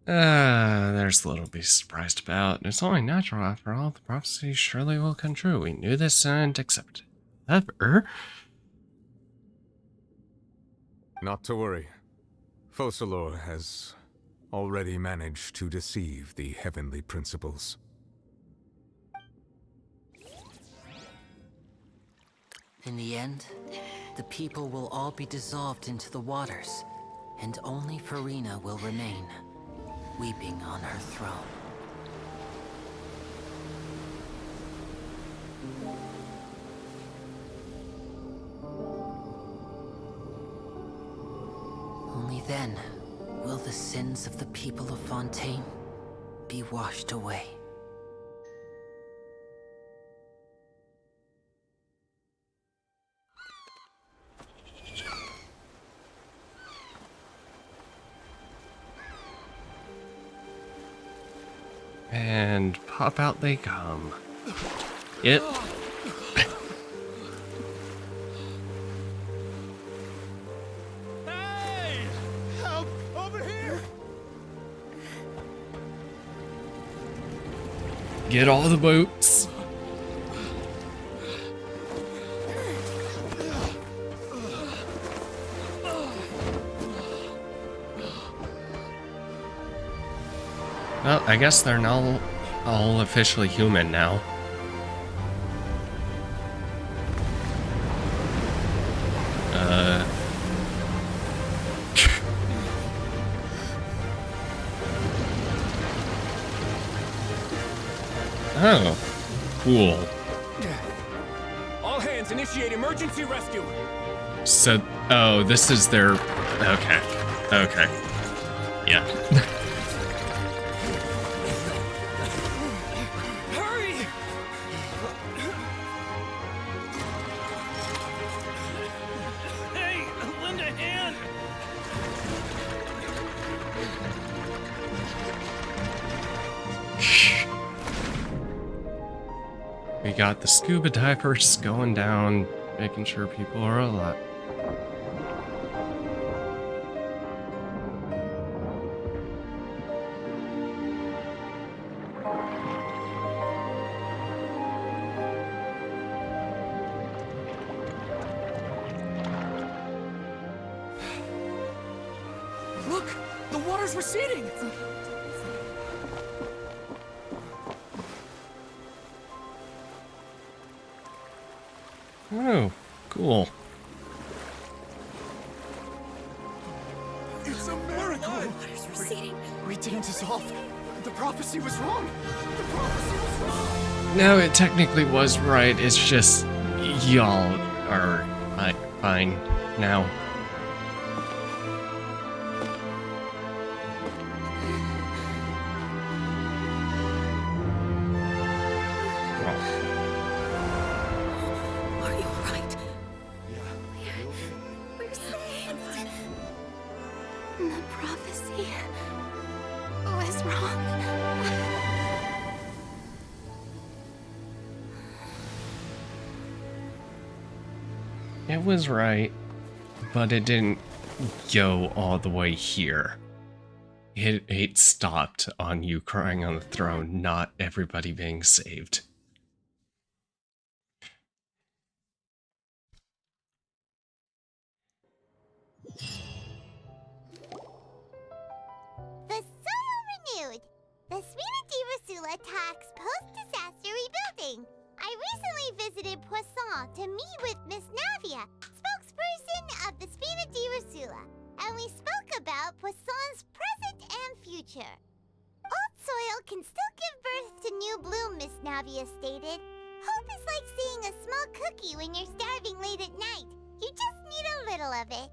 There's little to be surprised about. It's only natural after all. The prophecy surely will come true. We knew this and accepted it. However... Not to worry. Focalor has already managed to deceive the heavenly principles. In the end, the people will all be dissolved into the waters, and only Farina will remain, weeping on her throne. Only then will the sins of the people of Fontaine be washed away. And pop out they come. Yep. Hey! Help! Over here! Get all the boats. Well, I guess they're now all officially human now. Oh, cool. All hands, initiate emergency rescue. So, oh, this is their... Okay. Okay. Yeah. Hurry! Hey, lend a hand. We got the scuba divers going down, making sure people are alive. Look, the water's receding. Oh, cool. It's a miracle! Water's receding. We didn't dissolve. The prophecy was wrong. The prophecy was wrong. No, it technically was right. It's just y'all are fine now. Are you alright? We're saved. The prophecy was wrong. It was right, but it didn't go all the way here. It stopped on you crying on the throne, not everybody being saved. The soil renewed. The Svina di Rasula attacks post-disaster rebuilding. I recently visited Poisson to meet with Miss Navia, spokesperson of the Svina di Rasula, and we spoke about Poisson's present and future. Old soil can still give birth to new bloom, Miss Navia stated. Hope is like seeing a small cookie when you're starving late at night. You just need a little of it.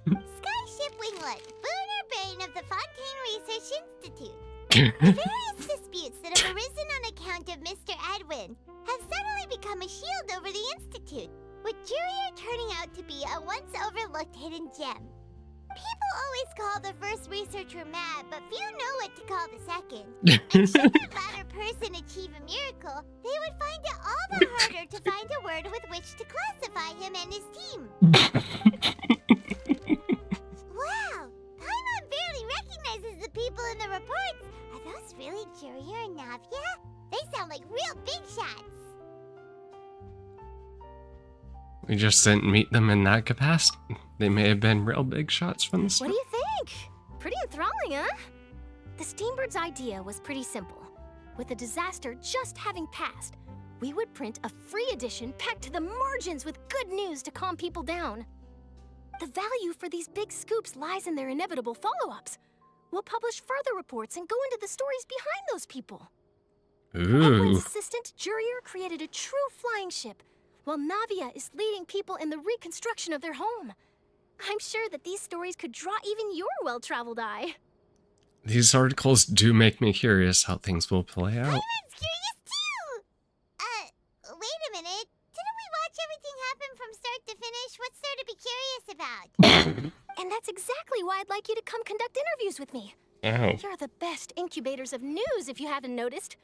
Skyship Winglet, Booner Brain of the Fontaine Research Institute. The various disputes that have arisen on account of Mr. Edwin have suddenly become a shield over the Institute, with Jurier turning out to be a once overlooked hidden gem. People always call the first researcher mad, but few know what to call the second. And should that latter person achieve a miracle, they would find it all the harder to find a word with which to classify him and his team. Wow! Paimon barely recognizes the people in the reports. Are those really Jurier and Navia? They sound like real big shots. We just didn't meet them in that capacity. They may have been real big shots from the What start. do you think? Pretty enthralling, huh? The Steambird's idea was pretty simple. With the disaster just having passed, we would print a free edition packed to the margins with good news to calm people down. The value for these big scoops lies in their inevitable follow-ups. We'll publish further reports and go into the stories behind those people. Edwin's Ooh. assistant, Jurier, created a true flying ship, while Navia is leading people in the reconstruction of their home. I'm sure that these stories could draw even your well-traveled eye. These articles do make me curious how things will play out. Paimon's curious too! Wait a minute. Didn't we watch everything happen from start to finish? What's there to be curious about? And that's exactly why I'd like you to come conduct interviews with me. Oh. You're the best incubators of news, if you haven't noticed.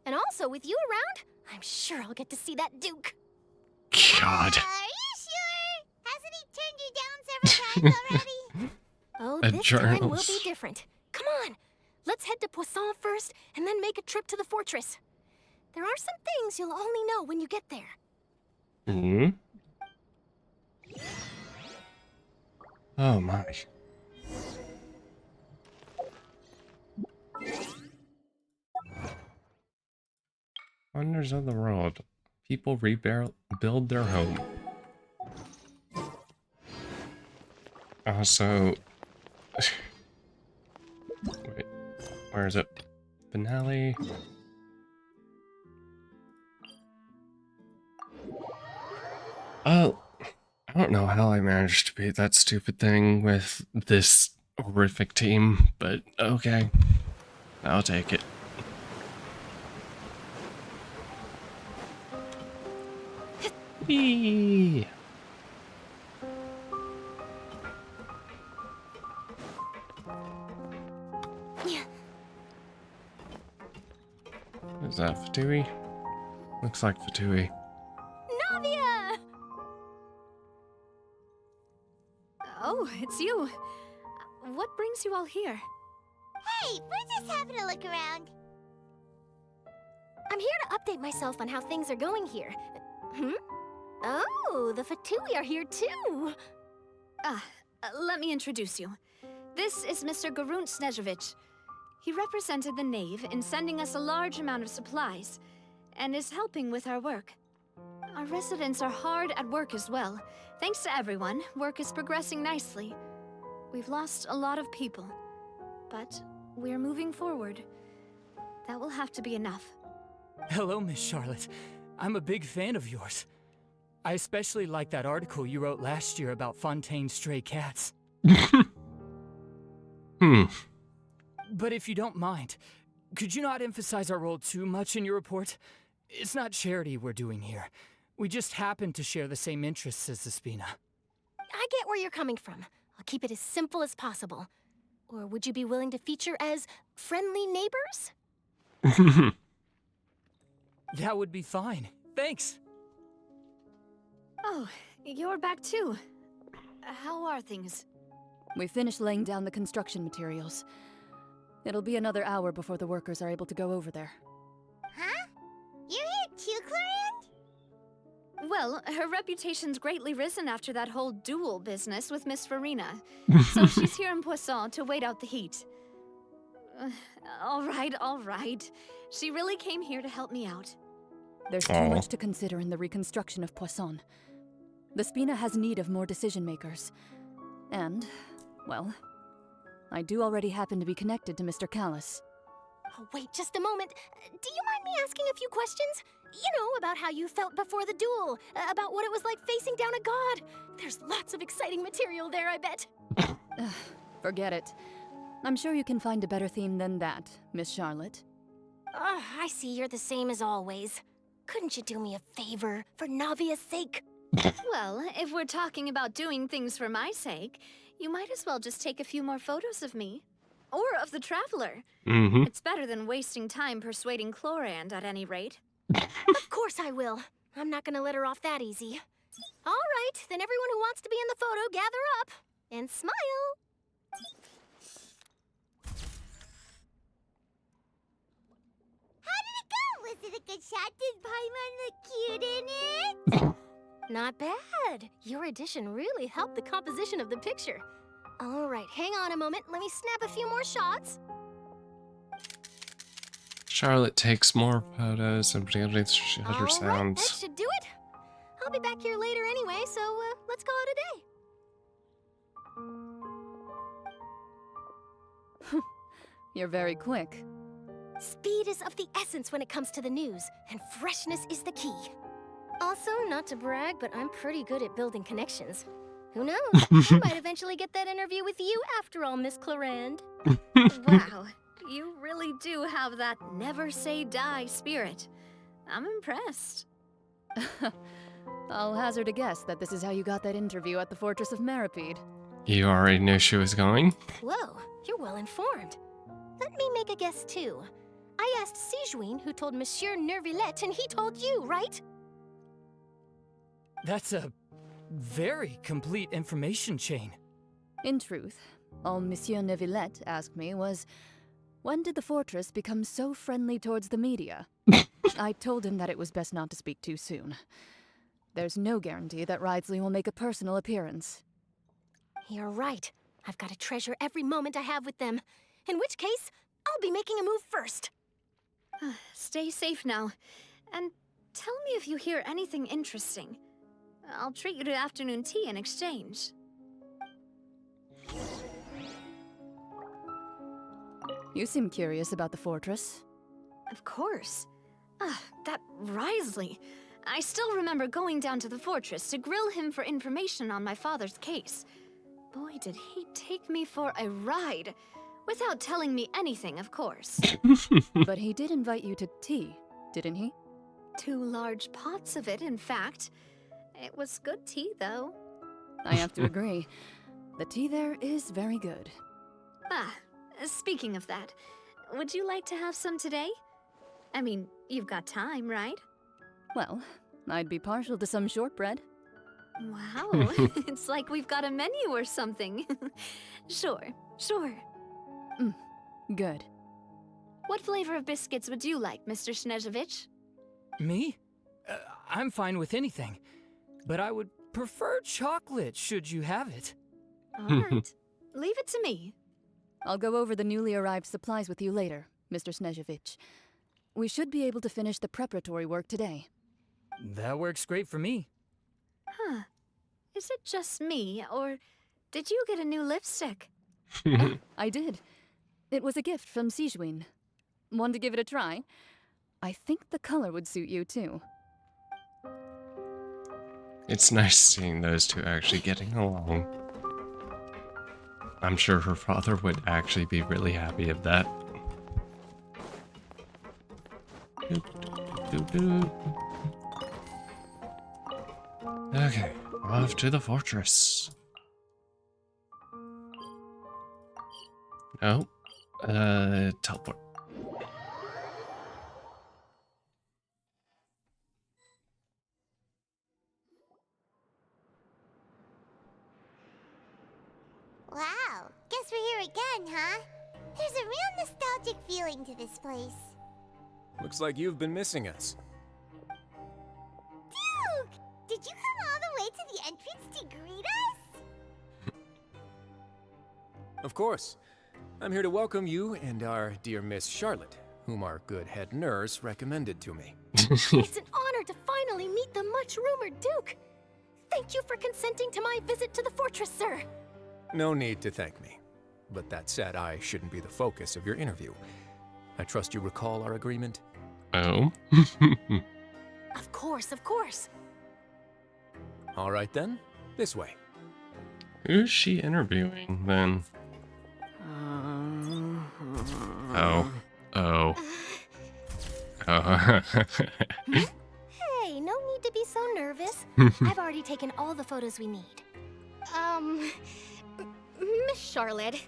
And also, with you around, I'm sure I'll get to see that Duke. God. Are you sure? Hasn't he turned you down several times already? Oh, A this time will journals. be different. Come on, let's head to Poisson first, and then make a trip to the fortress. There are some things you'll only know when you get there. Hmm? Oh my. Wonders of the world. People rebuild their home. Also, wait, where is it? Finale. Oh, I don't know how I managed to beat that stupid thing with this horrific team, but okay, I'll take it. Whee! Is that Fatui? Looks like Fatui. Navia! Oh, it's you. What brings you all here? Hey, we're just having a look around. I'm here to update myself on how things are going here. Hmm? Oh, the Fatui are here too. Let me introduce you. This is Mr. Garunt Snežević. He represented the Knave in sending us a large amount of supplies, and is helping with our work. Our residents are hard at work as well. Thanks to everyone, work is progressing nicely. We've lost a lot of people, but we're moving forward. That will have to be enough. Hello, Miss Charlotte. I'm a big fan of yours. I especially like that article you wrote last year about Fontaine's stray cats. But if you don't mind, could you not emphasize our role too much in your report? It's not charity we're doing here. We just happen to share the same interests as the Spina. I get where you're coming from. I'll keep it as simple as possible. Or would you be willing to feature as friendly neighbors? That would be fine. Thanks. Oh, you're back too. How are things? We finished laying down the construction materials. It'll be another hour before the workers are able to go over there. Huh? You're here too, Clorand? Well, her reputation's greatly risen after that whole duel business with Miss Farina. So she's here in Poisson to wait out the heat. All right. She really came here to help me out. There's too much to consider in the reconstruction of Poisson. The Spina has need of more decision-makers. And, well, I do already happen to be connected to Mr. Callis. Oh, wait just a moment. Do you mind me asking a few questions? You know, about how you felt before the duel, about what it was like facing down a god. There's lots of exciting material there, I bet. Forget it. I'm sure you can find a better theme than that, Miss Charlotte. I see you're the same as always. Couldn't you do me a favor, for Navia's sake? Well, if we're talking about doing things for my sake, you might as well just take a few more photos of me. Or of the Traveler. It's better than wasting time persuading Clorand, at any rate. Of course I will. I'm not gonna let her off that easy. All right, then everyone who wants to be in the photo, gather up. And smile. How did it go? Was it a good shot? Did Paimon look cute in it? Not bad. Your addition really helped the composition of the picture. All right, hang on a moment. Let me snap a few more shots. Charlotte takes more photos and her sounds. Right, that should do it. I'll be back here later anyway, so let's call it a day. You're very quick. Speed is of the essence when it comes to the news, and freshness is the key. Also, not to brag, but I'm pretty good at building connections. Who knows? I might eventually get that interview with you after all, Miss Clorand. Wow, you really do have that never say die spirit. I'm impressed. I'll hazard a guess that this is how you got that interview at the Fortress of Meripede. You already knew she was going? Whoa, you're well informed. Let me make a guess too. I asked Sijuin, who told Monsieur Nervillet, and he told you, right? That's a very complete information chain. In truth, all Monsieur Neuvillette asked me was, When did the fortress become so friendly towards the media? I told him that it was best not to speak too soon. There's no guarantee that Ridesley will make a personal appearance. You're right. I've got to treasure every moment I have with them. In which case, I'll be making a move first. Stay safe now. And tell me if you hear anything interesting. I'll treat you to afternoon tea in exchange. You seem curious about the fortress. Of course. That Risley. I still remember going down to the fortress to grill him for information on my father's case. Boy, did he take me for a ride. Without telling me anything, of course. But he did invite you to tea, didn't he? 2 large pots of it, in fact. It was good tea, though. I have to agree. The tea there is very good. Speaking of that, would you like to have some today? I mean, you've got time, right? Well, I'd be partial to some shortbread. Wow, it's like we've got a menu or something. Sure. Good. What flavor of biscuits would you like, Mr. Snezhevich? Me? I'm fine with anything. But I would prefer chocolate, should you have it. All right. Leave it to me. I'll go over the newly arrived supplies with you later, Mr. Snezhevich. We should be able to finish the preparatory work today. That works great for me. Huh. Is it just me, or did you get a new lipstick? I did. It was a gift from Sijwin. Want to give it a try? I think the color would suit you, too. It's nice seeing those two actually getting along. I'm sure her father would actually be really happy of that. Okay, off to the fortress. No. Teleport. Wow, guess we're here again, huh? There's a real nostalgic feeling to this place. Looks like you've been missing us. Duke! Did you come all the way to the entrance to greet us? Of course. I'm here to welcome you and our dear Miss Charlotte, whom our good head nurse recommended to me. It's an honor to finally meet the much-rumored Duke. Thank you for consenting to my visit to the fortress, sir. No need to thank me. But that said, I shouldn't be the focus of your interview. I trust you recall our agreement? Oh? Of course. All right then, this way. Who's she interviewing, then? Oh. Hey, no need to be so nervous. I've already taken all the photos we need. Miss Charlotte,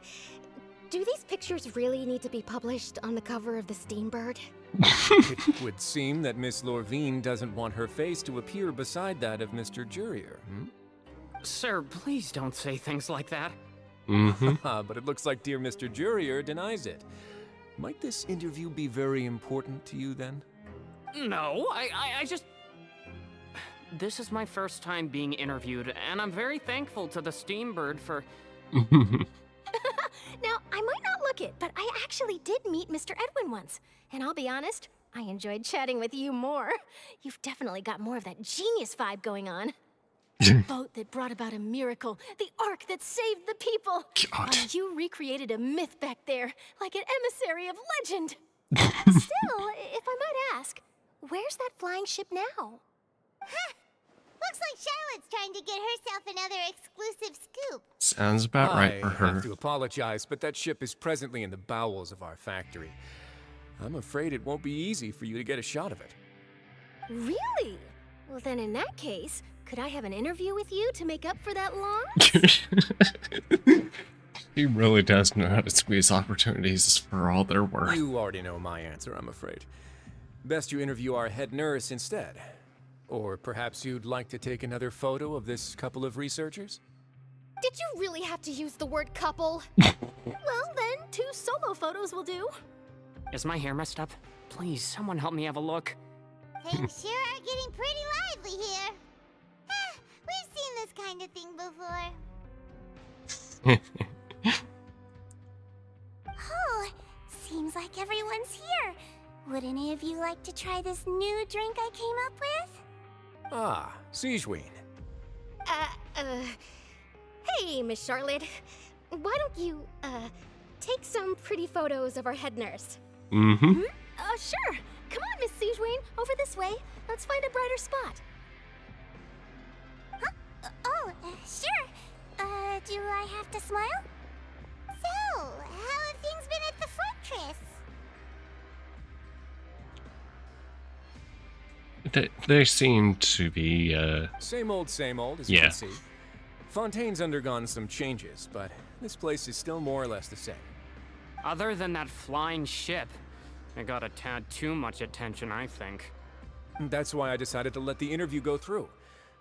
do these pictures really need to be published on the cover of the Steambird? It would seem that Miss Lorvine doesn't want her face to appear beside that of Mr. Jurier, Sir, please don't say things like that. But it looks like dear Mr. Jurier denies it. Might this interview be very important to you then? No, I just... This is my first time being interviewed, and I'm very thankful to the Steambird for... Now, I might not look it, but I actually did meet Mr. Edwin once. And I'll be honest, I enjoyed chatting with you more. You've definitely got more of that genius vibe going on. The boat that brought about a miracle, the ark that saved the people. God. You recreated a myth back there, like an emissary of legend. Still, if I might ask, where's that flying ship now? Huh. Looks like Charlotte's trying to get herself another exclusive scoop. Sounds about right for I her. have to apologize, but that ship is presently in the bowels of our factory. I'm afraid it won't be easy for you to get a shot of it. Really? Well, then in that case, could I have an interview with you to make up for that loss? He really does know how to squeeze opportunities for all they're worth. You already know my answer, I'm afraid. Best you interview our head nurse instead. Or perhaps you'd like to take another photo of this couple of researchers? Did you really have to use the word couple? Well, then, 2 solo photos will do. Is my hair messed up? Please, someone help me have a look. Things sure are getting pretty lively here. We've seen this kind of thing before. Oh, seems like everyone's here. Would any of you like to try this new drink I came up with? Ah, Siegeween. Hey, Miss Charlotte. Why don't you, take some pretty photos of our head nurse? Mm-hmm. Sure. Come on, Miss Siegeween. Over this way. Let's find a brighter spot. Huh? Sure. Do I have to smile? So, how have things been at the fortress? They seem to be, Same old, as you can see. Fontaine's undergone some changes, but this place is still more or less the same. Other than that flying ship, it got a tad too much attention, I think. That's why I decided to let the interview go through.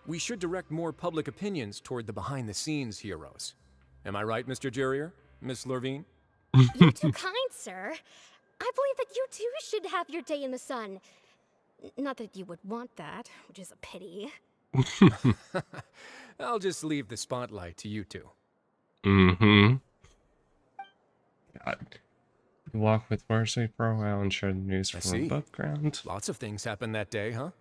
We should direct more public opinions toward the behind-the-scenes heroes. Am I right, Mr. Jurrier? Miss Lurvine? You're too kind, sir. I believe that you too should have your day in the sun. Not that you would want that, which is a pity. I'll just leave the spotlight to you two. Mm-hmm. God. Walk with Mercy for a while and share the news from above ground. Lots of things happened that day, huh?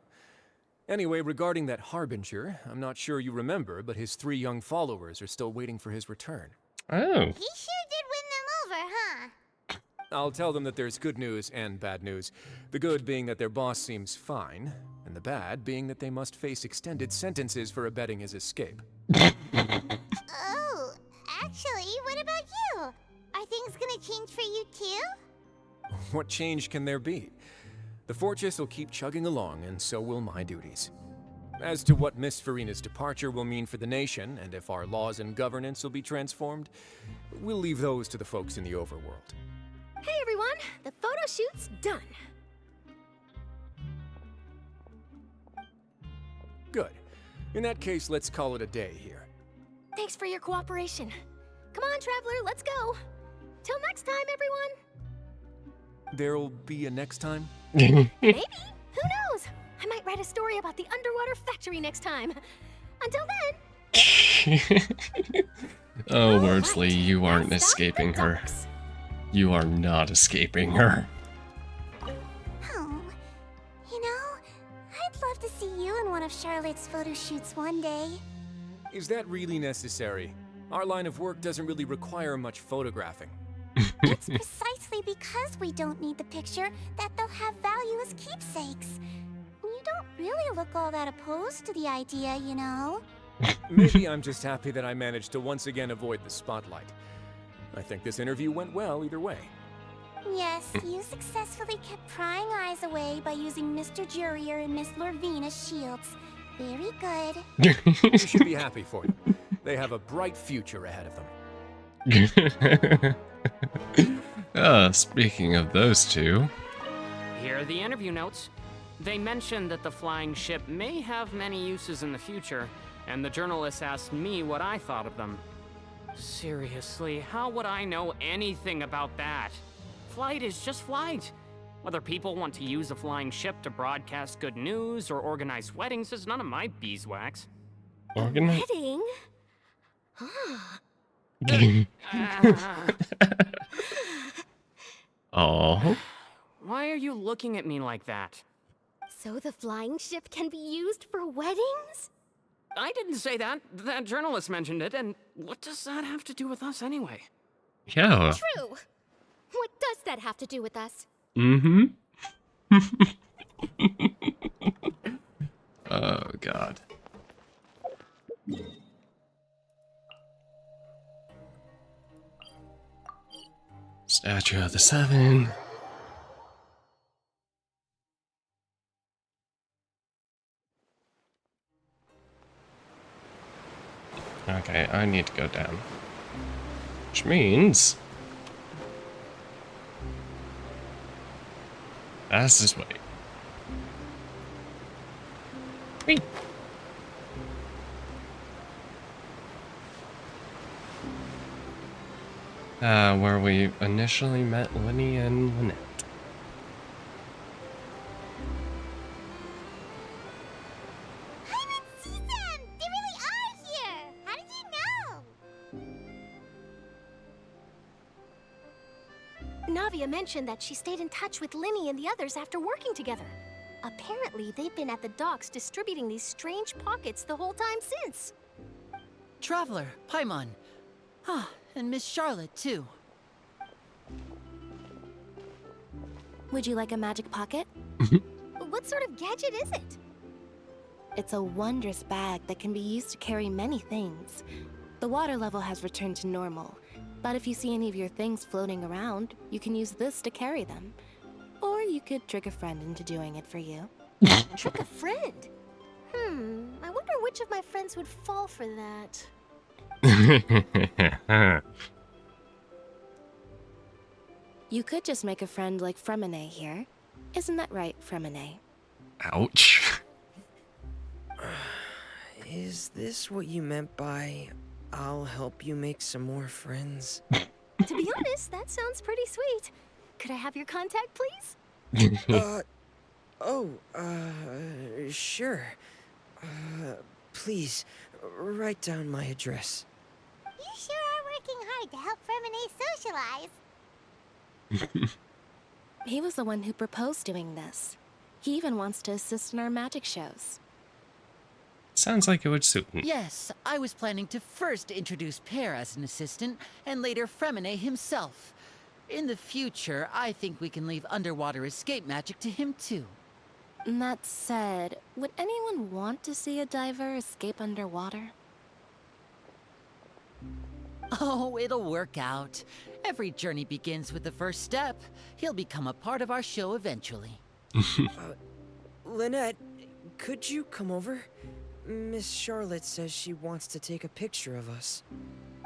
Anyway, regarding that Harbinger, I'm not sure you remember, but his 3 young followers are still waiting for his return. Oh. He sure did win them over, huh? I'll tell them that there's good news and bad news. The good being that their boss seems fine, and the bad being that they must face extended sentences for abetting his escape. Oh, actually, what about you? Are things gonna change for you too? What change can there be? The fortress will keep chugging along, and so will my duties. As to what Miss Farina's departure will mean for the nation, and if our laws and governance will be transformed, we'll leave those to the folks in the overworld. Hey everyone, the photo shoot's done. Good. In that case, let's call it a day here. Thanks for your cooperation. Come on, Traveler, let's go. Till next time, everyone. There'll be a next time? Maybe. Who knows? I might write a story about the underwater factory next time. Until then. Oh, Wordsley, you aren't escaping her. You are not escaping her. Oh, you know, I'd love to see you in one of Charlotte's photo shoots one day. Is that really necessary? Our line of work doesn't really require much photographing. It's precisely because we don't need the picture that they'll have value as keepsakes. You don't really look all that opposed to the idea, you know. Maybe I'm just happy that I managed to once again avoid the spotlight. I think this interview went well either way. Yes, you successfully kept prying eyes away by using Mr. Jurrier and Miss Lurvine as shields. Very good. You should be happy for them. They have a bright future ahead of them. Speaking of those two. Here are the interview notes. They mentioned that the flying ship may have many uses in the future, and the journalist asked me what I thought of them. Seriously, how would I know anything about that? Flight is just flight. Whether people want to use a flying ship to broadcast good news or organize weddings is none of my beeswax. Wedding? Oh. Why are you looking at me like that? So the flying ship can be used for weddings? I didn't say that. That journalist mentioned it, and what does that have to do with us anyway? Yeah. True. What does that have to do with us? Mm-hmm. Oh, God. Statue of the Seven. Okay, I need to go down. Which means... that's this way. Whee! Where we initially met Winnie and Lynette. Navia mentioned that she stayed in touch with Linny and the others after working together. Apparently, they've been at the docks distributing these strange pockets the whole time since. Traveler, Paimon. Ah, and Miss Charlotte, too. Would you like a magic pocket? What sort of gadget is it? It's a wondrous bag that can be used to carry many things. The water level has returned to normal, but if you see any of your things floating around, you can use this to carry them. Or you could trick a friend into doing it for you. Trick a friend? I wonder which of my friends would fall for that. You could just make a friend like Fremine here. Isn't that right, Fremine? Ouch. Is this what you meant by, I'll help you make some more friends? To be honest, that sounds pretty sweet. Could I have your contact, please? Sure. Please, write down my address. You sure are working hard to help Fremine socialize. He was the one who proposed doing this. He even wants to assist in our magic shows. Sounds like it would suit him. Yes, I was planning to first introduce Pear as an assistant, and later Fremine himself. In the future, I think we can leave underwater escape magic to him too. That said, would anyone want to see a diver escape underwater? Oh, it'll work out. Every journey begins with the first step. He'll become a part of our show eventually. Lynette, could you come over? Miss Charlotte says she wants to take a picture of us.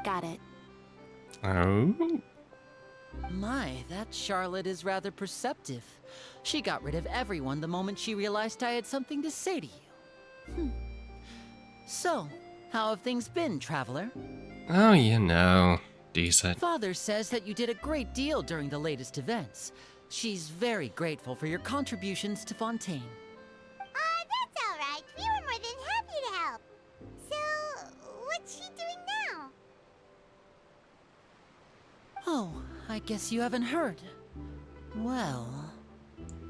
Got it. Oh? My, that Charlotte is rather perceptive. She got rid of everyone the moment she realized I had something to say to you. So, how have things been, Traveler? Oh, you know, decent. Father says that you did a great deal during the latest events. She's very grateful for your contributions to Fontaine. That's all right. We were more than happy to help. So, what's she doing now? Oh, I guess you haven't heard. Well,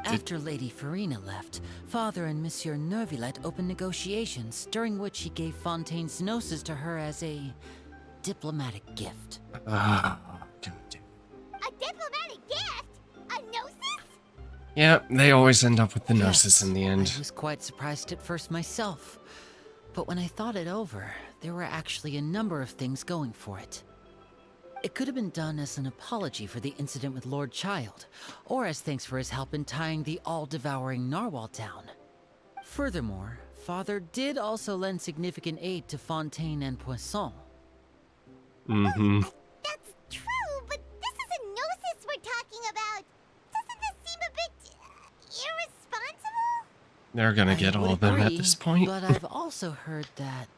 after Lady Farina left, Father and Monsieur Neuvillette opened negotiations, during which he gave Fontaine's gnosis to her as a diplomatic gift. A diplomatic gift? A gnosis? Yep, they always end up with the gnosis in the end. I was quite surprised at first myself. But when I thought it over, there were actually a number of things going for it. It could have been done as an apology for the incident with Lord Child, or as thanks for his help in tying the all-devouring narwhal down. Furthermore, Father did also lend significant aid to Fontaine and Poisson. That's true, but this is a gnosis we're talking about. Doesn't this seem a bit irresponsible? They're gonna get all of them at this point. But I've also heard that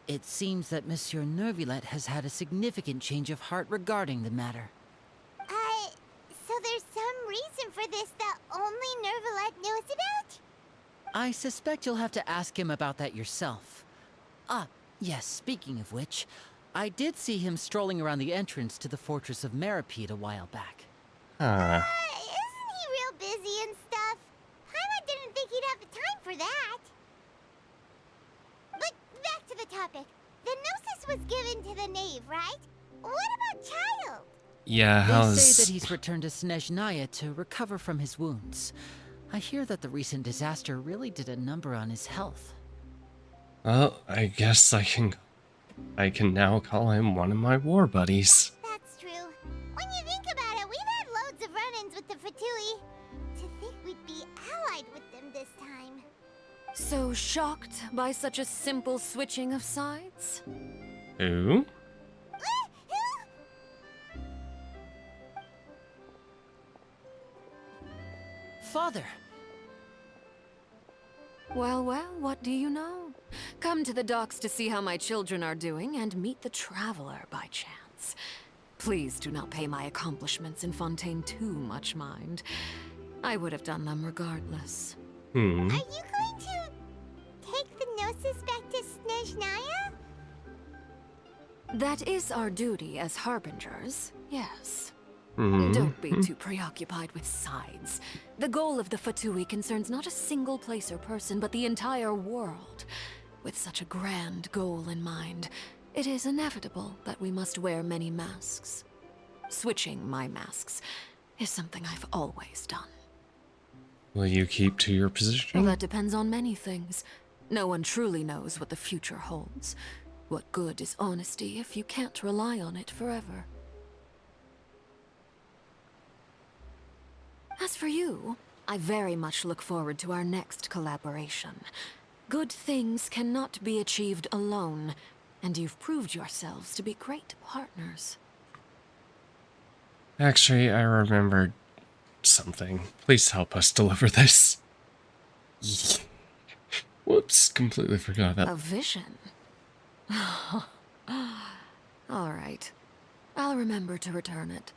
it seems that Monsieur Neuvillette has had a significant change of heart regarding the matter. So there's some reason for this that only Neuvillette knows about? I suspect you'll have to ask him about that yourself. Ah, yes, speaking of which, I did see him strolling around the entrance to the Fortress of Meripede a while back. Huh. Isn't he real busy and stuff? Paimon didn't think he'd have the time for that. But back to the topic. The gnosis was given to the knave, right? What about Child? Yeah, They say that he's returned to Snezhnaya to recover from his wounds. I hear that the recent disaster really did a number on his health. Well, I guess I can now call him one of my war buddies. That's true. When you think about it, we've had loads of run-ins with the Fatui. To think we'd be allied with them this time. So shocked by such a simple switching of sides? Who? Father! Well, what do you know? Come to the docks to see how my children are doing and meet the Traveler by chance. Please do not pay my accomplishments in Fontaine too much mind. I would have done them regardless. Are you going to take the Gnosis back to Snezhnaya? That is our duty as harbingers, yes. Mhm. Don't be too preoccupied with sides. The goal of the Fatui concerns not a single place or person, but the entire world. With such a grand goal in mind, it is inevitable that we must wear many masks. Switching my masks is something I've always done. Will you keep to your Well, position? that depends on many things. No one truly knows what the future holds. What good is honesty if you can't rely on it forever? As for you, I very much look forward to our next collaboration. Good things cannot be achieved alone, and you've proved yourselves to be great partners. Actually, I remembered something. Please help us deliver this. Whoops, completely forgot about A vision? All right. I'll remember to return it.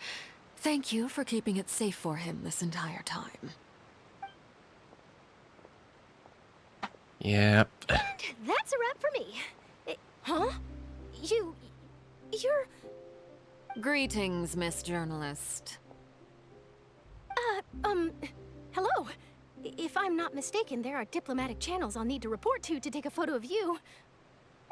Thank you for keeping it safe for him this entire time. Yep. That's a wrap for me. Huh? You're... Greetings, Miss Journalist. Hello. If I'm not mistaken, there are diplomatic channels I'll need to report to take a photo of you.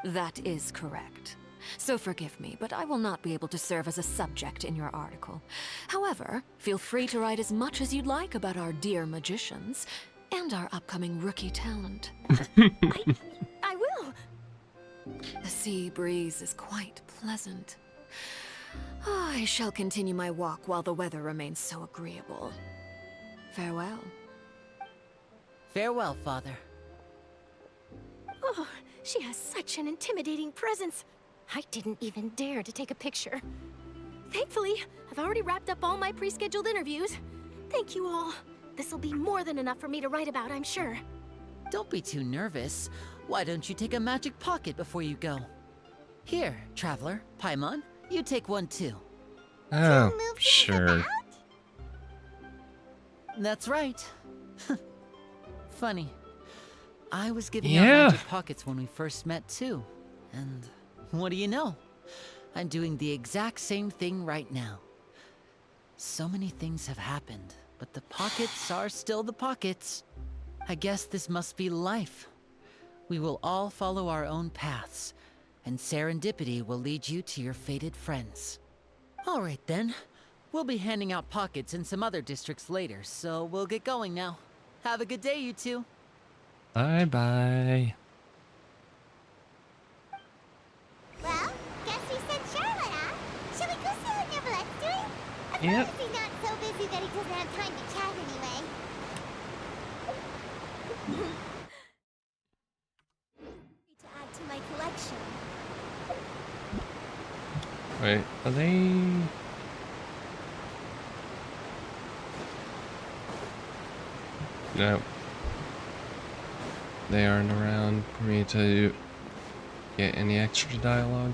That is correct. So forgive me, but I will not be able to serve as a subject in your article. However, feel free to write as much as you'd like about our dear magicians and our upcoming rookie talent. I will. The sea breeze is quite pleasant. I shall continue my walk while the weather remains so agreeable. Farewell. Farewell, Father. Oh, she has such an intimidating presence. I didn't even dare to take a picture. Thankfully, I've already wrapped up all my pre-scheduled interviews. Thank you all. This'll be more than enough for me to write about, I'm sure. Don't be too nervous. Why don't you take a magic pocket before you go? Here, Traveler, Paimon, you take one too. Oh, sure. That's right. Funny. I was giving Yeah. out magic pockets when we first met too. And what do you know? I'm doing the exact same thing right now. So many things have happened, but the pockets are still the pockets. I guess this must be life. We will all follow our own paths, and serendipity will lead you to your fated friends. All right then. We'll be handing out pockets in some other districts later, so we'll get going now. Have a good day, you two. Bye-bye. Well, guess we sent Charlotte, huh? Shall we go see what Neverlette's doing? Of Yep. course he's not so busy that he doesn't have time to chat anyway. To add to my collection. Wait, are they... No. They aren't around for me to get any extra dialogue.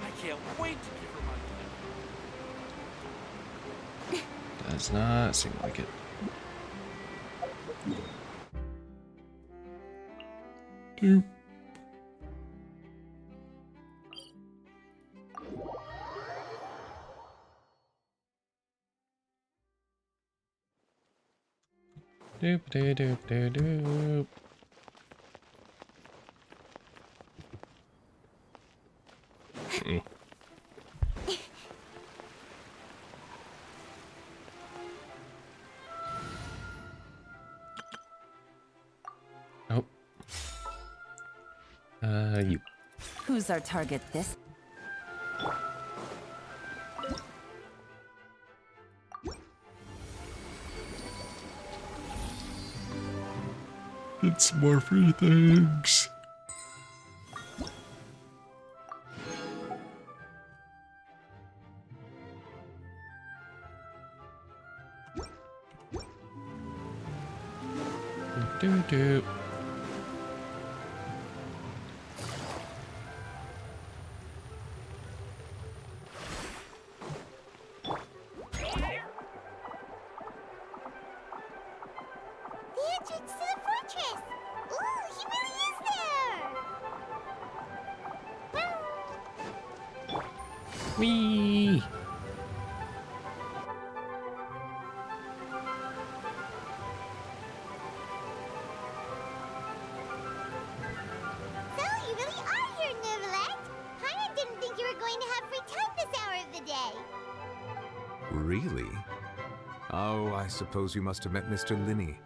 I can't wait to give her my... Does not seem like it. Doop. Doop doop doop doop doop. Mm. Oh. You. Who's our target this? Get some more free things. Do do. Whee! So, you really are here, Nervalet? Paimon didn't think you were going to have free time this hour of the day. Really? Oh, I suppose you must have met Mr. Linney.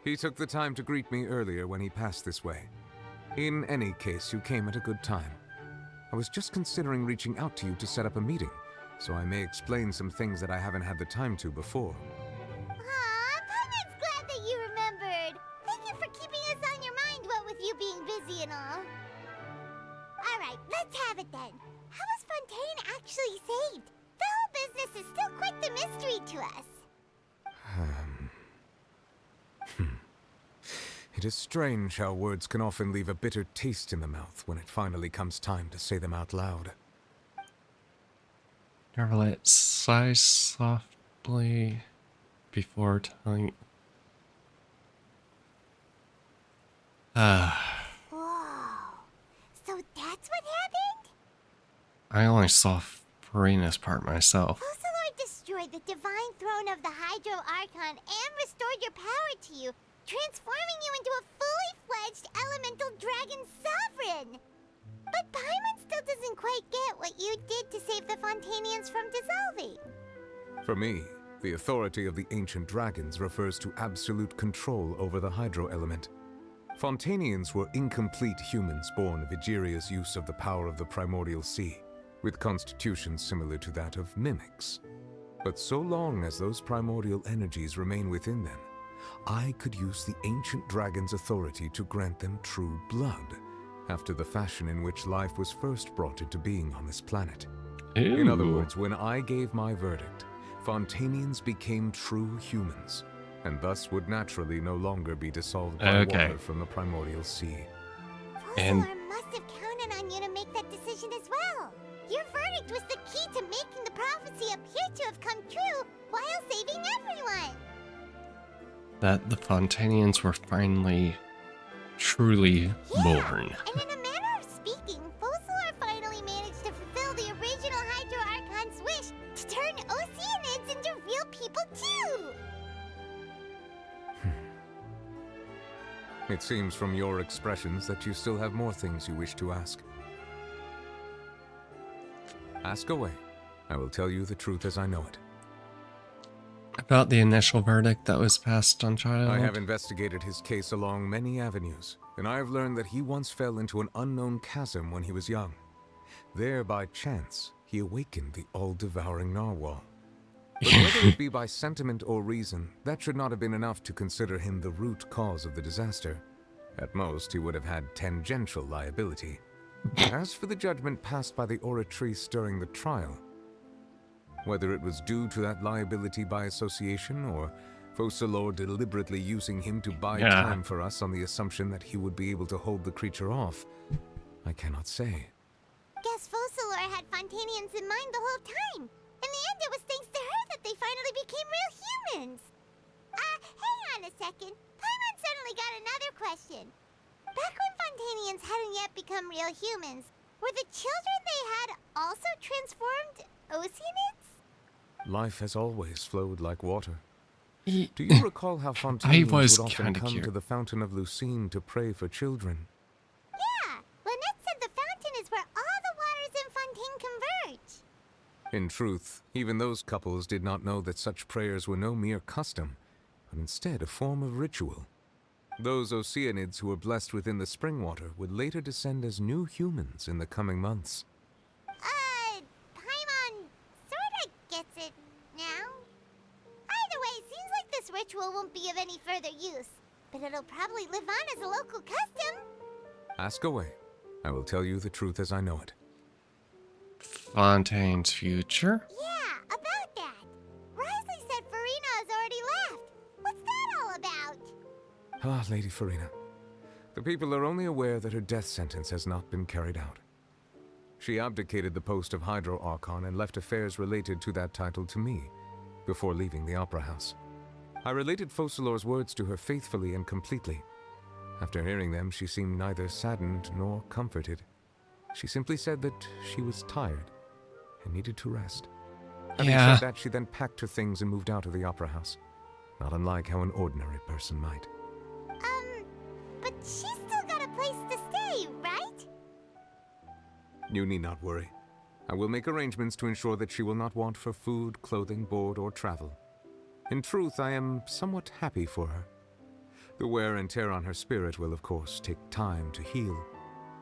He took the time to greet me earlier when he passed this way. In any case, you came at a good time. I was just considering reaching out to you to set up a meeting, so I may explain some things that I haven't had the time to before. Aw, Paimon's glad that you remembered. Thank you for keeping us on your mind, what with you being busy and all. Alright, let's have it then. How was Fontaine actually saved? The whole business is still quite the mystery to us. It is strange how words can often leave a bitter taste in the mouth when it finally comes time to say them out loud. Nervalet, sigh softly before telling. Whoa. So that's what happened? I only saw Farina's part myself. Focalor destroyed the divine throne of the Hydro Archon and restored your power to you, transforming you into a fully fledged elemental dragon sovereign. But Paimon still doesn't quite get what you did to save the Fontainians from dissolving. For me, the authority of the ancient dragons refers to absolute control over the hydro element. Fontainians were incomplete humans born of Egeria's use of the power of the primordial sea, with constitutions similar to that of mimics. But so long as those primordial energies remain within them, I could use the ancient dragon's authority to grant them true blood, after the fashion in which life was first brought into being on this planet. Ew. In other words, when I gave my verdict, Fontainians became true humans, and thus would naturally no longer be dissolved by water from the primordial sea. And Focalor must have counted on you to make that decision as well. Your verdict was the key to making the prophecy appear to have come true while saving everyone. that the Fontainians were finally truly born. And in a manner of speaking, Focalor finally managed to fulfill the original Hydro Archon's wish to turn Oceanids into real people too! It seems from your expressions that you still have more things you wish to ask. Ask away. I will tell you the truth as I know it. About the initial verdict that was passed on Child. I have investigated his case along many avenues, and I have learned that he once fell into an unknown chasm when he was young. There, by chance, he awakened the all-devouring narwhal. But whether it be by sentiment or reason, that should not have been enough to consider him the root cause of the disaster. At most, he would have had tangential liability. As for the judgment passed by the Oratrice during the trial, whether it was due to that liability by association, or Focalor deliberately using him to buy time for us on the assumption that he would be able to hold the creature off, I cannot say. Guess Focalor had Fontainians in mind the whole time. In the end, it was thanks to her that they finally became real humans. Hang on a second. Paimon suddenly got another question. Back when Fontainians hadn't yet become real humans, were the children they had also transformed Oceanids? Life has always flowed like water. Do you recall how Fontainians would often come to the Fountain of Lucine to pray for children? Yeah, Lynette said the fountain is where all the waters in Fontaine converge. In truth, even those couples did not know that such prayers were no mere custom, but instead a form of ritual. Those Oceanids who were blessed within the spring water would later descend as new humans in the coming months. Paimon sorta gets it now. Either way, seems like this ritual won't be of any further use, but it'll probably live on as a local custom. Ask away. I will tell you the truth as I know it. Fontaine's future? Yeah, about that. Risley said Farina has already left. What's that all about? Ah, Lady Farina. The people are only aware that her death sentence has not been carried out. She abdicated the post of Hydro Archon and left affairs related to that title to me, before leaving the Opera House. I related Focalor's words to her faithfully and completely. After hearing them, she seemed neither saddened nor comforted. She simply said that she was tired. and needed to rest. Having Yeah. said that, she then packed her things and moved out of the opera house, not unlike how an ordinary person might. But she's still got a place to stay, right? You need not worry. I will make arrangements to ensure that she will not want for food, clothing, board, or travel. In truth, I am somewhat happy for her. The wear and tear on her spirit will, of course, take time to heal.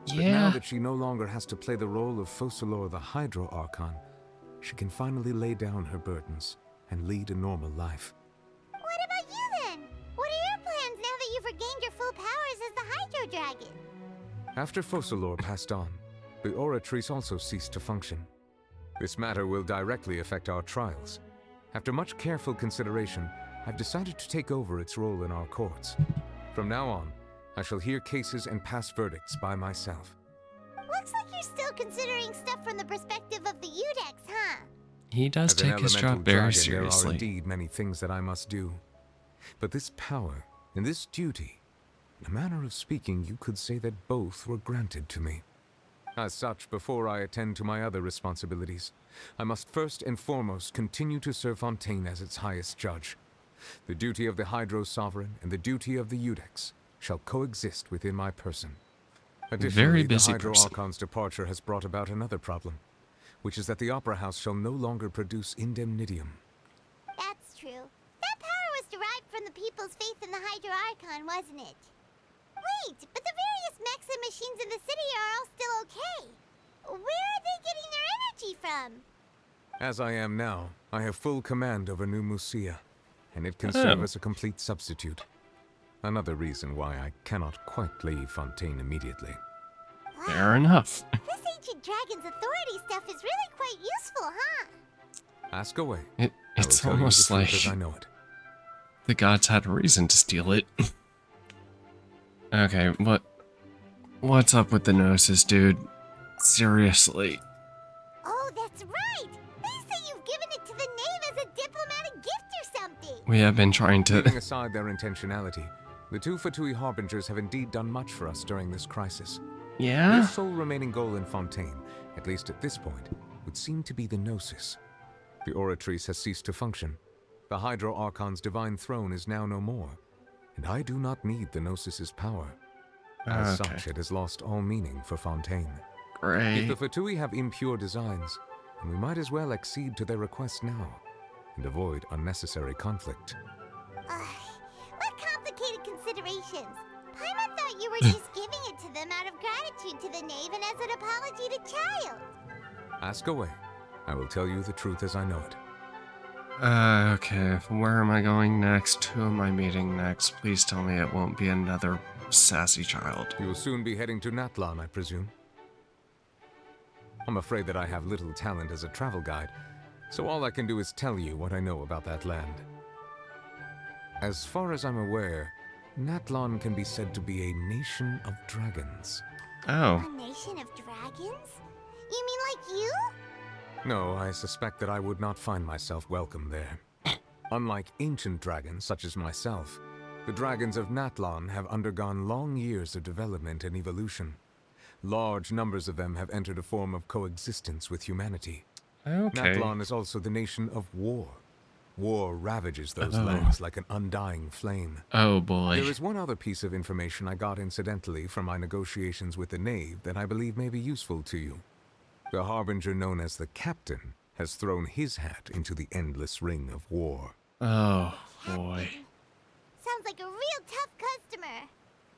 But now that she no longer has to play the role of Focalor the Hydro Archon, she can finally lay down her burdens and lead a normal life. What about you then? What are your plans now that you've regained your full powers as the Hydro Dragon? After Focalor passed on, the Oratrice also ceased to function. This matter will directly affect our trials. After much careful consideration, I've decided to take over its role in our courts. From now on, I shall hear cases and pass verdicts by myself. Looks like you're still considering stuff from the perspective of the Udex, huh? He does As an take his job elemental very dragon, there are seriously. indeed many things that I must do. But this power and this duty, in a manner of speaking, you could say that both were granted to me. As such, before I attend to my other responsibilities, I must first and foremost continue to serve Fontaine as its highest judge. The duty of the Hydro Sovereign and the duty of the Udex shall coexist within my person. Additionally, Very busy the Hydro person. Archon's departure has brought about another problem, which is that the Opera House shall no longer produce indemnitium. That's true. That power was derived from the people's faith in the Hydro Archon, wasn't it? Wait, but the various mechs and machines in the city are all still okay. Where are they getting their energy from? As I am now, I have full command over New Musia, and it can serve Oh. as a complete substitute. Another reason why I cannot quite leave Fontaine immediately. Fair enough. This ancient dragon's authority stuff is really quite useful, huh? Ask away. It's I will tell you the almost truth like as I know it. the gods had a reason to steal it. Okay, what's up with the Gnosis, dude? Seriously. Oh, that's right! They say you've given it to the knave as a diplomatic gift or something! We have been trying Leaving to... aside their intentionality, the two Fatui Harbingers have indeed done much for us during this crisis. Yeah? Their sole remaining goal in Fontaine, at least at this point, would seem to be the Gnosis. The Oratrice has ceased to function. The Hydro Archon's divine throne is now no more, and I do not need the Gnosis's power. As Okay. such, it has lost all meaning for Fontaine. Great. If the Fatui have impure designs, then we might as well accede to their request now, and avoid unnecessary conflict. What complicated considerations? Paimon thought you were just giving it to them out of gratitude to the knave and as an apology to Child. Ask away. I will tell you the truth as I know it. Okay, where am I going next? Who am I meeting next? Please tell me it won't be another sassy child. You will soon be heading to Natlan, I presume. I'm afraid that I have little talent as a travel guide, so all I can do is tell you what I know about that land. As far as I'm aware, Natlan can be said to be a nation of dragons. Oh. A nation of dragons? You mean like you? No, I suspect that I would not find myself welcome there. Unlike ancient dragons such as myself, the dragons of Natlan have undergone long years of development and evolution. Large numbers of them have entered a form of coexistence with humanity. Okay. Natlan is also the nation of war. War ravages those Oh. lands like an undying flame. Oh boy. There is one other piece of information I got incidentally from my negotiations with the knave that I believe may be useful to you. The harbinger known as the Captain has thrown his hat into the endless ring of war. Oh boy. Sounds like a real tough customer.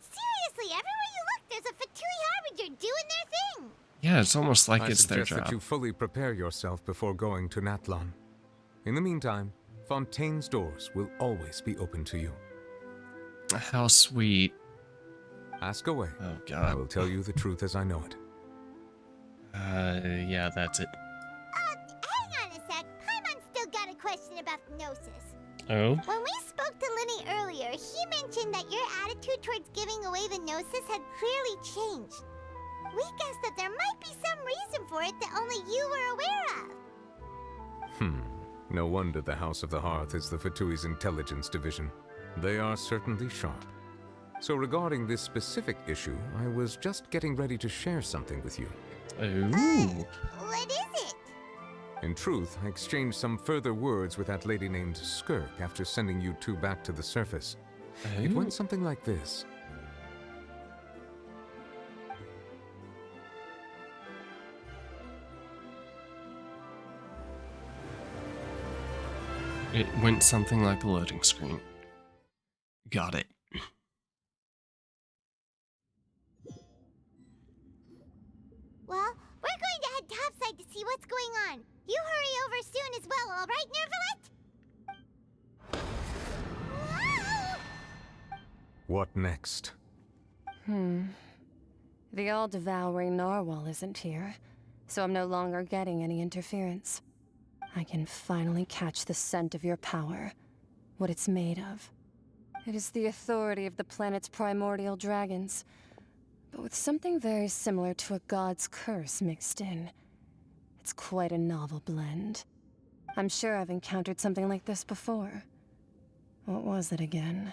Seriously, everywhere you look, there's a Fatui Harbinger doing their thing. Yeah, it's almost like I it's their suggest that job. you fully prepare yourself before going to Natlan. In the meantime, Fontaine's doors will always be open to you. How sweet. Ask away. Oh I god. will tell you the truth as I know it. Yeah, that's it. Hang on a sec. Paimon's still got a question about the Gnosis. Oh? When we spoke to Linny earlier, he mentioned that your attitude towards giving away the Gnosis had clearly changed. We guessed that there might be some reason for it that only you were aware of. No wonder the House of the Hearth is the Fatui's intelligence division. They are certainly sharp. So regarding this specific issue, I was just getting ready to share something with you. Ooh. What is it? In truth, I exchanged some further words with that lady named Skirk after sending you two back to the surface. It went something like this. It went something like a loading screen. Got it. Well, we're going to head topside to see what's going on. You hurry over soon as well, all right, Nervalet? What next? The all-devouring narwhal isn't here, so I'm no longer getting any interference. I can finally catch the scent of your power, what it's made of. It is the authority of the planet's primordial dragons, but with something very similar to a god's curse mixed in. It's quite a novel blend. I'm sure I've encountered something like this before. What was it again?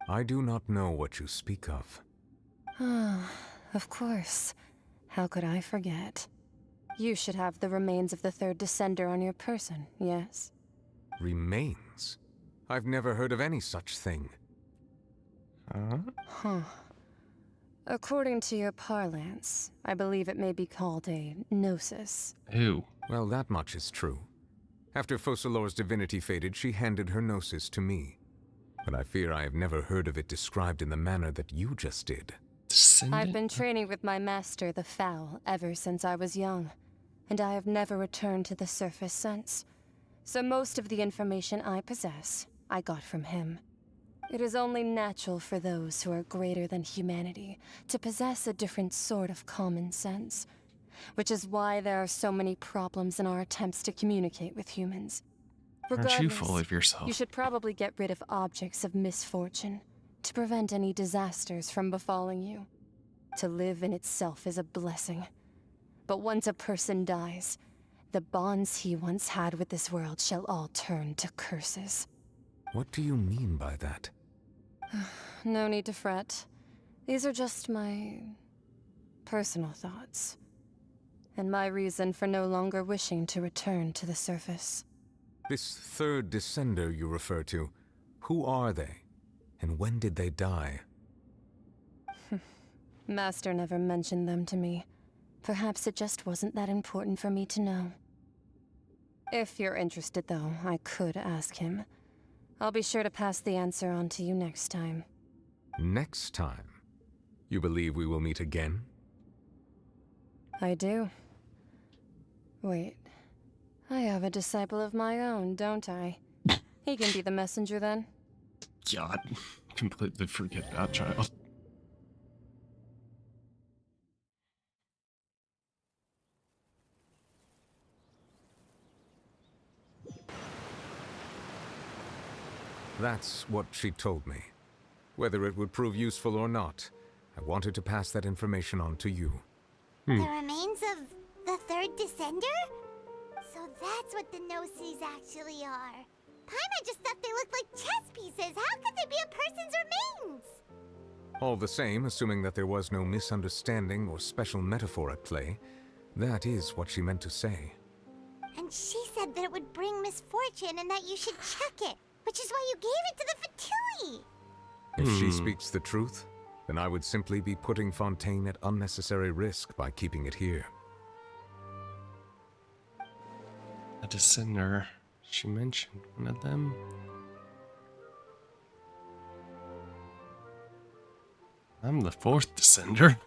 I do not know what you speak of. Ah, of course. How could I forget? You should have the remains of the third descender on your person, yes? Remains? I've never heard of any such thing. Huh. According to your parlance, I believe it may be called a gnosis. Who? Well, that much is true. After Focalor's divinity faded, she handed her gnosis to me. But I fear I have never heard of it described in the manner that you just did. I've been training with my master, the Fowl, ever since I was young, and I have never returned to the surface since. So most of the information I possess, I got from him. It is only natural for those who are greater than humanity to possess a different sort of common sense, which is why there are so many problems in our attempts to communicate with humans. Aren't you full of yourself? You should probably get rid of objects of misfortune to prevent any disasters from befalling you. To live in itself is a blessing. But once a person dies, the bonds he once had with this world shall all turn to curses. What do you mean by that? No need to fret. These are just my personal thoughts, and my reason for no longer wishing to return to the surface. This third descender you refer to, who are they? And when did they die? Master never mentioned them to me. Perhaps it just wasn't that important for me to know. If you're interested, though, I could ask him. I'll be sure to pass the answer on to you next time. Next time? You believe we will meet again? I do. Wait. I have a disciple of my own, don't I? He can be the messenger then. God, completely forget that child. That's what she told me. Whether it would prove useful or not, I wanted to pass that information on to you. The remains of the third descender? So that's what the Gnosis actually are. Paimon just thought they looked like chess pieces. How could they be a person's remains? All the same, assuming that there was no misunderstanding or special metaphor at play, that is what she meant to say. And she said that it would bring misfortune and that you should check it, which is why you gave it to the Fatui. If she speaks the truth, then I would simply be putting Fontaine at unnecessary risk by keeping it here. A descender. She mentioned one of them. I'm the fourth descender.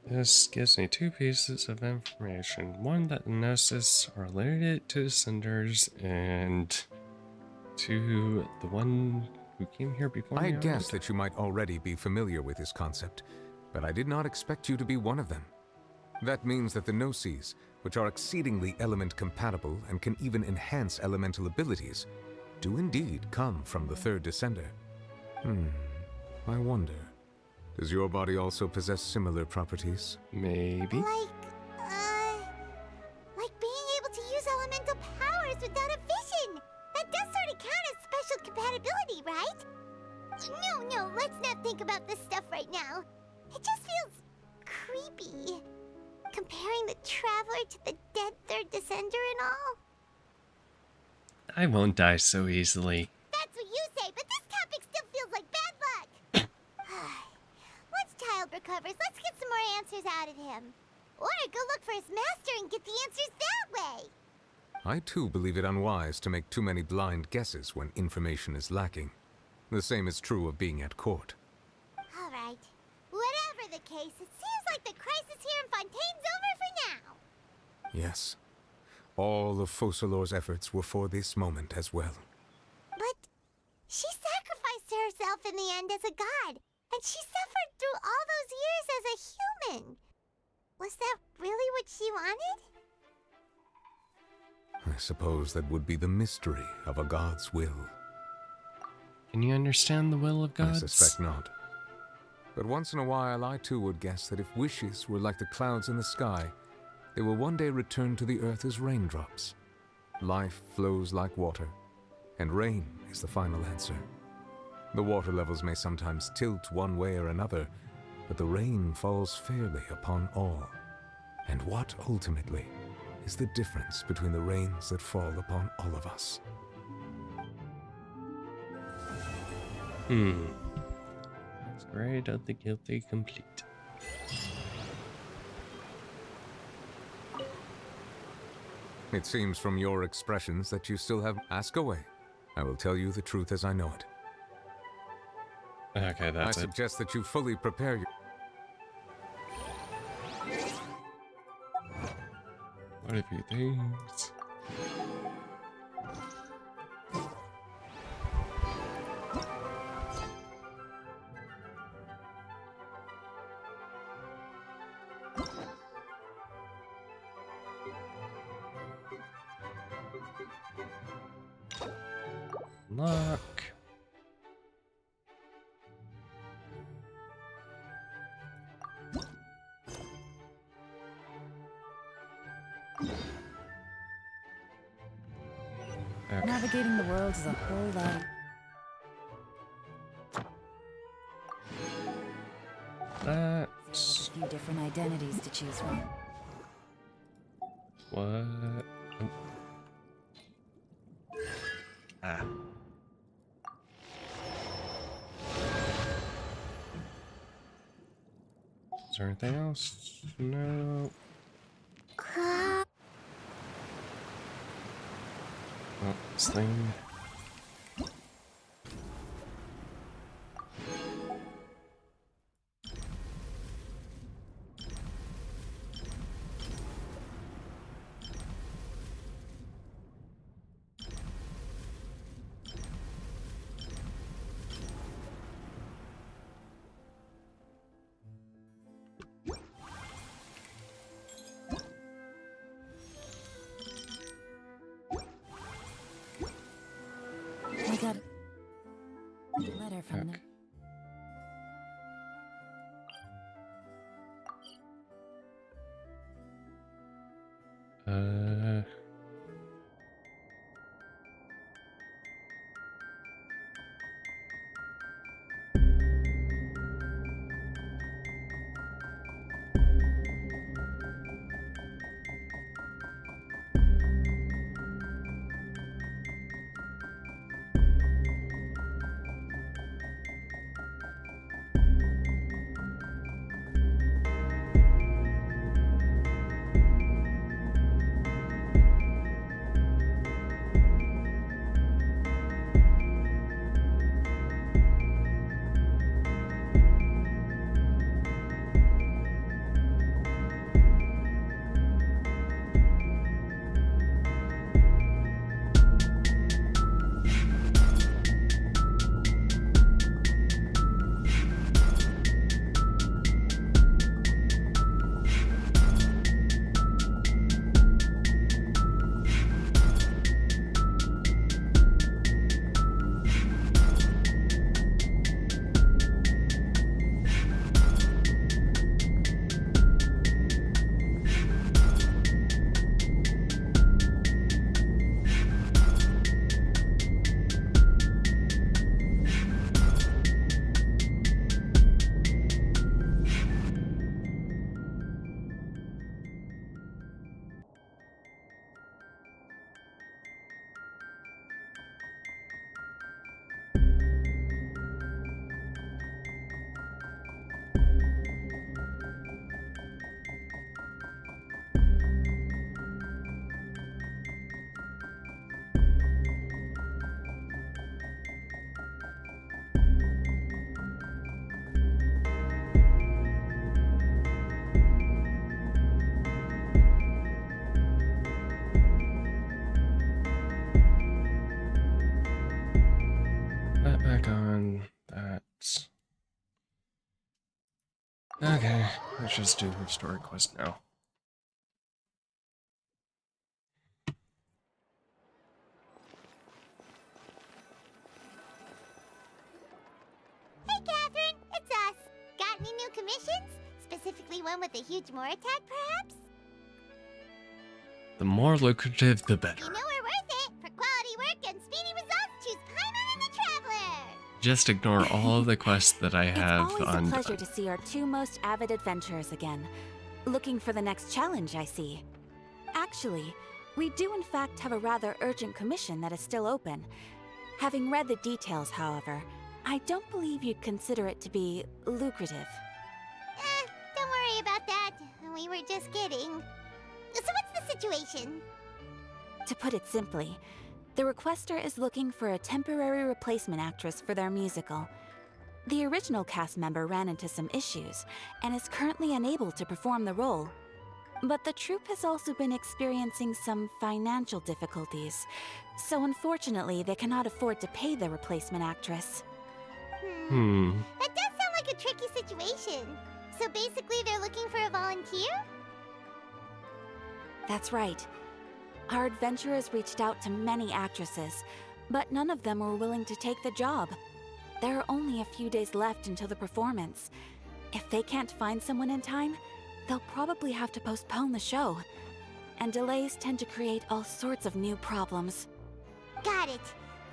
This gives me two pieces of information. One, that the Gnosis are related to descenders, and two, the one who came here before me. I guessed that you might already be familiar with this concept, but I did not expect you to be one of them. That means that the Gnosis, which are exceedingly element compatible and can even enhance elemental abilities, do indeed come from the third descender. I wonder, does your body also possess similar properties? Maybe. Like being able to use elemental powers without a vision. That does sort of count as special right? No, let's not think about this stuff right now. It just feels creepy. Comparing the Traveler to the dead third descender and all. I won't die so easily. That's what you say, but this topic still feels like bad luck. Once Child recovers, let's get some more answers out of him. Or go look for his master and get the answers that way. I too believe it unwise to make too many blind guesses when information is lacking. The same is true of being at court. All right. Whatever the case, it seems like the crisis here in Fontaine's over for now. Yes. All of Focalor's efforts were for this moment as well. But she sacrificed herself in the end as a god, and she suffered through all those years as a human. Was that really what she wanted? I suppose that would be the mystery of a god's will. Can you understand the will of gods? I suspect not. But once in a while, I too would guess that if wishes were like the clouds in the sky, they will one day return to the earth as raindrops. Life flows like water, and rain is the final answer. The water levels may sometimes tilt one way or another, but the rain falls fairly upon all. And what, ultimately, is the difference between the rains that fall upon all of us? That's grade of the guilty complete. It seems from your expressions that you still have... Ask away. I will tell you the truth as I know it. Okay, that's I it. suggest that you fully prepare your... What if he thinks? Lock. Okay. Navigating the world is a whole lot. That's A few different identities to choose from. what. Oh. Ah. Is there anything else? No. Oh, this thing. I got a letter from them. click on that. Okay, let's just do her story quest now. Hey, Catherine, it's us. Got any new commissions? Specifically one with a huge Moor attack, perhaps? The more lucrative, the better. You know we're worth it. For quality work and speedy results, choose Paimon and the Traveler. Just ignore all of the quests that I have It's always undone. a pleasure to see our two most avid adventurers again. Looking for the next challenge, I see. Actually, we do in fact have a rather urgent commission that is still open. Having read the details, however, I don't believe you'd consider it to be lucrative. Don't worry about that. We were just kidding. So what's the situation? To put it simply, the requester is looking for a temporary replacement actress for their musical. The original cast member ran into some issues and is currently unable to perform the role. But the troupe has also been experiencing some financial difficulties, so unfortunately they cannot afford to pay the replacement actress. That does sound like a tricky situation. So basically they're looking for a volunteer? That's right. Our adventurers reached out to many actresses, but none of them were willing to take the job. There are only a few days left until the performance. If they can't find someone in time, they'll probably have to postpone the show. And delays tend to create all sorts of new problems. Got it.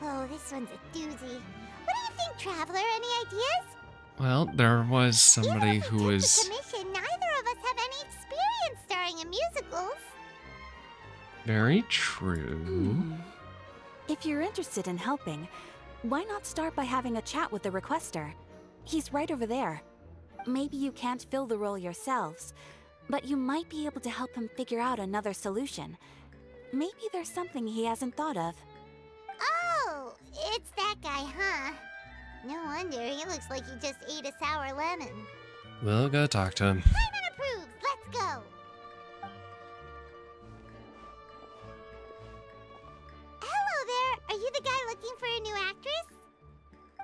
Oh, this one's a doozy. What do you think, Traveler? Any ideas? Well, there was somebody who The was... commission, neither of us have any experience starring in musicals. Very true. If you're interested in helping, why not start by having a chat with the requester? He's right over there. Maybe you can't fill the role yourselves, but you might be able to help him figure out another solution. Maybe there's something he hasn't thought of. Oh, it's that guy, huh? No wonder, he looks like he just ate a sour lemon. We'll go talk to him. Paimon approves, let's go! Hello there, are you the guy looking for a new actress?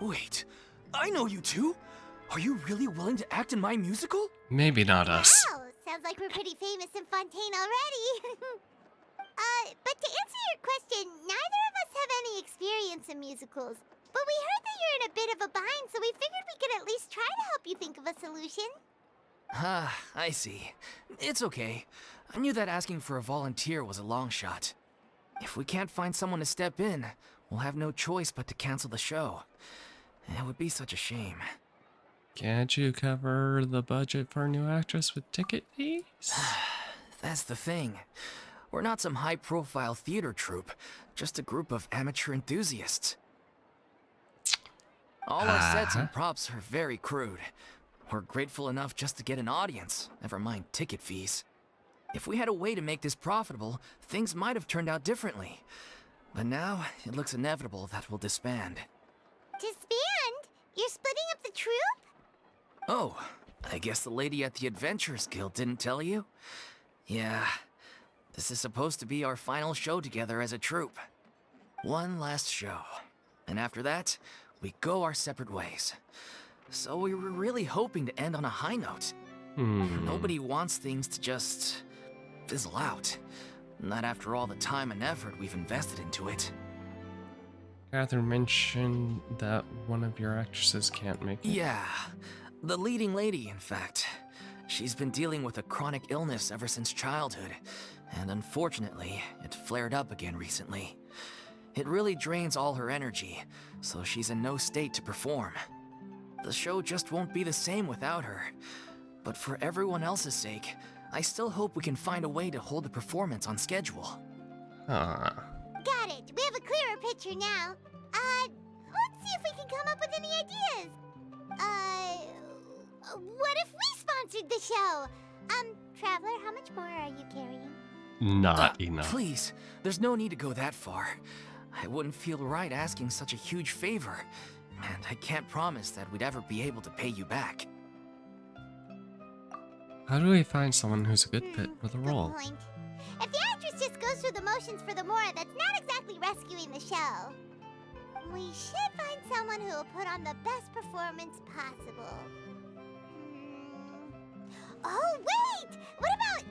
Wait, I know you two. Are you really willing to act in my musical? Maybe not us. Wow, sounds like we're pretty famous in Fontaine already. But to answer your question, neither of us have any experience in musicals. But we heard that you're in a bit of a bind, so we figured we could at least try to help you think of a solution. Ah, I see. It's okay. I knew that asking for a volunteer was a long shot. If we can't find someone to step in, we'll have no choice but to cancel the show. It would be such a shame. Can't you cover the budget for a new actress with ticket fees? That's the thing. We're not some high-profile theater troupe, just a group of amateur enthusiasts. All our sets and props are very crude. We're grateful enough just to get an audience, never mind ticket fees. If we had a way to make this profitable, things might have turned out differently. But now, it looks inevitable that we'll disband. Disband? You're splitting up the troupe? Oh, I guess the lady at the Adventurers Guild didn't tell you? Yeah, this is supposed to be our final show together as a troupe. One last show. And after that, we go our separate ways. So we were really hoping to end on a high note. Nobody wants things to just fizzle out. Not after all the time and effort we've invested into it. Catherine mentioned that one of your actresses can't make it. Yeah, the leading lady, in fact. She's been dealing with a chronic illness ever since childhood, and unfortunately, it flared up again recently. It really drains all her energy, so she's in no state to perform. The show just won't be the same without her. But for everyone else's sake, I still hope we can find a way to hold the performance on schedule. Ah. Got it. We have a clearer picture now. Let's see if we can come up with any ideas. What if we sponsored the show? Traveler, how much more are you carrying? Not enough. Please, there's no need to go that far. I wouldn't feel right asking such a huge favor, and I can't promise that we'd ever be able to pay you back. How do we find someone who's a good fit for the role? Point. If the actress just goes through the motions for the Mora, that's not exactly rescuing the show. We should find someone who will put on the best performance possible. Oh, wait! What about...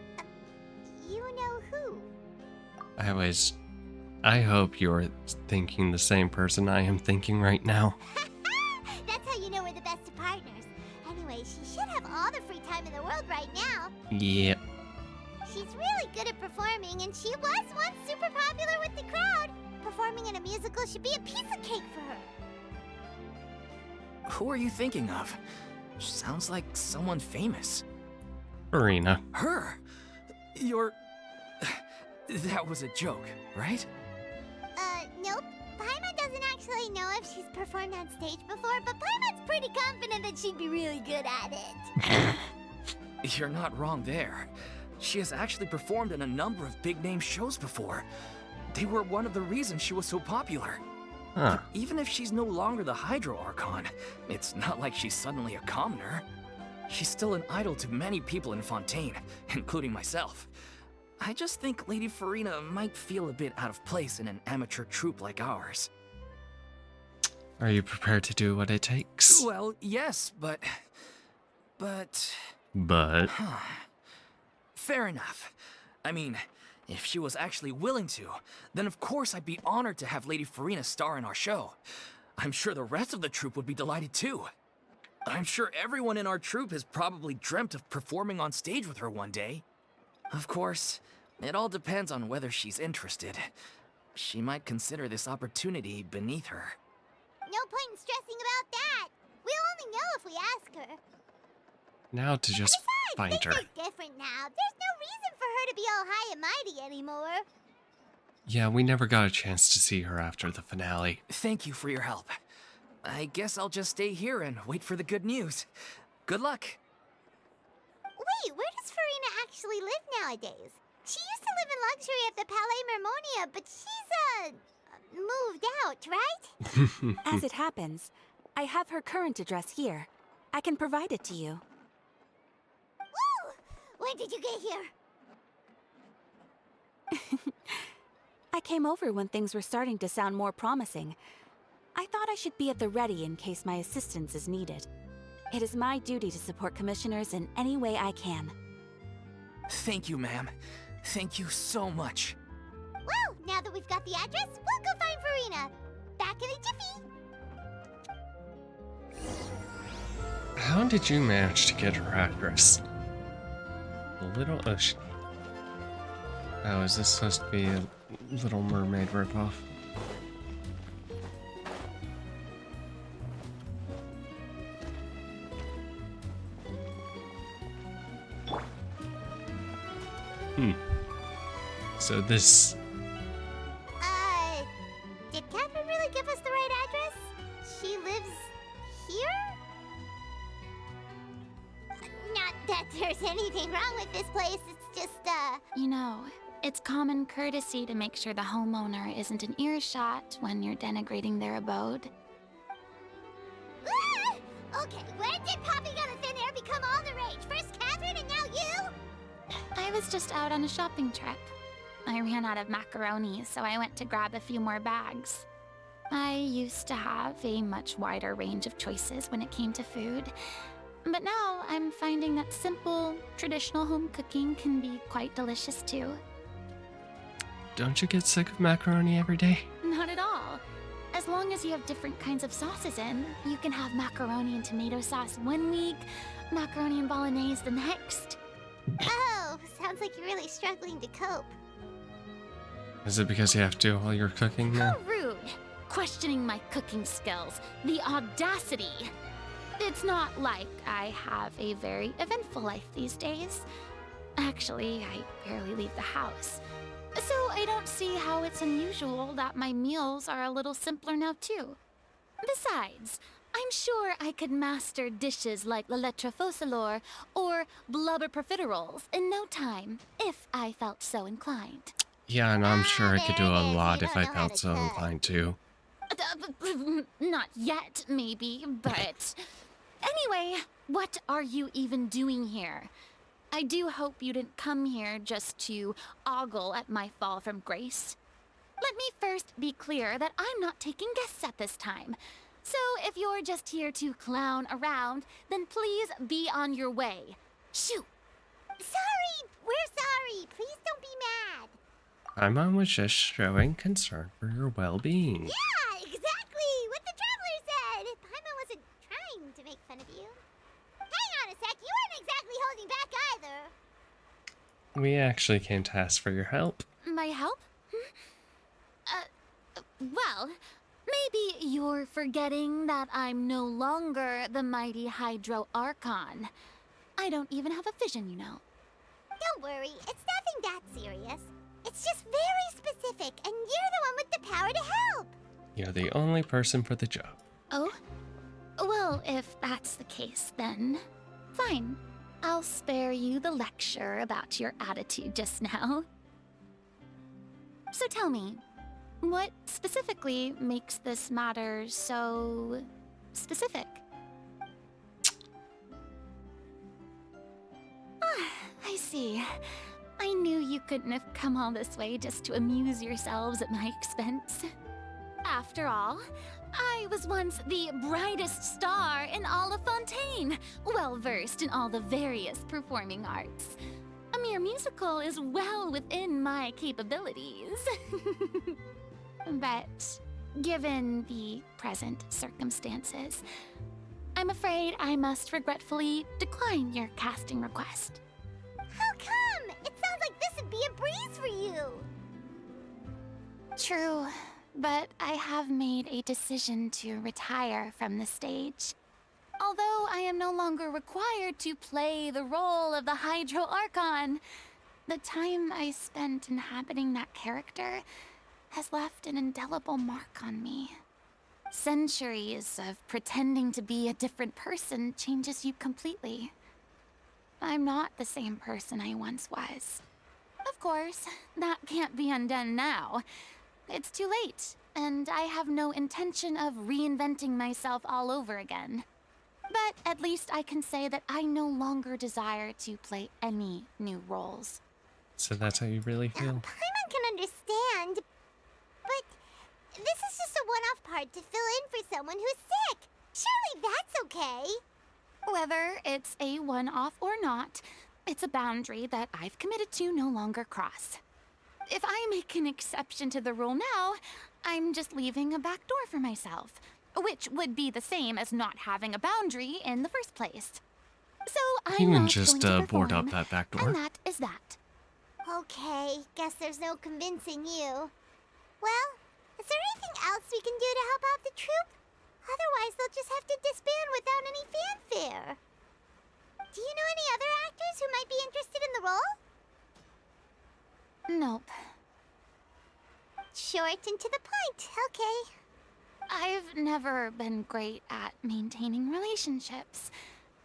you know who? I hope you're thinking the same person I am thinking right now. That's how you know we're the best of partners. Anyway, she should have all the free time in the world right now. Yep. She's really good at performing, and she was once super popular with the crowd. Performing in a musical should be a piece of cake for her. Who are you thinking of? Sounds like someone famous. Farina. Her? You're... That was a joke, right? Nope. Paimon doesn't actually know if she's performed on stage before, but Paimon's pretty confident that she'd be really good at it. You're not wrong there. She has actually performed in a number of big-name shows before. They were one of the reasons she was so popular. Huh. Even if she's no longer the Hydro Archon, it's not like she's suddenly a commoner. She's still an idol to many people in Fontaine, including myself. I just think Lady Farina might feel a bit out of place in an amateur troupe like ours. Are you prepared to do what it takes? Well, yes, but... But... Fair enough. I mean, if she was actually willing to, then of course I'd be honored to have Lady Farina star in our show. I'm sure the rest of the troupe would be delighted too. I'm sure everyone in our troupe has probably dreamt of performing on stage with her one day. Of course, it all depends on whether she's interested. She might consider this opportunity beneath her. No point in stressing about that. We'll only know if we ask her. Now to just find her. Things are different now. There's no reason for her to be all high and mighty anymore. Yeah, we never got a chance to see her after the finale. Thank you for your help. I guess I'll just stay here and wait for the good news. Good luck. Wait, where does Farina actually live nowadays? She used to live in luxury at the Palais Mermonia, but she's, moved out, right? As it happens, I have her current address here. I can provide it to you. Woo! When did you get here? I came over when things were starting to sound more promising. I thought I should be at the ready in case my assistance is needed. It is my duty to support commissioners in any way I can. Thank you, ma'am. Thank you so much. Well, now that we've got the address, we'll go find Farina. Back in a jiffy. How did you manage to get her address? Little Ocean. Oh, is this supposed to be a Little Mermaid ripoff? So this... Did Catherine really give us the right address? She lives here? Not that there's anything wrong with this place, it's just, You know, it's common courtesy to make sure the homeowner isn't in earshot when you're denigrating their abode. Ah! Okay, when did popping out of thin air become all the rage? First Catherine and now you? I was just out on a shopping trip. I ran out of macaroni, so I went to grab a few more bags. I used to have a much wider range of choices when it came to food, but now I'm finding that simple, traditional home cooking can be quite delicious too. Don't you get sick of macaroni every day? Not at all. As long as you have different kinds of sauces in, you can have macaroni and tomato sauce one week, macaroni and bolognese the next. Oh, sounds like you're really struggling to cope. Is it because you have to do all your cooking now? How rude! Questioning my cooking skills. The audacity! It's not like I have a very eventful life these days. Actually, I barely leave the house. So I don't see how it's unusual that my meals are a little simpler now too. Besides, I'm sure I could master dishes like la lettre focilor or blubber profiteroles in no time, if I felt so inclined. Yeah, and I'm sure I could do a lot if I felt so inclined to. Not yet, maybe, but... Anyway, what are you even doing here? I do hope you didn't come here just to ogle at my fall from grace. Let me first be clear that I'm not taking guests at this time. So if you're just here to clown around, then please be on your way. Shoot! Sorry! We're sorry! Please don't be mad! Paimon was just showing concern for your well-being. Yeah, exactly! What the Traveler said! Paimon wasn't trying to make fun of you. Hang on a sec, you weren't exactly holding back either. We actually came to ask for your help. My help? Well, maybe you're forgetting that I'm no longer the mighty Hydro Archon. I don't even have a vision, you know. Don't worry, it's nothing that serious. It's just very specific, and you're the one with the power to help. You're the only person for the job. Oh? Well, if that's the case, then fine. I'll spare you the lecture about your attitude just now. So tell me, what specifically makes this matter so specific? Ah, I see. I knew you couldn't have come all this way just to amuse yourselves at my expense. After all, I was once the brightest star in all of Fontaine, well-versed in all the various performing arts. A mere musical is well within my capabilities. But given the present circumstances, I'm afraid I must regretfully decline your casting request. How come? It sounds like this would be a breeze for you. True, but I have made a decision to retire from the stage. Although I am no longer required to play the role of the Hydro Archon, the time I spent inhabiting that character has left an indelible mark on me. Centuries of pretending to be a different person changes you completely. I'm not the same person I once was. Of course, that can't be undone now. It's too late, and I have no intention of reinventing myself all over again. But at least I can say that I no longer desire to play any new roles. So that's how you really feel? Paimon can understand, but this is just a one-off part to fill in for someone who's sick. Surely that's okay. Whether it's a one-off or not, it's a boundary that I've committed to no longer cross. If I make an exception to the rule now, I'm just leaving a back door for myself, which would be the same as not having a boundary in the first place. So I'm You can not just going to board perform, up that back door. and that is that. Okay, guess there's no convincing you. Well, is there anything else we can do to help out the troupe? Otherwise, they'll just have to disband without any fanfare. Do you know any other actors who might be interested in the role? Nope. Short and to the point, okay. I've never been great at maintaining relationships.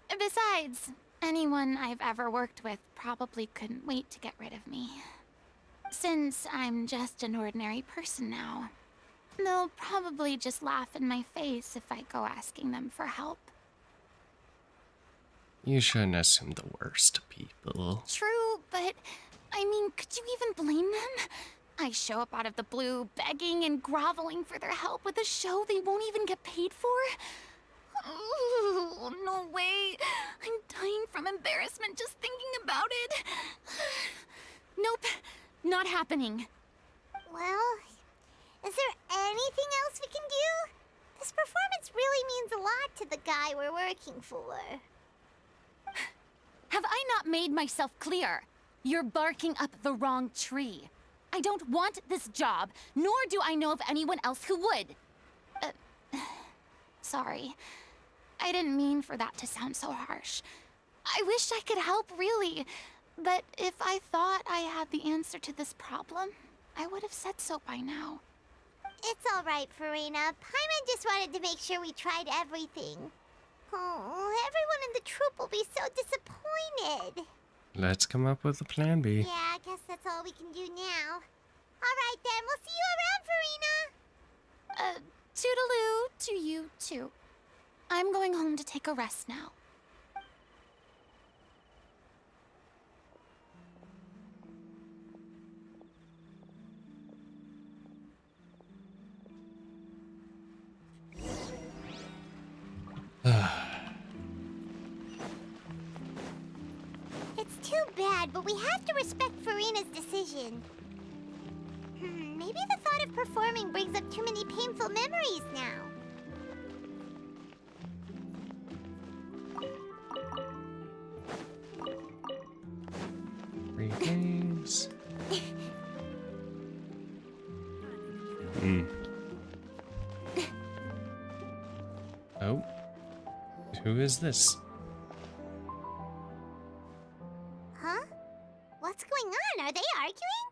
Besides, anyone I've ever worked with probably couldn't wait to get rid of me. Since I'm just an ordinary person now, they'll probably just laugh in my face if I go asking them for help. You shouldn't assume the worst, people. True, but I mean, could you even blame them? I show up out of the blue, begging and groveling for their help with a show they won't even get paid for? Ooh, no way. I'm dying from embarrassment just thinking about it. Nope, not happening. Well, is there anything else we can do? This performance really means a lot to the guy we're working for. Have I not made myself clear? You're barking up the wrong tree. I don't want this job, nor do I know of anyone else who would. Sorry. I didn't mean for that to sound so harsh. I wish I could help, really. But if I thought I had the answer to this problem, I would have said so by now. It's all right, Farina. Paimon just wanted to make sure we tried everything. Oh, everyone in the troupe will be so disappointed. Let's come up with a plan B. Yeah, I guess that's all we can do now. All right, then. We'll see you around, Farina. Toodaloo to you, too. I'm going home to take a rest now. bad, but we have to respect Farina's decision. Maybe the thought of performing brings up too many painful memories now. Greetings. Oh. Who is this? Huh? What's going on? Are they arguing?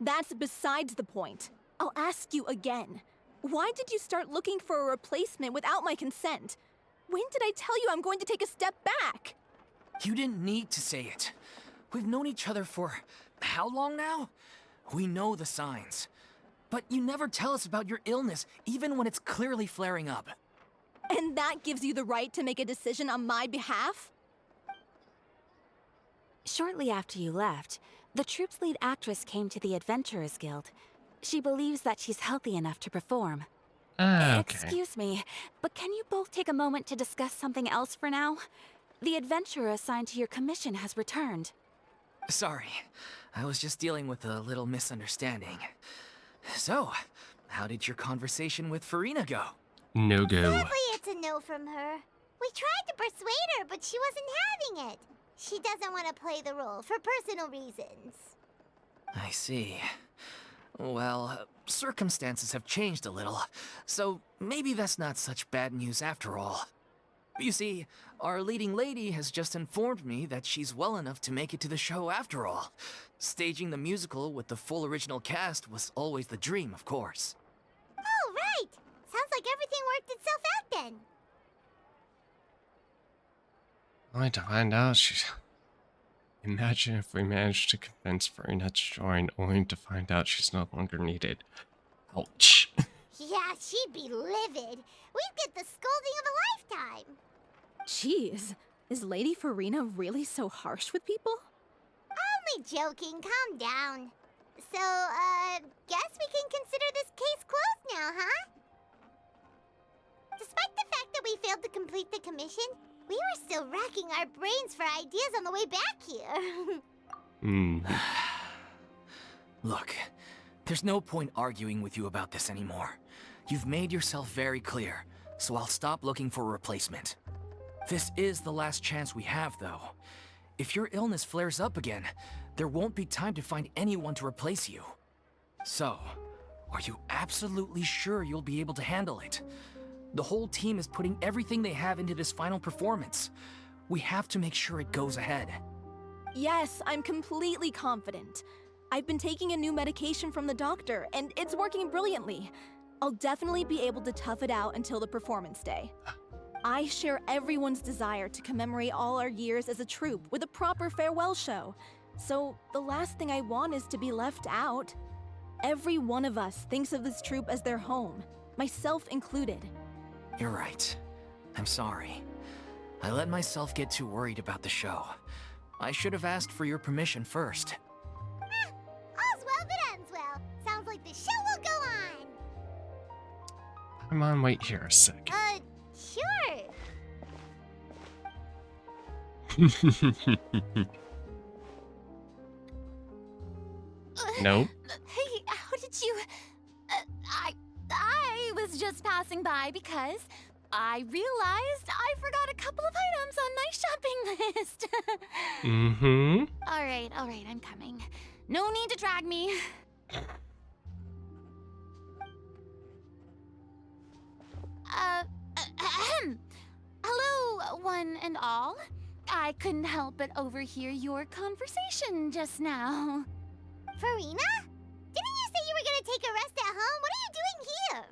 That's besides the point. I'll ask you again. Why did you start looking for a replacement without my consent? When did I tell you I'm going to take a step back? You didn't need to say it. We've known each other for how long now? We know the signs. But you never tell us about your illness, even when it's clearly flaring up. And that gives you the right to make a decision on my behalf? Shortly after you left, the troupe's lead actress came to the Adventurers Guild. She believes that she's healthy enough to perform. Okay. Excuse me, but can you both take a moment to discuss something else for now? The adventurer assigned to your commission has returned. Sorry, I was just dealing with a little misunderstanding. So, how did your conversation with Farina go? No go. Sadly, it's a no from her. We tried to persuade her, but she wasn't having it. She doesn't want to play the role for personal reasons. I see. Well, circumstances have changed a little, so maybe that's not such bad news after all. You see, our leading lady has just informed me that she's well enough to make it to the show after all. Staging the musical with the full original cast was always the dream, of course. Oh, right! Sounds like everything worked itself out then. Only to find out she's... Imagine if we managed to convince Farina to join, only to find out she's no longer needed. Ouch. Yeah, she'd be livid. We'd get the scolding of a lifetime. Jeez, is Lady Farina really so harsh with people? Only joking, calm down. So, guess we can consider this case closed now, huh? Despite the fact that we failed to complete the commission, we were still racking our brains for ideas on the way back here. Look, there's no point arguing with you about this anymore. You've made yourself very clear, so I'll stop looking for a replacement. This is the last chance we have, though. If your illness flares up again, there won't be time to find anyone to replace you. So, are you absolutely sure you'll be able to handle it? The whole team is putting everything they have into this final performance. We have to make sure it goes ahead. Yes, I'm completely confident. I've been taking a new medication from the doctor, and it's working brilliantly. I'll definitely be able to tough it out until the performance day. I share everyone's desire to commemorate all our years as a troupe with a proper farewell show. So the last thing I want is to be left out. Every one of us thinks of this troupe as their home, myself included. You're right. I'm sorry. I let myself get too worried about the show. I should have asked for your permission first. All's well that ends well. Sounds like the show will go on. Come on, wait here a sec. Sure. Nope. Hey, how did you... I was just passing by because I realized I forgot a couple of items on my shopping list. Mm-hmm. All right, I'm coming. No need to drag me. Hello, one and all. I couldn't help but overhear your conversation just now. Farina? Didn't you say you were gonna take a rest at home? What are you doing here?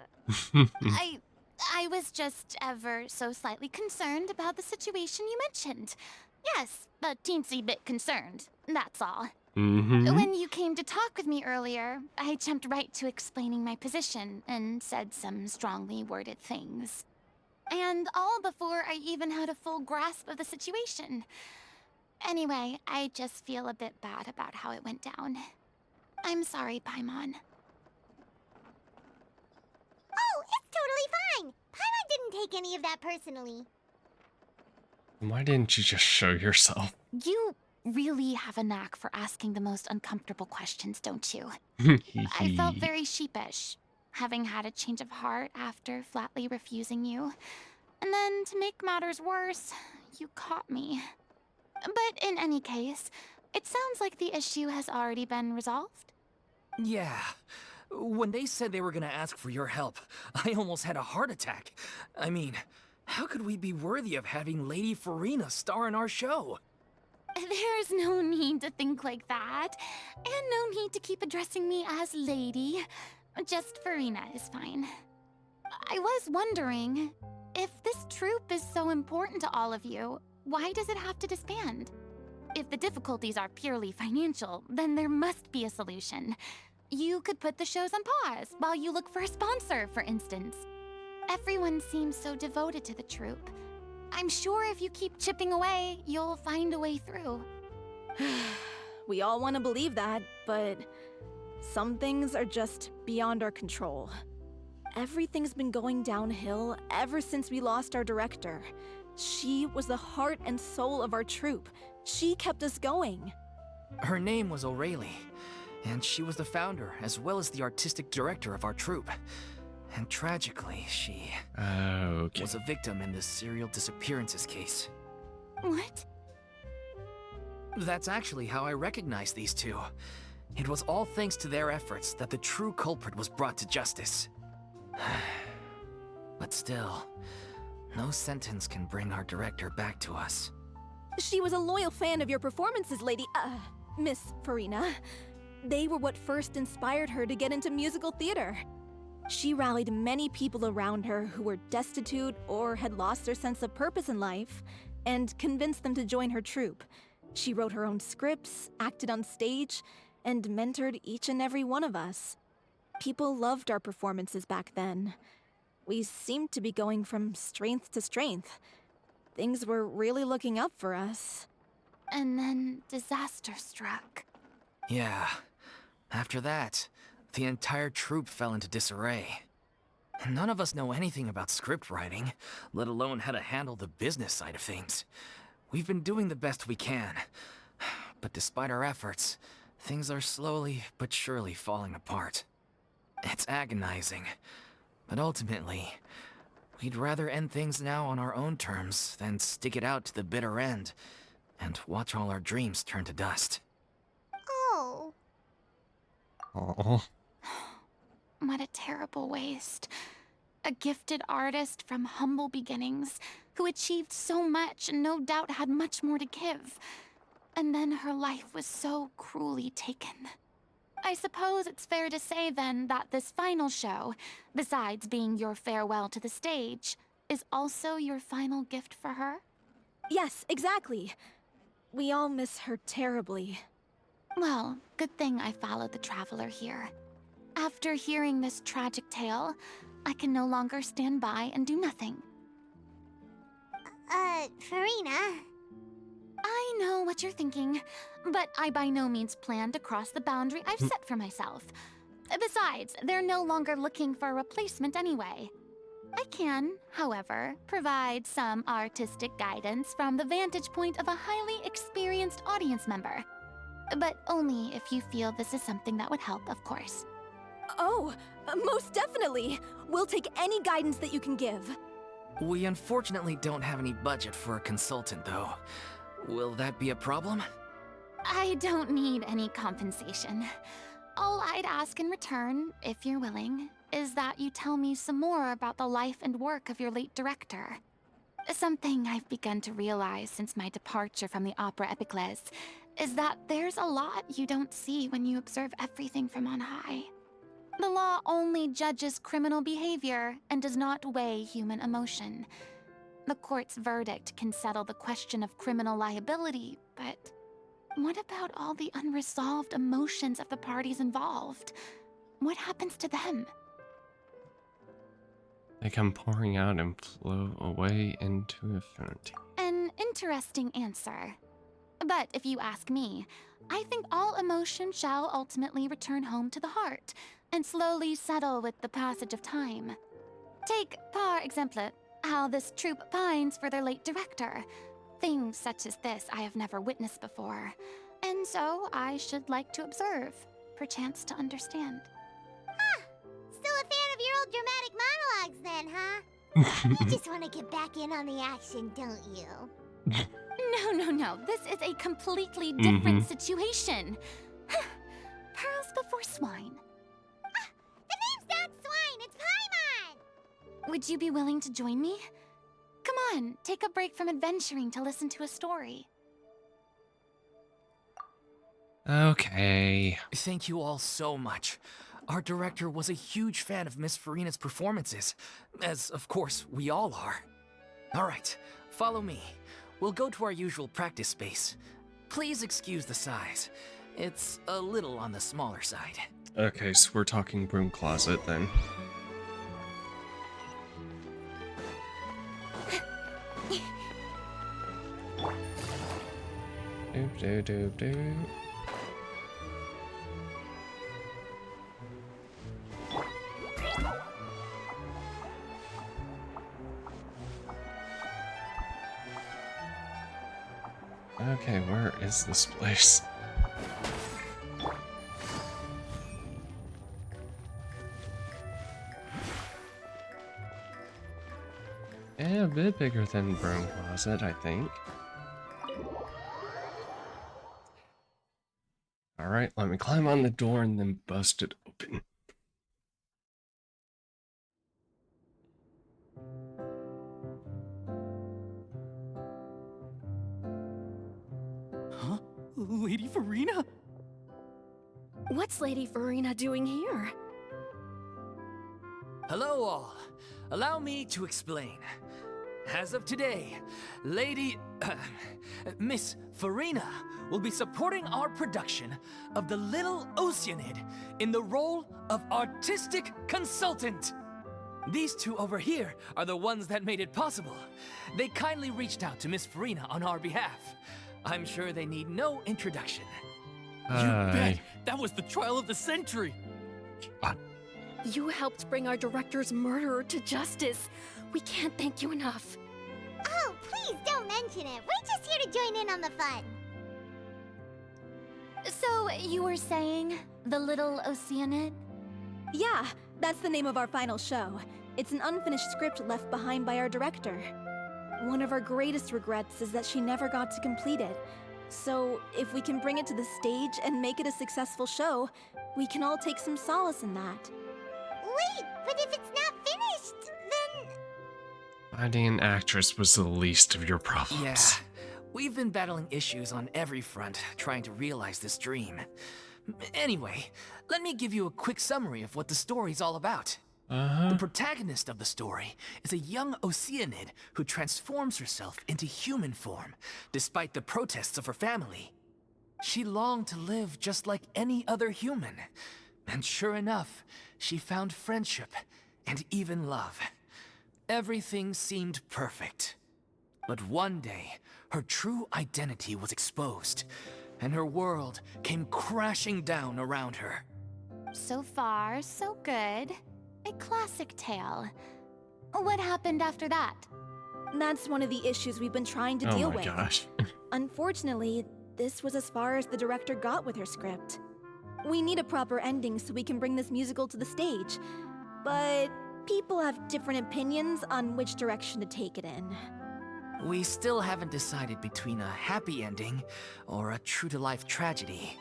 I was just ever so slightly concerned about the situation you mentioned. Yes, a teensy bit concerned, that's all. Mm-hmm. When you came to talk with me earlier, I jumped right to explaining my position and said some strongly worded things. And all before I even had a full grasp of the situation. Anyway, I just feel a bit bad about how it went down. I'm sorry, Paimon. Oh, it's totally fine. Paimon didn't take any of that personally. Why didn't you just show yourself? You really have a knack for asking the most uncomfortable questions, don't you? I felt very sheepish, having had a change of heart after flatly refusing you. And then, to make matters worse, you caught me. But in any case, it sounds like the issue has already been resolved. Yeah. When they said they were gonna ask for your help, I almost had a heart attack. I mean, how could we be worthy of having Lady Farina star in our show? There's no need to think like that, and no need to keep addressing me as lady. Just Farina is fine. I was wondering, if this troupe is so important to all of you, why does it have to disband? If the difficulties are purely financial, then there must be a solution. You could put the shows on pause while you look for a sponsor, for instance. Everyone seems so devoted to the troupe. I'm sure if you keep chipping away, you'll find a way through. We all want to believe that, but some things are just beyond our control. Everything's been going downhill ever since we lost our director. She was the heart and soul of our troupe. She kept us going. Her name was O'Reilly, and she was the founder as well as the artistic director of our troupe. And tragically, she was a victim in this serial disappearances case. What? That's actually how I recognized these two. It was all thanks to their efforts that the true culprit was brought to justice. But still, no sentence can bring our director back to us. She was a loyal fan of your performances, Miss Farina. They were what first inspired her to get into musical theater. She rallied many people around her who were destitute or had lost their sense of purpose in life, and convinced them to join her troupe. She wrote her own scripts, acted on stage, and mentored each and every one of us. People loved our performances back then. We seemed to be going from strength to strength. Things were really looking up for us. And then disaster struck. Yeah. After that, the entire troupe fell into disarray. None of us know anything about script writing, let alone how to handle the business side of things. We've been doing the best we can. But despite our efforts, things are slowly but surely falling apart. It's agonizing. But ultimately, we'd rather end things now on our own terms than stick it out to the bitter end and watch all our dreams turn to dust. Oh. Oh. What a terrible waste. A gifted artist from humble beginnings who achieved so much and no doubt had much more to give. And then her life was so cruelly taken. I suppose it's fair to say then that this final show, besides being your farewell to the stage, is also your final gift for her? Yes, exactly. We all miss her terribly. Well, good thing I followed the Traveler here. After hearing this tragic tale, I can no longer stand by and do nothing. Farina. I know what you're thinking, but I by no means plan to cross the boundary I've set for myself. Besides, they're no longer looking for a replacement anyway. I can, however, provide some artistic guidance from the vantage point of a highly experienced audience member. But only if you feel this is something that would help, of course. Oh, most definitely! We'll take any guidance that you can give. We unfortunately don't have any budget for a consultant, though. Will that be a problem? I don't need any compensation. All I'd ask in return, if you're willing, is that you tell me some more about the life and work of your late director. Something I've begun to realize since my departure from the Opera Epiclese is that there's a lot you don't see when you observe everything from on high. The law only judges criminal behavior and does not weigh human emotion. The court's verdict can settle the question of criminal liability, but what about all the unresolved emotions of the parties involved? What happens to them? They come pouring out and flow away into infinity. An interesting answer. But if you ask me, I think all emotion shall ultimately return home to the heart and slowly settle with the passage of time. Take, par exemple, how this troupe pines for their late director. Things such as this I have never witnessed before, and so I should like to observe, perchance to understand. Ah, still a fan of your old dramatic monologues then, huh? You just want to get back in on the action, don't you? No. This is a completely different situation. Pearls before swine. Ah, the name's not Swine, it's Paimon! Would you be willing to join me? Come on, take a break from adventuring to listen to a story. Okay. Thank you all so much. Our director was a huge fan of Miss Farina's performances, as of course we all are. All right, follow me. We'll go to our usual practice space. Please excuse the size. It's a little on the smaller side. Okay, so we're talking broom closet then. Doop. Okay, where is this place? Yeah, a bit bigger than broom closet, I think. Alright, let me climb on the door and then bust it open. Huh? Lady Farina? What's Lady Farina doing here? Hello all. Allow me to explain. As of today, Miss Farina will be supporting our production of The Little Oceanid in the role of artistic consultant. These two over here are the ones that made it possible. They kindly reached out to Miss Farina on our behalf. I'm sure they need no introduction. You bet! That was the trial of the century! You helped bring our director's murderer to justice. We can't thank you enough. Oh, please don't mention it. We're just here to join in on the fun. So, you were saying The Little Oceanid? Yeah, that's the name of our final show. It's an unfinished script left behind by our director. One of our greatest regrets is that she never got to complete it. So, if we can bring it to the stage and make it a successful show, we can all take some solace in that. Wait, but if it's not finished, then... Finding an actress was the least of your problems. Yeah, we've been battling issues on every front, trying to realize this dream. Anyway, let me give you a quick summary of what the story's all about. The protagonist of the story is a young Oceanid who transforms herself into human form, despite the protests of her family. She longed to live just like any other human, and sure enough, she found friendship and even love. Everything seemed perfect. But one day, her true identity was exposed, and her world came crashing down around her. So far, so good. A classic tale. What happened after that? That's one of the issues we've been trying to deal with. Oh my gosh. Unfortunately, this was as far as the director got with her script. We need a proper ending so we can bring this musical to the stage. But people have different opinions on which direction to take it in. We still haven't decided between a happy ending or a true-to-life tragedy.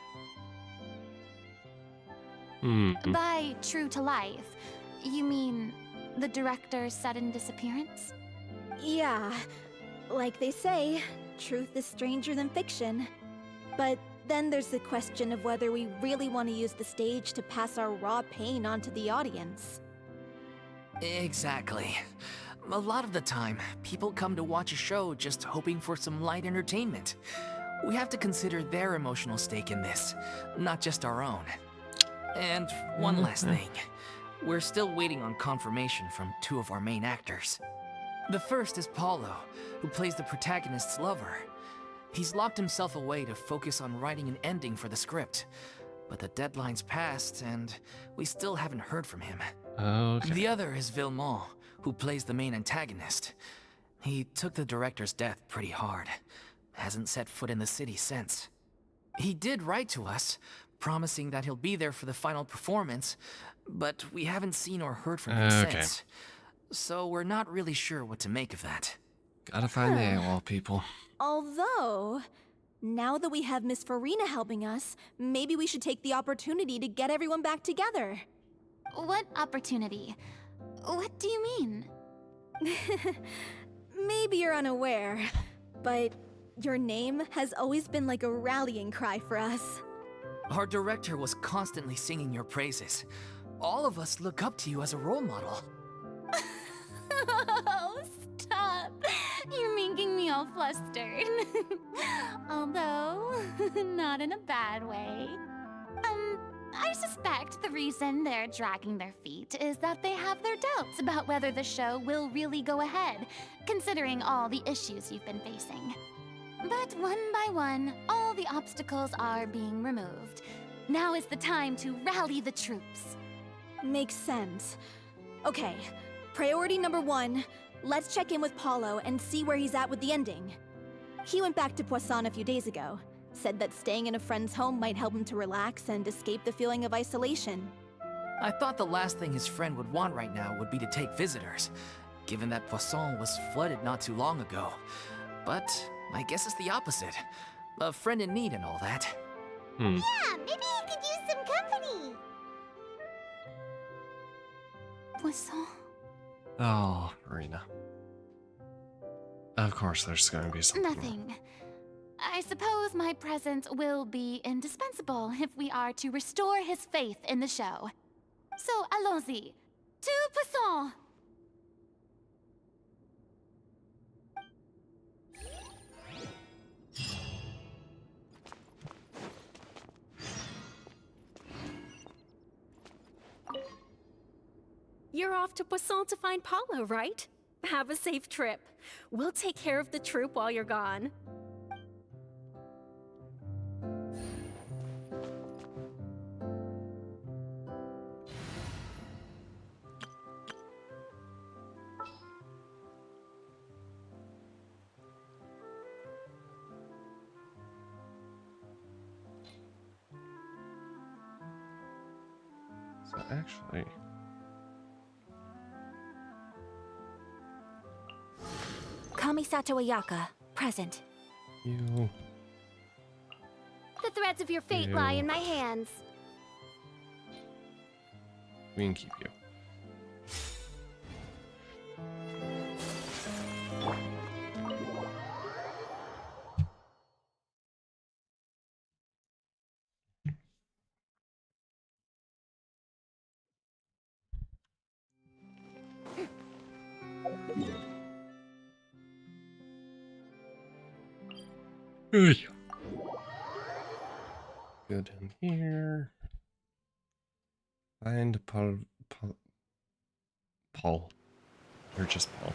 By true to life, you mean the director's sudden disappearance? Yeah, like they say, truth is stranger than fiction. But then there's the question of whether we really want to use the stage to pass our raw pain onto the audience. Exactly. A lot of the time, people come to watch a show just hoping for some light entertainment. We have to consider their emotional stake in this, not just our own. And one last thing. We're still waiting on confirmation from two of our main actors. The first is Paulo, who plays the protagonist's lover. He's locked himself away to focus on writing an ending for the script. But the deadline's passed, and we still haven't heard from him. Okay. The other is Villemont, who plays the main antagonist. He took the director's death pretty hard. Hasn't set foot in the city since. He did write to us, promising that he'll be there for the final performance, but we haven't seen or heard from him since. So we're not really sure what to make of that. Gotta find the AWOL people. Although, now that we have Miss Farina helping us, maybe we should take the opportunity to get everyone back together. What opportunity? What do you mean? Maybe you're unaware, but your name has always been like a rallying cry for us. Our director was constantly singing your praises. All of us look up to you as a role model. Oh, stop! You're making me all flustered. Although, not in a bad way. I suspect the reason they're dragging their feet is that they have their doubts about whether the show will really go ahead, considering all the issues you've been facing. But one by one, all the obstacles are being removed. Now is the time to rally the troops. Makes sense. Okay, priority number 1, let's check in with Paulo and see where he's at with the ending. He went back to Poisson a few days ago. Said that staying in a friend's home might help him to relax and escape the feeling of isolation. I thought the last thing his friend would want right now would be to take visitors, given that Poisson was flooded not too long ago. But I guess it's the opposite. A friend in need and all that. Yeah, maybe he could use some company. Poisson? Oh, Marina. Of course there's gonna be something. Nothing. I suppose my presence will be indispensable if we are to restore his faith in the show. So, allons-y. To Poisson! You're off to Poisson to find Paulo, right? Have a safe trip. We'll take care of the troop while you're gone. So actually... Kamisato Ayaka, present. You... The threads of your fate lie in my hands. We can keep you. Good. Good in here. Find Paul. Or just Paul.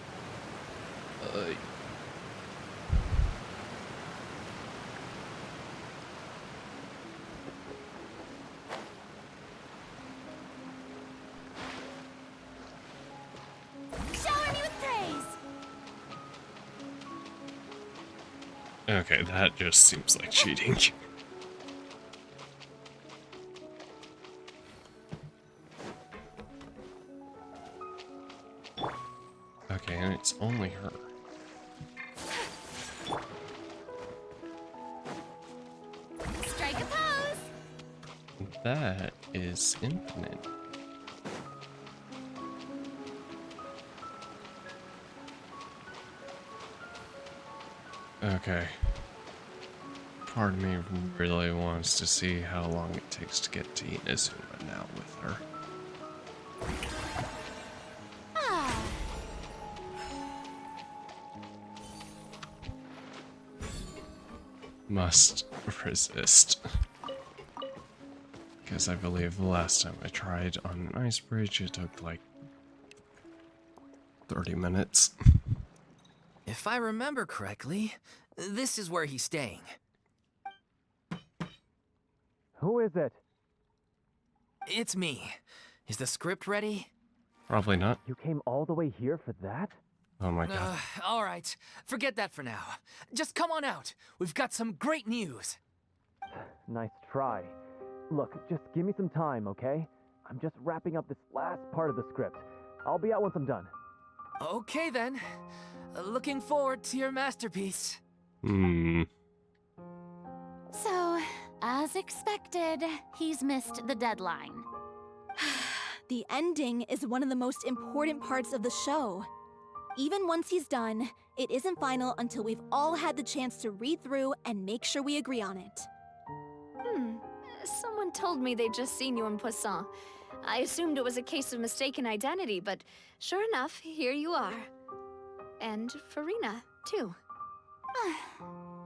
Shower me with praise. Okay, that just seems like cheating. Okay, and it's only her. Strike a pose. That is infinite. Okay. Part of me really wants to see how long it takes to get to Inazuma now with her. Must resist. Because I believe the last time I tried on an ice bridge, it took like 30 minutes. If I remember correctly, this is where he's staying. Who is it? It's me. Is the script ready? Probably not. You came all the way here for that? Oh my god. All right, forget that for now. Just come on out. We've got some great news. Nice try. Look, just give me some time, okay? I'm just wrapping up this last part of the script. I'll be out once I'm done. Okay then. Looking forward to your masterpiece. So, as expected, he's missed the deadline. The ending is one of the most important parts of the show. Even once he's done, it isn't final until we've all had the chance to read through and make sure we agree on it. Someone told me they'd just seen you in Poisson. I assumed it was a case of mistaken identity, but sure enough, here you are. And Farina, too.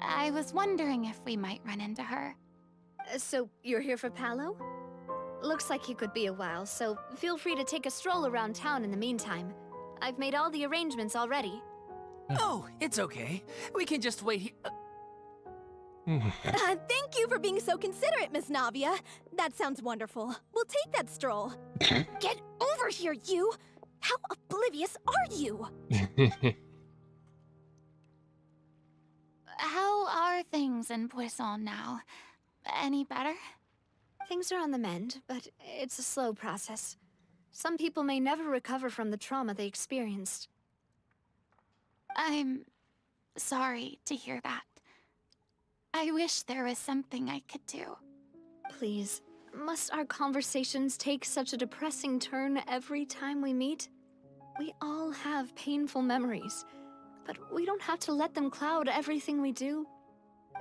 I was wondering if we might run into her. So, you're here for Paolo? Looks like he could be a while, so feel free to take a stroll around town in the meantime. I've made all the arrangements already. Oh, it's okay. We can just wait here. Thank you for being so considerate, Miss Navia. That sounds wonderful. We'll take that stroll. Get over here, you! How oblivious are you? How are things in Poisson now? Any better? Things are on the mend, but it's a slow process. Some people may never recover from the trauma they experienced. I'm sorry to hear that. I wish there was something I could do. Please, must our conversations take such a depressing turn every time we meet? We all have painful memories, but we don't have to let them cloud everything we do.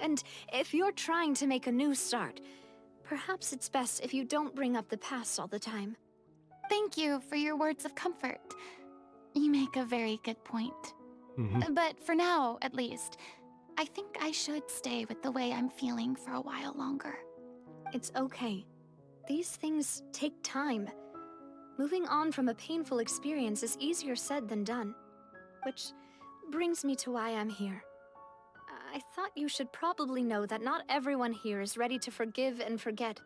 And if you're trying to make a new start, perhaps it's best if you don't bring up the past all the time. Thank you for your words of comfort. You make a very good point. But for now, at least, I think I should stay with the way I'm feeling for a while longer. It's okay. These things take time. Moving on from a painful experience is easier said than done. Which brings me to why I'm here. I thought you should probably know that not everyone here is ready to forgive and forget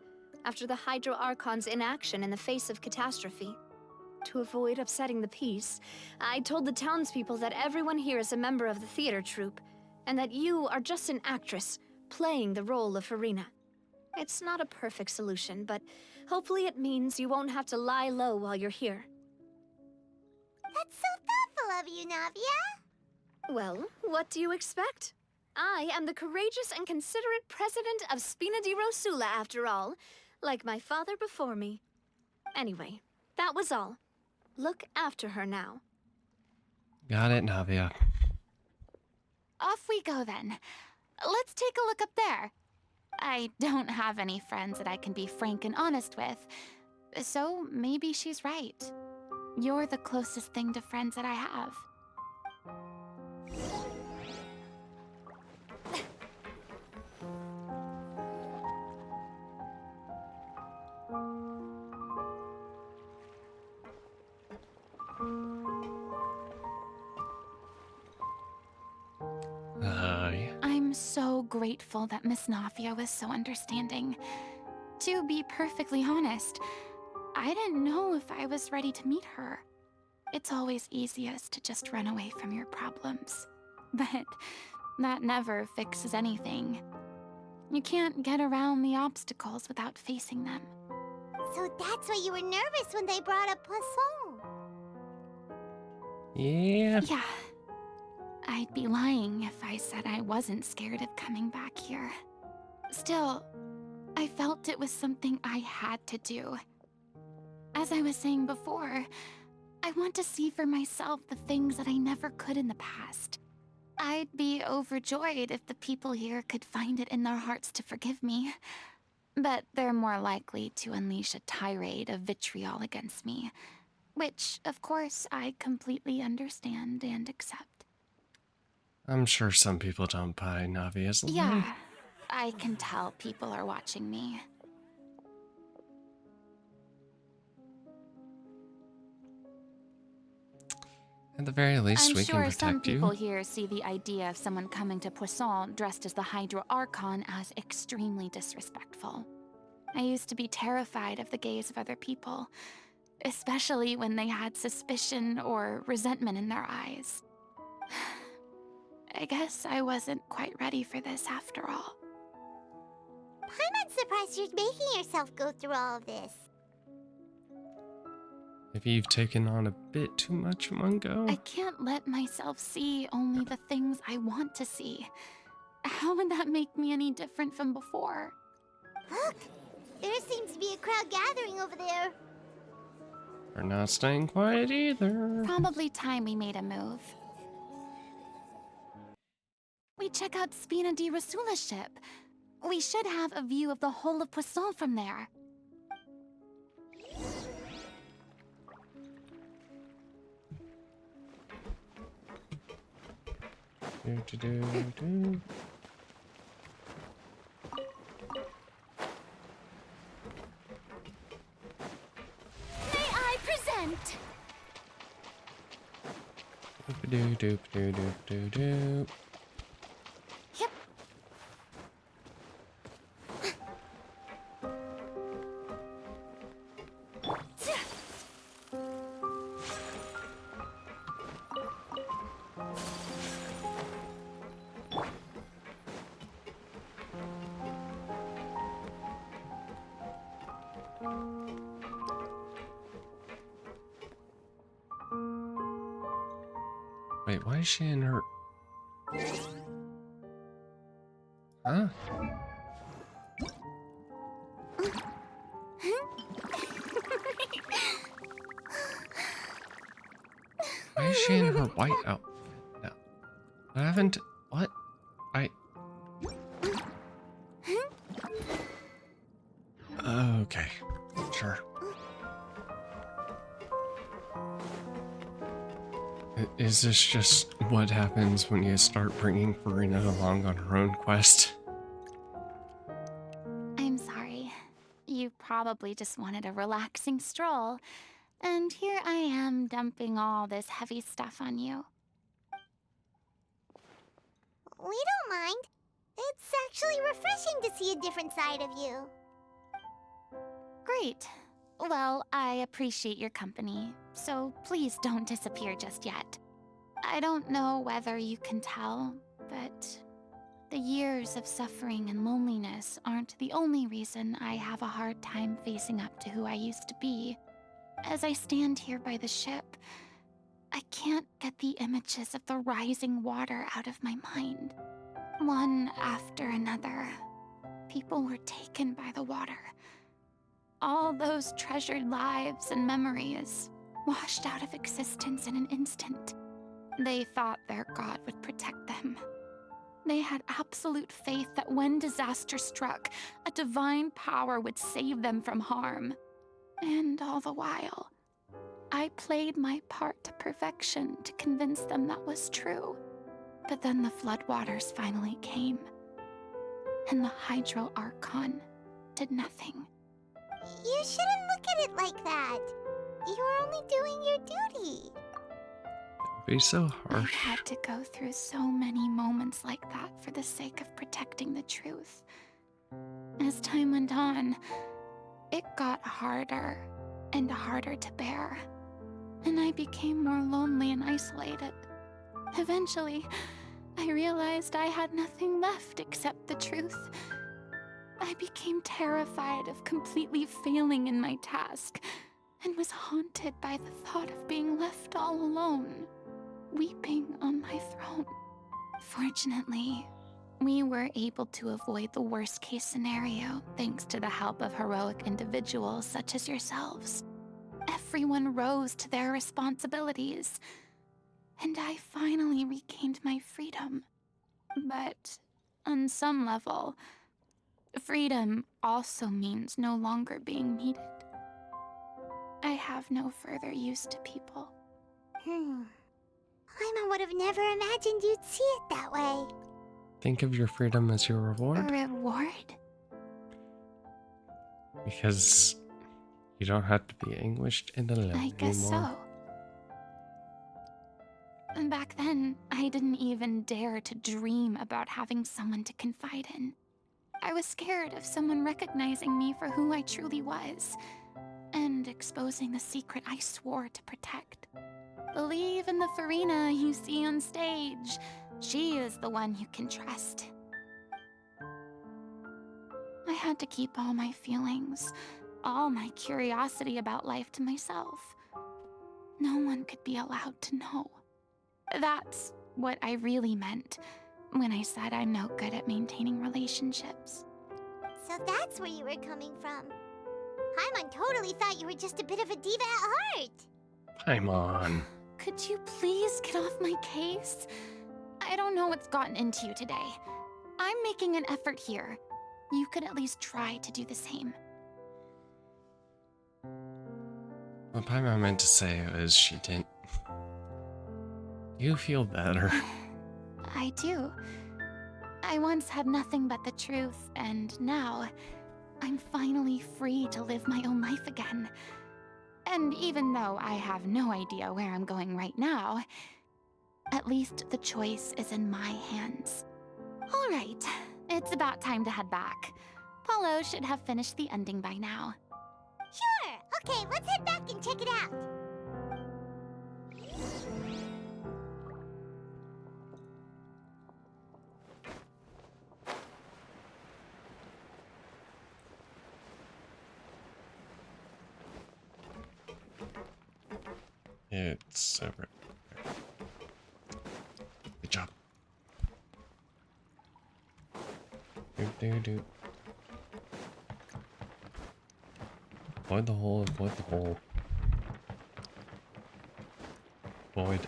after the Hydro Archon's inaction in the face of catastrophe. To avoid upsetting the peace, I told the townspeople that everyone here is a member of the theater troupe, and that you are just an actress playing the role of Farina. It's not a perfect solution, but hopefully it means you won't have to lie low while you're here. That's so thoughtful of you, Navia. Well, what do you expect? I am the courageous and considerate president of Spina di Rosula, after all, like my father before me. Anyway, that was all. Look after her now. Got it, Navia. Off we go then. Let's take a look up there. I don't have any friends that I can be frank and honest with, so maybe she's right. You're the closest thing to friends that I have. I'm so grateful that Miss Navia was so understanding. To be perfectly honest, I didn't know if I was ready to meet her. It's always easiest to just run away from your problems. But that never fixes anything. You can't get around the obstacles without facing them. So that's why you were nervous when they brought up Poisson. Yeah. Yeah. I'd be lying if I said I wasn't scared of coming back here. Still, I felt it was something I had to do. As I was saying before, I want to see for myself the things that I never could in the past. I'd be overjoyed if the people here could find it in their hearts to forgive me. But they're more likely to unleash a tirade of vitriol against me, which, of course, I completely understand and accept. I'm sure some people don't buy Navia's lie. Yeah, I can tell people are watching me. At the very least, we can I'm sure some protect you. people here see the idea of someone coming to Poisson dressed as the Hydro Archon as extremely disrespectful. I used to be terrified of the gaze of other people, especially when they had suspicion or resentment in their eyes. I guess I wasn't quite ready for this after all. I'm not surprised you're making yourself go through all of this. Maybe you've taken on a bit too much in one go? I can't let myself see only the things I want to see. How would that make me any different from before? Look! There seems to be a crowd gathering over there. We're not staying quiet either. Probably time we made a move. We check out Spina di Rasula's ship. We should have a view of the whole of Poisson from there. Do. May I present? Do. Yep. Wait, why is she in her... Huh? Why is she in her white outfit? No. I haven't... What? Okay. Sure. Is this just what happens when you start bringing Farina along on her own quest? I'm sorry. You probably just wanted a relaxing stroll. And here I am dumping all this heavy stuff on you. We don't mind. It's actually refreshing to see a different side of you. Great. Well, I appreciate your company, so please don't disappear just yet. I don't know whether you can tell, but the years of suffering and loneliness aren't the only reason I have a hard time facing up to who I used to be. As I stand here by the ship, I can't get the images of the rising water out of my mind. One after another, people were taken by the water. All those treasured lives and memories washed out of existence in an instant. They thought their god would protect them. They had absolute faith that when disaster struck, a divine power would save them from harm. And all the while, I played my part to perfection to convince them that was true. But then the floodwaters finally came, and the Hydro Archon did nothing. You shouldn't look at it like that. You're only doing your duty. Be so I've harsh. had to go through so many moments like that for the sake of protecting the truth. As time went on, it got harder and harder to bear, and I became more lonely and isolated. Eventually, I realized I had nothing left except the truth. I became terrified of completely failing in my task, and was haunted by the thought of being left all alone, weeping on my throne. Fortunately, we were able to avoid the worst-case scenario thanks to the help of heroic individuals such as yourselves. Everyone rose to their responsibilities, and I finally regained my freedom. But on some level, freedom also means no longer being needed. I have no further use to people. I would have never imagined you'd see it that way. Think of your freedom as your reward. A reward? Because you don't have to be anguished and alone I guess anymore. so. And back then, I didn't even dare to dream about having someone to confide in. I was scared of someone recognizing me for who I truly was, and exposing the secret I swore to protect. Believe in the Farina you see on stage, She is the one you can trust. I had to keep all my feelings, all my curiosity about life to myself. No one could be allowed to know. That's what I really meant when I said I'm no good at maintaining relationships. So that's where you were coming from. Paimon totally thought you were just a bit of a diva at heart. Paimon. Could you please get off my case? I don't know what's gotten into you today. I'm making an effort here. You could at least try to do the same. What Paimon meant to say was she didn't. You feel better. I do. I once had nothing but the truth, and now I'm finally free to live my own life again. And even though I have no idea where I'm going right now, at least the choice is in my hands. All right, it's about time to head back. Paulo should have finished the ending by now. Sure! Okay, let's head back and check it out. It's over. Good job. Do. Avoid the hole, avoid the hole. Avoid.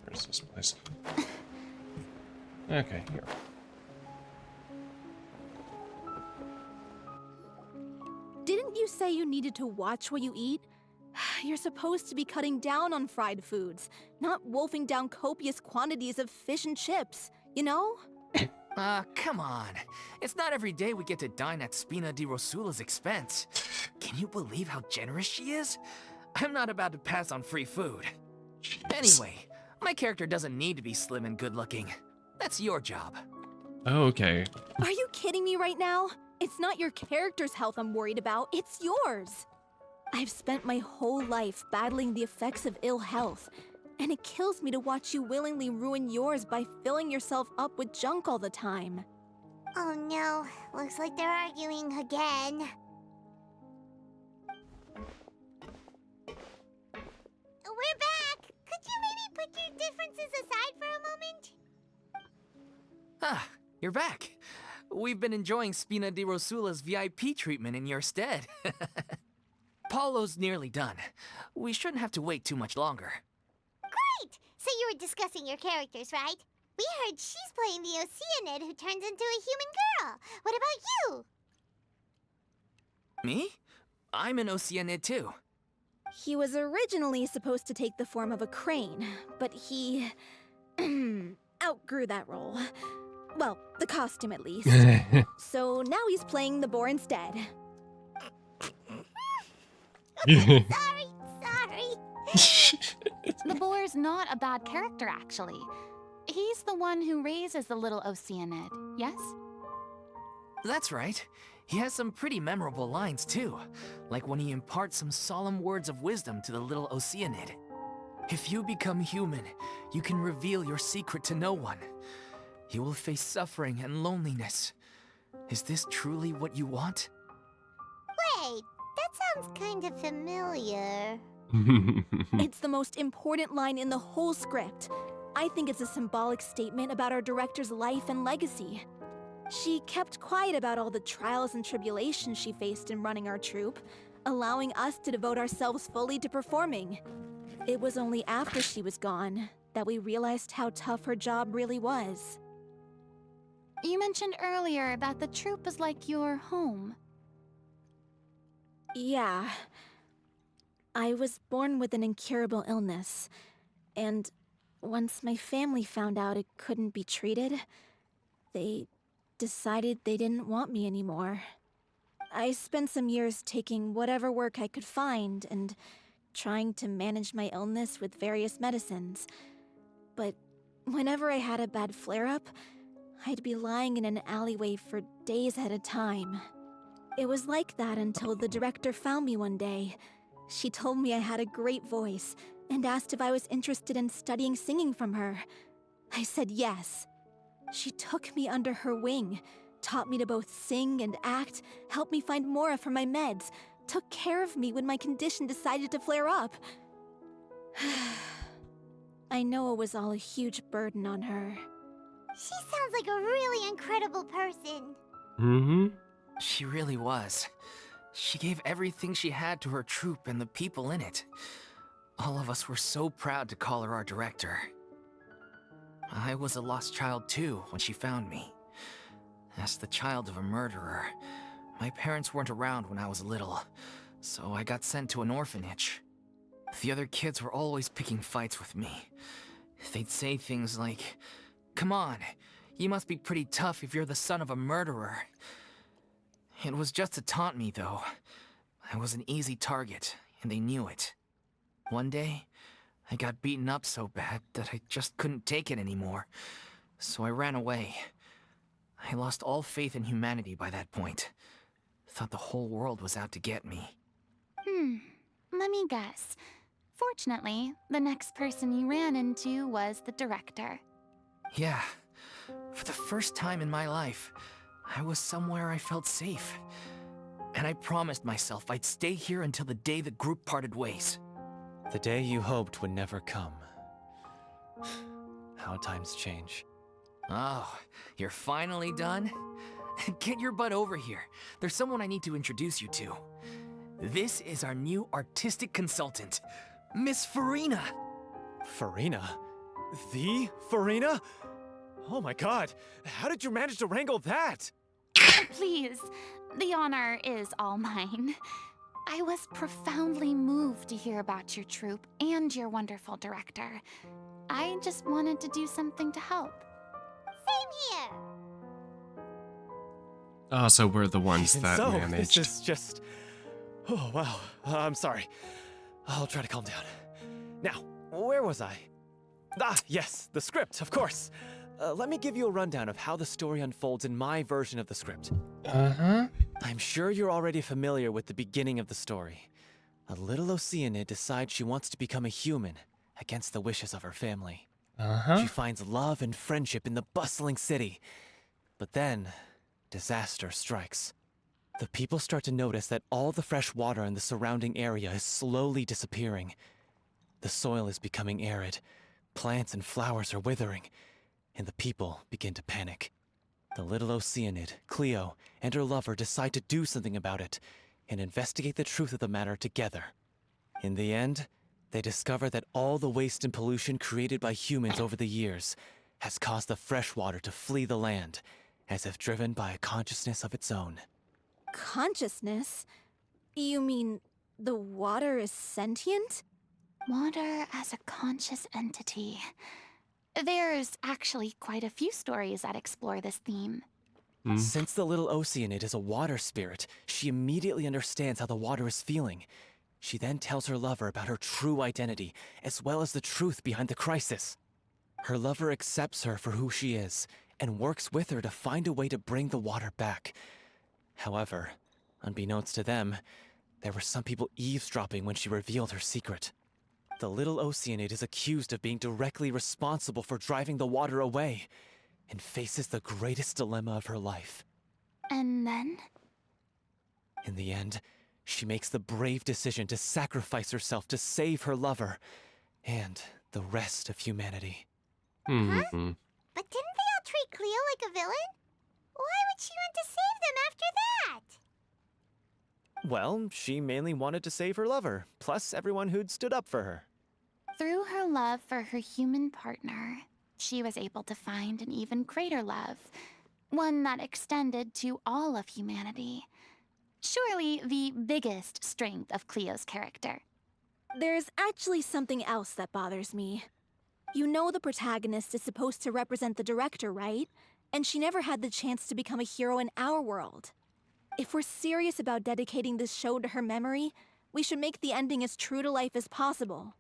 Where's this place? Okay, here. Didn't you say you needed to watch what you eat? You're supposed to be cutting down on fried foods, not wolfing down copious quantities of fish and chips, you know? Come on. It's not every day we get to dine at Spina di Rosula's expense. Can you believe how generous she is? I'm not about to pass on free food. Anyway, my character doesn't need to be slim and good-looking. That's your job. Oh, okay. Are you kidding me right now? It's not your character's health I'm worried about, it's yours. I've spent my whole life battling the effects of ill health, and it kills me to watch you willingly ruin yours by filling yourself up with junk all the time. Oh no, looks like they're arguing again. We're back! Could you maybe put your differences aside for a moment? Ah, you're back. We've been enjoying Spina di Rosula's VIP treatment in your stead. Paulo's nearly done. We shouldn't have to wait too much longer. Great! So you were discussing your characters, right? We heard she's playing the Oceanid who turns into a human girl. What about you? Me? I'm an Oceanid too. He was originally supposed to take the form of a crane, but he outgrew that role. Well, the costume at least. So now he's playing the boar instead. Sorry. The boar's not a bad character, actually. He's the one who raises the little Oceanid, yes? That's right. He has some pretty memorable lines too, like when he imparts some solemn words of wisdom to the little Oceanid. If you become human, you can reveal your secret to no one. You will face suffering and loneliness. Is this truly what you want? Wait, that sounds kind of familiar. It's the most important line in the whole script. I think it's a symbolic statement about our director's life and legacy. She kept quiet about all the trials and tribulations she faced in running our troupe, allowing us to devote ourselves fully to performing. It was only after she was gone that we realized how tough her job really was. You mentioned earlier that the troupe is like your home. Yeah. I was born with an incurable illness, and once my family found out it couldn't be treated, they decided they didn't want me anymore. I spent some years taking whatever work I could find and trying to manage my illness with various medicines. But whenever I had a bad flare-up, I'd be lying in an alleyway for days at a time. It was like that until the director found me one day. She told me I had a great voice, and asked if I was interested in studying singing from her. I said yes. She took me under her wing, taught me to both sing and act, helped me find Mora for my meds, took care of me when my condition decided to flare up. I know it was all a huge burden on her. She sounds like a really incredible person. Mm-hmm. She really was. She gave everything she had to her troupe and the people in it. All of us were so proud to call her our director. I was a lost child too when she found me. As the child of a murderer, my parents weren't around when I was little, so I got sent to an orphanage. The other kids were always picking fights with me. They'd say things like, "Come on, you must be pretty tough if you're the son of a murderer." It was just to taunt me, though. I was an easy target, and they knew it. One day, I got beaten up so bad that I just couldn't take it anymore, so I ran away. I lost all faith in humanity by that point. Thought the whole world was out to get me. Let me guess. Fortunately, the next person you ran into was the director. Yeah. For the first time in my life, I was somewhere I felt safe. And I promised myself I'd stay here until the day the group parted ways. The day you hoped would never come. How times change. Oh, you're finally done? Get your butt over here. There's someone I need to introduce you to. This is our new artistic consultant, Miss Farina. Farina? The Farina? Oh my god, how did you manage to wrangle that? Please, the honor is all mine. I was profoundly moved to hear about your troupe and your wonderful director. I just wanted to do something to help. Same here. Oh, so we're the ones And that so, managed. this is just... Oh, wow. I'm sorry. I'll try to calm down. Now, where was I? Ah, yes, the script, of course. Let me give you a rundown of how the story unfolds in my version of the script. Uh-huh. I'm sure you're already familiar with the beginning of the story. A little Oceanid decides she wants to become a human, against the wishes of her family. Uh-huh. She finds love and friendship in the bustling city. But then, disaster strikes. The people start to notice that all the fresh water in the surrounding area is slowly disappearing. The soil is becoming arid, plants and flowers are withering, and the people begin to panic. The little Oceanid, Cleo, and her lover decide to do something about it and investigate the truth of the matter together. In the end, they discover that all the waste and pollution created by humans over the years has caused the fresh water to flee the land, as if driven by a consciousness of its own. Consciousness? You mean the water is sentient? Water as a conscious entity. There's actually quite a few stories that explore this theme. Since the little Oceanid is a water spirit, she immediately understands how the water is feeling. She then tells her lover about her true identity, as well as the truth behind the crisis. Her lover accepts her for who she is, and works with her to find a way to bring the water back. However, unbeknownst to them, there were some people eavesdropping when she revealed her secret. The little Oceanid is accused of being directly responsible for driving the water away, and faces the greatest dilemma of her life. And then? In the end, she makes the brave decision to sacrifice herself to save her lover, and the rest of humanity. But didn't they all treat Cleo like a villain? Why would she want to save them after that? Well, she mainly wanted to save her lover, plus everyone who'd stood up for her. Through her love for her human partner, she was able to find an even greater love, one that extended to all of humanity. Surely the biggest strength of Cleo's character. There's actually something else that bothers me. You know the protagonist is supposed to represent the director, right? And she never had the chance to become a hero in our world. If we're serious about dedicating this show to her memory, we should make the ending as true to life as possible.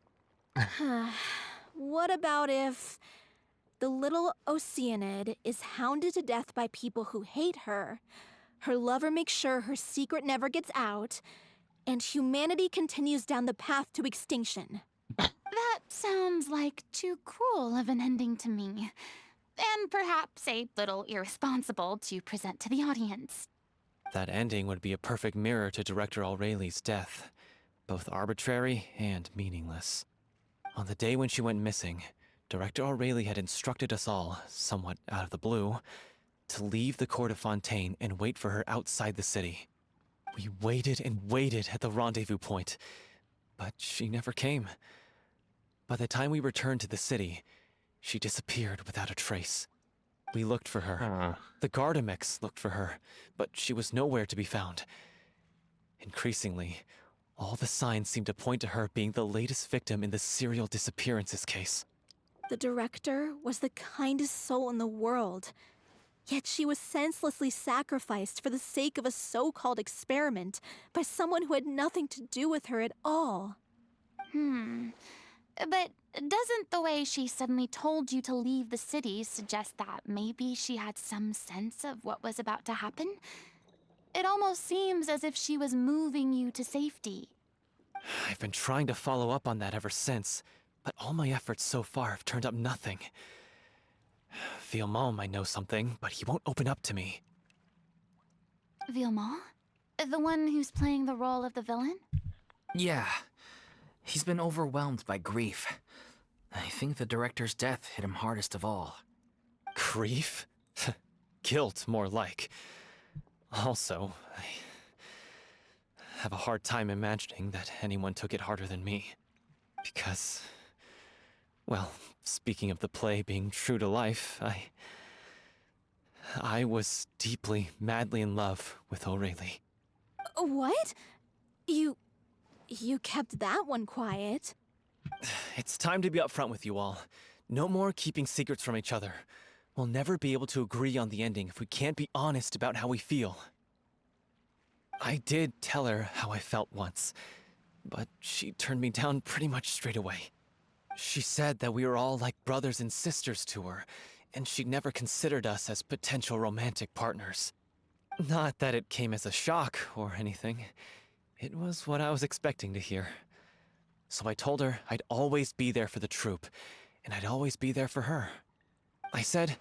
What about if the little Oceanid is hounded to death by people who hate her, her lover makes sure her secret never gets out, and humanity continues down the path to extinction? That sounds like too cruel of an ending to me. And perhaps a little irresponsible to present to the audience. That ending would be a perfect mirror to Director O'Reilly's death, both arbitrary and meaningless. On the day when she went missing, Director O'Reilly had instructed us all, somewhat out of the blue, to leave the Court of Fontaine and wait for her outside the city. We waited and waited at the rendezvous point, but she never came. By the time we returned to the city, she disappeared without a trace. We looked for her. The Gardamex looked for her, but she was nowhere to be found. Increasingly, all the signs seemed to point to her being the latest victim in the serial disappearances case. The director was the kindest soul in the world. Yet she was senselessly sacrificed for the sake of a so-called experiment by someone who had nothing to do with her at all. But doesn't the way she suddenly told you to leave the city suggest that maybe she had some sense of what was about to happen? It almost seems as if she was moving you to safety. I've been trying to follow up on that ever since, but all my efforts so far have turned up nothing. Villemont might know something, but he won't open up to me. Villemont? The one who's playing the role of the villain? Yeah. He's been overwhelmed by grief. I think the director's death hit him hardest of all. Grief? Guilt, more like. Also, I have a hard time imagining that anyone took it harder than me. Because, well, speaking of the play being true to life, I was deeply, madly in love with O'Reilly. What? You kept that one quiet. It's time to be upfront with you all. No more keeping secrets from each other. We'll never be able to agree on the ending if we can't be honest about how we feel. I did tell her how I felt once, but she turned me down pretty much straight away. She said that we were all like brothers and sisters to her, and she'd never considered us as potential romantic partners. Not that it came as a shock or anything. It was what I was expecting to hear. So I told her I'd always be there for the troupe, and I'd always be there for her. I said,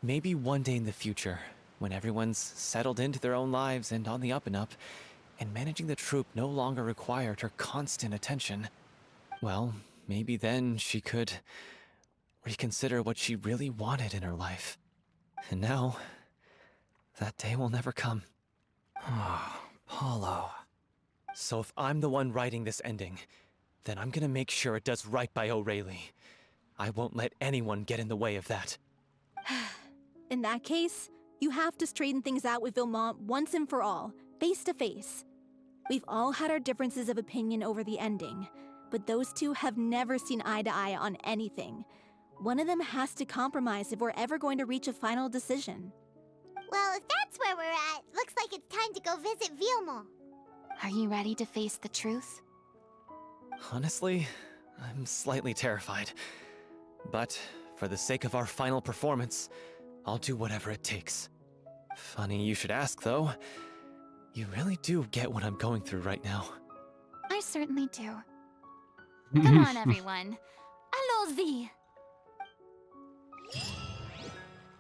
maybe one day in the future, when everyone's settled into their own lives and on the up and up, and managing the troupe no longer required her constant attention, well, maybe then she could reconsider what she really wanted in her life. And now, that day will never come. Oh, Paulo. So if I'm the one writing this ending, then I'm gonna make sure it does right by O'Reilly. I won't let anyone get in the way of that. In that case, you have to straighten things out with Villemont once and for all, face to face. We've all had our differences of opinion over the ending, but those two have never seen eye to eye on anything. One of them has to compromise if we're ever going to reach a final decision. Well, if that's where we're at, looks like it's time to go visit Villemont. Are you ready to face the truth? Honestly, I'm slightly terrified. But for the sake of our final performance, I'll do whatever it takes. Funny you should ask, though. You really do get what I'm going through right now. I certainly do. Come on, everyone. Allons-y!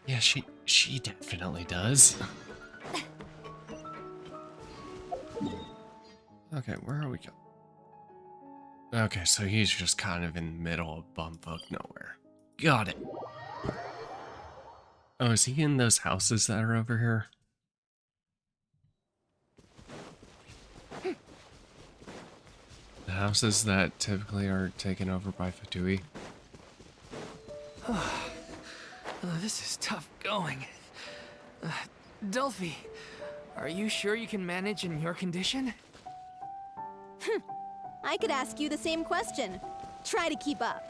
Yeah, she definitely does. Okay, where are we going? Okay, so he's just kind of in the middle of bumfuck nowhere. Got it. Oh, is he in those houses that are over here? The houses that typically are taken over by Fatui? This is tough going. Delphi, are you sure you can manage in your condition? I could ask you the same question. Try to keep up.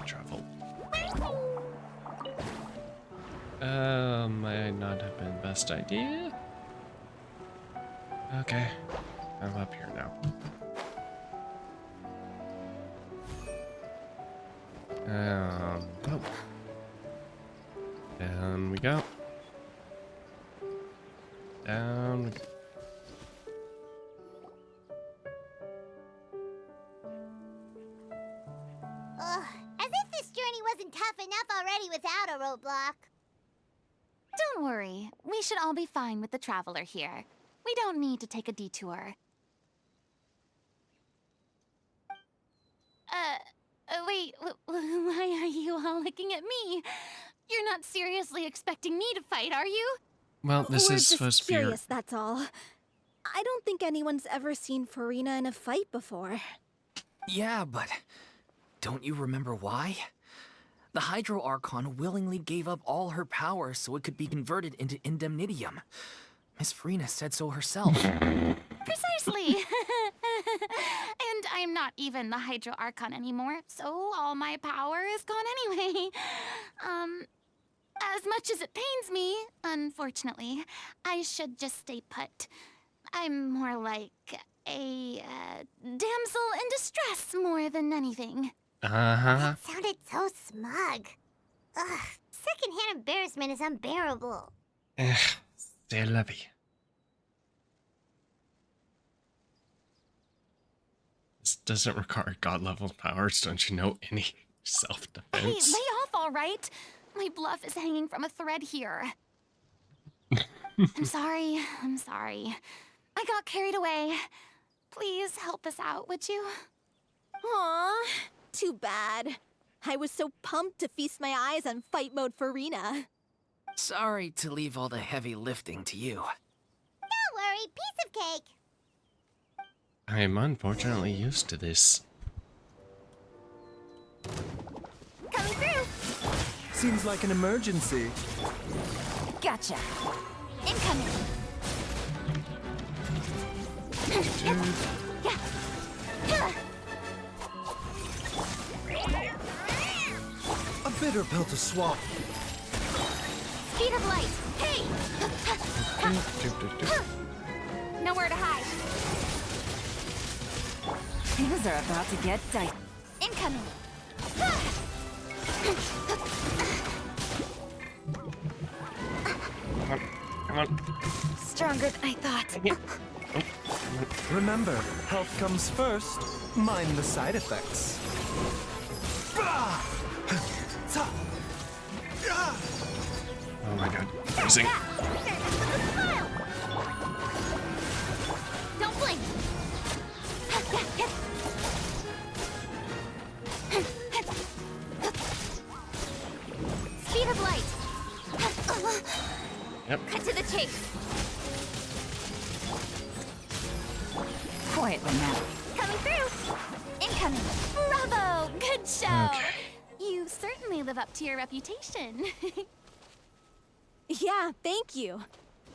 Travel. Might not have been the best idea. Okay, I'm up here now. Oh. Down we go. tough enough already without a roadblock. Don't worry. We should all be fine with the traveler here. We don't need to take a detour. Wait, why are you all looking at me? You're not seriously expecting me to fight, are you? Well, this We're is just supposed to be your... curious, that's all. I don't think anyone's ever seen Farina in a fight before. Yeah, but don't you remember why? The Hydro Archon willingly gave up all her power so it could be converted into Indemnitium. Miss Farina said so herself. Precisely. And I'm not even the Hydro Archon anymore, so all my power is gone anyway. As much as it pains me, unfortunately, I should just stay put. I'm more like a damsel in distress more than anything. That sounded so smug. Ugh, secondhand embarrassment is unbearable. C'est la vie. This doesn't require god-level powers, don't you know any Hey, self-defense? lay off, all right? My bluff is hanging from a thread here. I'm sorry. I got carried away. Please help us out, would you? Aw, too bad. I was so pumped to feast my eyes on fight mode Farina. Sorry to leave all the heavy lifting to you. Don't worry, piece of cake. I am unfortunately used to this. Coming through. Seems like an emergency. Gotcha. Incoming. A bitter pill to swallow. Speed of light. Hey! Nowhere to hide. Things are about to get tight. Incoming. Come on. Stronger than I thought. Remember, health comes first. Mind the side effects. Oh my god. Freezing. Don't blink. Speed of light. Yep. Cut to the chase. Quietly now. Coming through. Incoming. Bravo! Good show. Okay. You certainly live up to your reputation. Yeah, thank you.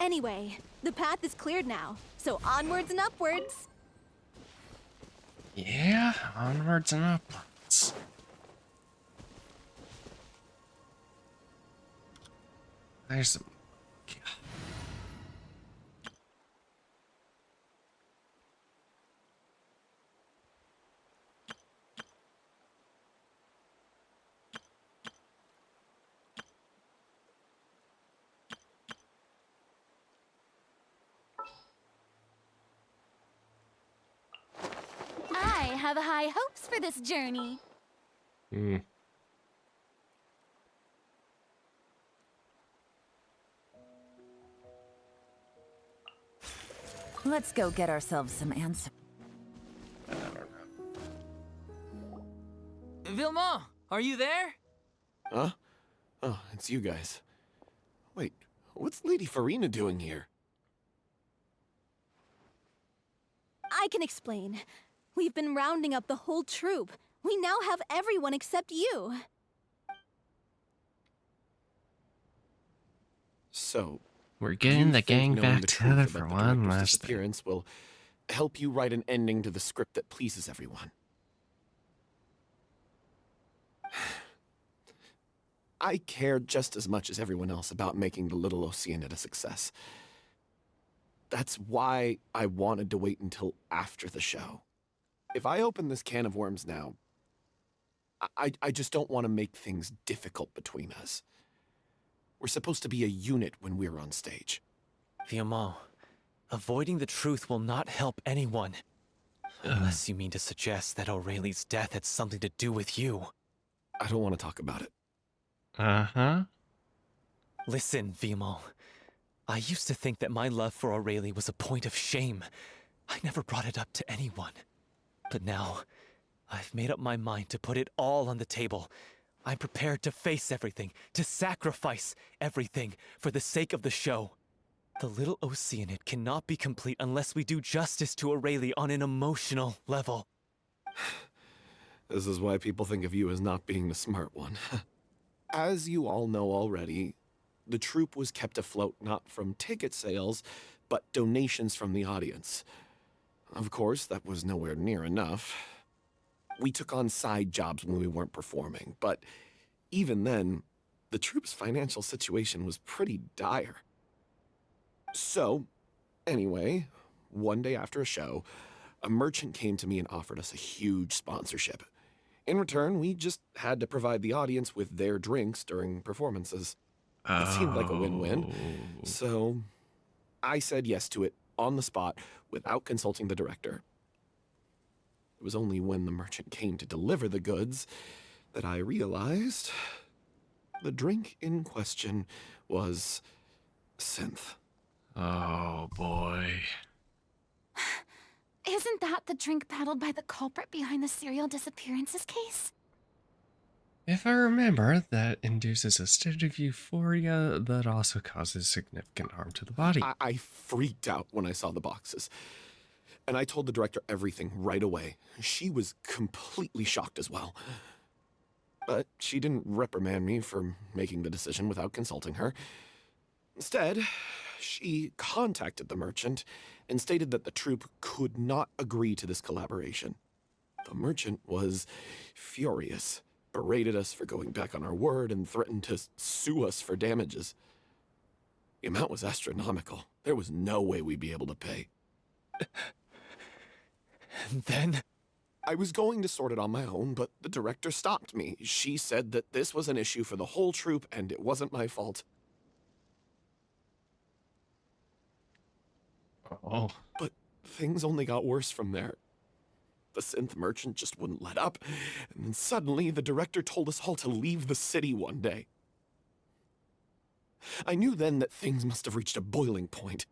Anyway, the path is cleared now, so onwards and upwards. Yeah, onwards and upwards. There's some... I have high hopes for this journey. Let's go get ourselves some answers. Vilma, are you there? Huh? Oh, it's you guys. Wait, what's Lady Farina doing here? I can explain. We've been rounding up the whole troop. We now have everyone except you. So, we're getting the gang back together for one last thing. Disappearance will help you write an ending to the script that pleases everyone. I care just as much as everyone else about making the Little Oceanid a success. That's why I wanted to wait until after the show. If I open this can of worms now, I just don't want to make things difficult between us. We're supposed to be a unit when we're on stage. Viamant, avoiding the truth will not help anyone. Unless you mean to suggest that Aurelie's death had something to do with you. I don't want to talk about it. Uh-huh. Listen, Vimo. I used to think that my love for Aurelie was a point of shame. I never brought it up to anyone. But now, I've made up my mind to put it all on the table. I'm prepared to face everything, to sacrifice everything for the sake of the show. The Little Oceanid cannot be complete unless we do justice to Aurelie on an emotional level. This is why people think of you as not being the smart one. As you all know already, the troupe was kept afloat not from ticket sales, but donations from the audience. Of course, that was nowhere near enough. We took on side jobs when we weren't performing, but even then, the troupe's financial situation was pretty dire. So, anyway, one day after a show, a merchant came to me and offered us a huge sponsorship. In return, we just had to provide the audience with their drinks during performances. It seemed like a win-win, so I said yes to it on the spot without consulting the director. It was only when the merchant came to deliver the goods that I realized the drink in question was synth. Oh, boy. Isn't that the drink peddled by the culprit behind the serial disappearances case? If I remember, that induces a state of euphoria that also causes significant harm to the body. I freaked out when I saw the boxes. And I told the director everything right away. She was completely shocked as well. But she didn't reprimand me for making the decision without consulting her. Instead, she contacted the merchant and stated that the troupe could not agree to this collaboration. The merchant was furious, berated us for going back on our word, and threatened to sue us for damages. The amount was astronomical. There was no way we'd be able to pay. And then? I was going to sort it on my own, but the director stopped me. She said that this was an issue for the whole troupe, and it wasn't my fault. Oh. But things only got worse from there. The synth merchant just wouldn't let up, and then suddenly the director told us all to leave the city one day. I knew then that things must have reached a boiling point.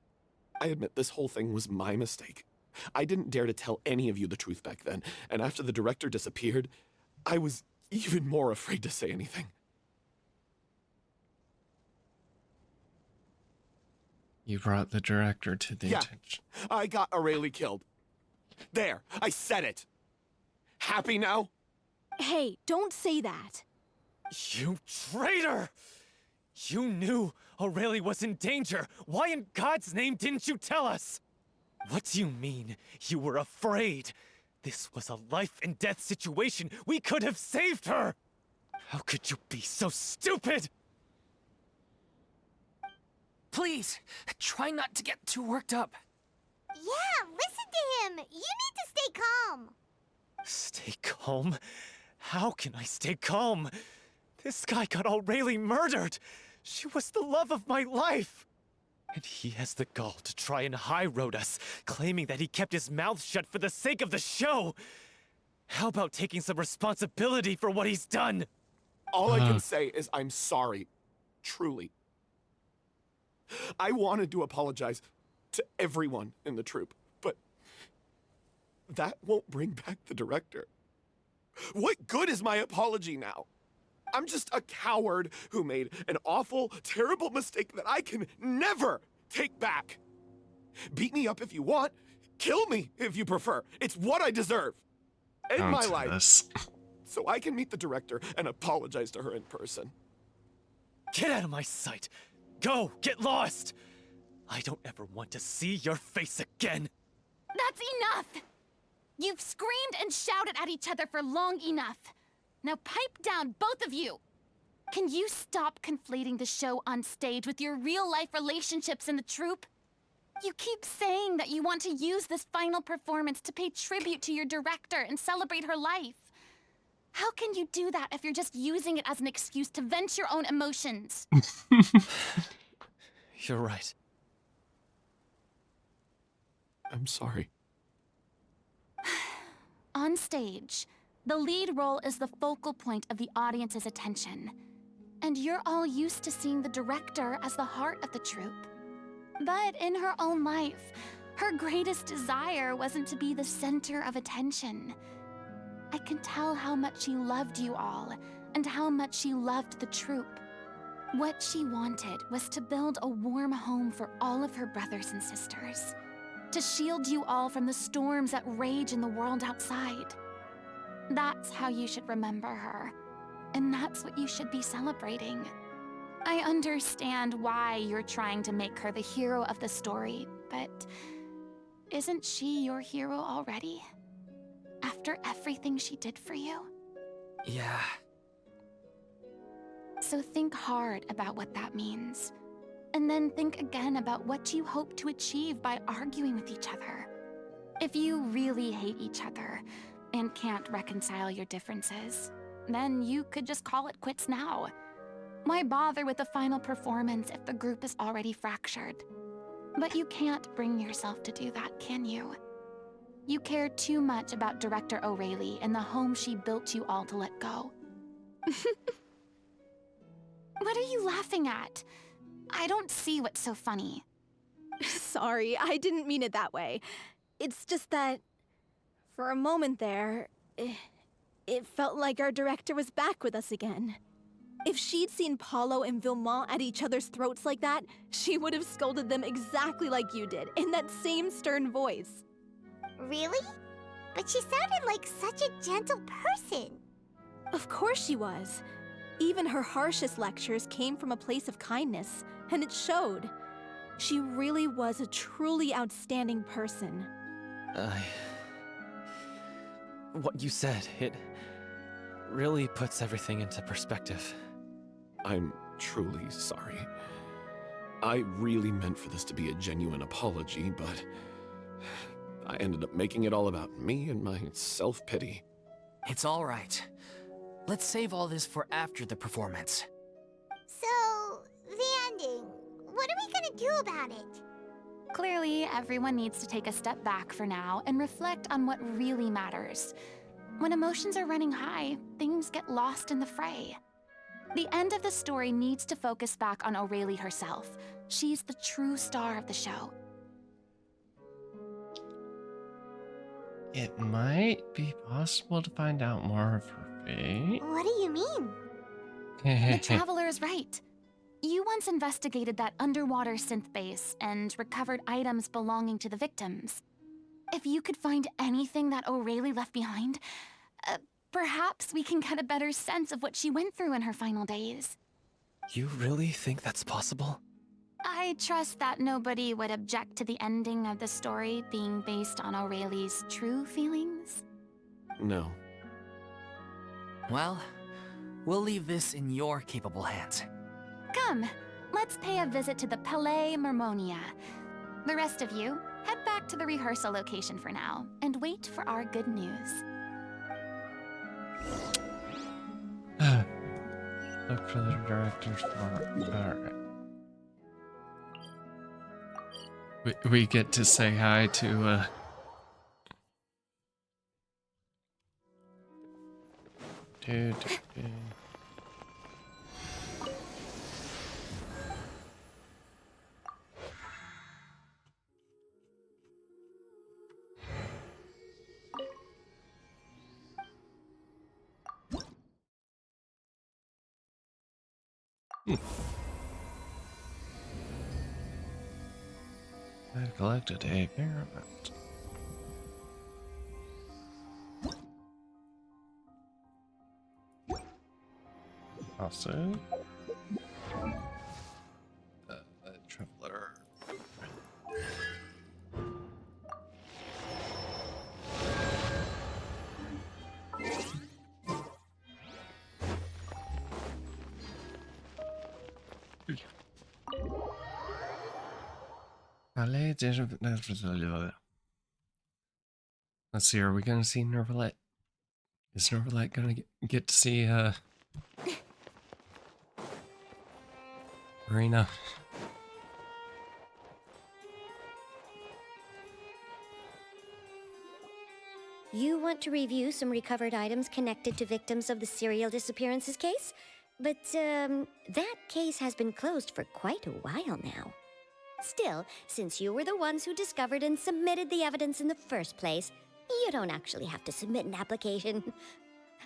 I admit this whole thing was my mistake. I didn't dare to tell any of you the truth back then, and after the director disappeared, I was even more afraid to say anything. You brought the director to the attention. I got Aurelie killed. There, I said it. Happy now? Hey, don't say that. You traitor! You knew Aurelie was in danger. Why in God's name didn't you tell us? What do you mean, you were afraid? This was a life and death situation. We could have saved her! How could you be so stupid? Please, try not to get too worked up. Yeah, listen to him. You need to stay calm. Stay calm? How can I stay calm? This guy got Aurelie murdered. She was the love of my life. And he has the gall to try and high-road us, claiming that he kept his mouth shut for the sake of the show. How about taking some responsibility for what he's done? All I can say is I'm sorry. Truly. I wanted to apologize to everyone in the troupe, but that won't bring back the director. What good is my apology now? I'm just a coward who made an awful, terrible mistake that I can never take back. Beat me up if you want. Kill me if you prefer. It's what I deserve. End my life. So I can meet the director and apologize to her in person. Get out of my sight. Go, get lost. I don't ever want to see your face again. That's enough! You've screamed and shouted at each other for long enough. Now pipe down, both of you! Can you stop conflating the show on stage with your real-life relationships in the troupe? You keep saying that you want to use this final performance to pay tribute to your director and celebrate her life. How can you do that if you're just using it as an excuse to vent your own emotions? You're right. I'm sorry. On stage, the lead role is the focal point of the audience's attention. And you're all used to seeing the director as the heart of the troupe. But in her own life, her greatest desire wasn't to be the center of attention. I can tell how much she loved you all, and how much she loved the troupe. What she wanted was to build a warm home for all of her brothers and sisters. To shield you all from the storms that rage in the world outside. That's how you should remember her. And that's what you should be celebrating. I understand why you're trying to make her the hero of the story, but isn't she your hero already? After everything she did for you? Yeah. So think hard about what that means. And then think again about what you hope to achieve by arguing with each other. If you really hate each other and can't reconcile your differences, then you could just call it quits now. Why bother with the final performance if the group is already fractured? But you can't bring yourself to do that, can you? You care too much about Director O'Reilly and the home she built you all to let go. What are you laughing at? I don't see what's so funny. Sorry, I didn't mean it that way. It's just that, for a moment there, it felt like our director was back with us again. If she'd seen Paulo and Villemont at each other's throats like that, she would have scolded them exactly like you did, in that same stern voice. Really? But she sounded like such a gentle person. Of course she was. Even her harshest lectures came from a place of kindness, and it showed. She really was a truly outstanding person. What you said, it really puts everything into perspective. I'm truly sorry. I really meant for this to be a genuine apology, but I ended up making it all about me and my self-pity. It's all right. Let's save all this for after the performance. So, the ending. What are we gonna do about it? Clearly, everyone needs to take a step back for now and reflect on what really matters. When emotions are running high, things get lost in the fray. The end of the story needs to focus back on O'Reilly herself. She's the true star of the show. It might be possible to find out more of her fate. What do you mean? The Traveler is right. You once investigated that underwater synth base and recovered items belonging to the victims. If you could find anything that O'Reilly left behind, perhaps we can get a better sense of what she went through in her final days. You really think that's possible? I trust that nobody would object to the ending of the story being based on O'Reilly's true feelings. No. Well, we'll leave this in your capable hands. Come, let's pay a visit to the Palais Mermonia. The rest of you, head back to the rehearsal location for now, and wait for our good news. Look for the director's Alright. We get to say hi to, Dude. I collected a pyramid. Also, traveler. Let's see, are we gonna see Nervalette? Is Nervalette gonna get to see Marina? You want to review some recovered items connected to victims of the serial disappearances case? But, that case has been closed for quite a while now. Still, since you were the ones who discovered and submitted the evidence in the first place, you don't actually have to submit an application.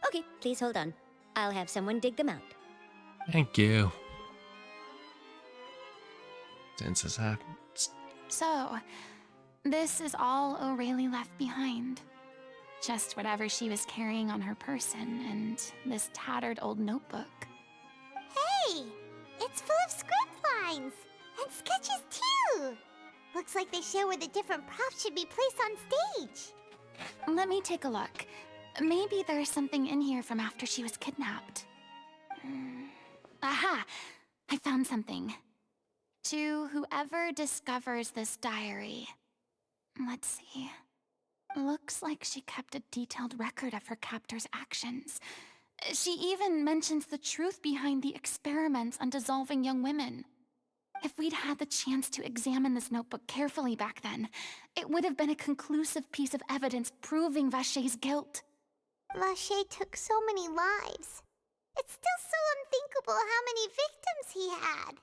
Okay, please hold on. I'll have someone dig them out. Thank you. Since this happens. So, this is all O'Reilly left behind. Just whatever she was carrying on her person and this tattered old notebook. Hey! It's full of script lines! And sketches too! Looks like they show where the different props should be placed on stage. Let me take a look. Maybe there's something in here from after she was kidnapped. Aha! I found something. To whoever discovers this diary. Let's see. Looks like she kept a detailed record of her captor's actions. She even mentions the truth behind the experiments on dissolving young women. If we'd had the chance to examine this notebook carefully back then, it would have been a conclusive piece of evidence proving Vacher's guilt. Vacher took so many lives. It's still so unthinkable how many victims he had.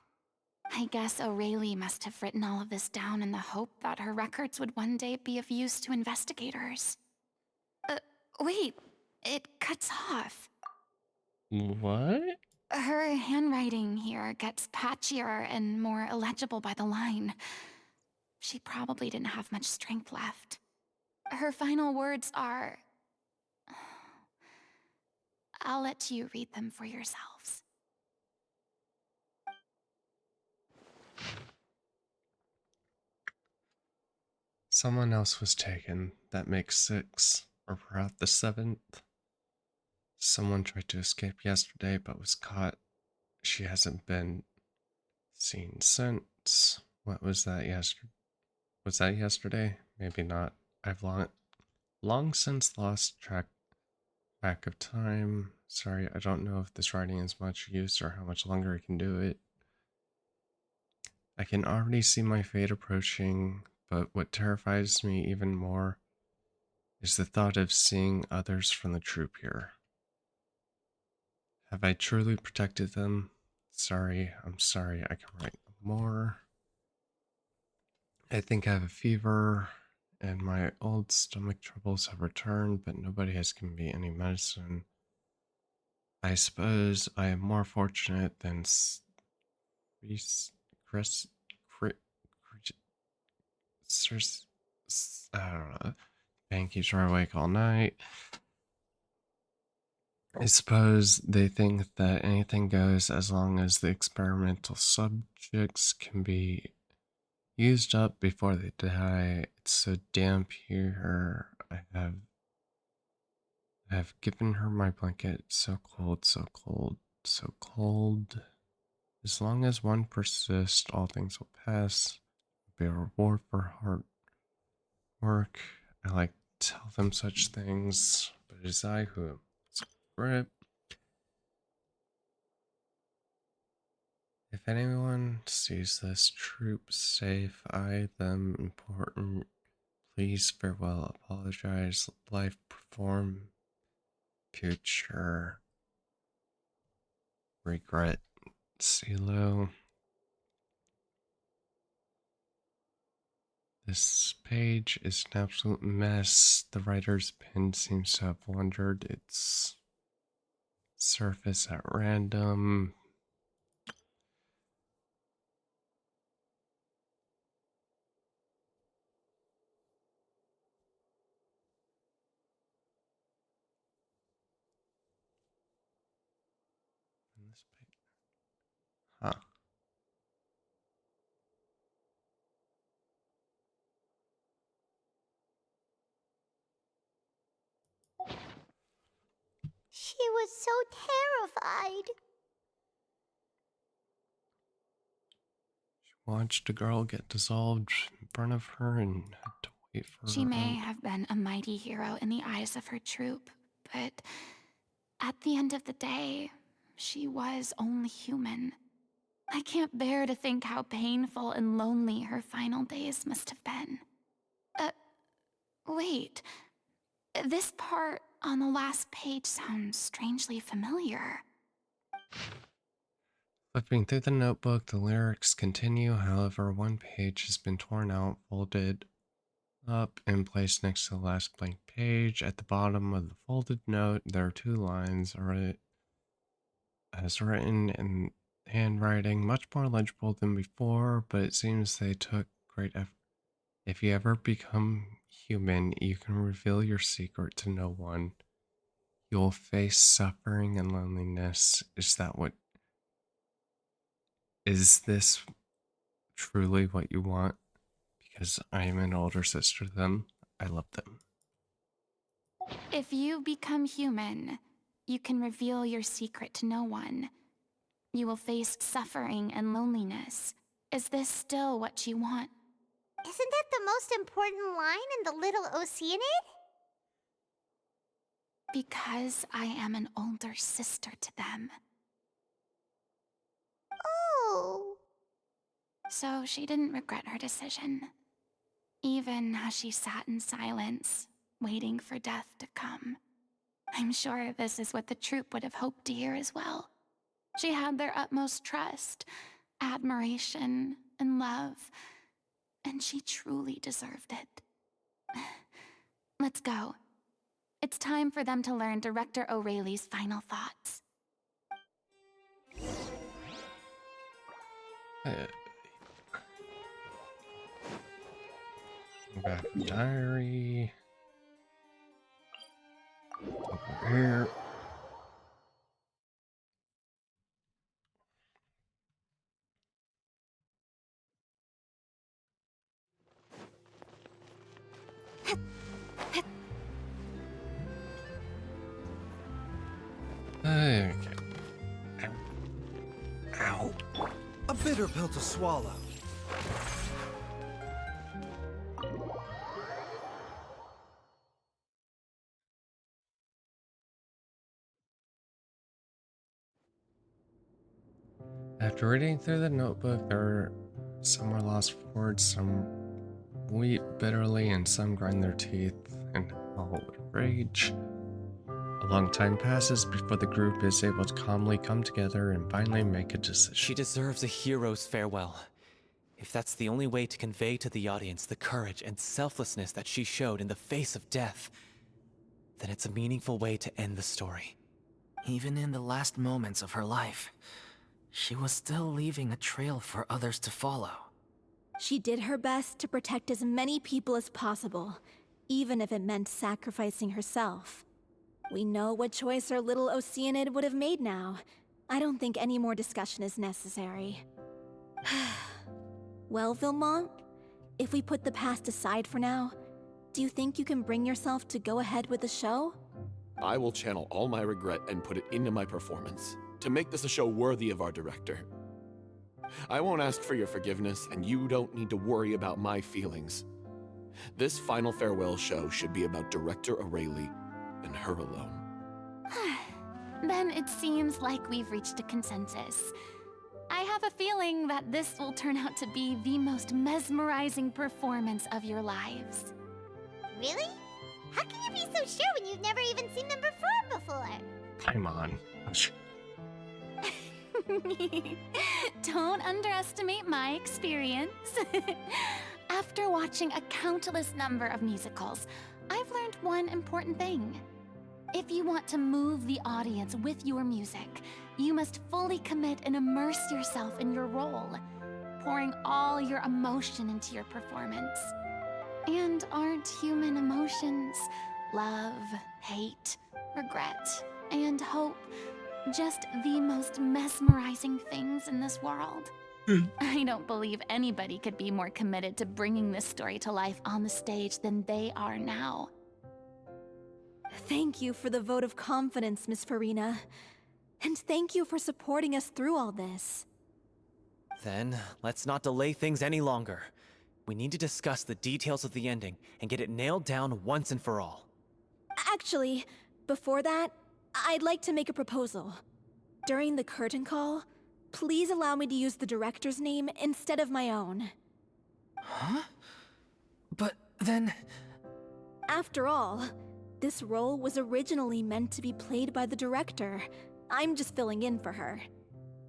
I guess O'Reilly must have written all of this down in the hope that her records would one day be of use to investigators. Wait, it cuts off. What? Her handwriting here gets patchier and more illegible by the line. She probably didn't have much strength left. Her final words are... I'll let you read them for yourselves. Someone else was taken. That makes 6. Or we're at the 7th. Someone tried to escape yesterday but was caught. She hasn't been seen since. What was that yesterday? Was that yesterday? Maybe not. I've long since lost track of time. Sorry, I don't know if this writing is much use or how much longer I can do it. I can already see my fate approaching, but what terrifies me even more is the thought of seeing others from the troop here. Have I truly protected them? Sorry, I'm sorry, I can write more. I think I have a fever, and my old stomach troubles have returned, but nobody has given me any medicine. I suppose I am more fortunate than I don't know. Bank keeps her awake all night. I suppose they think that anything goes as long as the experimental subjects can be used up before they die. It's so damp here. I have given her my blanket. So cold, so cold, so cold. As long as one persists, all things will pass. Be a reward for hard work. I like to tell them such things, but it is I who script. If anyone sees this troop safe, I them important. Please farewell, apologize, life perform, future regret. CeeLo. This page is an absolute mess. The writer's pen seems to have wandered its surface at random. Huh. She was so terrified. Watched a girl get dissolved in front of her and had to wait for She her may out. have been a mighty hero in the eyes of her troop, but at the end of the day, she was only human. I can't bear to think how painful and lonely her final days must have been. Wait. This part on the last page sounds strangely familiar. Flipping through the notebook, the lyrics continue. However, one page has been torn out, folded up, and placed next to the last blank page. At the bottom of the folded note, there are two lines as written in handwriting, much more legible than before, but it seems they took great effort. If you ever become human, you can reveal your secret to no one. You'll face suffering and loneliness. Is this truly what you want? Because I am an older sister to them. I love them. If you become human, you can reveal your secret to no one. You will face suffering and loneliness. Is this still what you want? Isn't that the most important line in the Little Oceanid? Because I am an older sister to them. Oh. So she didn't regret her decision, even as she sat in silence, waiting for death to come. I'm sure this is what the troupe would have hoped to hear as well. She had their utmost trust, admiration, and love, and she truly deserved it. Let's go. It's time for them to learn Director O'Reilly's final thoughts. Back diary. Over here. Okay. Ow. A bitter pill to swallow. After reading through the notebook, some are lost for words, some weep bitterly, and some grind their teeth and howl with rage. A long time passes before the group is able to calmly come together and finally make a decision. She deserves a hero's farewell. If that's the only way to convey to the audience the courage and selflessness that she showed in the face of death, then it's a meaningful way to end the story. Even in the last moments of her life, she was still leaving a trail for others to follow. She did her best to protect as many people as possible, even if it meant sacrificing herself. We know what choice our little Oceanid would have made now. I don't think any more discussion is necessary. Well, Vilmont, if we put the past aside for now, do you think you can bring yourself to go ahead with the show? I will channel all my regret and put it into my performance, to make this a show worthy of our director. I won't ask for your forgiveness, and you don't need to worry about my feelings. This final farewell show should be about Director O'Reilly and her alone. Then it seems like we've reached a consensus. I have a feeling that this will turn out to be the most mesmerizing performance of your lives. Really? How can you be so sure when you've never even seen them perform before? Come on. Don't underestimate my experience. After watching a countless number of musicals, I've learned one important thing. If you want to move the audience with your music, you must fully commit and immerse yourself in your role, pouring all your emotion into your performance. And aren't human emotions, love, hate, regret, and hope, just the most mesmerizing things in this world? I don't believe anybody could be more committed to bringing this story to life on the stage than they are now. Thank you for the vote of confidence, Miss Farina. And thank you for supporting us through all this. Then, let's not delay things any longer. We need to discuss the details of the ending and get it nailed down once and for all. Actually, before that, I'd like to make a proposal. During the curtain call, please allow me to use the director's name instead of my own. Huh? But then... After all, this role was originally meant to be played by the director. I'm just filling in for her.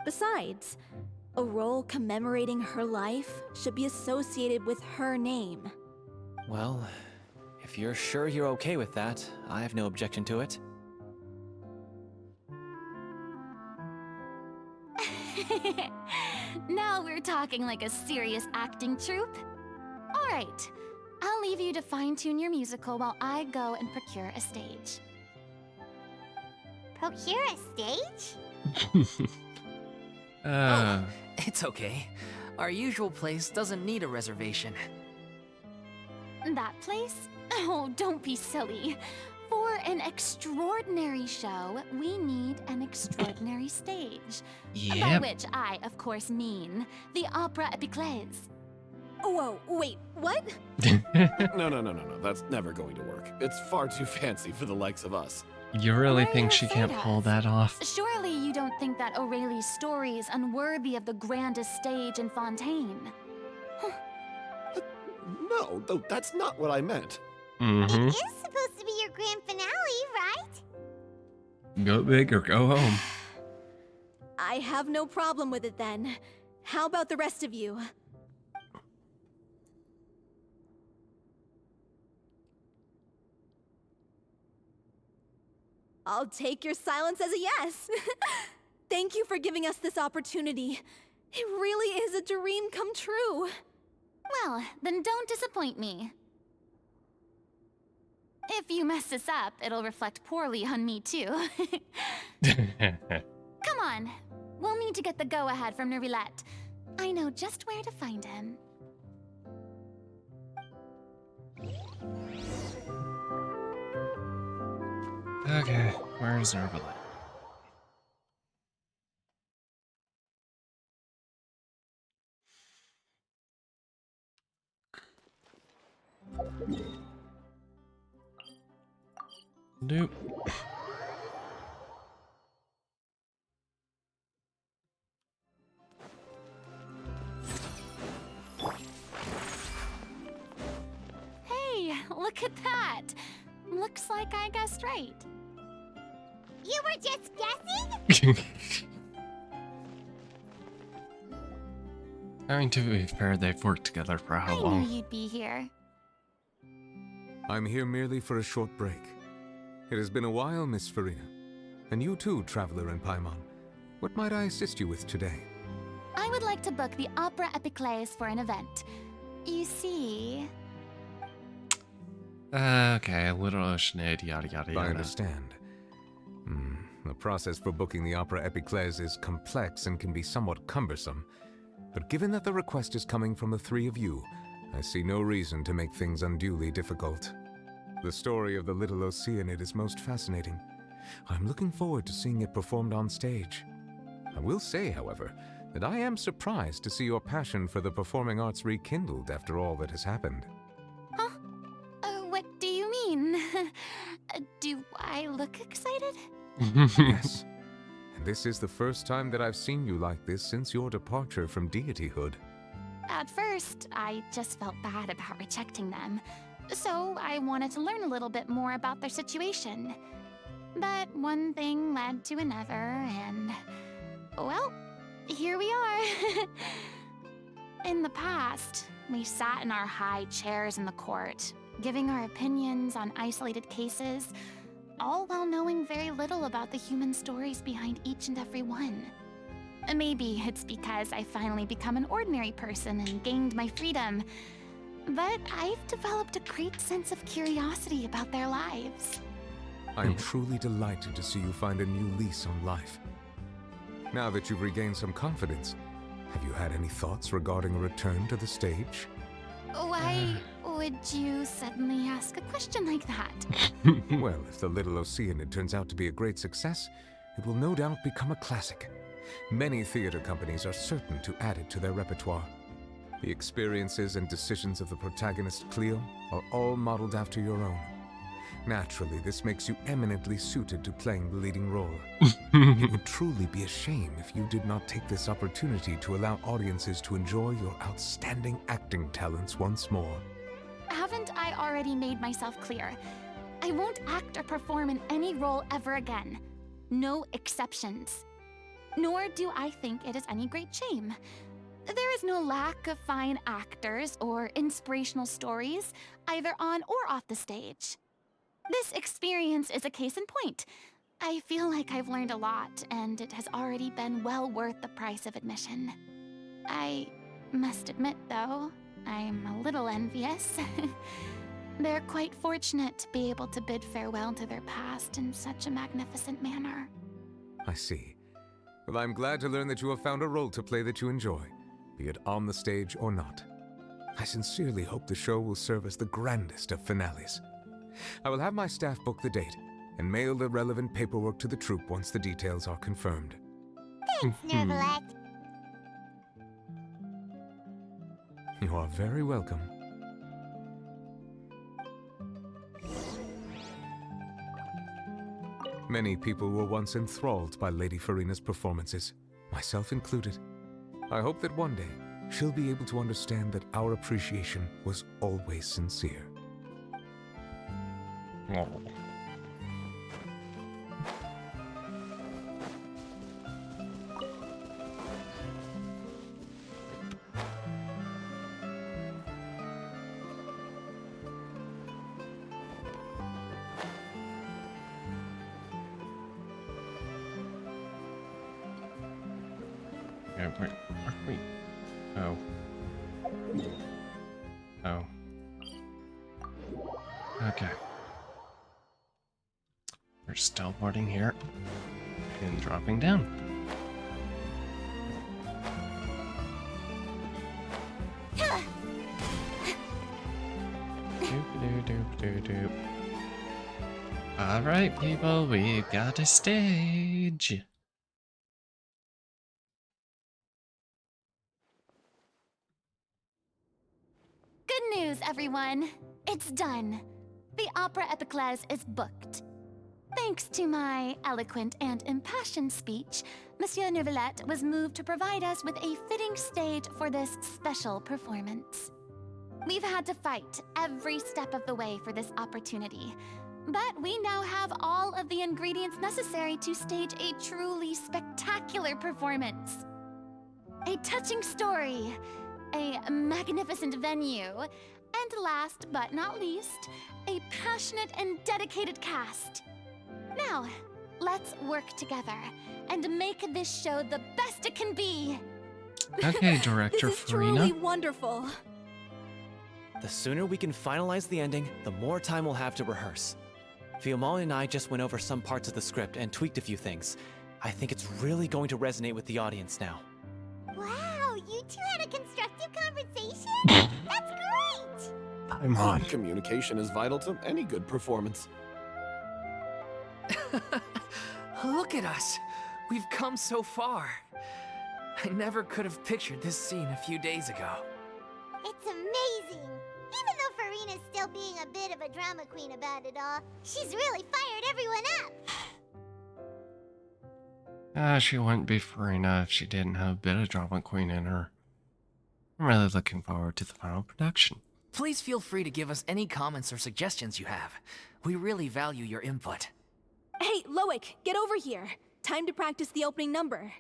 Besides, a role commemorating her life should be associated with her name. Well, if you're sure you're okay with that, I have no objection to it. Now we're talking like a serious acting troupe. All right, I'll leave you to fine-tune your musical while I go and procure a stage. Procure a stage? It's okay. Our usual place doesn't need a reservation. That place? Oh, don't be silly. For an extraordinary show, we need an extraordinary stage. By which I, of course, mean the Opera Epiclese. Whoa, wait, what? No. That's never going to work. It's far too fancy for the likes of us. You really think she can't pull that off? Surely you don't think that Aurelie's story is unworthy of the grandest stage in Fontaine. No, that's not what I meant. Mm-hmm. It is supposed to be your grand finale, right? Go big or go home. I have no problem with it then. How about the rest of you? I'll take your silence as a yes. Thank you for giving us this opportunity. It really is a dream come true. Well, then don't disappoint me. If you mess this up, it'll reflect poorly on me too. Come on, we'll need to get the go-ahead from Nervilette. I know just where to find him. Okay, where's Nervilette? Nope. Hey, look at that! Looks like I guessed right. You were just guessing? I mean, to be fair, they've worked together for how I long? knew you'd be here. I'm here merely for a short break. It has been a while, Miss Farina. And you too, Traveler in Paimon. What might I assist you with today? I would like to book the Opera Epiclese for an event. You see... Okay, a little oceanade, yada yada yada. I understand. The process for booking the Opera Epiclese is complex and can be somewhat cumbersome. But given that the request is coming from the three of you, I see no reason to make things unduly difficult. The story of the Little Oceanid is most fascinating. I'm looking forward to seeing it performed on stage. I will say, however, that I am surprised to see your passion for the performing arts rekindled after all that has happened. Huh? What do you mean? Do I look excited? Yes. And this is the first time that I've seen you like this since your departure from deityhood. At first, I just felt bad about rejecting them. So I wanted to learn a little bit more about their situation. But one thing led to another, and... well, here we are. In the past, we sat in our high chairs in the court, giving our opinions on isolated cases, all while knowing very little about the human stories behind each and every one. Maybe it's because I finally become an ordinary person and gained my freedom, but I've developed a great sense of curiosity about their lives. I am truly delighted to see you find a new lease on life. Now that you've regained some confidence, have you had any thoughts regarding a return to the stage? Why would you suddenly ask a question like that? Well, if the Little Oceanid turns out to be a great success, it will no doubt become a classic. Many theater companies are certain to add it to their repertoire. The experiences and decisions of the protagonist Cleo are all modeled after your own. Naturally, this makes you eminently suited to playing the leading role. It would truly be a shame if you did not take this opportunity to allow audiences to enjoy your outstanding acting talents once more. Haven't I already made myself clear? I won't act or perform in any role ever again. No exceptions. Nor do I think it is any great shame. There is no lack of fine actors or inspirational stories, either on or off the stage. This experience is a case in point. I feel like I've learned a lot, and it has already been well worth the price of admission. I must admit, though, I'm a little envious. They're quite fortunate to be able to bid farewell to their past in such a magnificent manner. I see. Well, I'm glad to learn that you have found a role to play that you enjoy, be it on the stage or not. I sincerely hope the show will serve as the grandest of finales. I will have my staff book the date and mail the relevant paperwork to the troupe once the details are confirmed. Thanks, Nervalet. You are very welcome. Many people were once enthralled by Lady Farina's performances, myself included. I hope that one day she'll be able to understand that our appreciation was always sincere. Oh. Yeah, where are we? Oh. Oh. Okay. We're just teleporting here and dropping down. Doop. All right, people, we've got a stage. Good news, everyone. It's done. The Opera Epiclese is booked. Thanks to my eloquent and impassioned speech, Monsieur Nervalet was moved to provide us with a fitting stage for this special performance. We've had to fight every step of the way for this opportunity, but we now have all of the ingredients necessary to stage a truly spectacular performance. A touching story, a magnificent venue, and last but not least, a passionate and dedicated cast. Now, let's work together and make this show the best it can be. Okay, Director This is Farina. truly wonderful. The sooner we can finalize the ending, the more time we'll have to rehearse. Fiamma and I just went over some parts of the script and tweaked a few things. I think it's really going to resonate with the audience now. Wow, you two had a constructive conversation? That's great! I'm on. Communication is vital to any good performance. Look at us. We've come so far. I never could have pictured this scene a few days ago. It's amazing! Even though Farina's still being a bit of a drama queen about it all, she's really fired everyone up! She wouldn't be Farina if she didn't have a bit of drama queen in her. I'm really looking forward to the final production. Please feel free to give us any comments or suggestions you have. We really value your input. Hey, Loic, get over here. Time to practice the opening number.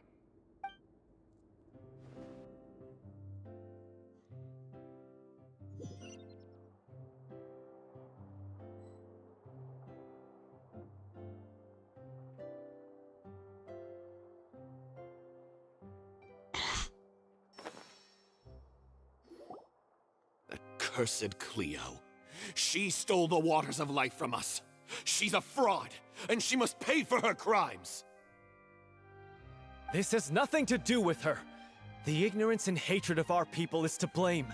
Cursed Cleo. She stole the waters of life from us. She's a fraud, and she must pay for her crimes. This has nothing to do with her. The ignorance and hatred of our people is to blame.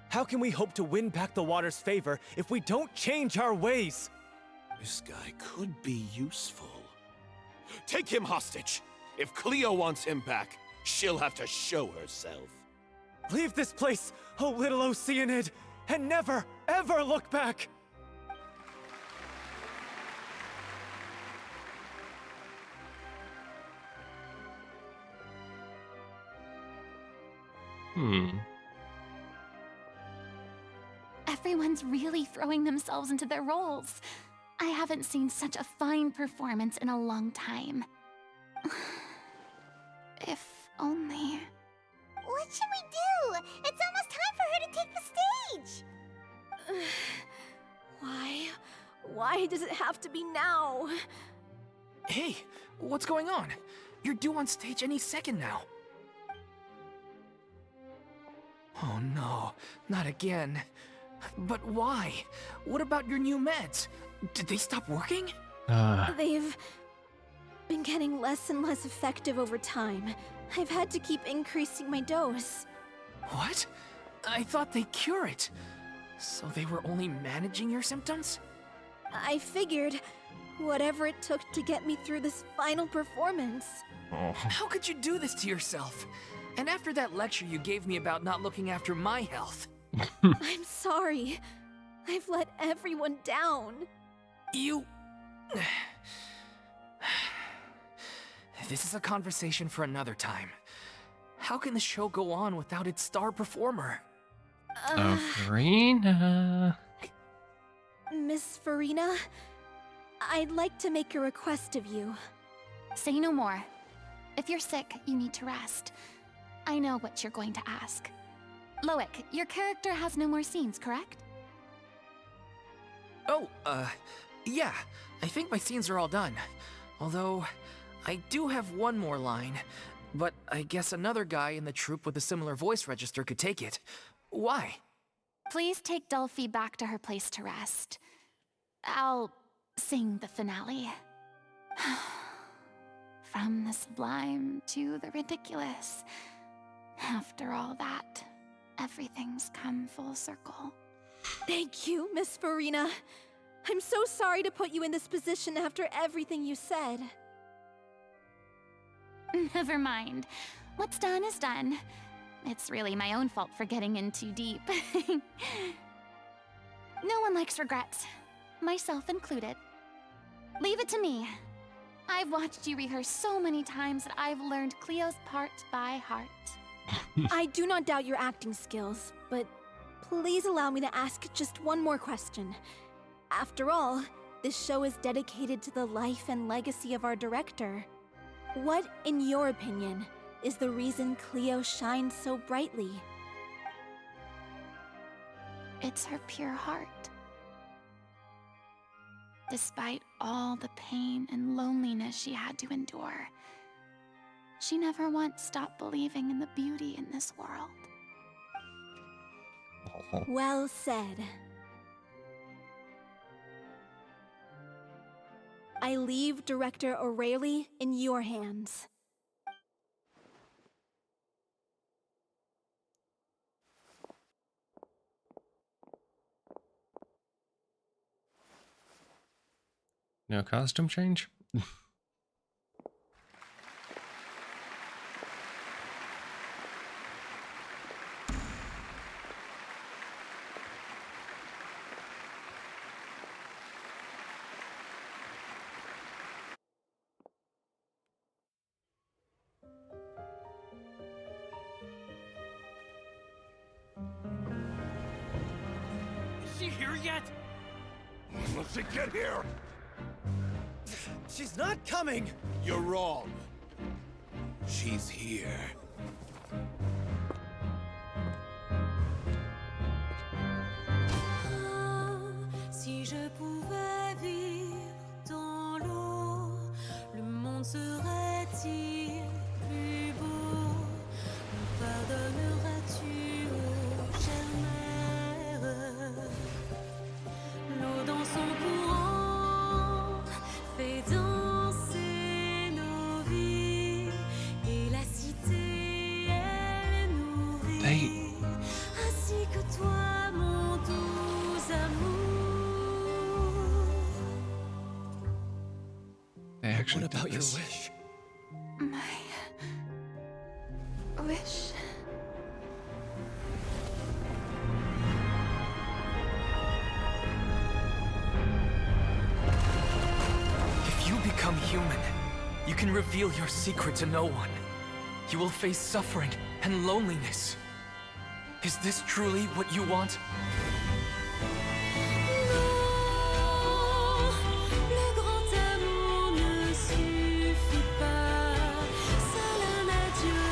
How can we hope to win back the water's favor if we don't change our ways? This guy could be useful. Take him hostage. If Cleo wants him back, she'll have to show herself. Leave this place, oh little Oceanid, and never, ever look back! Everyone's really throwing themselves into their roles. I haven't seen such a fine performance in a long time. only... What should we do? It's almost time for her to take the stage! Why? Why does it have to be now? Hey, what's going on? You're due on stage any second now. Oh no, not again. But why? What about your new meds? Did they stop working? They've been getting less and less effective over time. I've had to keep increasing my dose. What? I thought they cure it. So they were only managing your symptoms? I figured whatever it took to get me through this final performance. How could you do this to yourself? And after that lecture you gave me about not looking after my health. I'm sorry. I've let everyone down. You... This is a conversation for another time. How can the show go on without its star performer? Farina. Miss Farina, I'd like to make a request of you. Say no more. If you're sick, you need to rest. I know what you're going to ask. Loic, your character has no more scenes, correct? Oh, yeah. I think my scenes are all done. Although, I do have one more line. But I guess another guy in the troupe with a similar voice register could take it. Why? Please take Delphi back to her place to rest. I'll sing the finale. From the sublime to the ridiculous. After all that, everything's come full circle. Thank you, Miss Farina. I'm so sorry to put you in this position after everything you said. Never mind. What's done is done. It's really my own fault for getting in too deep. No one likes regrets, myself included. Leave it to me. I've watched you rehearse so many times that I've learned Cleo's part by heart. I do not doubt your acting skills, but please allow me to ask just one more question. After all, this show is dedicated to the life and legacy of our director. What, in your opinion, is the reason Cleo shines so brightly? It's her pure heart. Despite all the pain and loneliness she had to endure, she never once stopped believing in the beauty in this world. Well said. I leave Director O'Reilly in your hands. No costume change? Is she here yet? Will she get here? She's not coming! You're wrong. She's here. Si je pouvais vivre dans l'eau, le monde serait-il plus beau? Me pardonneras-tu, ô chère mère? L'eau dans son courant fait danser nos vies, et la cité elle nourrit, ainsi que toi, mon doux amour. They actually What about did your this. wish? My wish. If you become human, you can reveal your secret to no one. You will face suffering and loneliness. Is this truly what you want? Le grand amour ne suffit pas, seul un adieu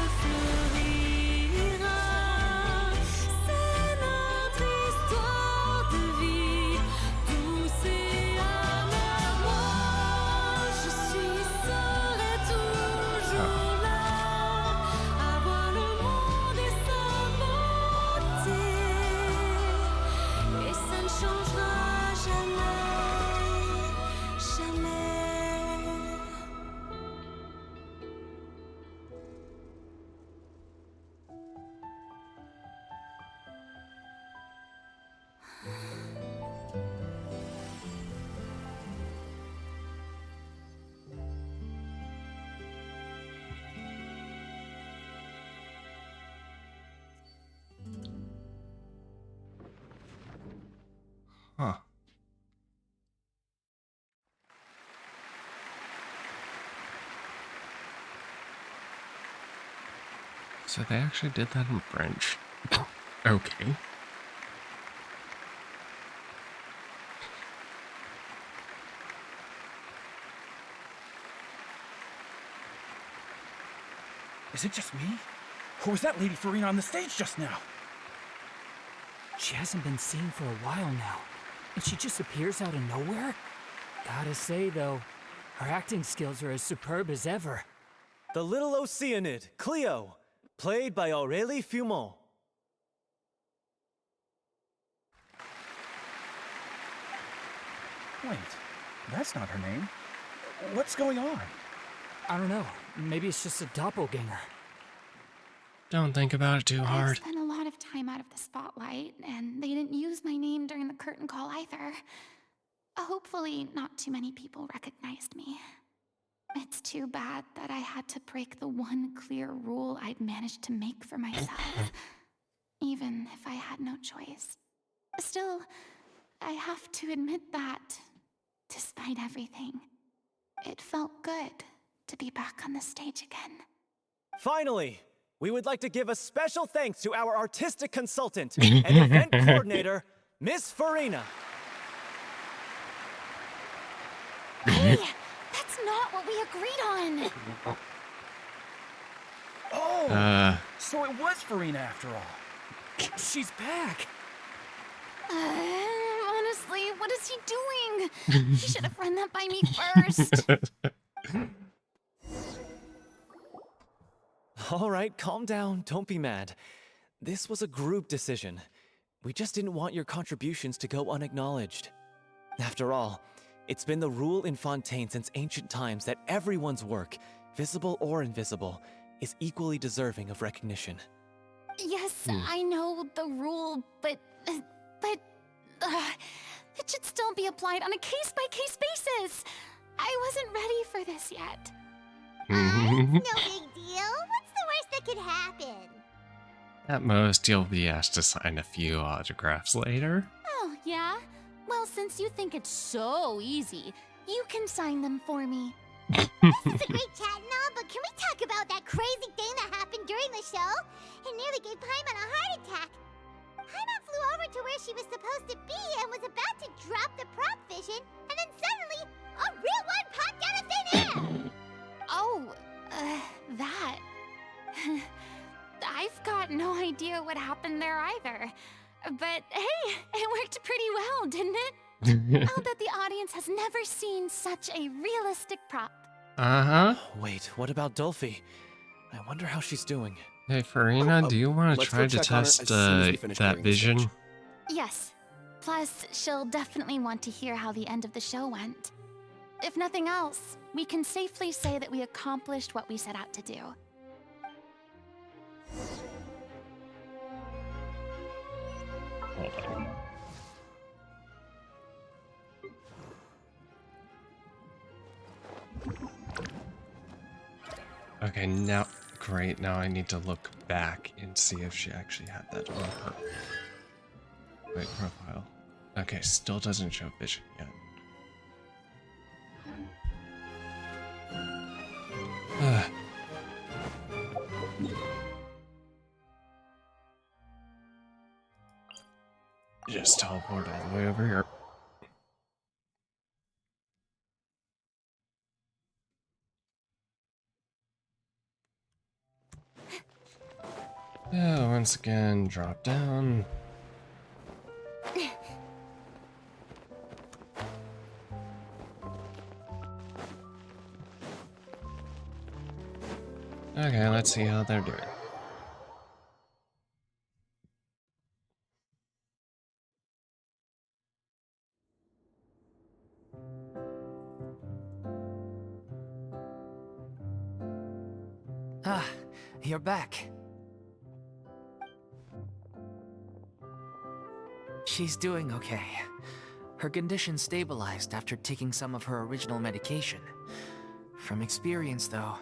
Huh. So they actually did that in French. Okay. Is it just me? Or was that Lady Farina on the stage just now? She hasn't been seen for a while now, and she just appears out of nowhere? Gotta say, though, her acting skills are as superb as ever. The little Oceanid, Cleo, played by Aurélie Fumont. Wait, that's not her name. What's going on? I don't know. Maybe it's just a doppelganger. Don't think about it too I've hard. spent a lot of time out of the spotlight, and they didn't use my name during the curtain call either. Hopefully, not too many people recognized me. It's too bad that I had to break the one clear rule I'd managed to make for myself, even if I had no choice. Still, I have to admit that, despite everything, it felt good to be back on the stage again. Finally, we would like to give a special thanks to our artistic consultant and event coordinator, Miss Farina. Hey, that's not what we agreed on! Oh! So it was Farina after all. She's back! Honestly, what is he doing? He should have run that by me first. All right, calm down. Don't be mad. This was a group decision. We just didn't want your contributions to go unacknowledged. After all, it's been the rule in Fontaine since ancient times that everyone's work, visible or invisible, is equally deserving of recognition. Yes, I know the rule, but it should still be applied on a case-by-case basis. I wasn't ready for this yet. No big deal. What's the worst that could happen? At most, you'll be asked to sign a few autographs later. Oh, yeah? Well, since you think it's so easy, you can sign them for me. This is a great chat and all, but can we talk about that crazy thing that happened during the show? It nearly gave Paimon a heart attack. Paimon flew over to where she was supposed to be and was about to drop the prop vision, and then suddenly, a real one popped out of thin air! Oh, that. I've got no idea what happened there either. But hey, it worked pretty well, didn't it? I'll bet the audience has never seen such a realistic prop. Uh-huh. Wait, what about Dolphy? I wonder how she's doing. Hey, Farina, do you want to let's try go to check on her test as soon as we finish that clearing the vision? stage. Yes. Plus, she'll definitely want to hear how the end of the show went. If nothing else, we can safely say that we accomplished what we set out to do. Hold on. Okay, now, great, now I need to look back and see if she actually had that on her. Wait, profile. Okay, still doesn't show vision yet. Just teleport all the way over here. Yeah, once again, drop down. Okay, let's see how they're doing. Ah, you're back. She's doing okay. Her condition stabilized after taking some of her original medication. From experience, though,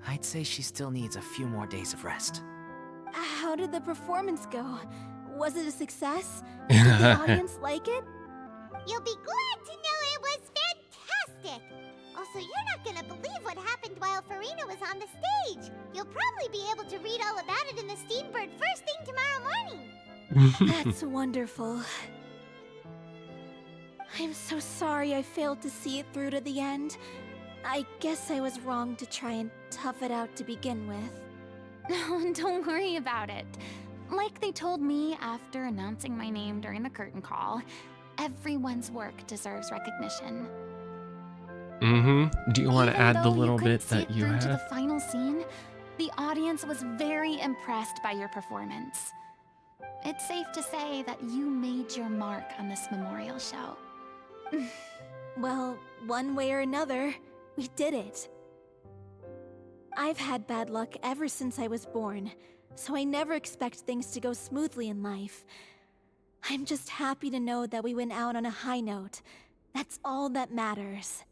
I'd say she still needs a few more days of rest. How did the performance go? Was it a success? Did the audience like it? You'll be glad to know it was fantastic! Also, you're not gonna believe what happened while Farina was on the stage. You'll probably be able to read all about it in the Steambird first thing tomorrow morning. That's wonderful. I'm so sorry I failed to see it through to the end. I guess I was wrong to try and tough it out to begin with. No, don't worry about it. Like they told me after announcing my name during the curtain call, everyone's work deserves recognition. Do you want to add the little bit See that it you through to the have? final scene, the audience was very impressed by your performance. It's safe to say that you made your mark on this memorial show. Well, one way or another, we did it. I've had bad luck ever since I was born, so I never expect things to go smoothly in life. I'm just happy to know that we went out on a high note. That's all that matters.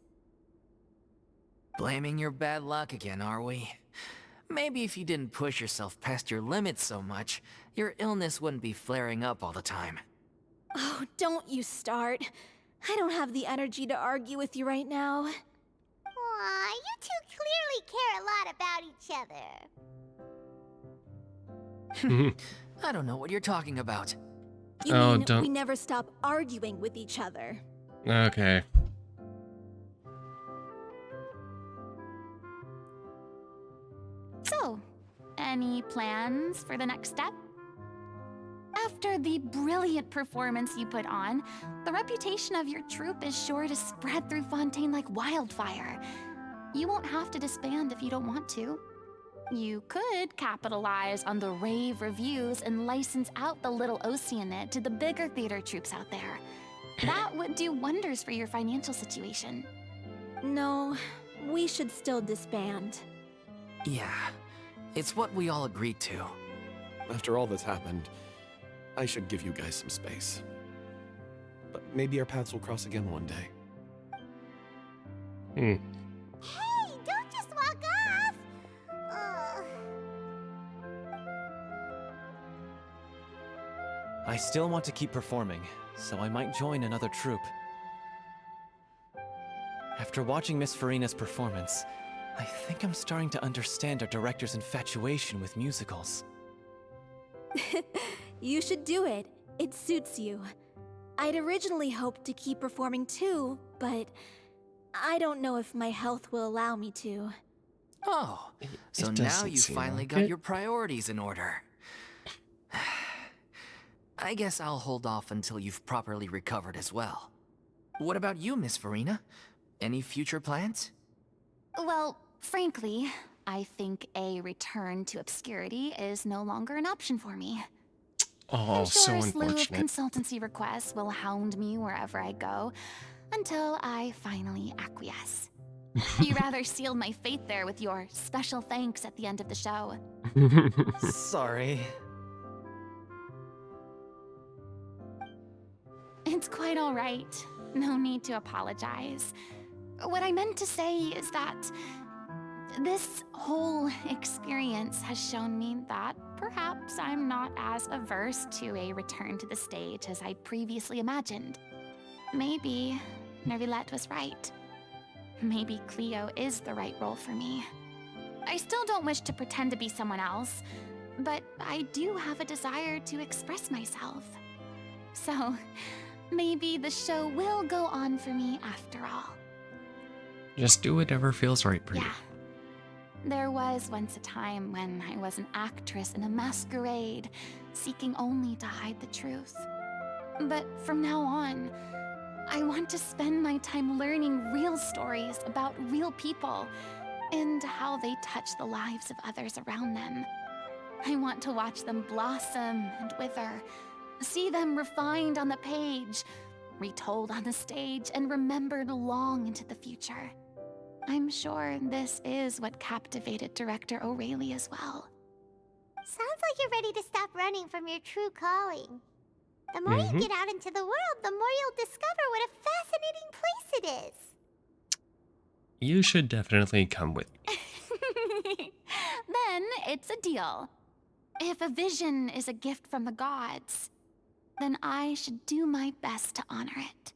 Blaming your bad luck again, are we? Maybe if you didn't push yourself past your limits so much, your illness wouldn't be flaring up all the time. Oh, don't you start. I don't have the energy to argue with you right now. Aw, you two clearly care a lot about each other. I don't know what you're talking about. You mean we never stop arguing with each other? Okay. So, any plans for the next step? After the brilliant performance you put on, the reputation of your troupe is sure to spread through Fontaine like wildfire. You won't have to disband if you don't want to. You could capitalize on the rave reviews and license out the Little Oceanid to the bigger theater troupes out there. That would do wonders for your financial situation. No, we should still disband. Yeah, it's what we all agreed to. After all that's happened, I should give you guys some space. But maybe our paths will cross again one day. Hey, don't just walk off! I still want to keep performing, so I might join another troupe. After watching Miss Farina's performance, I think I'm starting to understand our director's infatuation with musicals. You should do it. It suits you. I'd originally hoped to keep performing too, but I don't know if my health will allow me to. Oh, so now you finally got your priorities in order. I guess I'll hold off until you've properly recovered as well. What about you, Miss Farina? Any future plans? Well, frankly, I think a return to obscurity is no longer an option for me. Oh, I'm so sure a slew of unfortunate. consultancy requests will hound me wherever I go, until I finally acquiesce. You rather sealed my fate there with your special thanks at the end of the show. Sorry. It's quite all right. No need to apologize. What I meant to say is that this whole experience has shown me that perhaps I'm not as averse to a return to the stage as I previously imagined. Maybe Nervillette was right. Maybe Cleo is the right role for me. I still don't wish to pretend to be someone else, but I do have a desire to express myself. So, maybe the show will go on for me after all. Just do whatever feels right for you. Yeah. There was once a time when I was an actress in a masquerade, seeking only to hide the truth. But from now on, I want to spend my time learning real stories about real people and how they touch the lives of others around them. I want to watch them blossom and wither, see them refined on the page, retold on the stage, and remembered long into the future. I'm sure this is what captivated director O'Reilly as well. Sounds like you're ready to stop running from your true calling. The more you get out into the world, the more you'll discover what a fascinating place it is. You should definitely come with me. Then it's a deal. If a vision is a gift from the gods, then I should do my best to honor it.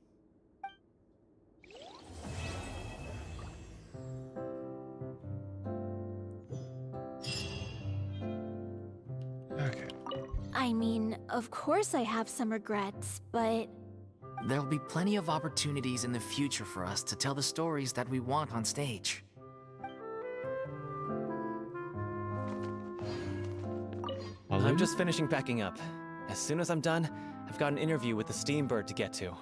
I mean, of course I have some regrets, but... There'll be plenty of opportunities in the future for us to tell the stories that we want on stage. I'm just finishing packing up. As soon as I'm done, I've got an interview with the Steambird to get to.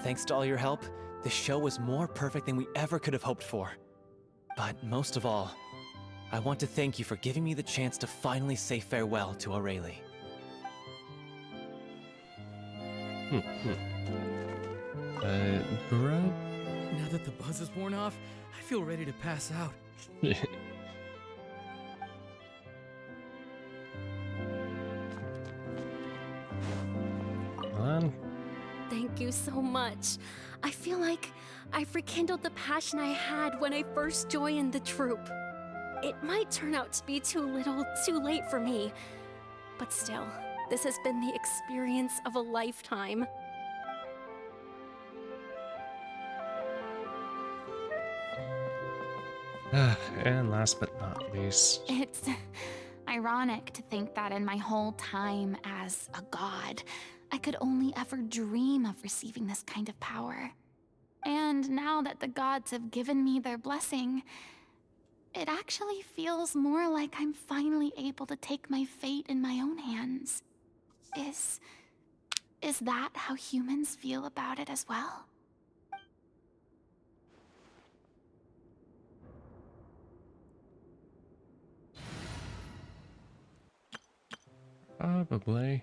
Thanks to all your help, this show was more perfect than we ever could have hoped for. But most of all, I want to thank you for giving me the chance to finally say farewell to Aurelie. Bro? Now that the buzz is worn off, I feel ready to pass out. Thank you so much. I feel like I've rekindled the passion I had when I first joined the troupe. It might turn out to be too little, too late for me. But still, this has been the experience of a lifetime. And last but not least... It's ironic to think that in my whole time as a god, I could only ever dream of receiving this kind of power. And now that the gods have given me their blessing, it actually feels more like I'm finally able to take my fate in my own hands. Is that how humans feel about it as well? Probably.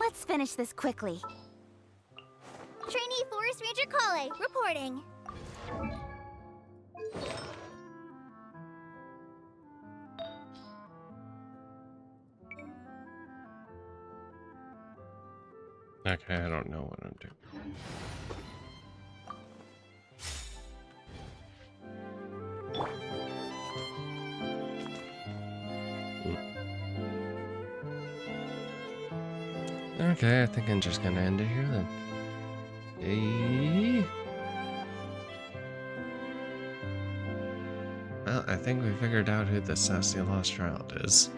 Let's finish this quickly. Trainee Forest Ranger Kale, reporting. Okay, I don't know what I'm doing. Okay, I think I'm just gonna end it here then. Hey. Well, I think we figured out who the sassy lost child is.